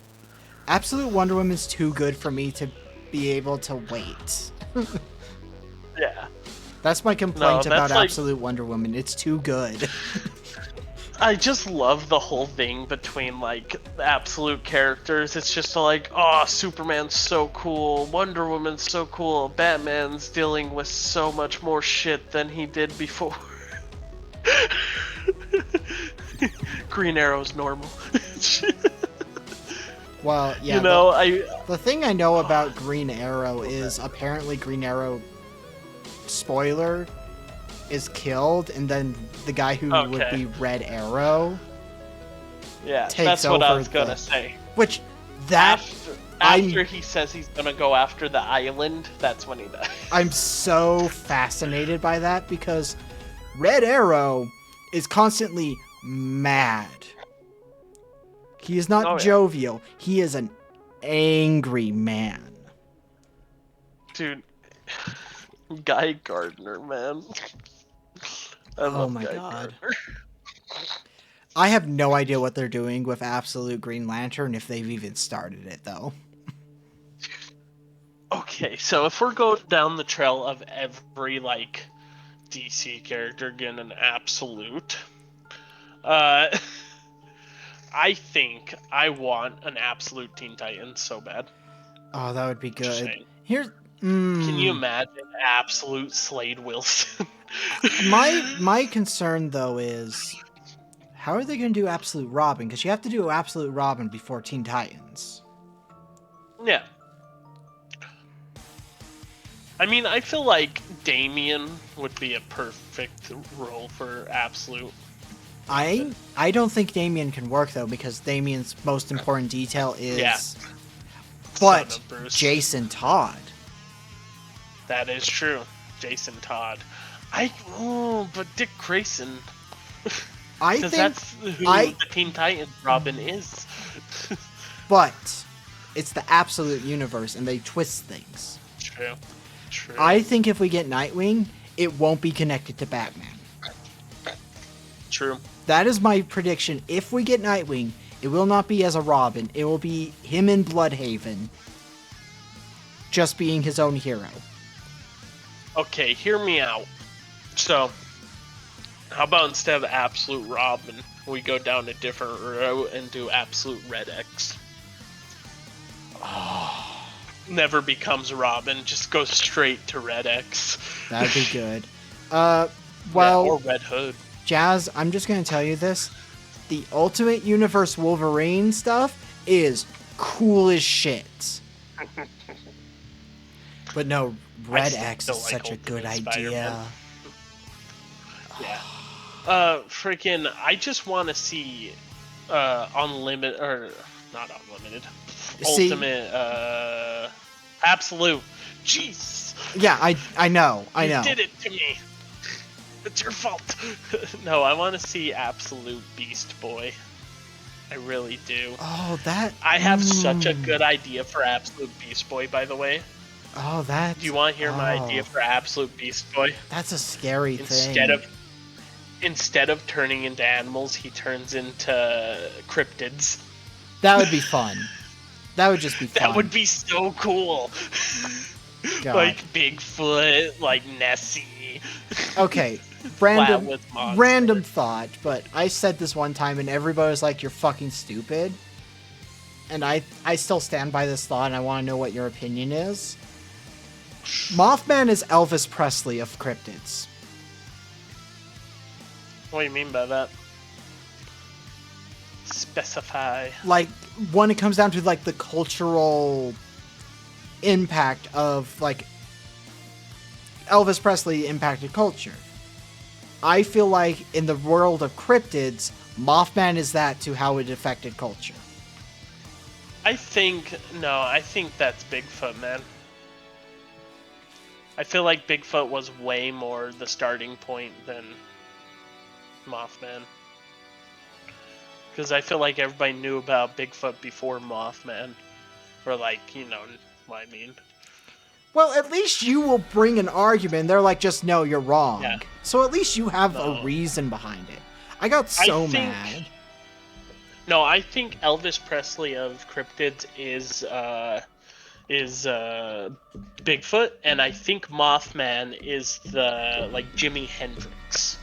Absolute Wonder Woman's too good for me to be able to wait. Yeah. That's my complaint No, about that's like- Absolute Wonder Woman. It's too good. I just love the whole thing between like the absolute characters. It's just like, oh, Superman's so cool, Wonder Woman's so cool, Batman's dealing with so much more shit than he did before. Green Arrow's normal. Well, yeah. You know, The thing I know about Green Arrow is apparently Green Arrow, spoiler, is killed, and then the guy who would Okay. be Red Arrow yeah, takes that's what I over was gonna the- say. which that After he says he's gonna go after the island, that's when he dies. I'm so fascinated by that because Red Arrow is constantly mad. He is not Oh, yeah. jovial. He is an angry man. Dude, Guy Gardner, man. I love my Guy God. Gardner. I have no idea what they're doing with Absolute Green Lantern, if they've even started it, though. Okay, so if we're going down the trail of every, like, DC character getting an absolute, I think I want an absolute Teen Titans so bad. Oh, that would be Just good. saying. Can you imagine absolute Slade Wilson? My concern though is how are they going to do Absolute Robin? Because you have to do Absolute Robin before Teen Titans. Yeah. I mean, I feel like Damien would be a perfect role for Absolute. I don't think Damien can work though because Damien's most important detail is but Son of Bruce. Jason Todd. That is true. Jason Todd. But Dick Grayson. I Because think that's who the Teen Titans Robin is. but it's the Absolute Universe and they twist things. True. True. I think if we get Nightwing, it won't be connected to Batman. True. That is my prediction. If we get Nightwing, it will not be as a Robin. It will be him in Bloodhaven. Just being his own hero. Okay, hear me out. So, how about instead of Absolute Robin, we go down a different route and do Absolute Red X? Never becomes Robin, just goes straight to Red X. That'd be good. Yeah, or Red Hood. Jazz, I'm just going to tell you this. The Ultimate Universe Wolverine stuff is cool as shit. But no, Red X is such a good idea. Yeah. Freaking, I just want to see Unlimited, or not Unlimited. See? Ultimate, Absolute. Jeez. Yeah, I know. You did it to me. It's your fault. No, I want to see Absolute Beast Boy. I really do. Oh, that... I have such a good idea for Absolute Beast Boy, by the way. Oh, that... Do you want to hear my idea for Absolute Beast Boy? That's a scary thing. Instead of turning into animals, he turns into cryptids. That would be fun. That would just be fun. That would be so cool. God. Like Bigfoot, like Nessie. Okay, random thought, but I said this one time and everybody was like, "You're fucking stupid." And I still stand by this thought, and I want to know what your opinion is. Mothman is Elvis Presley of cryptids. What do you mean by that? Specify. Like, when it comes down to, like, the cultural impact of, like, Elvis Presley impacted culture. I feel like in the world of cryptids, Mothman is that to how it affected culture. I think that's Bigfoot, man. I feel like Bigfoot was way more the starting point than Mothman. Because I feel like everybody knew about Bigfoot before Mothman. Or like, you know what I mean. Well, at least you will bring an argument. They're like, just no, you're wrong. Yeah. So at least you have a reason behind it. I got so mad. No, I think Elvis Presley of cryptids is Bigfoot, and I think Mothman is the like Jimi Hendrix.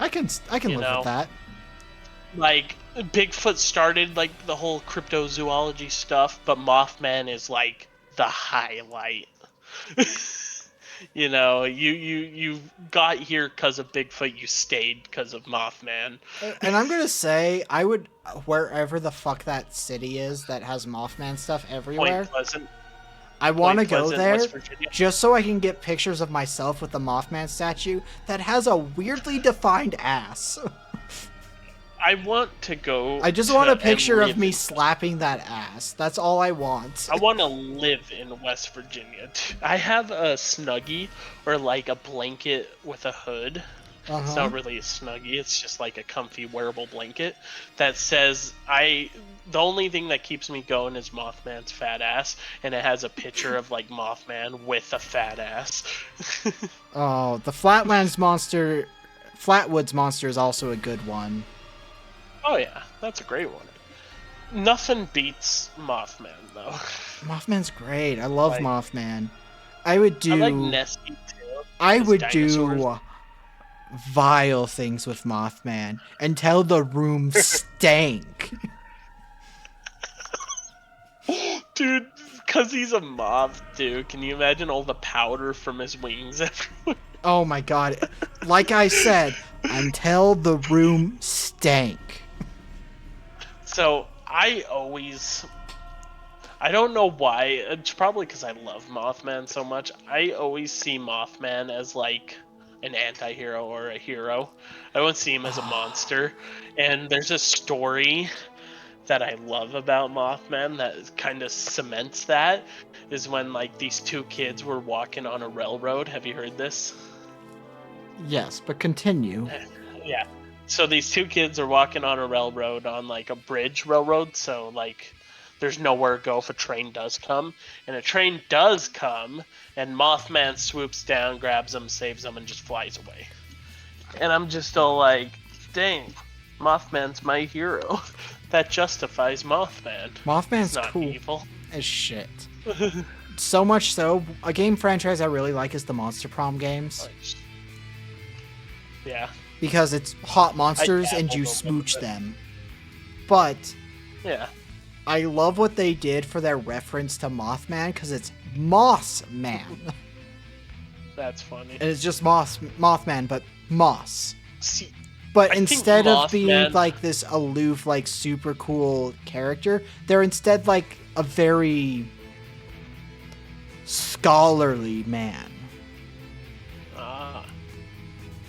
I can live with that. Like Bigfoot started like the whole cryptozoology stuff, but Mothman is like the highlight. You know, you got here because of Bigfoot, you stayed because of Mothman. And I'm gonna say, I would, wherever the fuck that city is that has Mothman stuff everywhere, Point Pleasant. I want to Point go Pleasant, there West Virginia. just so I can get pictures of myself with the Mothman statue that has a weirdly defined ass. I want to go. I just want a picture of me slapping that ass. That's all I want. I want to live in West Virginia. I have a Snuggie, or like a blanket with a hood. It's not really a Snuggie, it's just like a comfy wearable blanket that says, the only thing that keeps me going is Mothman's fat ass, and it has a picture of like Mothman with a fat ass. Oh, the Flatwoods monster is also a good one. Oh yeah, that's a great one. Nothing beats Mothman though. Mothman's great. I love Mothman. I would do. I like Nessie too. I would dinosaurs. do vile things with Mothman until the room stank. Dude, because he's a moth, dude. Can you imagine all the powder from his wings everywhere? Oh my god. Like I said, until the room stank. So I don't know why. It's probably because I love Mothman so much. I always see Mothman as like an anti-hero or a hero. I don't see him as a monster. And there's a story that I love about Mothman that kind of cements that is when like these two kids were walking on a railroad. Have you heard this? Yes, but continue. Yeah. So these two kids are walking on a railroad on like a bridge railroad, so like there's nowhere to go if a train does come. And a train does come, and Mothman swoops down, grabs them, saves them, and just flies away. And I'm just all like, dang, Mothman's my hero. That justifies Mothman. Mothman's He's not cool evil. as shit. So much so, a game franchise I really like is the Monster Prom games. Yeah. Because it's hot monsters and dabbled you a little smooch bit. them. But Yeah. I love what they did for their reference to Mothman, because it's Moss Man. That's funny. And it's just Mothman, but Moss. See, But I think instead of being Mothman- like this aloof, like super cool character, they're instead like a very scholarly man.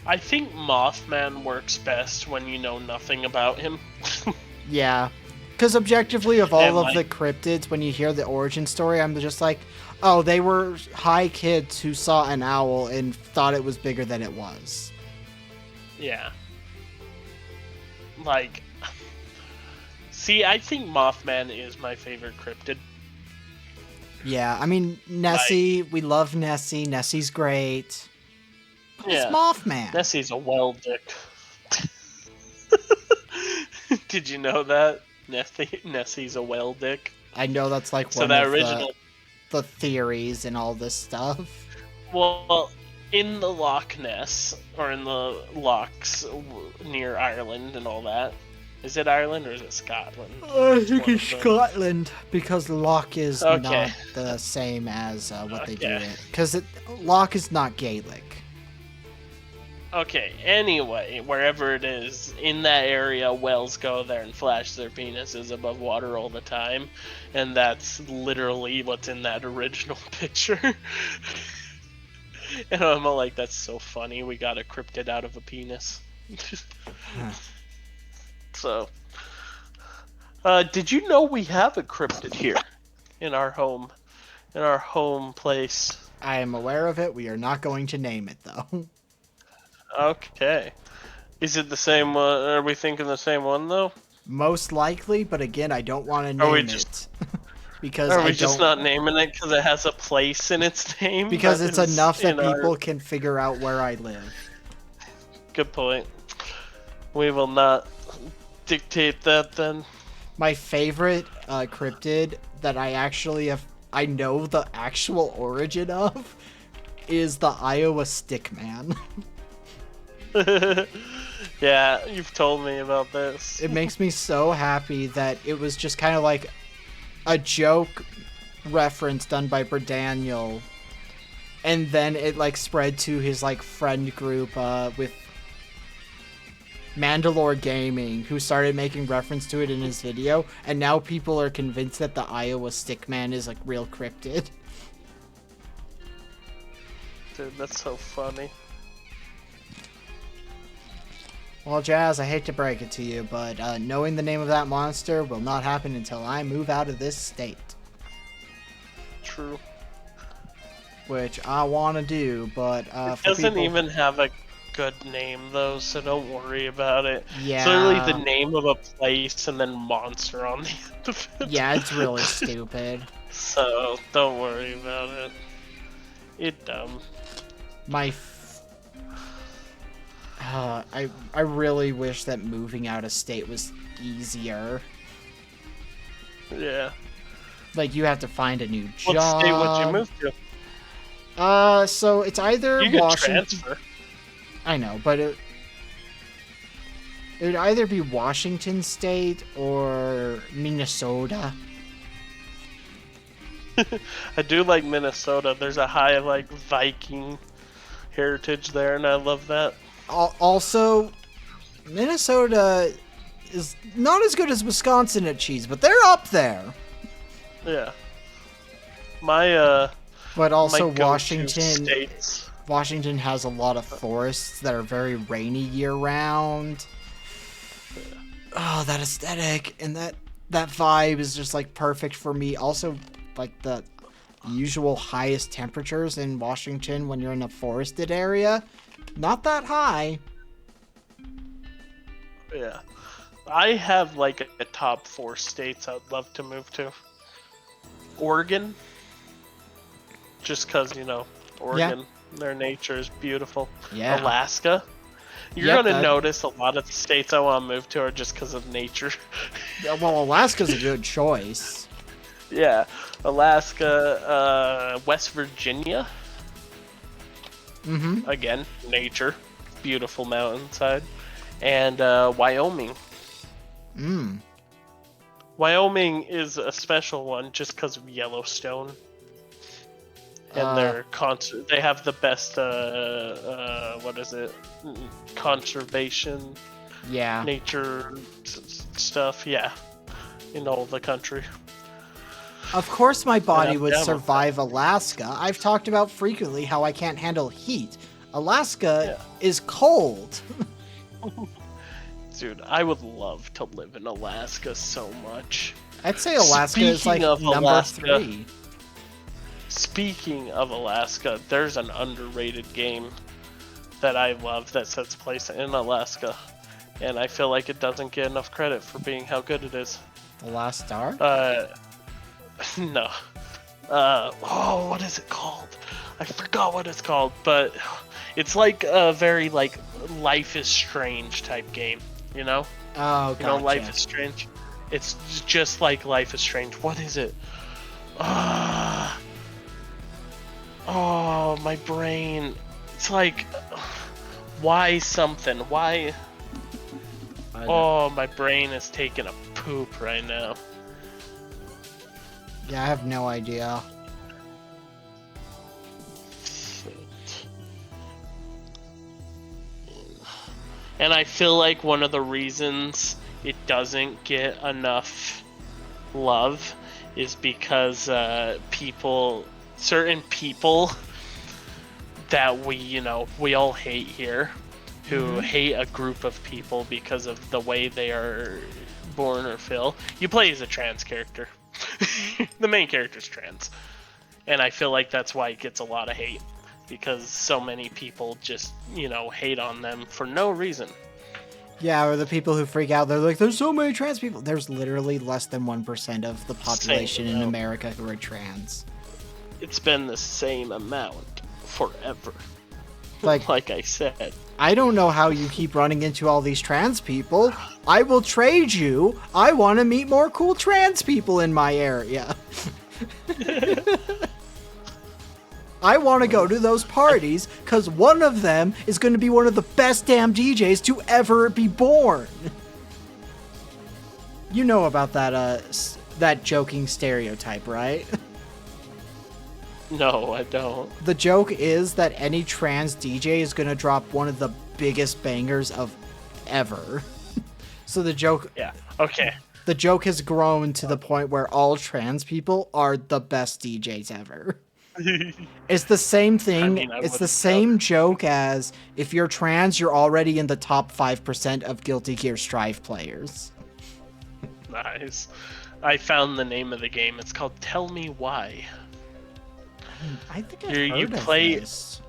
I think Mothman works best when you know nothing about him. Yeah. Because objectively, of all And, of like- the cryptids, when you hear the origin story, I'm just like, oh, they were high kids who saw an owl and thought it was bigger than it was. Yeah. Like, see, I think Mothman is my favorite cryptid. Yeah, I mean, Nessie, we love Nessie. Nessie's great. But Yeah. it's Mothman. Nessie's a well dick. Did you know that? Nessie's a well dick. I know that's like So one that of original. the theories and all this stuff. Well, in the Loch Ness, or in the locks near Ireland and all that. Is it Ireland or is it Scotland? I think one it's of them. Scotland, because Loch is Okay. not the same as what they do Okay. it. Because Loch is not Gaelic. Okay, anyway, wherever it is, in that area, whales go there and flash their penises above water all the time. And that's literally what's in that original picture. And I'm all like, that's so funny, we got a cryptid out of a penis. So, did you know we have a cryptid here in our home place? I am aware of it. We are not going to name it, though. Okay. Is it the same one? Are we thinking the same one, though? Most likely, but again, I don't want to Are we name just- it. Because Are I we don't... just not naming it because it has a place in its name? Because that it's is enough that in our- people can figure out where I live. Good point. We will not dictate that then. My favorite cryptid that I know the actual origin of is the Iowa Stickman. Yeah, you've told me about this. It makes me so happy that it was just kind of like a joke reference done by Berdaniel, and then it like spread to his like friend group with Mandalore Gaming, who started making reference to it in his video, and now people are convinced that the Iowa Stickman is like real cryptid. Dude, that's so funny. Well, Jazz, I hate to break it to you, but knowing the name of that monster will not happen until I move out of this state. True. Which I want to do, but It for doesn't people... even have a good name, though, so don't worry about it. Yeah. It's literally the name of a place and then monster on the end of it. Yeah, it's really stupid. So, don't worry about it. It dumb. I really wish that moving out of state was easier. Yeah. Like, you have to find a new job. What state would you move to? So it's either You could Washington... transfer. I know, but it would either be Washington State or Minnesota. I do like Minnesota. There's a high like Viking heritage there, and I love that. Also, Minnesota is not as good as Wisconsin at cheese, but they're up there. Yeah. My But also my go-to Washington. states. Washington has a lot of forests that are very rainy year round. Oh, that aesthetic and that vibe is just like perfect for me. Also, like the usual highest temperatures in Washington when you're in a forested area, not that high. Yeah. I have like a top 4 states I'd love to move to. Oregon. Just cause, Oregon, their nature is beautiful. Yeah. Alaska. You're Yep, gonna that- notice a lot of the states I want to move to are just because of nature. Well, Alaska's a good choice. Yeah, Alaska, West Virginia. Mm-hmm. Again, nature, beautiful mountainside, and Wyoming. Mm. Wyoming is a special one just because of Yellowstone. And they have the best what is it? Conservation, Yeah. nature stuff. Yeah, in all the country. Of course my body I'm would down with survive Alaska. I've talked about frequently how I can't handle heat. Alaska is cold. Dude, I would love to live in Alaska so much. I'd say Alaska is like Speaking of number Alaska, 3. Speaking of Alaska, there's an underrated game that I love that sets place in Alaska, and I feel like it doesn't get enough credit for being how good it is. The Last Star? No. What is it called? I forgot what it's called, but it's like a very like Life is Strange type game, you know? Oh, You know, gotcha. Life is Strange. It's just like Life is Strange. What is it? Oh, my brain. It's like, why something? Why? Oh, my brain is taking a poop right now. Yeah, I have no idea. And I feel like one of the reasons it doesn't get enough love is because certain people that we all hate here, who hate a group of people because of the way they are born or feel. You play as a trans character. The main character's trans. And I feel like that's why it gets a lot of hate. Because so many people just, hate on them for no reason. Yeah, or the people who freak out, they're like, there's so many trans people. There's literally less than 1% of the population in America who are trans. It's been the same amount forever. Like I said. I don't know how you keep running into all these trans people. I will trade you. I want to meet more cool trans people in my area. I want to go to those parties because one of them is going to be one of the best damn DJs to ever be born. You know about that joking stereotype, right? No, I don't. The joke is that any trans DJ is going to drop one of the biggest bangers of ever. So the joke... Yeah, okay. The joke has grown to the point where all trans people are the best DJs ever. It's the same thing. It's the same joke as if you're trans, you're already in the top 5% of Guilty Gear Strive players. Nice. I found the name of the game. It's called Tell Me Why. I think I've heard of this.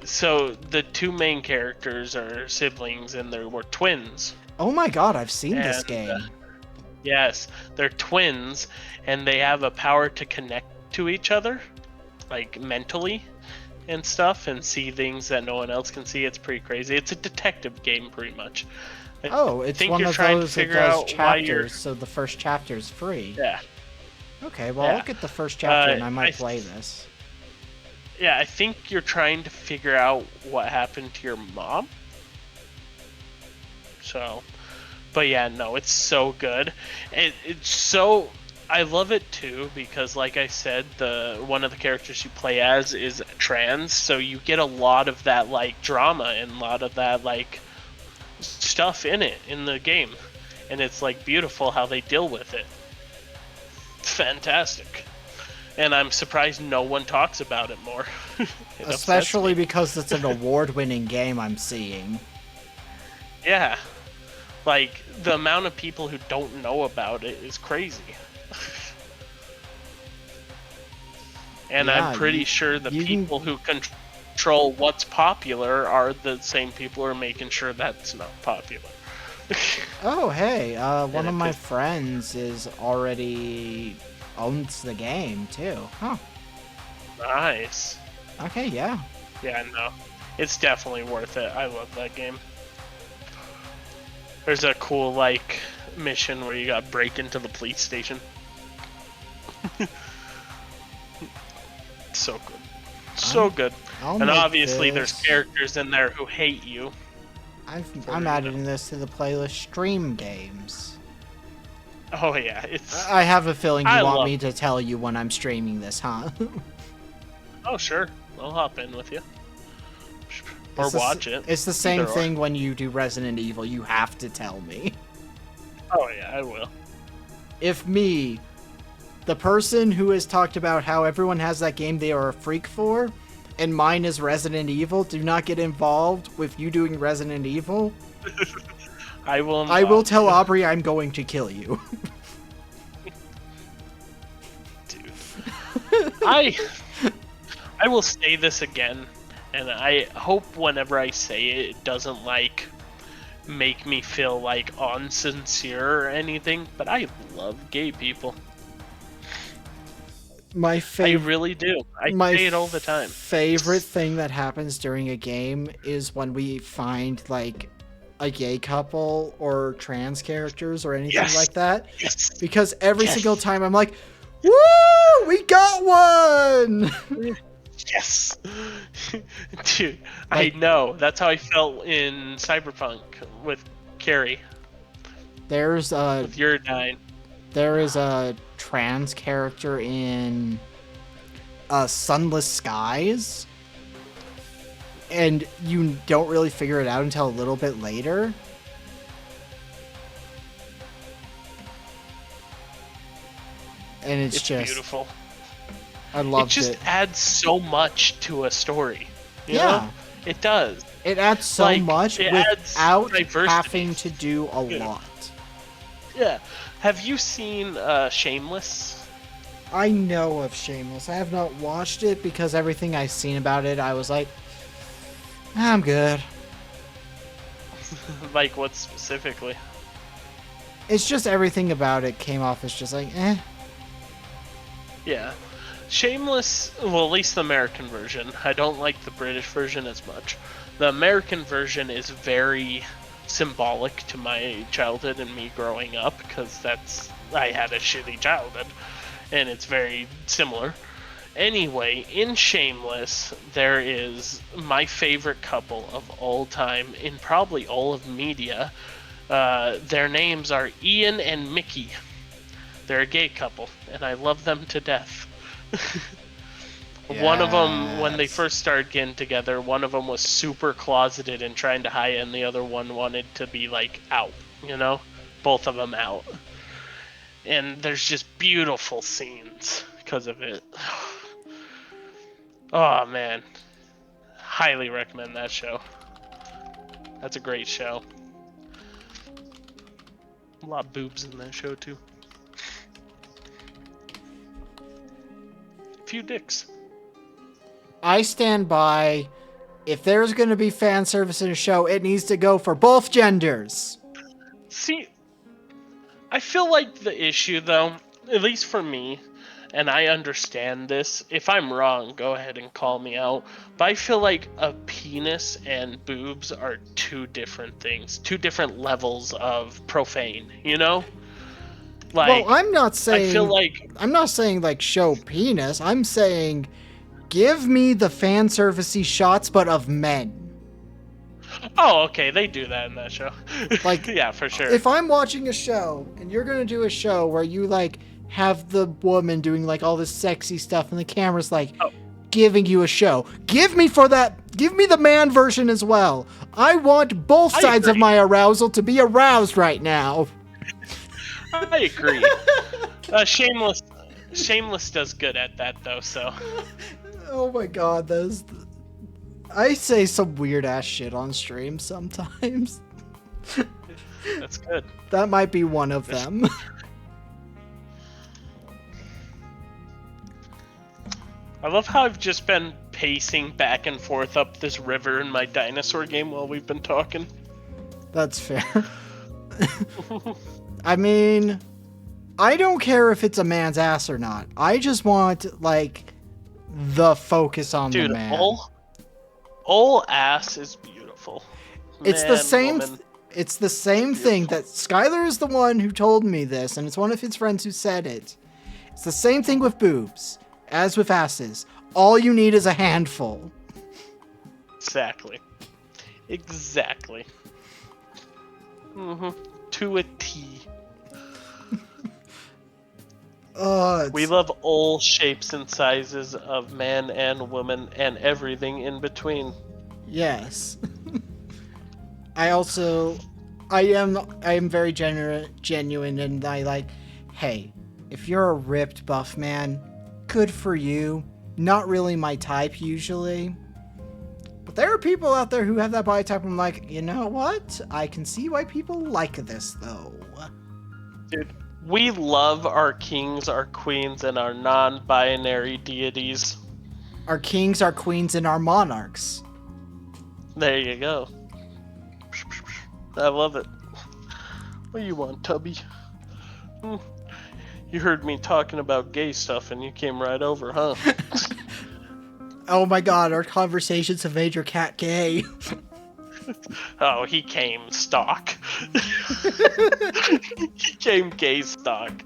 So the two main characters are siblings and they were twins. Oh my god, I've seen this game. Yes, they're twins and they have a power to connect to each other, like mentally and stuff, and see things that no one else can see. It's pretty crazy. It's a detective game pretty much. Oh, it's one of those that does chapters, so the first chapter is free. Yeah. Okay, well, I'll get the first chapter and I might play this. Yeah, I think you're trying to figure out what happened to your mom. So, but yeah, no, it's so good. It's so I love it too because, like I said, the one of the characters you play as is trans, so you get a lot of that like drama and a lot of that like stuff in it in the game, and it's like beautiful how they deal with it. It's fantastic, and I'm surprised no one talks about it more. It upsets Especially me. because it's an award-winning game I'm seeing. Yeah, like the amount of people who don't know about it is crazy. And Yeah, I'm pretty sure the you can- people who control what's popular are the same people who are making sure that's not popular. Oh, hey, one Yeah, of my 'cause- friends is already owns the game, too. Huh. Nice. Okay, yeah. Yeah, no. It's definitely worth it. I love that game. There's a cool, like, mission where you gotta break into the police station. So good. So good. I'll And make obviously there's this- characters in there who hate you. I'm adding this to the playlist stream games. Oh yeah, it's... I have a feeling you I want love- me to tell you when I'm streaming this, huh? Oh sure, I'll hop in with you. Or It's the s- watch it. It's the same Either or. thing when you do Resident Evil. You have to tell me. Oh yeah, I will. If me, the person who has talked about how everyone has that game they are a freak for, and mine is Resident Evil, do not get involved with you doing Resident Evil, I will. I will tell Aubrey I'm going to kill you. Dude. I will say this again, and I hope whenever I say it, it doesn't like make me feel like unsincere or anything. But I love gay people. My I favorite. really do. I My say it all the time. favorite thing that happens during a game is when we find like a gay couple or trans characters or anything Yes. like that. Yes. Because every Yes. single time I'm like, woo, we got one! Yes. Dude, Like- I know. That's how I felt in Cyberpunk with Carrie, There's a with Uridine. there is a trans character in Sunless Skies, and you don't really figure it out until a little bit later. And it's just Beautiful. I It loved just it. adds so much to a story. You Yeah. know? It does. It adds so like, much it without adds diversity. having to do a Yeah. lot. Yeah. Have you seen Shameless? I know of Shameless. I have not watched it because everything I've seen about it, I was like, I'm good. Like what specifically? It's just everything about it came off as just like, eh. Yeah. Shameless, well, at least the American version. I don't like the British version as much. The American version is very symbolic to my childhood and me growing up because I had a shitty childhood, and it's very similar. Anyway, in Shameless, there is my favorite couple of all time in probably all of media. Their names are Ian and Mickey. They're a gay couple, and I love them to death. One of them, when they Yes. first started getting together, one of them was super closeted and trying to hide it, and the other one wanted to be, like, out, you know? Both of them out. And there's just beautiful scenes because of it. Oh, man. Highly recommend that show. That's a great show. A lot of boobs in that show, too. Few dicks. I stand by, if there's going to be fan service in a show, it needs to go for both genders. See, I feel like the issue, though, at least for me, and I understand this, if I'm wrong, go ahead and call me out, but I feel like a penis and boobs are two different things, two different levels of profane, you know? Like, Well, I'm not saying I feel like, I'm not saying like show penis. I'm saying give me the fan servicey shots but of men. oh, okay, they do that in that show. Like, yeah, for sure. If I'm watching a show and you're going to do a show where you like have the woman doing like all this sexy stuff and the camera's like Oh. giving you a show. Give me the man version as well. I want both I sides of agree. my arousal to be aroused right now. I agree. Shameless does good at that though. So Oh my god, I say some weird ass shit on stream sometimes. that's good. That might be one of them. I love how I've just been pacing back and forth up this river in my dinosaur game while we've been talking. That's fair. I mean, I don't care if it's a man's ass or not. I just want, like, the focus on the Dude, man. all ass is beautiful. It's the Man, same. woman. It's the same thing that Skylar is the one who told me this, and it's one of his friends who said it. It's the same thing with boobs as with asses. All you need is a handful. Exactly. To a T. We love all shapes and sizes of man and woman and everything in between. Yes. I am very genuine, and I like, hey, if you're a ripped buff man, good for you. Not really my type usually. But there are people out there who have that body type. I'm like, you know what? I can see why people like this though. Dude, we love our kings, our queens, and our non-binary deities. Our kings, our queens, and our monarchs. There you go. I love it. What do you want, Tubby? You heard me talking about gay stuff and you came right over, huh? Oh my god, our conversations have made your cat gay. Oh, he came stock. He came gay stock.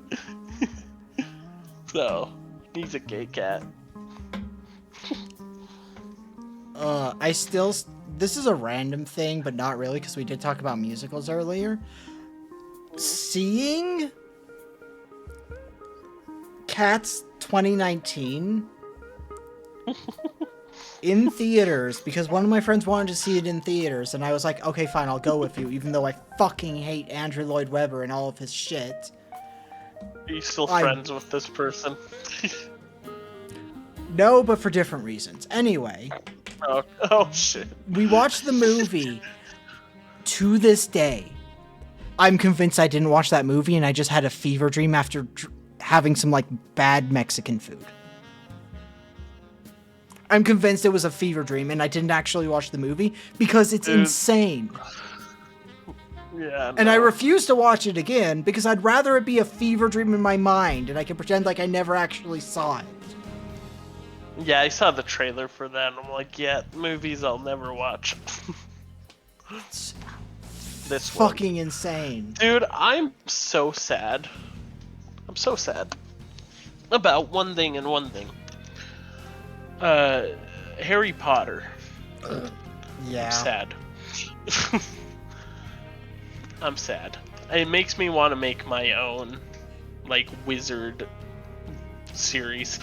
So, he's a gay cat. This is a random thing, but not really, because we did talk about musicals earlier. Seeing Cats 2019 in theaters, because one of my friends wanted to see it in theaters, and I was like, okay, fine, I'll go with you, even though I fucking hate Andrew Lloyd Webber and all of his shit. Are you still friends with this person? No, but for different reasons. Anyway. Oh shit. We watched the movie. To this day, I'm convinced I didn't watch that movie and I just had a fever dream after having some, like, bad Mexican food. I'm convinced it was a fever dream and I didn't actually watch the movie because it's insane. Yeah. And I refuse to watch it again because I'd rather it be a fever dream in my mind and I can pretend like I never actually saw it. Yeah, I saw the trailer for that and I'm like, yeah, movies I'll never watch. This Fucking insane. Dude, I'm so sad. I'm so sad. About one thing and one thing. Harry Potter. Yeah. I'm sad. I'm sad. It makes me want to make my own, like, wizard series.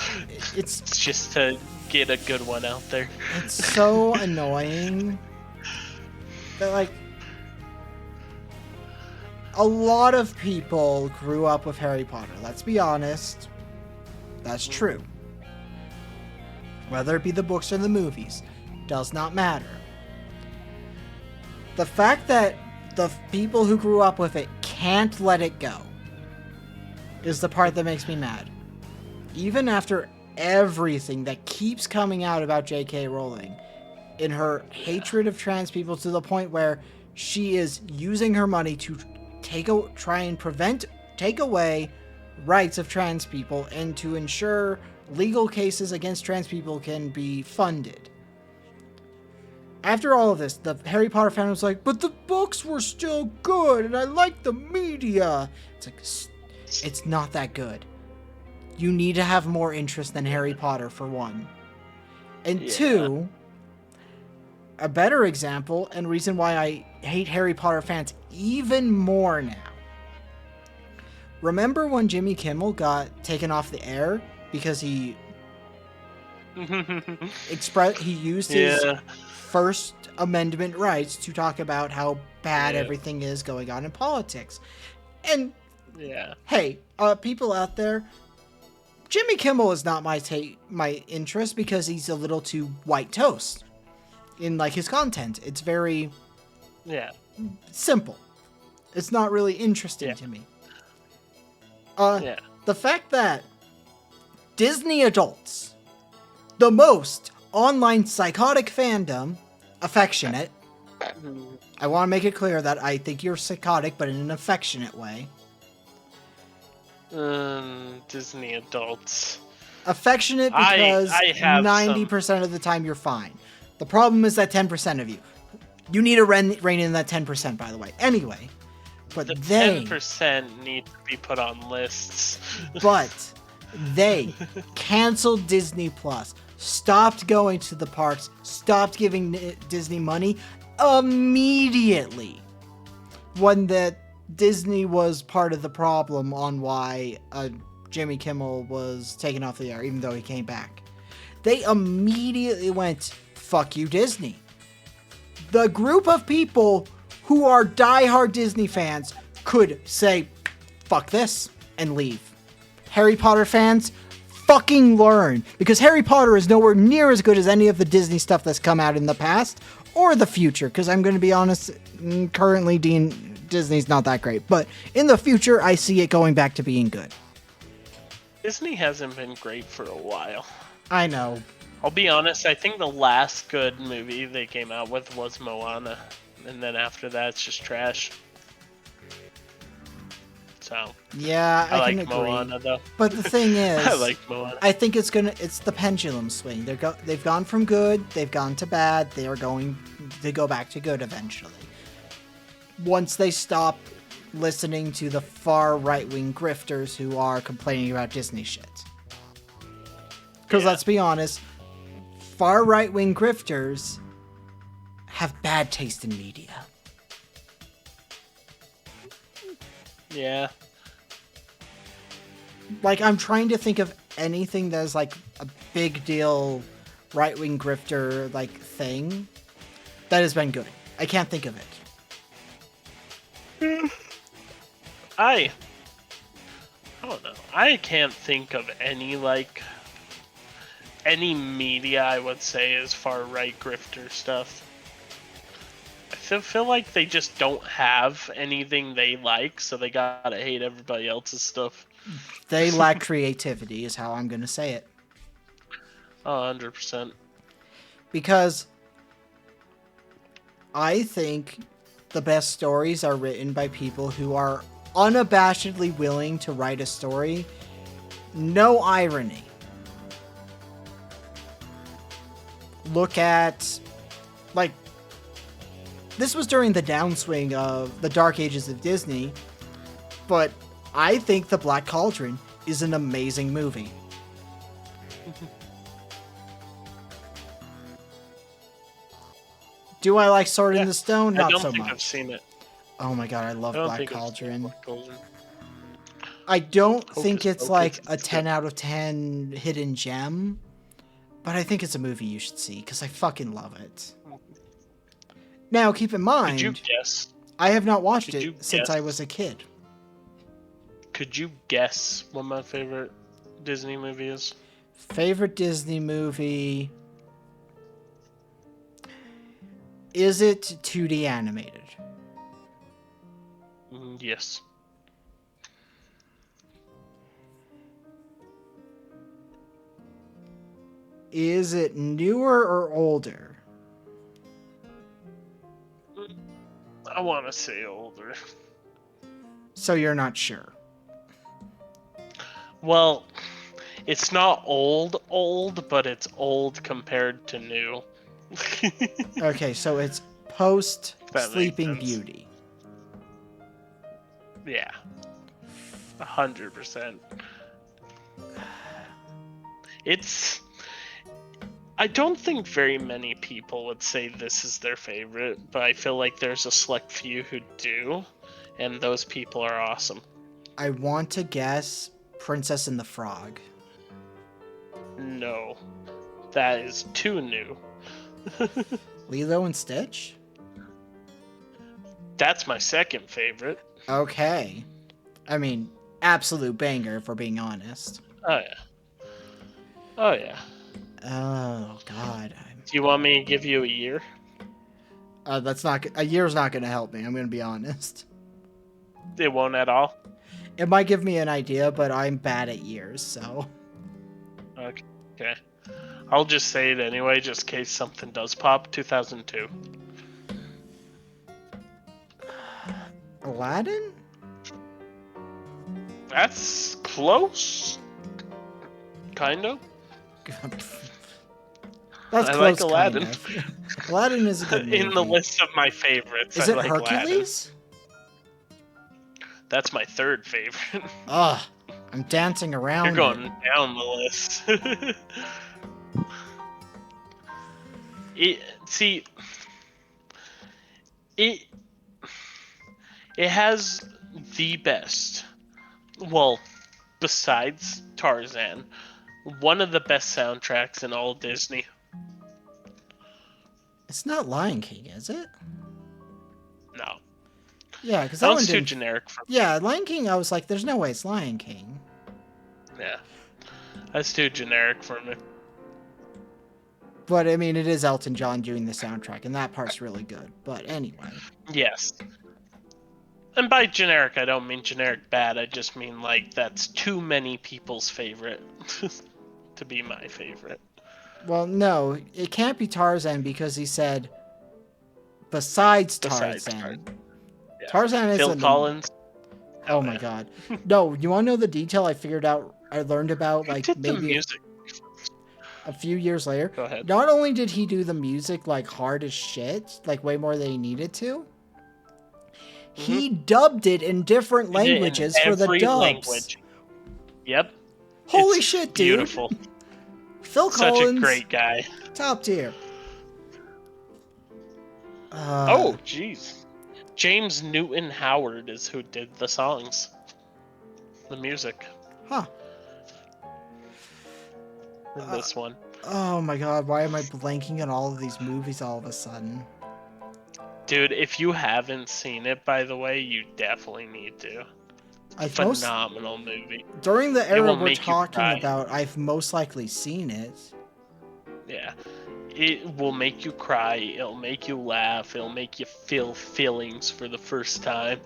It's just to get a good one out there. It's so annoying that, like, a lot of people grew up with Harry Potter. Let's be honest. That's true. Whether it be the books or the movies, does not matter. The fact that the people who grew up with it can't let it go is the part that makes me mad. Even after everything that keeps coming out about J.K. Rowling in her hatred of trans people to the point where she is using her money to try and take away rights of trans people and to ensure legal cases against trans people can be funded. After all of this, the Harry Potter fan was like, but the books were still good and I like the media. It's like, it's not that good. You need to have more interest than Harry Potter, for one. And two, a better example and reason why I hate Harry Potter fans even more now. Remember when Jimmy Kimmel got taken off the air because he used his Yeah. First Amendment rights to talk about how bad Yeah. everything is going on in politics. And Yeah. hey, people out there, Jimmy Kimmel is not my interest because he's a little too white toast in like his content. It's very Yeah. simple. It's not really interesting Yeah. to me. Yeah. The fact that Disney adults, the most online psychotic fandom, affectionate. I want to make it clear that I think you're psychotic, but in an affectionate way. Disney adults. Affectionate because I have 90% of the time you're fine. The problem is that 10% of you. You need to rein in that 10%, by the way. Anyway, but The they 10% need to be put on lists. but they canceled Disney Plus, stopped going to the parks, stopped giving Disney money immediately when that Disney was part of the problem on why Jimmy Kimmel was taken off the air, even though he came back. They immediately went, fuck you, Disney. The group of people who are diehard Disney fans could say, fuck this, and leave. Harry Potter fans, fucking learn. Because Harry Potter is nowhere near as good as any of the Disney stuff that's come out in the past or the future. Because I'm going to be honest, currently Disney's not that great. But in the future, I see it going back to being good. Disney hasn't been great for a while. I know. I'll be honest, I think the last good movie they came out with was Moana. And then after that, it's just trash. So, Yeah, I can like agree. Moana, though. But the thing is, I like Moana. I think it's the pendulum swing. They've gone from good, they've gone to bad, they are going to go back to good eventually. Once they stop listening to the far right-wing grifters who are complaining about Disney shit. Because let's be honest, far right-wing grifters have bad taste in media. Yeah. Like, I'm trying to think of anything that's like a big deal right-wing grifter like thing that has been good. I can't think of it. I don't know. I can't think of any media I would say is far right grifter stuff. I feel like they just don't have anything they like, so they gotta hate everybody else's stuff. They lack creativity is how I'm going to say it. 100%. Because I think the best stories are written by people who are unabashedly willing to write a story. No irony. Look at, like, this was during the downswing of the dark ages of Disney, but I think The Black Cauldron is an amazing movie. Do I like Sword in the Stone? Not I don't so think much. I've seen it. Oh my god, I love I don't Black think I've seen Cauldron. Black Cauldron. I don't Hocus think it's Pocus like a is 10 good. out of 10 hidden gem, but I think it's a movie you should see because I fucking love it. Now, keep in mind, Could you guess? I have not watched could you it since I guess? was a kid. Could you guess what my favorite Disney movie is? Favorite Disney movie? Is it 2D animated? Yes. Is it newer or older? I want to say older. So you're not sure. Well, it's not old, but it's old compared to new. Okay, so it's post That makes Sleeping sense. Beauty. Yeah. 100%. It's... I don't think very many people would say this is their favorite, but I feel like there's a select few who do, and those people are awesome. I want to guess Princess and the Frog. No. That is too new. Lilo and Stitch? That's my second favorite. Okay. I mean, absolute banger, if we're being honest. Oh, yeah. Oh, yeah. Oh, God. Do you want me to give you a year? That's not... A year's not going to help me, I'm going to be honest. It won't at all? It might give me an idea, but I'm bad at years, so... Okay. I'll just say it anyway, just in case something does pop. 2002. Aladdin? That's close. Kind of. That's I close, like Aladdin. kind of. Aladdin is a good movie. In the list of my favorites, Is I it like Hercules? Aladdin. That's my third favorite. Ugh, I'm dancing around. You're going down the list. It has the best. Well, besides Tarzan, one of the best soundtracks in all Disney. It's not Lion King, is it? No. Yeah, because That that one's one too didn't... generic for me. Yeah, Lion King, I was like, there's no way it's Lion King. Yeah. That's too generic for me. But, I mean, it is Elton John doing the soundtrack, and that part's really good. But anyway. Yes. And by generic, I don't mean generic bad. I just mean, like, that's too many people's favorite to be my favorite. Well, no, it can't be Tarzan because he said, besides Tarzan. Tarzan. Yeah. Tarzan Phil isn't... Collins. Oh my god. No, you want to know the detail I learned about, Who like, did the maybe music? a few years later? Go ahead. Not only did he do the music, like, hard as shit, like, way more than he needed to, he dubbed it in different languages for the Every dubs. language. Yep. Holy It's shit, dude. Beautiful. Phil Such Collins, a great guy. top tier. Oh, jeez. James Newton Howard is who did the songs. The music. Huh. In this one. Oh my god, why am I blanking on all of these movies all of a sudden? Dude, if you haven't seen it, by the way, you definitely need to. Phenomenal movie. During the era will we're make you talking cry. about, I've most likely seen it. Yeah. It will make you cry, it'll make you laugh, it'll make you feel feelings for the first time.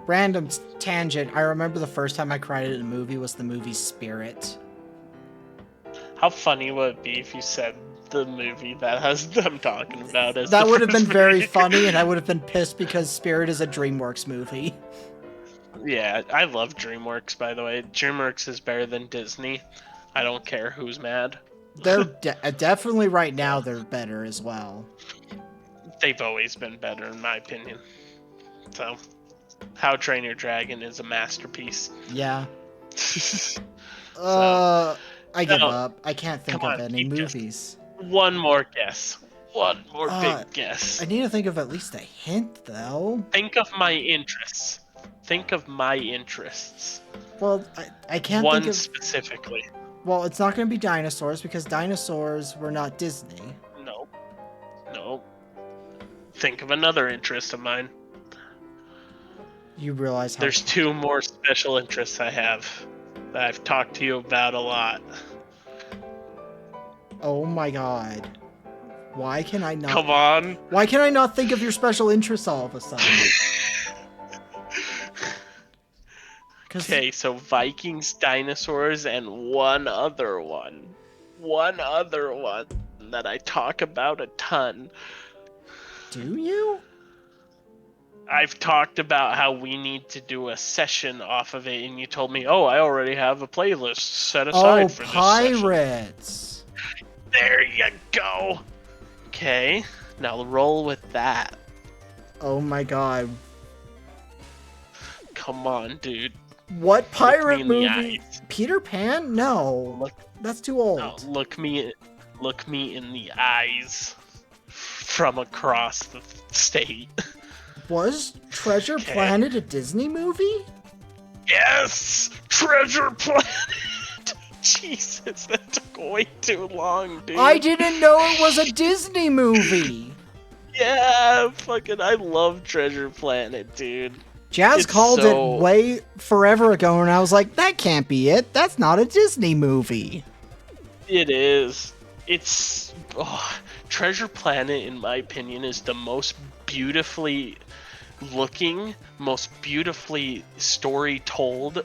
Random tangent, I remember the first time I cried at a movie was the movie Spirit. How funny would it be if you said the movie that has them talking about as That the would have been first very movie? funny, and I would have been pissed because Spirit is a DreamWorks movie. Yeah, I love DreamWorks, by the way. DreamWorks is better than Disney. I don't care who's mad. They're definitely right now they're better as well. They've always been better, in my opinion. So, How to Train Your Dragon is a masterpiece. Yeah. So, I give no, up. I can't think come of on, any keep guessing. movies. One more guess. One more big guess. I need to think of at least a hint, though. Think of my interests. Think of my interests. Well, I can't One think of... specifically. Well, it's not going to be dinosaurs because dinosaurs were not Disney. No. No. Think of another interest of mine. You realize how... There's two more special interests I have that I've talked to you about a lot. Oh my god. Why can I not... Come on. Why can I not think of your special interests all of a sudden? Okay, so Vikings, dinosaurs, and one other one. One other one that I talk about a ton. Do you? I've talked about how we need to do a session off of it, and you told me, oh, I already have a playlist set aside for this session. Pirates! There you go. Okay, now roll with that. Oh my god. Come on, dude. What pirate in the movie? eyes. Peter Pan? No. Look- That's too old. No, look me in the eyes from across the state. Was Treasure Okay. Planet a Disney movie? Yes! Treasure Planet! Jesus, that took way too long, dude. I didn't know it was a Disney movie. Yeah, fucking, I love Treasure Planet, dude. Jazz It's called so- it way forever ago, and I was like, that can't be it. That's not a Disney movie. It is. It's Treasure Planet, in my opinion, is the most beautifully looking, most beautifully story told,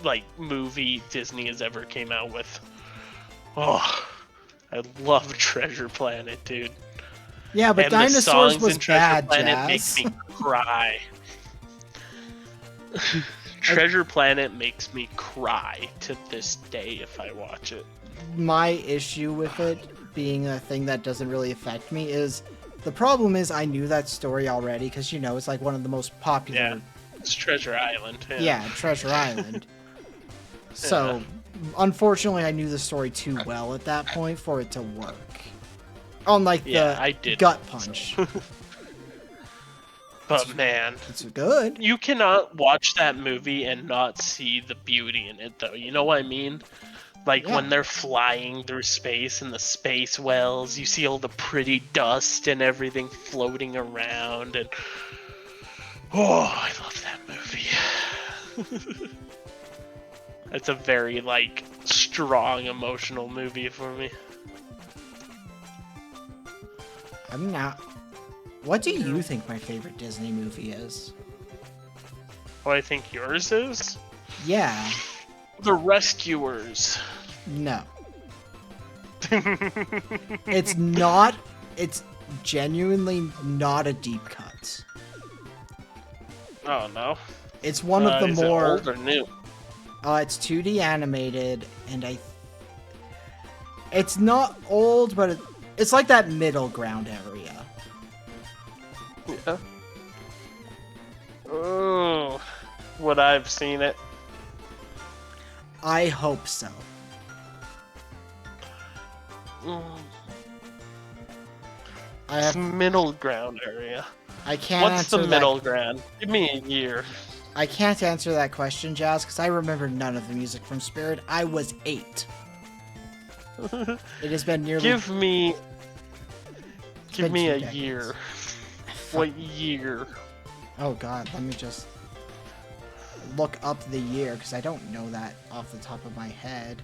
like, movie Disney has ever came out with. Oh, I love Treasure Planet, dude. Yeah, but And the Dinosaurs songs was in Treasure bad, Planet Jazz. make me cry. Treasure Planet makes me cry to this day if I watch it. My issue with it being a thing that doesn't really affect me is the problem is I knew that story already because it's like one of the most popular. Yeah, it's Treasure Island. Yeah, Treasure Island. So, unfortunately, I knew the story too well at that point for it to work. Unlike Yeah, the I did. Gut Punch. But man, It's good. you cannot watch that movie and not see the beauty in it, though. You know what I mean? Like Yeah. when they're flying through space and the space wells, you see all the pretty dust and everything floating around, and oh, I love that movie. It's a very like strong emotional movie for me. I'm not. What do you think my favorite Disney movie is? What I think yours is? Yeah. The Rescuers. No. It's not. It's genuinely not a deep cut. Oh no. It's one of the Is more. it old or new? It's 2D animated, and it's not old, but it's like that middle ground area. Yeah. Oh, would I've seen it? I hope so. Mm, I it's have. middle ground area. I can't What's answer the middle ground? Give me a year. I can't answer that question, Jazz, because I remember none of the music from Spirit. I was 8. It has been nearly. Give me been a 2 decades. year. What year? Oh God, let me just look up the year because I don't know that off the top of my head.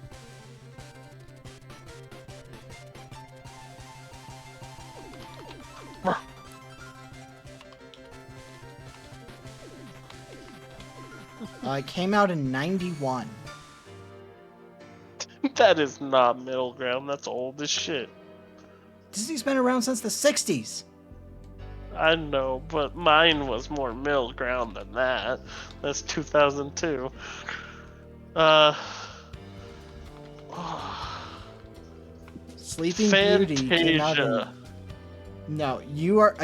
It came out in 91. That is not middle ground. That's old as shit. Disney's been around since the 60s. I know, but mine was more middle ground than that. That's 2002. Sleeping Beauty came out in... Fantasia. No, you're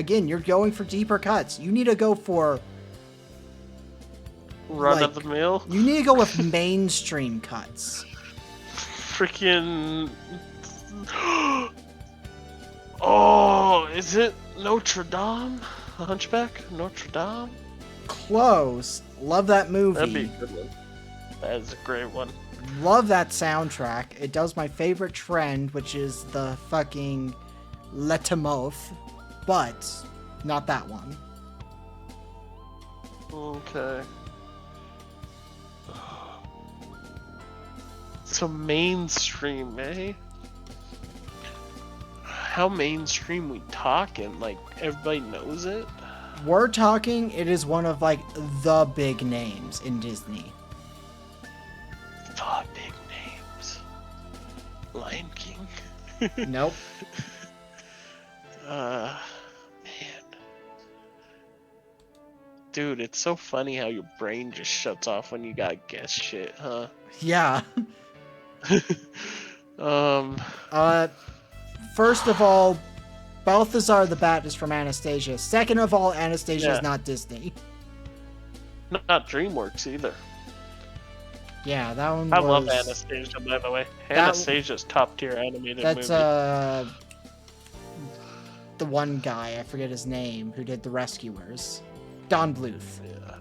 going for deeper cuts. You need to go for... Run like, of the mill. You need to go with mainstream cuts. Freaking. Oh, is it Notre Dame? The Hunchback? Notre Dame? Close. Love that movie. That'd be a good one. That is a great one. Love that soundtrack. It does my favorite trend, which is the fucking Letimoth, but not that one. Okay. So mainstream, eh? How mainstream we talking? Like everybody knows it? We're talking, it is one of like the big names in Disney. The big names. Lion King. Nope. Man. Dude, it's so funny how your brain just shuts off when you gotta guess shit, huh? Yeah. Um, First of all, Balthazar the Bat is from Anastasia. Second of all, Anastasia is Yeah. not Disney. not DreamWorks either. Yeah, that one I was... love Anastasia, by the way. Anastasia's top tier animated That's movie. the one guy, I forget his name, who did The Rescuers. Don Bluth. Yeah.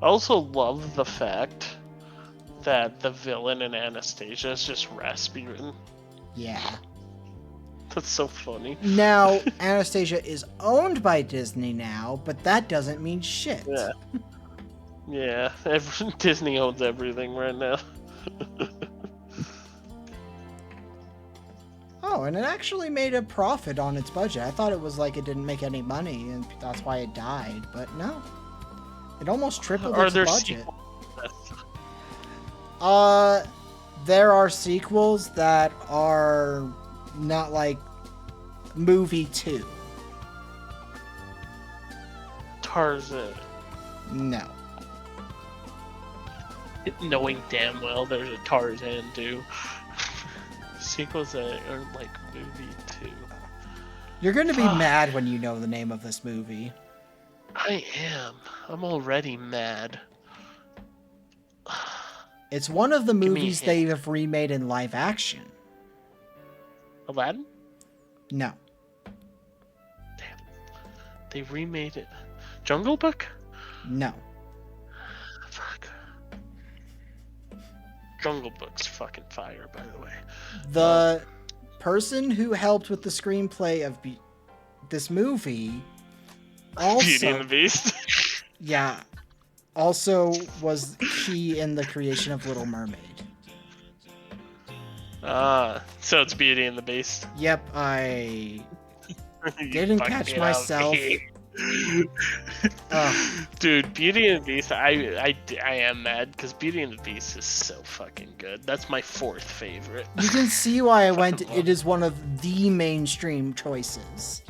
I also love the fact that the villain in Anastasia is just Rasputin. Yeah. That's so funny. Now, Anastasia is owned by Disney now, but that doesn't mean shit. Yeah. Yeah, Disney owns everything right now. Oh, and it actually made a profit on its budget. I thought it was like it didn't make any money, and that's why it died. But no. It almost tripled Are its there budget. sequels? There are sequels that are not like movie 2. Tarzan. No. Knowing damn well there's a Tarzan 2. Sequels that are like movie 2. You're going to be mad when you know the name of this movie. I am. I'm already mad. It's one of the me a movies hint. they have remade in live action. Aladdin? No. Damn. They remade it. Jungle Book? No. Fuck. Jungle Book's fucking fire, by the way. The person who helped with the screenplay of this movie Beauty and the also, Beast. yeah, also was key in the creation of Little Mermaid. So it's Beauty and the Beast. Yep, I You didn't fucked catch it myself. Dude, Beauty and the Beast, I am mad because Beauty and the Beast is so fucking good. That's my 4th favorite. You can see why I went. Fucking It is one of the mainstream choices.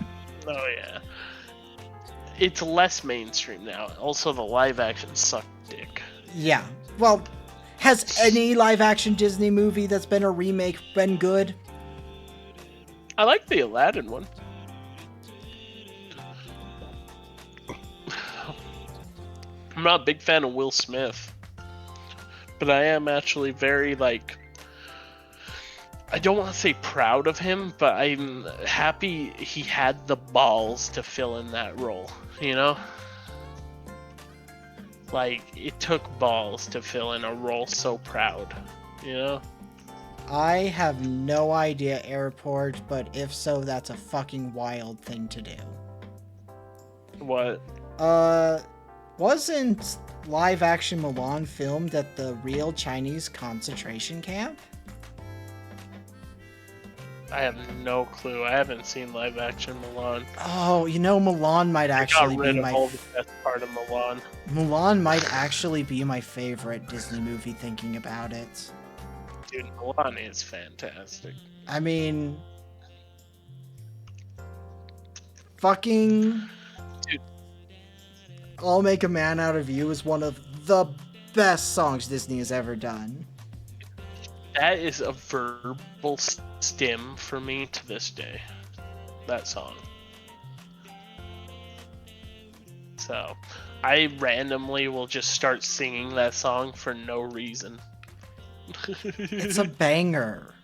Oh yeah. It's less mainstream now. Also, the live action sucked dick. Yeah. Well, has any live action Disney movie that's been a remake been good? I like the Aladdin one. I'm not a big fan of Will Smith, but I am actually very like. I don't want to say proud of him, but I'm happy he had the balls to fill in that role, you know? Like, it took balls to fill in a role so proud, you know? I have no idea, Airport, but if so, that's a fucking wild thing to do. What? Wasn't live action Mulan filmed at the real Chinese concentration camp? I have no clue. I haven't seen live action Mulan. Oh, you know, Mulan might actually I got rid be of my all the best part of Mulan. Mulan might actually be my favorite Disney movie thinking about it. Dude, Mulan is fantastic. I mean, fucking Dude. I'll Make a Man Out of You is one of the best songs Disney has ever done. That is a verbal stim for me to this day. That song. So, I randomly will just start singing that song for no reason. It's a banger.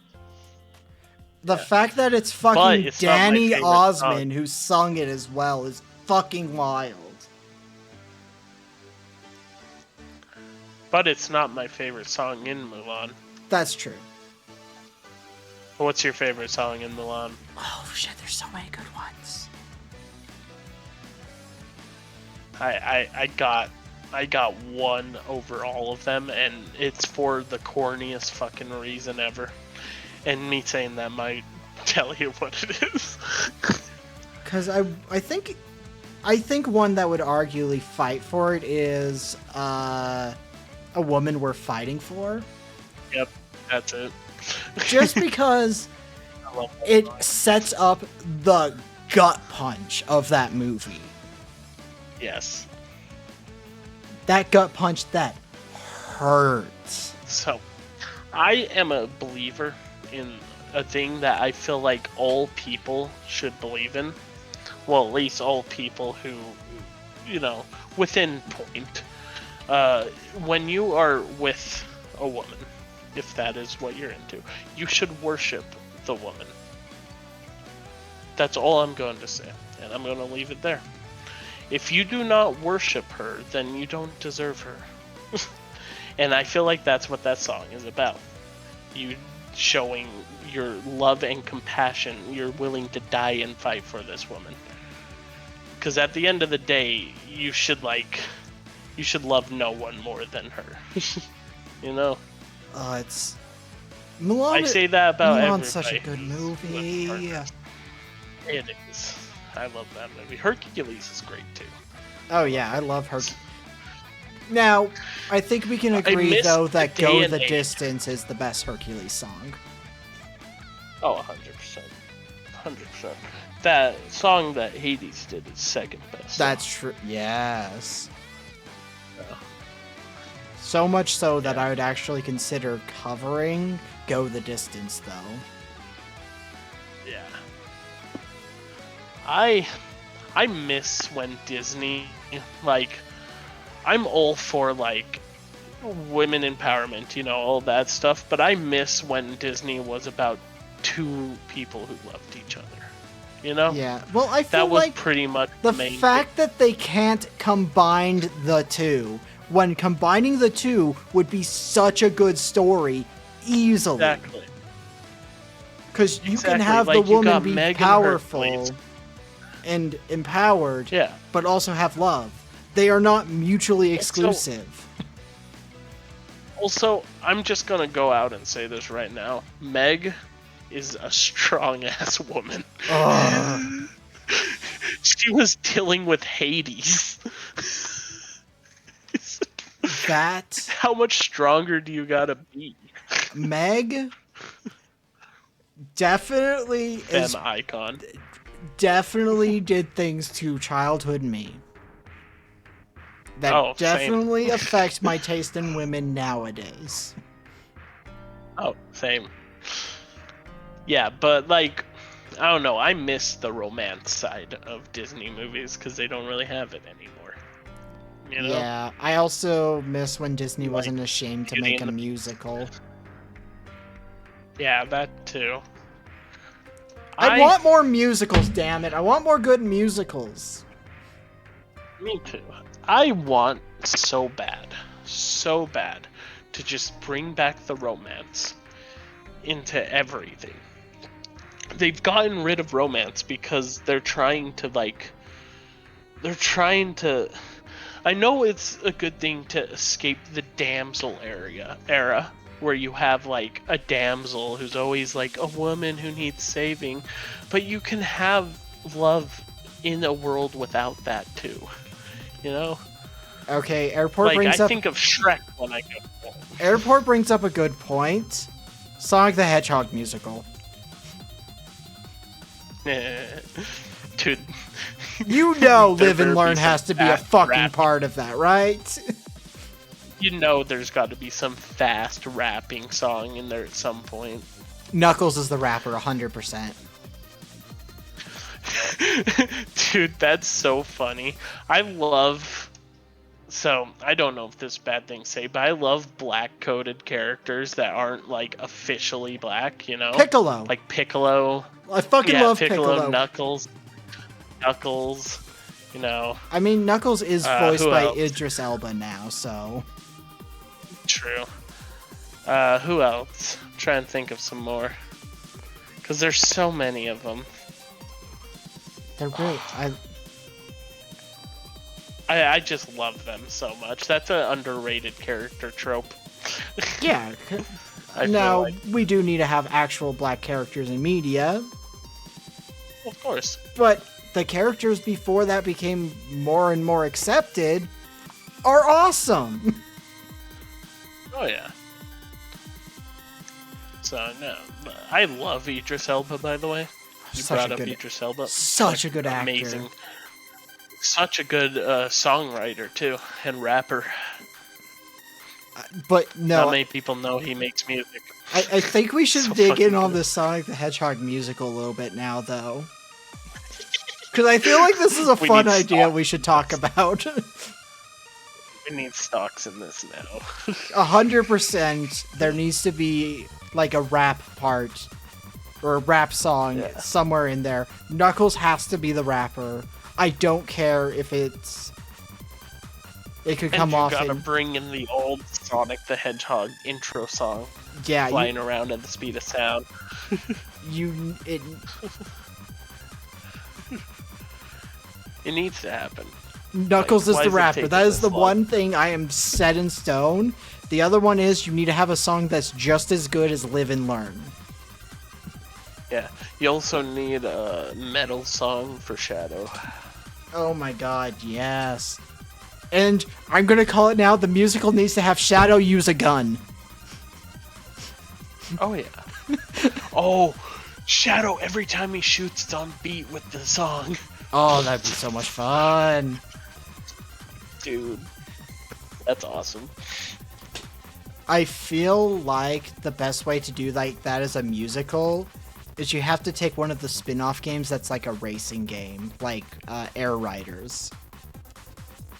The fact that it's fucking it's not my Danny favorite Osmond song. who sung it as well is fucking wild. But it's not my favorite song in Mulan. That's true. What's your favorite song in Mulan? Oh shit, there's so many good ones. I got one over all of them, and it's for the corniest fucking reason ever. And me saying that might tell you what it is. Cause I think one that would arguably fight for it is A Woman We're Fighting For. Yep, that's it. Just because I love that it song. sets up the gut punch of that movie. Yes. That gut punch that hurts. So, I am a believer in a thing that I feel like all people should believe in. Well, at least all people who, you know, within point. When you are with a woman, if that is what you're into, you should worship the woman. That's all I'm going to say, and I'm going to leave it there. If you do not worship her, then you don't deserve her. And I feel like that's what that song is about. You showing your love and compassion. You're willing to die and fight for this woman. Because at the end of the day, you should love no one more than her. You know? It's... Mulan, I say that about Mulan's everybody. such a good movie. It is. I love that movie. Hercules is great too. Oh yeah, I love her. Now, I think we can agree miss though the that day "Go and the age. Distance" is the best Hercules song. Oh, 100%. 100%. That song that Hades did is second best. That's true. Yes. Yeah. So much so that I would actually consider covering "Go the Distance" though. Yeah. I miss when Disney, like, I'm all for, like, women empowerment, you know, all that stuff, but I miss when Disney was about two people who loved each other, you know? Yeah. Well, I feel That was like pretty much the main fact that they can't combine the two, when combining the two would be such a good story easily. Exactly. Because you can Exactly, have like, the you woman got be Meg and powerful Hercules. and empowered, Yeah. but also have love. They are not mutually Also- exclusive. Also, I'm just gonna go out and say this right now. Meg is a strong-ass woman. Ugh. She was dealing with Hades. That How much stronger do you gotta be? Meg definitely is Femme icon. definitely did things to childhood me that Oh, same. definitely affect my taste in women nowadays. Oh, same. Yeah, but like, I don't know. I miss the romance side of Disney movies because they don't really have it anymore. You know? Yeah, I also miss when Disney Like, wasn't ashamed to Beauty make a and the musical. Yeah, that too. I want more musicals, damn it. I want more good musicals. Me too. I want so bad to just bring back the romance into everything. They've gotten rid of romance because they're trying to I know it's a good thing to escape the damsel era where you have like a damsel who's always like a woman who needs saving, but you can have love in a world without that too. You know? Okay, Airport Like, brings I up think of Shrek when I go home. Airport brings up a good point. Sonic the Hedgehog musical. Dude. You know There Live and better Learn be has some to be a fast fucking rapping. part of that, right? You know there's got to be some fast rapping song in there at some point. Knuckles is the rapper, 100%. Dude, that's so funny. So, I don't know if this is a bad thing to say, but I love black-coded characters that aren't, like, officially black, you know? Piccolo. Like Piccolo. I fucking love Piccolo. Knuckles, you know. I mean, Knuckles is voiced who by else? Idris Elba now, so... True. Who else? I'm trying to think of some more. Because there's so many of them. They're great. I just love them so much. That's an underrated character trope. Yeah. I Now, feel like. we do need to have actual black characters in media, Of course. but the characters before that became more and more accepted are awesome. Oh yeah. So no, I love Idris Elba. By the way, you Such brought a up good- Idris Elba. Such a good actor. Amazing. Such a good songwriter too, and rapper. But Not no, many people know he makes music. I think we should So dig in fucking on good. the Sonic the Hedgehog musical a little bit now, though. Because I feel like this is a We fun need idea stock. we should talk about. We need stocks in this now. 100%, there needs to be, like, a rap part or a rap song somewhere in there. Knuckles has to be the rapper. I don't care if it could come off. You gotta bring in the old Sonic the Hedgehog intro song. Yeah, flying around at the speed of sound. It needs to happen. Knuckles is the rapper. That is the one thing I am set in stone. The other one is you need to have a song that's just as good as Live and Learn. Yeah, you also need a metal song for Shadow. Oh my god, yes. And I'm gonna call it now, the musical needs to have Shadow use a gun. Oh yeah. Oh, Shadow every time he shoots it's on beat with the song. Oh, that'd be so much fun. Dude, that's awesome. I feel like the best way to do like that as a musical is you have to take one of the spin-off games that's like a racing game, like Air Riders.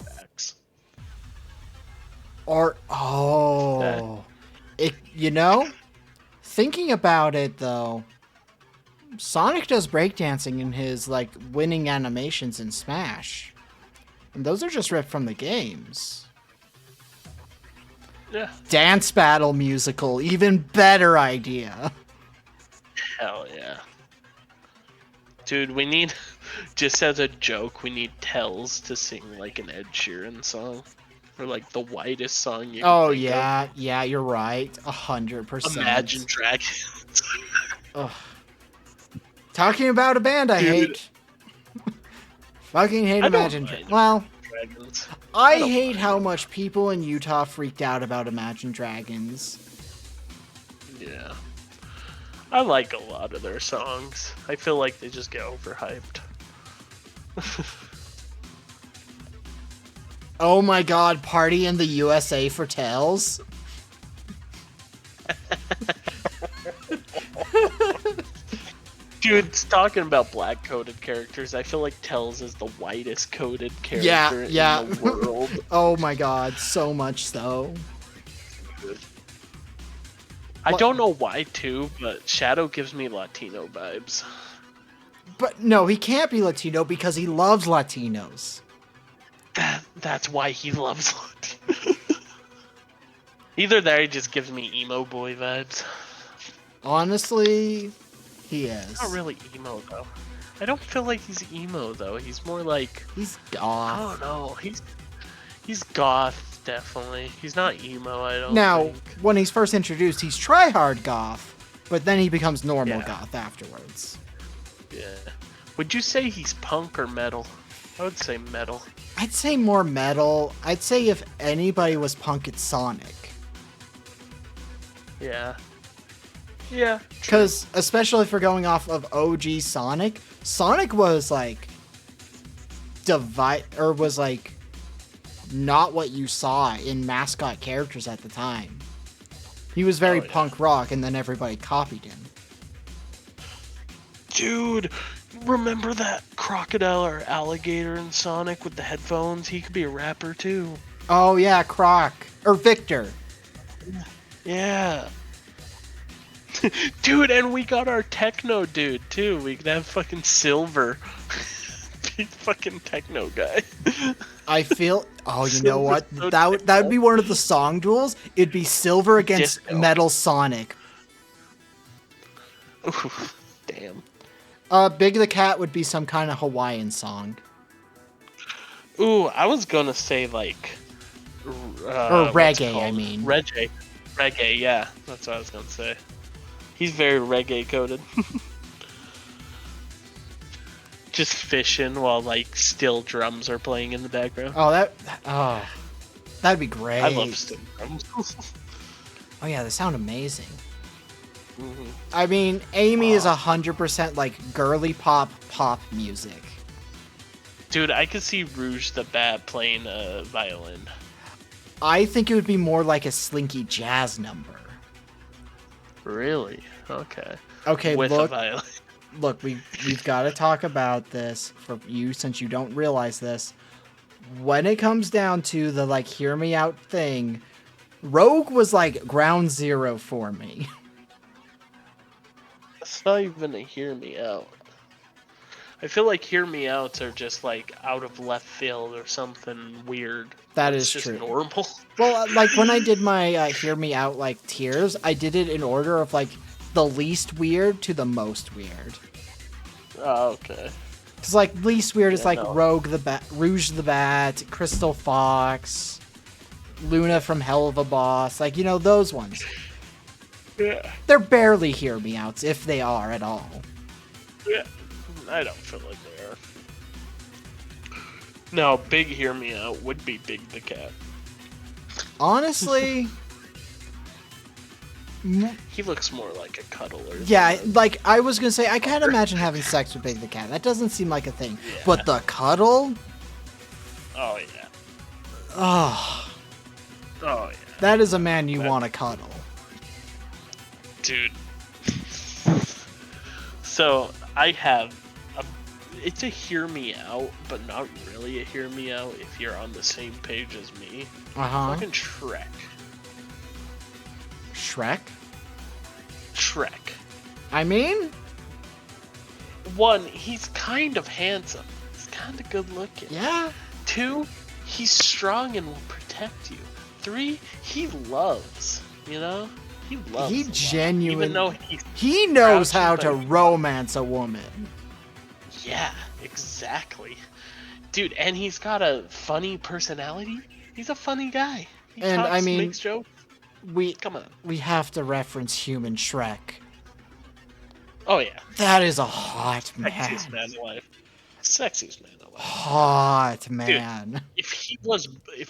Facts. Or thinking about it though, Sonic does breakdancing in his like winning animations in Smash. And those are just ripped from the games. Yeah. Dance battle musical, even better idea. Hell yeah. Dude, we need, just as a joke, we need Tells to sing like an Ed Sheeran song. Or like the whitest song you can think yeah, of. yeah, you're right. 100%. Imagine Dragons. Ugh. Talking about a band I hate. Fucking hate Imagine Dragons. Well, Dragons. I hate how much people in Utah freaked out about Imagine Dragons. Yeah. I like a lot of their songs. I feel like they just get overhyped. Oh my god, Party in the USA for Tails? Dude, talking about black-coded characters, I feel like Tells is the whitest coded character in the world. Oh my god, so much so. I don't know why too, but Shadow gives me Latino vibes. But no, he can't be Latino because he loves Latinos. That's why he loves Latino. Either that or he just gives me emo boy vibes. Honestly, he is. He's not really emo though. I don't feel like he's emo though. He's more like, he's goth. I don't know. He's goth. Definitely. He's not emo, I don't think. When he's first introduced, he's tryhard goth, but then he becomes normal goth afterwards. Yeah. Would you say he's punk or metal? I would say metal. I'd say more metal. I'd say if anybody was punk, it's Sonic. Yeah. Yeah. Because, especially if we're going off of OG Sonic, Sonic was like not what you saw in mascot characters at the time. He was very punk rock, and then everybody copied him. Dude, remember that crocodile or alligator in Sonic with the headphones? He could be a rapper too. Oh yeah, Croc. Or Victor. Yeah. Dude, and we got our techno dude too. We could have fucking Silver. Big fucking techno guy. I feel. Oh, you know what? That would be one of the song duels. It'd be Silver against Metal Sonic. Ooh, damn. Big the Cat would be some kind of Hawaiian song. Ooh, I was gonna say like. Or reggae, I mean. Reggae, yeah. That's what I was gonna say. He's very reggae coded. Just fishing while like still drums are playing in the background. That'd be great. I love still drums. Oh yeah, they sound amazing. Mm-hmm. I mean, Amy is 100% like girly pop music. Dude, I could see Rouge the Bat playing a violin. I think it would be more like a slinky jazz number. Really? Okay. Okay, with a violin. Look, we've got to talk about this for you since you don't realize this. When it comes down to the like hear me out thing, Rogue was like ground zero for me. not even a hear me out. I feel like hear me outs are just like out of left field or something weird. That It's is just true. normal. Well, like when I did my hear me out like tiers, I did it in order of like the least weird to the most weird. Oh, okay. Cause like least weird is Yeah, like no. Rouge the Bat, Crystal Fox, Luna from Hell of a Boss, like you know those ones. Yeah. They're barely hear me outs if they are at all. Yeah. I don't feel like they are. No, big hear me out would be Big the Cat. Honestly, He looks more like a cuddler. yeah, like I was gonna say, I can't imagine having sex with Big the Cat. That doesn't seem like a thing. Yeah. But the cuddle, Oh yeah. oh, Oh yeah. that is a man you want to cuddle. Dude. So I have it's a hear me out, but not really a hear me out if you're on the same page as me. Fucking Shrek. Shrek. Shrek. I mean, One, he's kind of handsome. He's kind of good looking. yeah. Two, he's strong and will protect you. Three, he loves. You know, he loves. He a lot. genuinely. Even though He knows crouching, how but to he- romance a woman. Yeah, exactly. Dude, and he's got a funny personality. He's a funny guy. He And, talks, I mean, makes jokes. We Come on. we have to reference human Shrek. Oh yeah, That is a hot sexiest man. man alive. Sexiest man alive. Hot man. If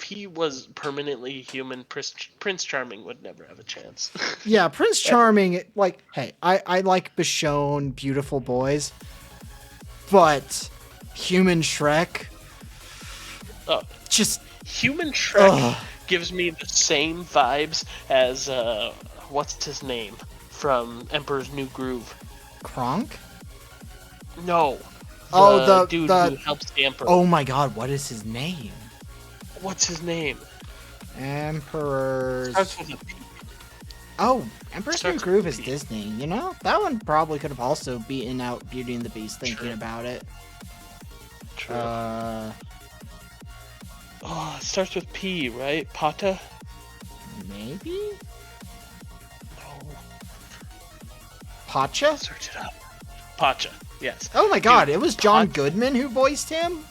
he was permanently human, Prince Charming would never have a chance. Yeah, Prince Charming, like, hey, I like Bichon, beautiful boys, but human Shrek, Oh, just, human Shrek ugh. gives me the same vibes as what's his name from Emperor's New Groove. Kronk? No. Oh, the dude the- who helps the Emperor. Oh my god, what is his name? What's his name? Emperor's... Starts with a P. Oh, Emperor's New Starts Groove with is P. Disney, you know? That one probably could have also beaten out Beauty and the Beast thinking True. about it. True. Uh, Oh, it starts with P, right? Pata? maybe? No. Pacha? Search it up. Pacha, yes. Oh my god, Dude, it was John Pacha- Goodman who voiced him?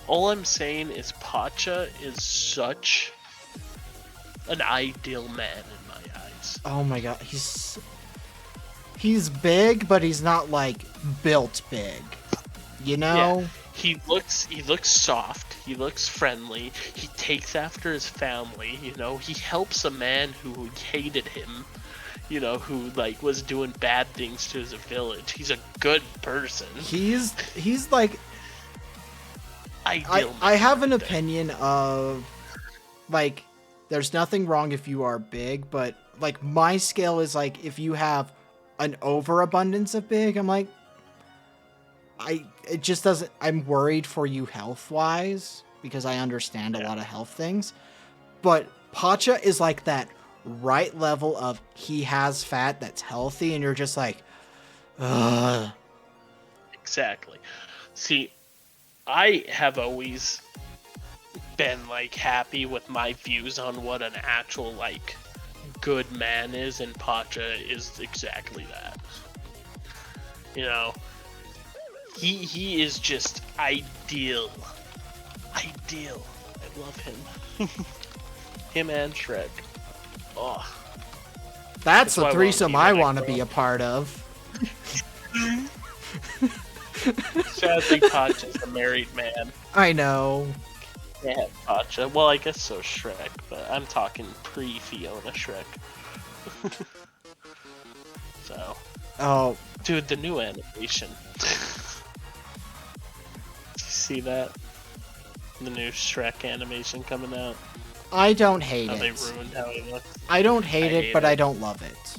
All I'm saying is Pacha is such an ideal man in my eyes. Oh my god, he's big, but he's not like built big. You know? Yeah. He looks soft, he looks friendly, he takes after his family, you know, he helps a man who hated him, you know, who like was doing bad things to his village. He's a good person. He's like Ideal. I have an opinion of like there's nothing wrong if you are big, but like my scale is like if you have an overabundance of big, I'm like it just doesn't. I'm worried for you health wise because I understand a lot of health things. But Pacha is like that right level of he has fat that's healthy, and you're just like, ugh. Exactly. See, I have always been like happy with my views on what an actual like good man is, and Pacha is exactly that. You know, he is just ideal. Ideal. I love him. Him and Shrek. Oh, That's why I a wanna threesome be I that want to girl. be a part of. sadly, Pacha's a married man. I know. Yeah, Pacha. Well, I guess so Shrek, but I'm talking pre-Fiona Shrek. So, Oh, dude, the new animation. Did you see that? The new Shrek animation coming out. I don't hate How they it. ruined how he looks. I don't hate I it, hate but it. I don't love it.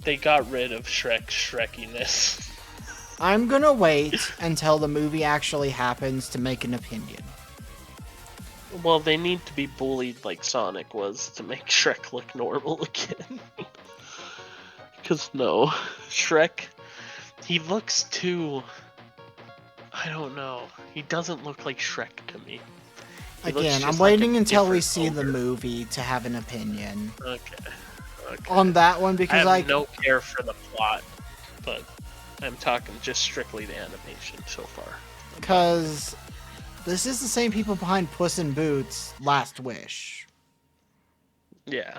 They got rid of Shrekiness. I'm gonna wait until the movie actually happens to make an opinion. Well, they need to be bullied like Sonic was to make Shrek look normal again. Cause no, Shrek, he looks too. I don't know. He doesn't look like Shrek to me. He looks Again, I'm just like a waiting until we different see the ogre. movie to have an opinion Okay. on that one I because have no care for the plot, but I'm talking just strictly the animation so far. because this is the same people behind Puss in Boots: Last Wish. Yeah.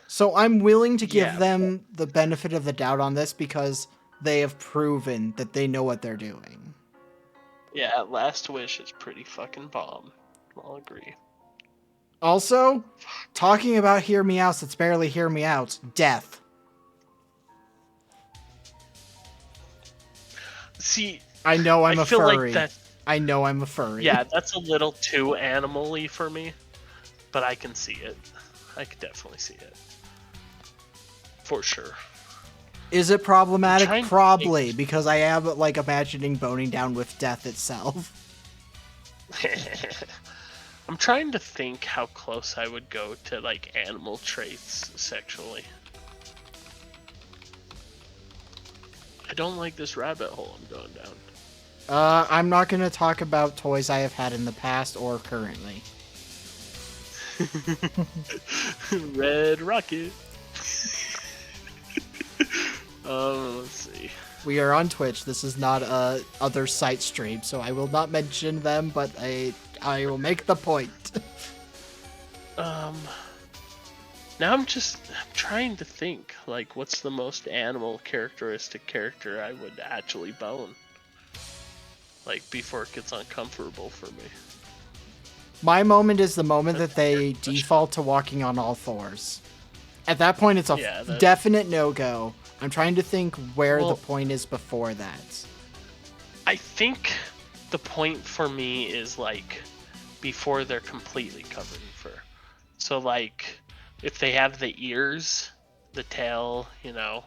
So I'm willing to give Yeah. them the benefit of the doubt on this because they have proven that they know what they're doing. Yeah, Last Wish is pretty fucking bomb. I'll agree. Also, talking about Hear Me Outs that's barely Hear Me Outs, death. See, I know I'm I a feel furry. like that. I know I'm a furry. Yeah, that's a little too animal-y for me, but I can see it. I can definitely see it. For sure. Is it problematic? trying to Probably, because I am like imagining boning down with death itself. I'm trying to think how close I would go to like animal traits sexually. I don't like this rabbit hole I'm going down. I'm not going to talk about toys I have had in the past or currently. Red Rocket. Let's see. We are on Twitch. This is not a other site stream, so I will not mention them, but I will make the point. Now I'm trying to think, like, what's the most animal characteristic character I would actually bone? Like, before it gets uncomfortable for me. My moment is the moment that they default to walking on all fours. At that point, it's a definite no-go. I'm trying to think where the point is before that. I think the point for me is, like, before they're completely covered in fur. So, like, if they have the ears, the tail, you know,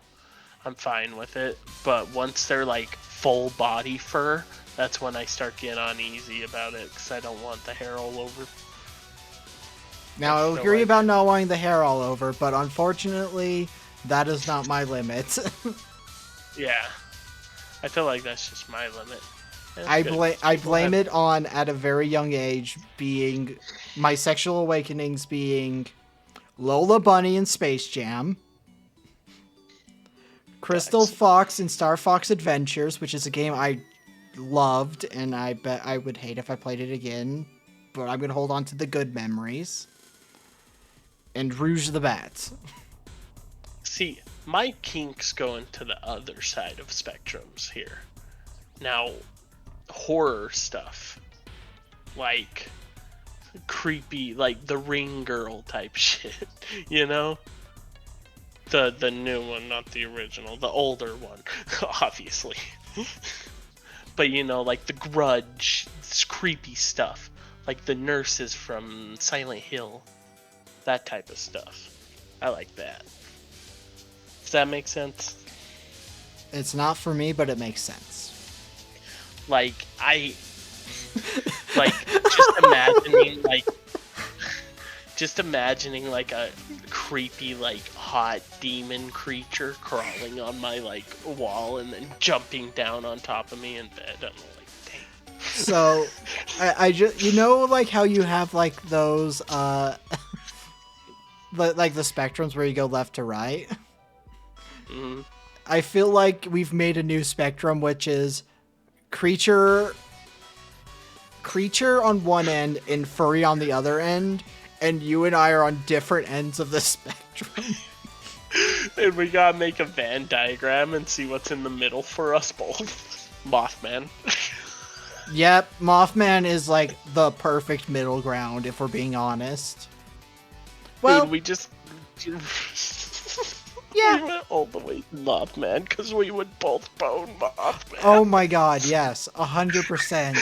I'm fine with it. But once they're, like, full body fur, that's when I start getting uneasy about it, because I don't want the hair all over. Now, I agree about not wanting the hair all over, but unfortunately, that is not my limit. Yeah. I feel like that's just my limit. I blame it on, at a very young age, being my sexual awakenings being Lola Bunny in Space Jam, Crystal Fox in Star Fox Adventures, which is a game I loved, and I bet I would hate if I played it again, but I'm gonna hold on to the good memories. And Rouge the Bat. See, my kinks go into the other side of spectrums here. Now, horror stuff, like creepy, like the Ring Girl type shit, you know? The new one, not the original, the older one, obviously. But you know, like the Grudge, it's creepy stuff, like the nurses from Silent Hill, that type of stuff. I like that. Does that make sense? It's not for me, but it makes sense. Like, just imagining like a creepy, like, hot demon creature crawling on my, like, wall and then jumping down on top of me in bed. I'm like, dang. So, I just, you know, like how you have like those, like the spectrums where you go left to right? Mm-hmm. I feel like we've made a new spectrum, which is creature on one end and furry on the other end, and you and I are on different ends of the spectrum. And we gotta make a Venn diagram and see what's in the middle for us both. Mothman. Yep, Mothman is like the perfect middle ground, if we're being honest. Well, dude, we just... yeah. We went all the way to Mothman because we would both bone Mothman. Oh my god, yes, 100%.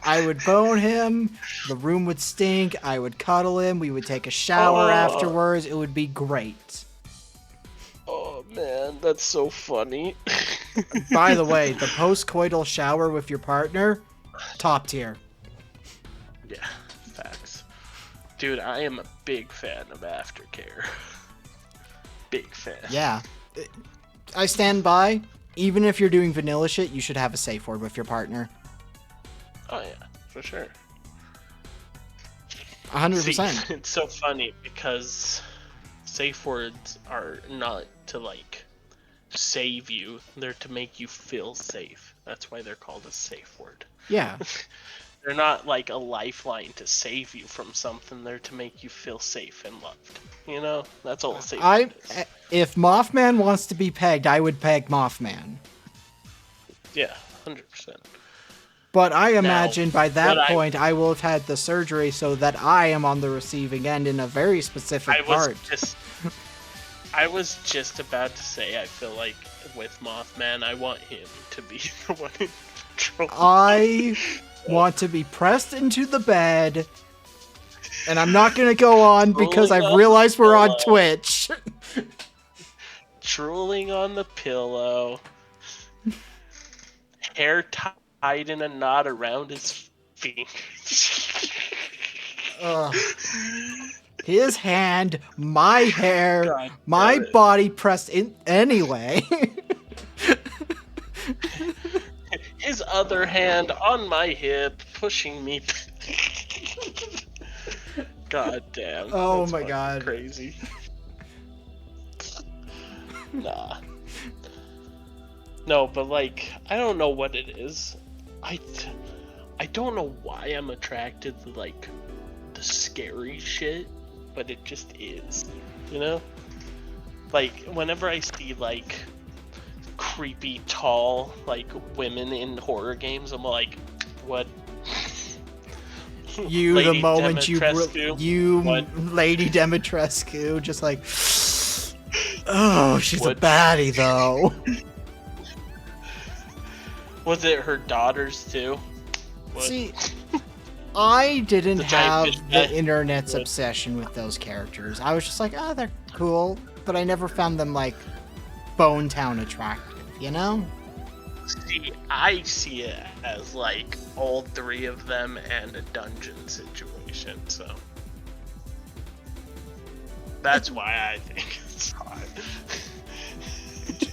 I would bone him, the room would stink, I would cuddle him, we would take a shower afterwards, it would be great. Oh man, that's so funny. By the way, the post-coital shower with your partner, top tier. Yeah, facts. Dude, I am a big fan of aftercare. Big fan. Yeah, I stand by. Even if you're doing vanilla shit, you should have a safe word with your partner. Oh yeah, for sure. 100%. It's so funny because safe words are not to like save you; they're to make you feel safe. That's why they're called a safe word. Yeah. They're not like a lifeline to save you from something. They're to make you feel safe and loved. You know, that's all a safe word is. If Mothman wants to be pegged, I would peg Mothman. Yeah, 100%. But I imagine by that what point I will have had the surgery so that I am on the receiving end in a very specific part. I was just about to say, I feel like with Mothman, I want him to be the one in control. I want to be pressed into the bed, and I'm not going to go on because I've realized we're on Twitch. Drooling on the pillow. Hair tied in a knot around his fingers. His hand, my hair, God my damn it. body pressed in anyway. His other hand on my hip, pushing me. God damn. Oh that's my fucking God. Crazy. Nah. No, but like, I don't know what it is. I don't know why I'm attracted to like the scary shit, but it just is. You know? Like, whenever I see like creepy, tall, like women in horror games, I'm like, what? You, Lady the moment Dimitrescu? What? Lady Dimitrescu, just like, oh, she's What? a baddie though. Was it her daughters too? What? See, I didn't The giant have fish the guy? internet's What? obsession with those characters. I was just like, oh, they're cool, but I never found them like Bone Town attractive, you know? See, I see it as like all three of them and a dungeon situation, so that's why I think it's hot.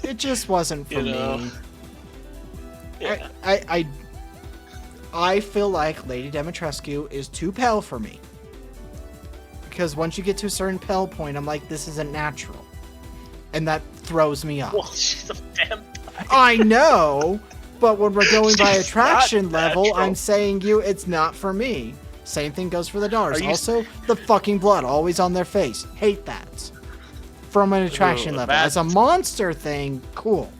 It just wasn't for You know? me. Yeah. I feel like Lady Dimitrescu is too pale for me. Because once you get to a certain pale point, I'm like, this isn't natural. And that throws me off. Well, she's a vampire. I know, but when we're going by She's attraction not level, natural. I'm saying it's not for me. Same thing goes for the daughters. Are you Also, the fucking blood always on their face. Hate that. From an attraction Ooh, level. As a monster thing, cool.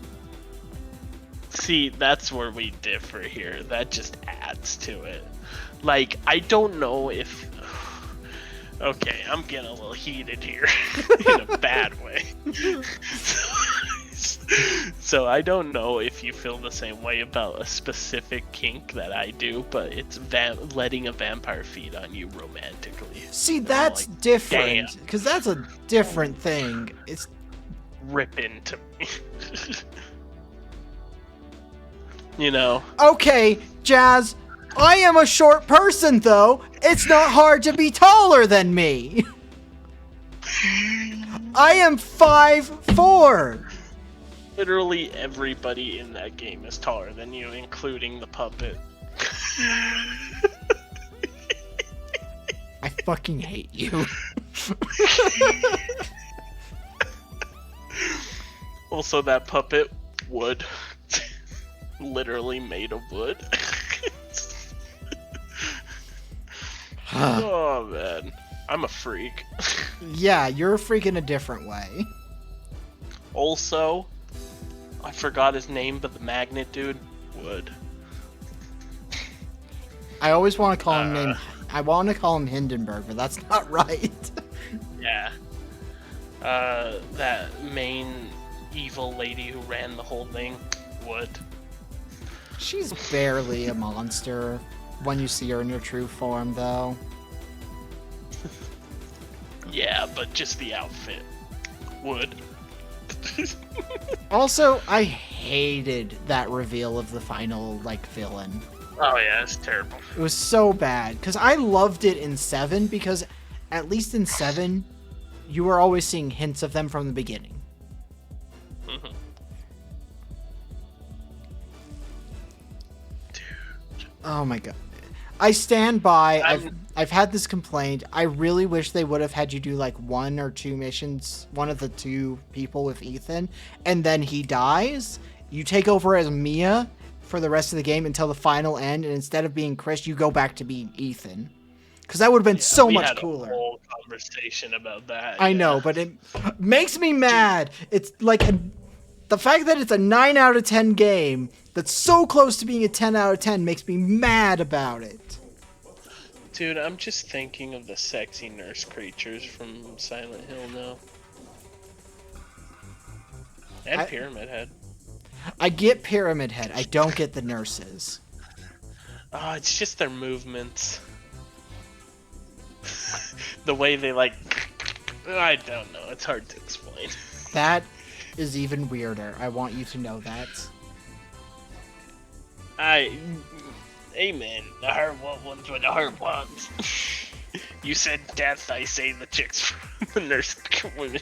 See, that's where we differ here. That just adds to it. Like, I don't know if... Okay, I'm getting a little heated here. In a bad way. So I don't know if you feel the same way about a specific kink that I do, but it's letting a vampire feed on you romantically. See, And I'm that's like, different. damn. Because that's a different thing. It's Rip into me. You know? okay, Jazz. I am a short person, though. It's not hard to be taller than me. I am 5'4". Literally everybody in that game is taller than you, including the puppet. I fucking hate you. Also, that puppet, wood. Literally made of wood. Oh man, I'm a freak. Yeah, you're a freak in a different way. Also, I forgot his name, but the magnet dude, wood. I always want to call him I want to call him Hindenburg, but that's not right. Yeah. That main evil lady who ran the whole thing, wood. She's barely a monster when you see her in her true form, though. Yeah, but just the outfit, wood. Also, I hated that reveal of the final, villain. Oh yeah, it's terrible. It was so bad, because I loved it in 7, because at least in 7, you were always seeing hints of them from the beginning. Mhm. Oh my god. I stand by. I've had this complaint. I really wish they would have had you do like 1 or 2 missions, one of the 2 people with Ethan, and then he dies. You take over as Mia for the rest of the game until the final end, and instead of being Chris, you go back to being Ethan. Because that would have been so we much had cooler. A whole conversation about that. I know, but it makes me mad. It's like the fact that it's a 9 out of 10 game that's so close to being a 10 out of 10 makes me mad about it. Dude, I'm just thinking of the sexy nurse creatures from Silent Hill now. And Pyramid Head. I get Pyramid Head. I don't get the nurses. Oh, it's just their movements. The way they like... I don't know. It's hard to explain. That is even weirder. I want you to know that. Amen. The heart ones what the heart wants. You said death, I say the chicks from the nurse women.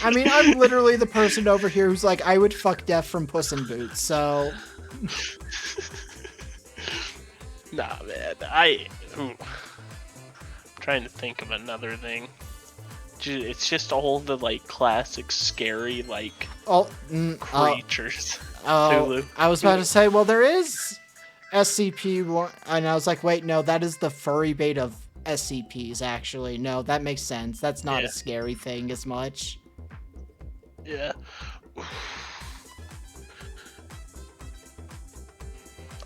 I mean, I'm literally the person over here who's like, I would fuck Death from Puss in Boots, so... Nah, man. I'm trying to think of another thing. It's just all the, like, classic scary, like, creatures. Cthulhu. I was about to say, well, there is SCP, and I was like, wait, no, that is the furry bait of SCPs, actually. No, that makes sense. That's not a scary thing as much. Yeah.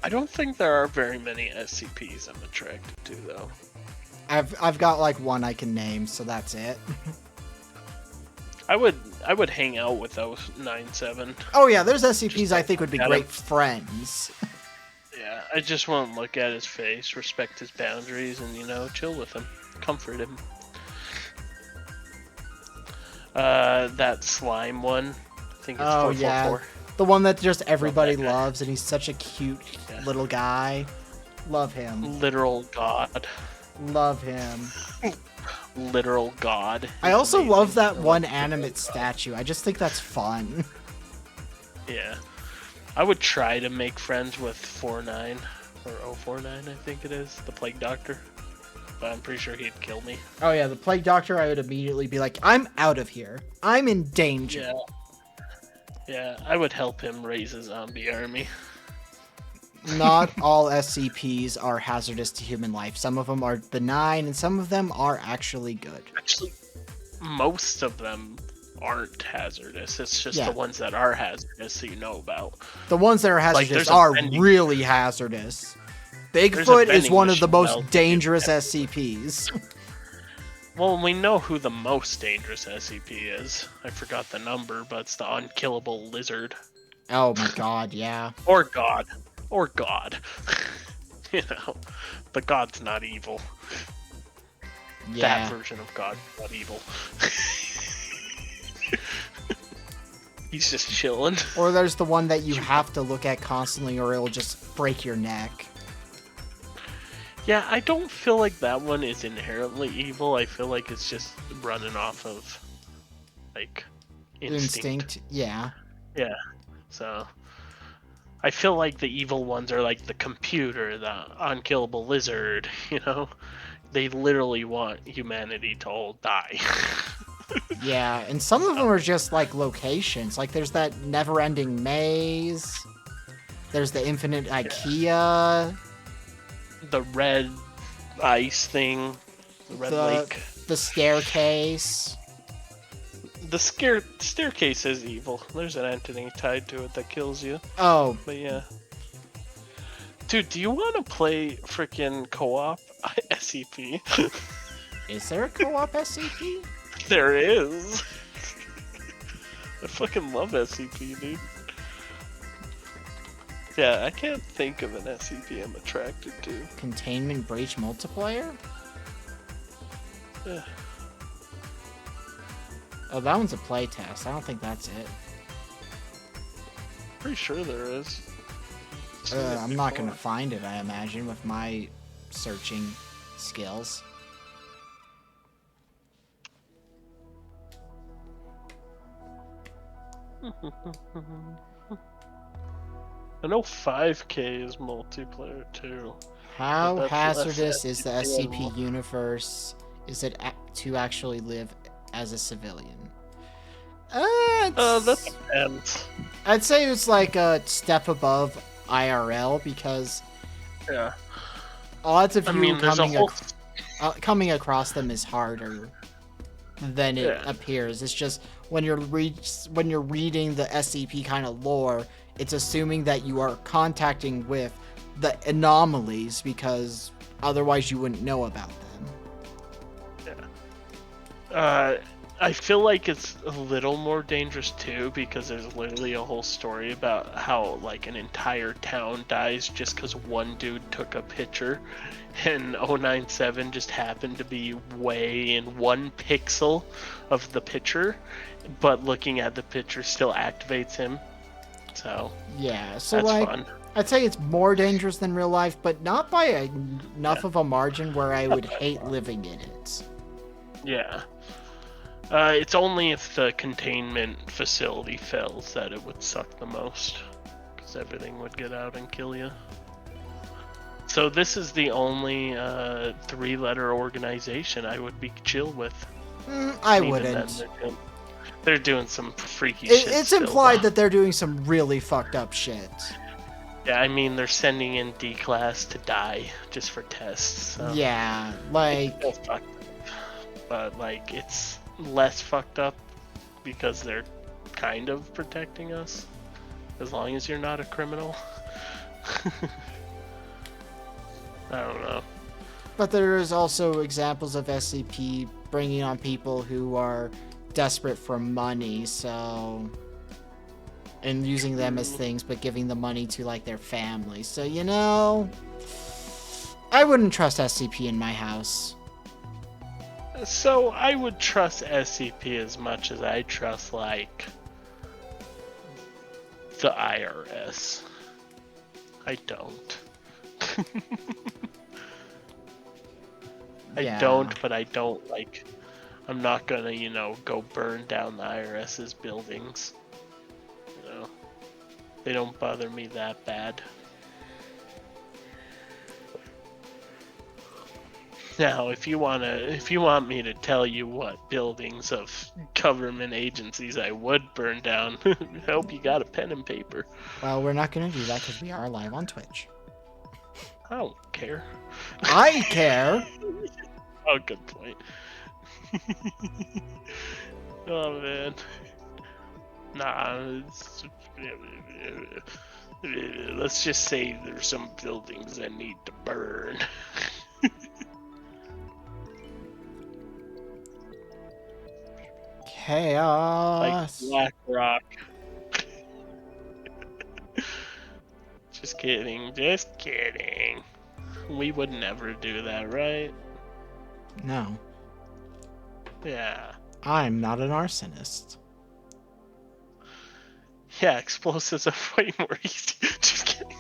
I don't think there are very many SCPs I'm attracted to, though. I've got like one I can name, so that's it. I would hang out with those 9/7. Oh yeah, there's SCPs I think would be great friends. Yeah, I just want to look at his face, respect his boundaries, and, you know, chill with him. Comfort him. That slime one. I think it's 444. Yeah. The one that just everybody loves, and he's such a cute little guy. Love him. Literal god. Love him. Literal god. I also love that one animate statue. I just think that's fun. Yeah. I would try to make friends with 49 or 049, I think it is, the Plague Doctor. But I'm pretty sure he'd kill me. Oh yeah, the Plague Doctor, I would immediately be like, I'm out of here. I'm in danger. Yeah. Yeah, I would help him raise a zombie army. Not all SCPs are hazardous to human life. Some of them are benign, and some of them are actually good. Actually, most of them aren't hazardous. It's just the ones that are hazardous that you know about. The ones that are hazardous are really hazardous. Bigfoot is one of the most dangerous SCPs. Well, we know who the most dangerous SCP is. I forgot the number, but it's the unkillable lizard. Oh my god, yeah. Or God. Or God. You know, but God's not evil. Yeah. That version of God is not evil. He's just chilling. Or there's the one that you have to look at constantly or it'll just break your neck. Yeah, I don't feel like that one is inherently evil. I feel like it's just running off of, like, instinct. Yeah. Yeah. So, I feel like the evil ones are like the computer, the unkillable lizard, you know? They literally want humanity to all die. Yeah, and some of them are just like locations. Like there's that never-ending maze. There's the infinite IKEA. The red ice thing. The red lake. The staircase. The staircase is evil. There's an entity tied to it that kills you. Oh. But yeah. Dude, do you want to play freaking co-op SCP? Is there a co-op SCP? There is. I fucking love SCP, dude. Yeah, I can't think of an SCP I'm attracted to. Containment Breach multiplayer? Yeah. Oh, that one's a playtest. I don't think that's it. Pretty sure there is. I'm not gonna find it, I imagine, with my searching skills. I know 5K is multiplayer too. How But that's less hazardous is the SCP and SCP universe? Is it to actually live as a civilian? That It's, depends. I'd say it's like a step above IRL because Yeah. odds of I you mean, there's a whole. coming across them is harder than it Yeah. appears. It's just when you're reading the SCP kind of lore, it's assuming that you are contacting with the anomalies because otherwise you wouldn't know about them. I feel like it's a little more dangerous too because there's literally a whole story about how like an entire town dies just because one dude took a picture, and 097 just happened to be way in 1 pixel of the picture, but looking at the picture still activates him. So Yeah, so that's like fun. I'd say it's more dangerous than real life, but not by enough of a margin where I would hate living in it. Yeah. It's only if the containment facility fails that it would suck the most, because everything would get out and kill you. So this is the only 3-letter organization I would be chill with. I Even wouldn't. then, they're doing some freaky shit. It's still, implied though. that they're doing some really fucked up shit. Yeah, I mean they're sending in D-class to die just for tests. So. Yeah, like It's still fucked up. But like it's less fucked up because they're kind of protecting us, as long as you're not a criminal. I don't know. but there is also examples of SCP bringing on people who are desperate for money, so and using them as things but giving the money to like their family. So, you know, I wouldn't trust SCP in my house. So I would trust SCP as much as I trust like the IRS. I don't. I Yeah. don't, but I don't like. I'm not gonna, go burn down the IRS's buildings. They don't bother me that bad. Now, if you want me to tell you what buildings of government agencies I would burn down, I hope you got a pen and paper. Well, we're not going to do that because we are live on Twitch. I don't care. I care. Oh, good point. Oh man. Nah, let's just say there's some buildings that need to burn. Like Chaos. Black Rock. Just kidding, just kidding. We would never do that, right? No, Yeah. I'm not an arsonist. Yeah, explosives are way more easy. Just kidding.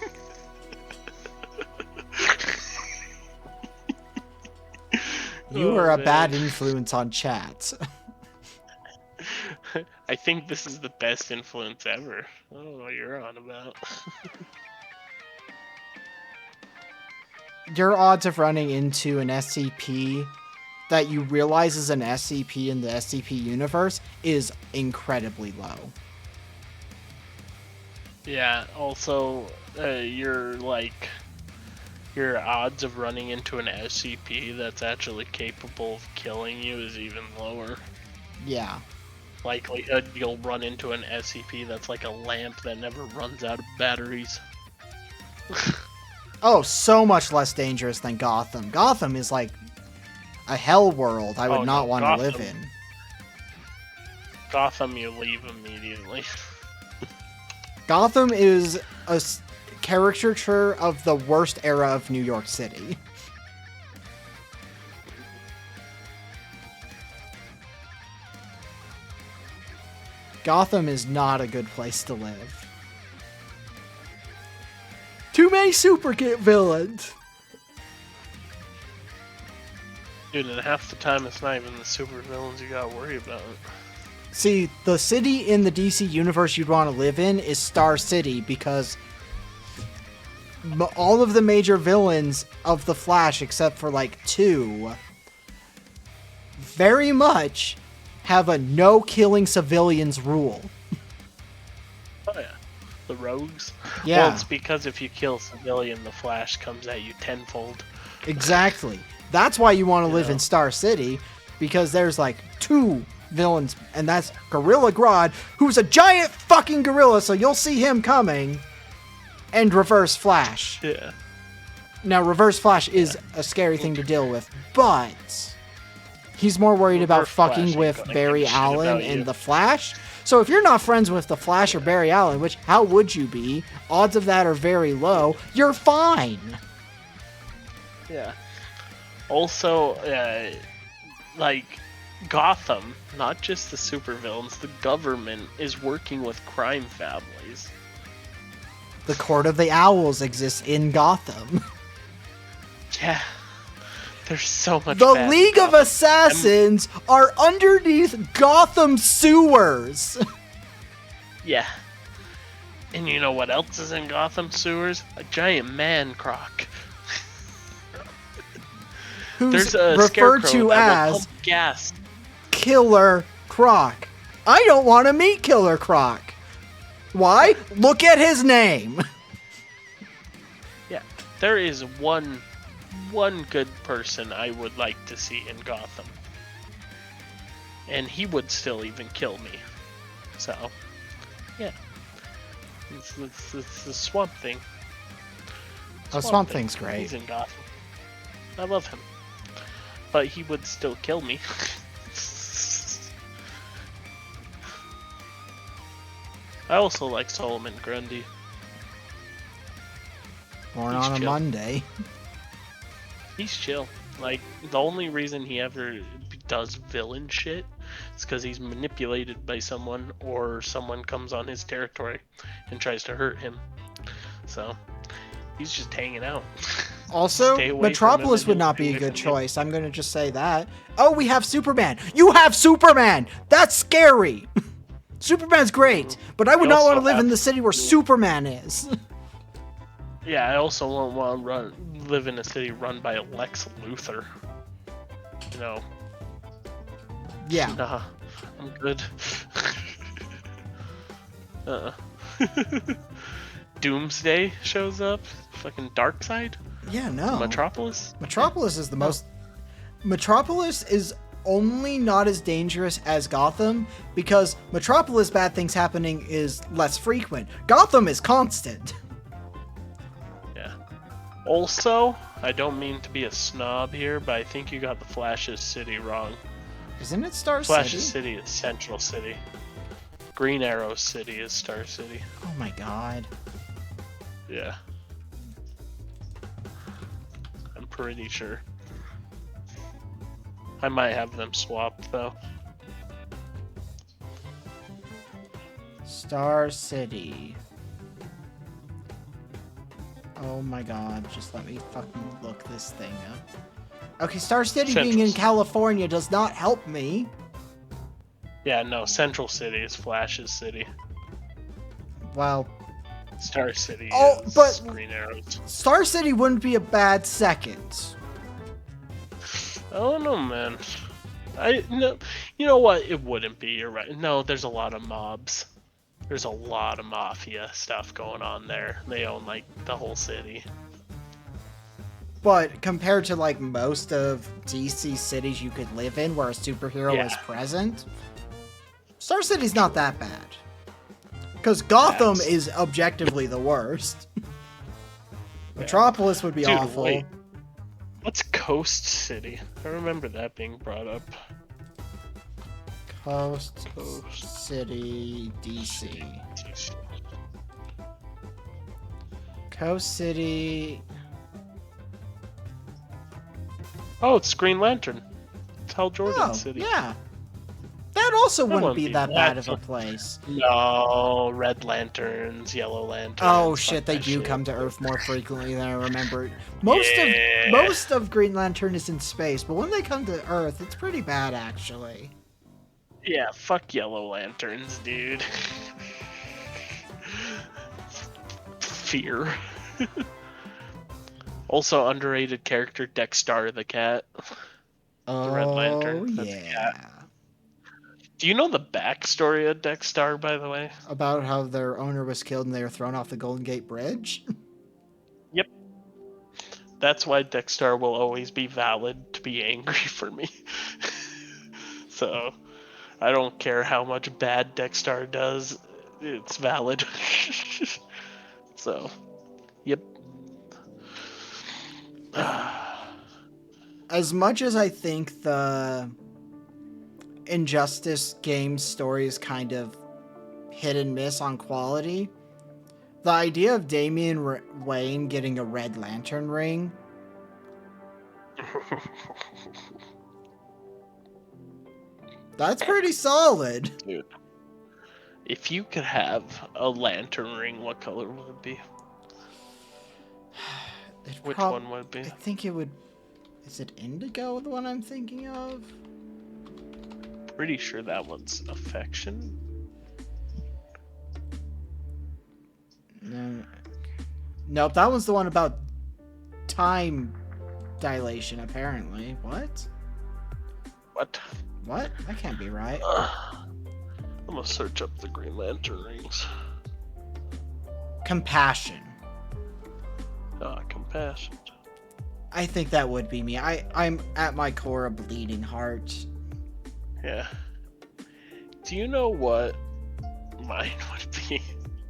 You Oh, are a man. bad influence on chat. I think this is the best influence ever. I don't know what you're on about. Your odds of running into an SCP that you realize is an SCP in the SCP universe is incredibly low. Yeah, also, your odds of running into an SCP that's actually capable of killing you is even lower. Yeah. Likelihood you'll run into an SCP that's like a lamp that never runs out of batteries. Oh, so much less dangerous than Gotham. Gotham is like a hell world I would not want to live in. Gotham, you leave immediately. Gotham is a caricature of the worst era of New York City. Gotham is not a good place to live. Too many super villains. Dude, and half the time it's not even the super villains you gotta worry about. See, the city in the DC universe you'd want to live in is Star City because all of the major villains of the Flash, except for like 2, very much have a no killing civilians rule. Oh yeah, the rogues. Yeah. Well, it's because if you kill a civilian, the Flash comes at you tenfold. Exactly. That's why you want to live Yeah. in Star City, because there's like 2 villains, and that's Gorilla Grodd, who's a giant fucking gorilla, so you'll see him coming, and Reverse Flash. Yeah. Now, Reverse Flash is a scary thing to deal with, but he's more worried about Reverse Flash fucking ain't with gonna Barry give a shit Allen about and you. the Flash. So if you're not friends with the Flash or Barry Allen, which how would you be? Odds of that are very low. You're fine. Yeah. Also, like Gotham, not just the supervillains, the government is working with crime families. The Court of the Owls exists in Gotham. Yeah. There's so much. The bad League of Gotham. Assassins are underneath Gotham sewers. Yeah. And you know what else is in Gotham sewers? A giant man croc. Who's There's a referred scarecrow to that will as pump gas. Killer Croc. I don't want to meet Killer Croc. Why? Look at his name. Yeah. There is one good person I would like to see in Gotham. And he would still even kill me. So, yeah. It's the Swamp Thing. Oh, Swamp Thing's great. He's in Gotham. I love him. But he would still kill me. I also like Solomon Grundy. Born He's on a chill. Monday. He's chill. Like, the only reason he ever does villain shit is because he's manipulated by someone or someone comes on his territory and tries to hurt him. So, he's just hanging out. Also, Stay away Metropolis from him would and not be a he'll good do it. choice. I'm going to just say that. Oh, we have Superman. You have Superman. That's scary. Superman's great, but I would We not also want to live in have- the city where Superman is. Yeah, I also won't want to live in a city run by Lex Luthor. You know, Yeah. nah, I'm good. Doomsday shows up. Fucking Darkseid. Yeah, no. Metropolis. Metropolis is the most... Metropolis is only not as dangerous as Gotham because Metropolis bad things happening is less frequent. Gotham is constant. Yeah. Also, I don't mean to be a snob here, but I think you got the Flash's city wrong. Isn't it Star Flash's City? city is Central City. Green Arrow's city is Star City. Oh my god. Yeah. I'm pretty sure. I might have them swapped though. Star City. Oh my god, just let me fucking look this thing up. Okay, Star City being Central in City. California does not help me. Yeah, no, Central City is Flash's city. Well, Star City Oh, is but- Green Arrow's. Star City wouldn't be a bad second. I don't know, man. You know what? It wouldn't be. You're right. No, there's a lot of mobs. There's a lot of mafia stuff going on there. They own like the whole city. But compared to like most of DC cities you could live in where a superhero is Yeah. present, Star City's not that bad. Because Gotham Yes. is objectively the worst. Metropolis would be Dude, awful. wait. What's Coast City? I remember that being brought up. Coast Coast. City, DC. Coast City. Oh, it's Green Lantern. It's Hal Jordan Oh, City. yeah. That also wouldn't wouldn't be be that bad. bad of a place. No, Red Lanterns, Yellow Lanterns. Oh fuck shit, they that do shit. come to Earth more frequently than I remember. Yeah. Most of Green Lantern is in space, but when they come to Earth, it's pretty bad actually. Yeah, fuck yellow lanterns, dude. Fear. Also underrated character Dexter the cat. The Red Oh, Lantern. That's a cat. yeah. Do you know the backstory of Dexter, by the way? About how their owner was killed and they were thrown off the Golden Gate Bridge? Yep. That's why Dexter will always be valid to be angry for me. So, I don't care how much bad Dexter does, it's valid. So, yep. As much as I think the Injustice game story is kind of hit and miss on quality, the idea of Damian Wayne getting a Red Lantern ring, that's pretty solid. Dude. If you could have a lantern ring, what color would it be? Which one would it be? I think it would... Is it indigo, the one I'm thinking of? Pretty sure that one's affection. No. Nope, that one's the one about time dilation, apparently. What? What? What? That can't be right. I'm gonna search up the Green Lantern rings. Compassion. Compassion. I think that would be me. I'm at my core a bleeding heart. Yeah. Do you know what mine would be?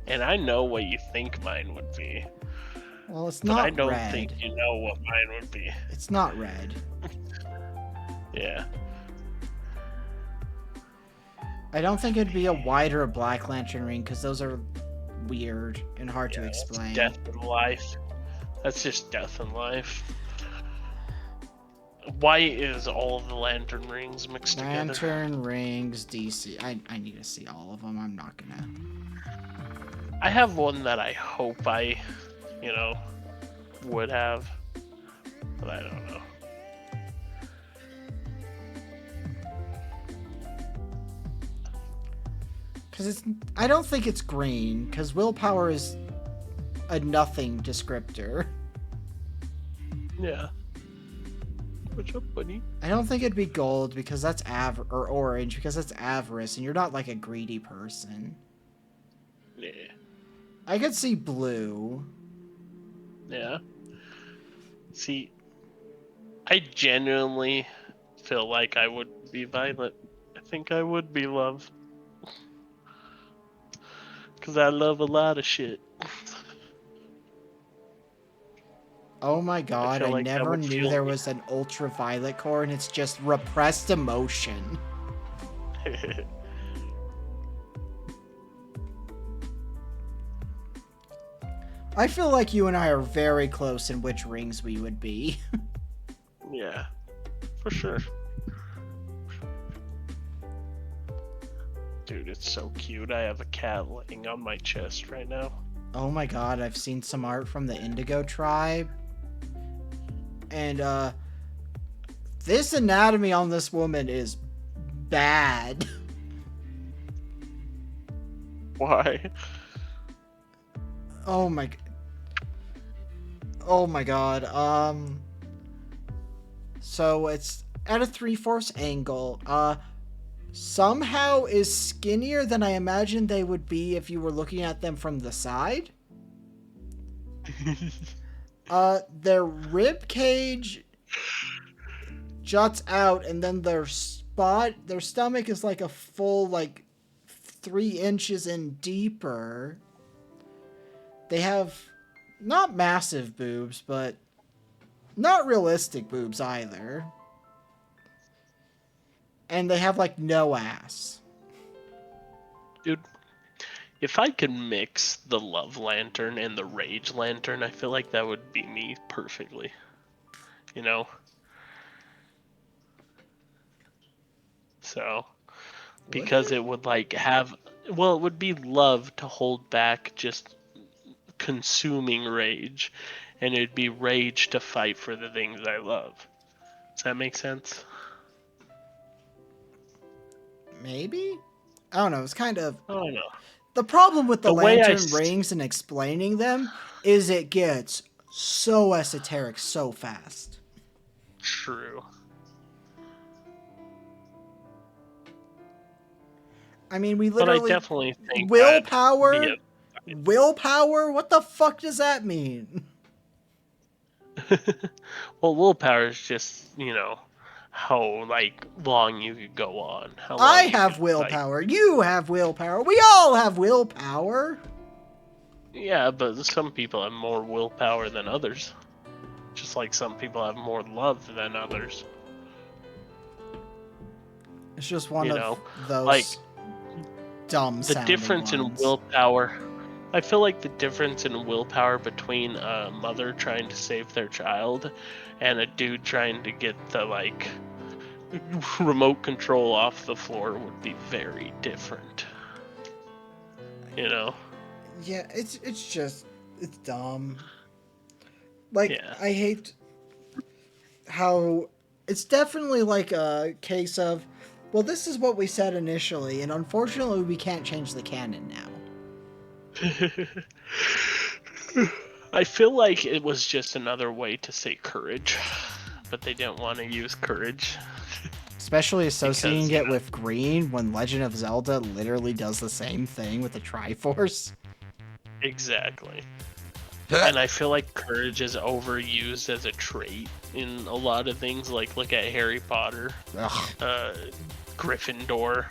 And I know what you think mine would be. Well, it's But not I don't red. think you know what mine would be. It's not red. Yeah. I don't think it'd be a white or a black lantern ring because those are weird and hard to explain. Death in life. That's just death in life. White is all of the lantern rings mixed together. Lantern rings, DC. I need to see all of them. I'm not gonna. I have one that I hope I, would have. But I don't know. Because I don't think it's green, because willpower is a nothing descriptor. Yeah. What's up, buddy? I don't think it'd be gold because that's or orange because that's avarice, and you're not like a greedy person. Yeah. I could see blue. Yeah. See, I genuinely feel like I would be violet. I think I would be love. Because I love a lot of shit. Oh my god, I like that never would knew fuel there me. was an ultraviolet core and it's just repressed emotion. I feel like you and I are very close in which rings we would be. Yeah, for sure. Dude, it's so cute. I have a cat laying on my chest right now. Oh my god, I've seen some art from the Indigo tribe. And, this anatomy on this woman is bad. Why? Oh my god. So it's at a 3/4 angle. Somehow is skinnier than I imagined they would be if you were looking at them from the side. Their rib cage juts out, and then their stomach is like a full, 3 inches in deeper. They have not massive boobs, but not realistic boobs either. And they have, no ass. Dude, if I could mix the Love Lantern and the Rage Lantern, I feel like that would be me perfectly. You know? So, because it would have, well, it would be love to hold back just consuming rage, and it'd be rage to fight for the things I love. Does that make sense? Maybe? I don't know. It's kind of... I don't know. The problem with the The way I lantern rings and explaining them is it gets so esoteric so fast. True. I mean, we But literally... I definitely think willpower? that'd Willpower? What the fuck does that mean? well, willpower is just, how, like, long you could go on. How long I you have could, willpower. You have willpower. We all have willpower. Yeah, but some people have more willpower than others. Just like some people have more love than others. It's just one You of know, those like, dumb The sounding difference in ones. willpower... I feel like the difference in willpower between a mother trying to save their child and a dude trying to get the, like, remote control off the floor would be very different. You know? Yeah, it's dumb. Like, Yeah. I hate how it's definitely like a case of, well, this is what we said initially, and unfortunately we can't change the canon now. I feel like it was just another way to say courage, but they didn't want to use courage. Especially associating Because, it with green when Legend of Zelda literally does the same thing with the Triforce. Exactly. And I feel like courage is overused as a trait in a lot of things. Like, look at Harry Potter, Ugh. Gryffindor.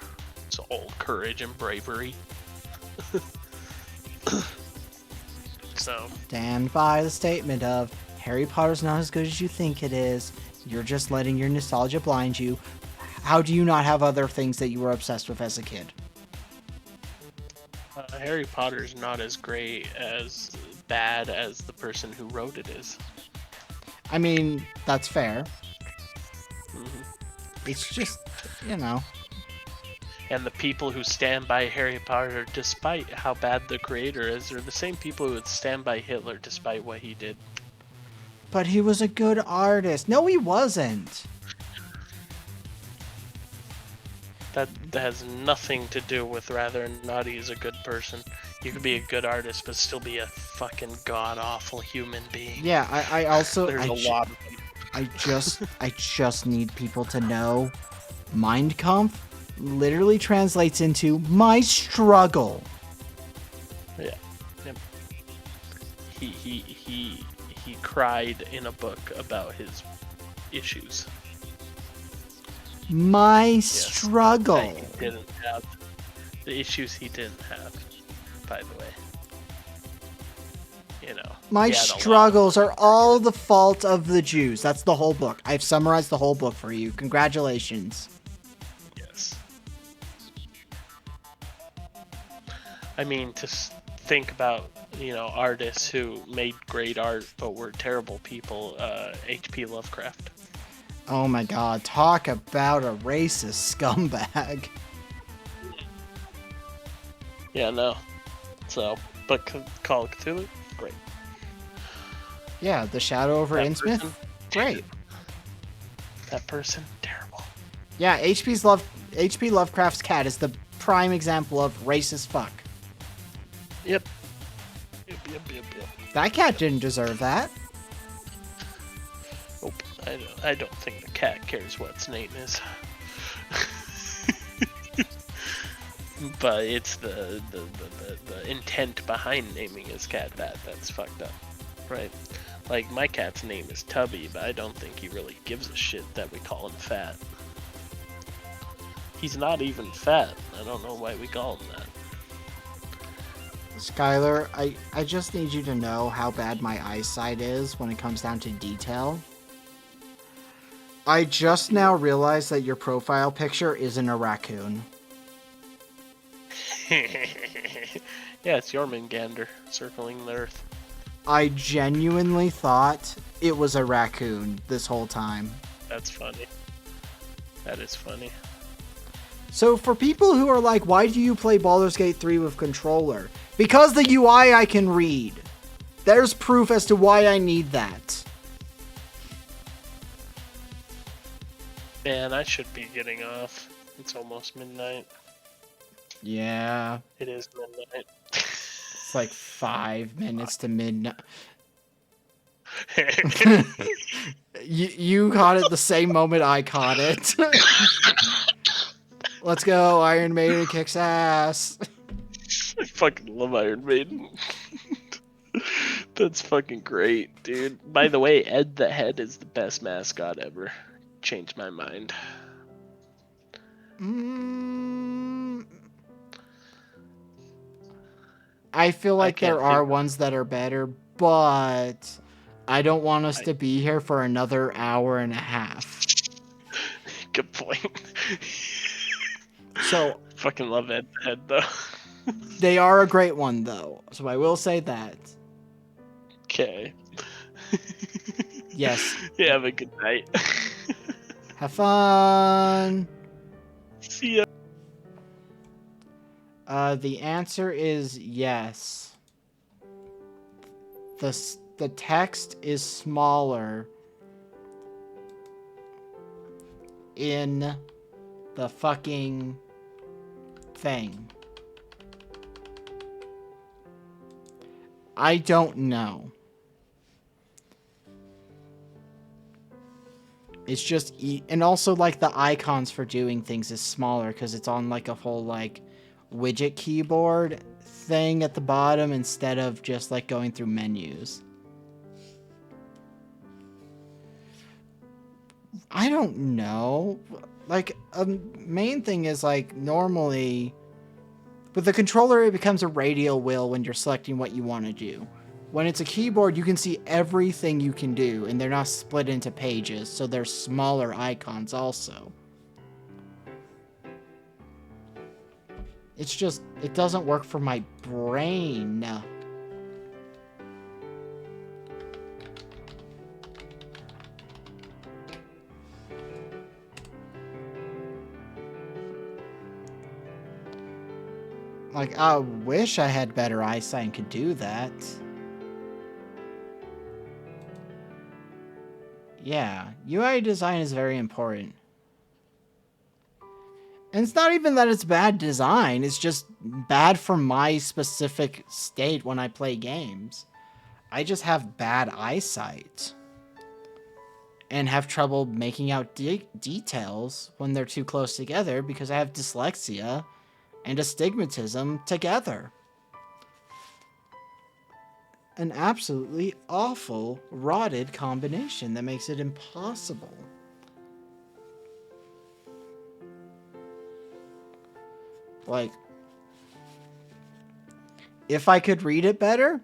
It's all courage and bravery. So, Stand by the statement of Harry Potter's not as good as you think it is. You're just letting your nostalgia blind you. How do you not have other things that you were obsessed with as a kid? Harry Potter's not as bad as the person who wrote it is. I mean, that's fair. Mhm. It's just, you know. And the people who stand by Harry Potter, despite how bad the creator is, are the same people who would stand by Hitler despite what he did. But he was a good artist. No, he wasn't. That has nothing to do with whether or not he's a good person. You could be a good artist, but still be a fucking god-awful human being. Yeah, I also... There's a lot of them. I just need people to know Mein Kampf literally translates into my struggle. Yeah. Yep. He cried in a book about his issues. My struggle. That he didn't have. The issues he didn't have, by the way. You know. My he had a lot. struggles are all the fault of the Jews. That's the whole book. I've summarized the whole book for you. Congratulations. Yes. I mean, to think about, artists who made great art but were terrible people, H.P. Lovecraft. Oh my god, talk about a racist scumbag. Yeah, no. So, but Call of Cthulhu, great. Yeah, The Shadow over That Innsmouth, person, great. That person, terrible. Yeah, H.P. Lovecraft's cat is the prime example of racist fuck. Yep. Yep. That cat didn't deserve that. Nope. I don't think the cat cares what its name is. But it's the intent behind naming his cat that that's fucked up, right? Like, my cat's name is Tubby, but I don't think he really gives a shit that we call him fat. He's not even fat. I don't know why we call him that. Skylar, I just need you to know how bad my eyesight is when it comes down to detail. I just now realized that your profile picture isn't a raccoon. Yeah, it's Jormungandr circling the Earth. I genuinely thought it was a raccoon this whole time. That's funny. That is funny. So for people who are like, why do you play Baldur's Gate 3 with controller? Because the UI I can read. There's proof as to why I need that. Man, I should be getting off. It's almost midnight. Yeah, It is midnight. it's like 5 minutes to midnight. You caught it the same moment I caught it. Let's go, Iron Maiden kicks ass. I fucking love Iron Maiden. That's fucking great, dude. By the way, Ed the Head is the best mascot ever. Changed my mind. I feel like can't there are think- ones that are better, but I don't want us to be here for another hour and a half. Good point. So Fucking love Ed the Head though. they are a great one, though. So I will say that. Okay. Yes. Yeah, have a good night. Have fun. See ya. The answer is yes. The text is smaller in the fucking thing. I don't know. It's just and also like the icons for doing things is smaller because it's on like a whole like widget keyboard thing at the bottom instead of just like going through menus. I don't know. Like a main thing is like normally with the controller it becomes a radial wheel when you're selecting what you want to do. When it's a keyboard, you can see everything you can do, and they're not split into pages, so they're smaller icons also. It's just, it doesn't work for my brain. Like, I wish I had better eyesight and could do that. Yeah, UI design is very important. And it's not even that it's bad design, it's just bad for my specific state when I play games. I just have bad eyesight. And have trouble making out details when they're too close together because I have dyslexia and astigmatism together. An absolutely awful, rotted combination that makes it impossible. Like, if I could read it better,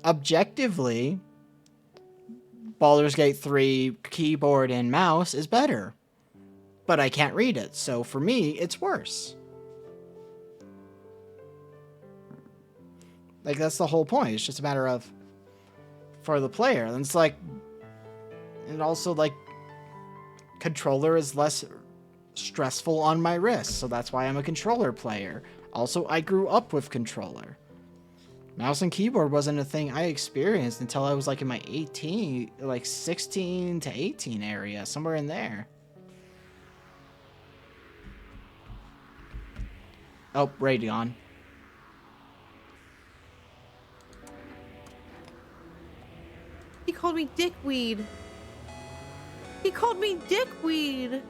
objectively, Baldur's Gate 3 keyboard and mouse is better. But I can't read it, so for me, it's worse. Like, that's the whole point. It's just a matter of, for the player. And it's like, and also, like, controller is less stressful on my wrist, so that's why I'm a controller player. Also, I grew up with controller. Mouse and keyboard wasn't a thing I experienced until I was, like, in my 16 to 18 area, somewhere in there. Oh, Radeon. He called me dickweed. He called me dickweed.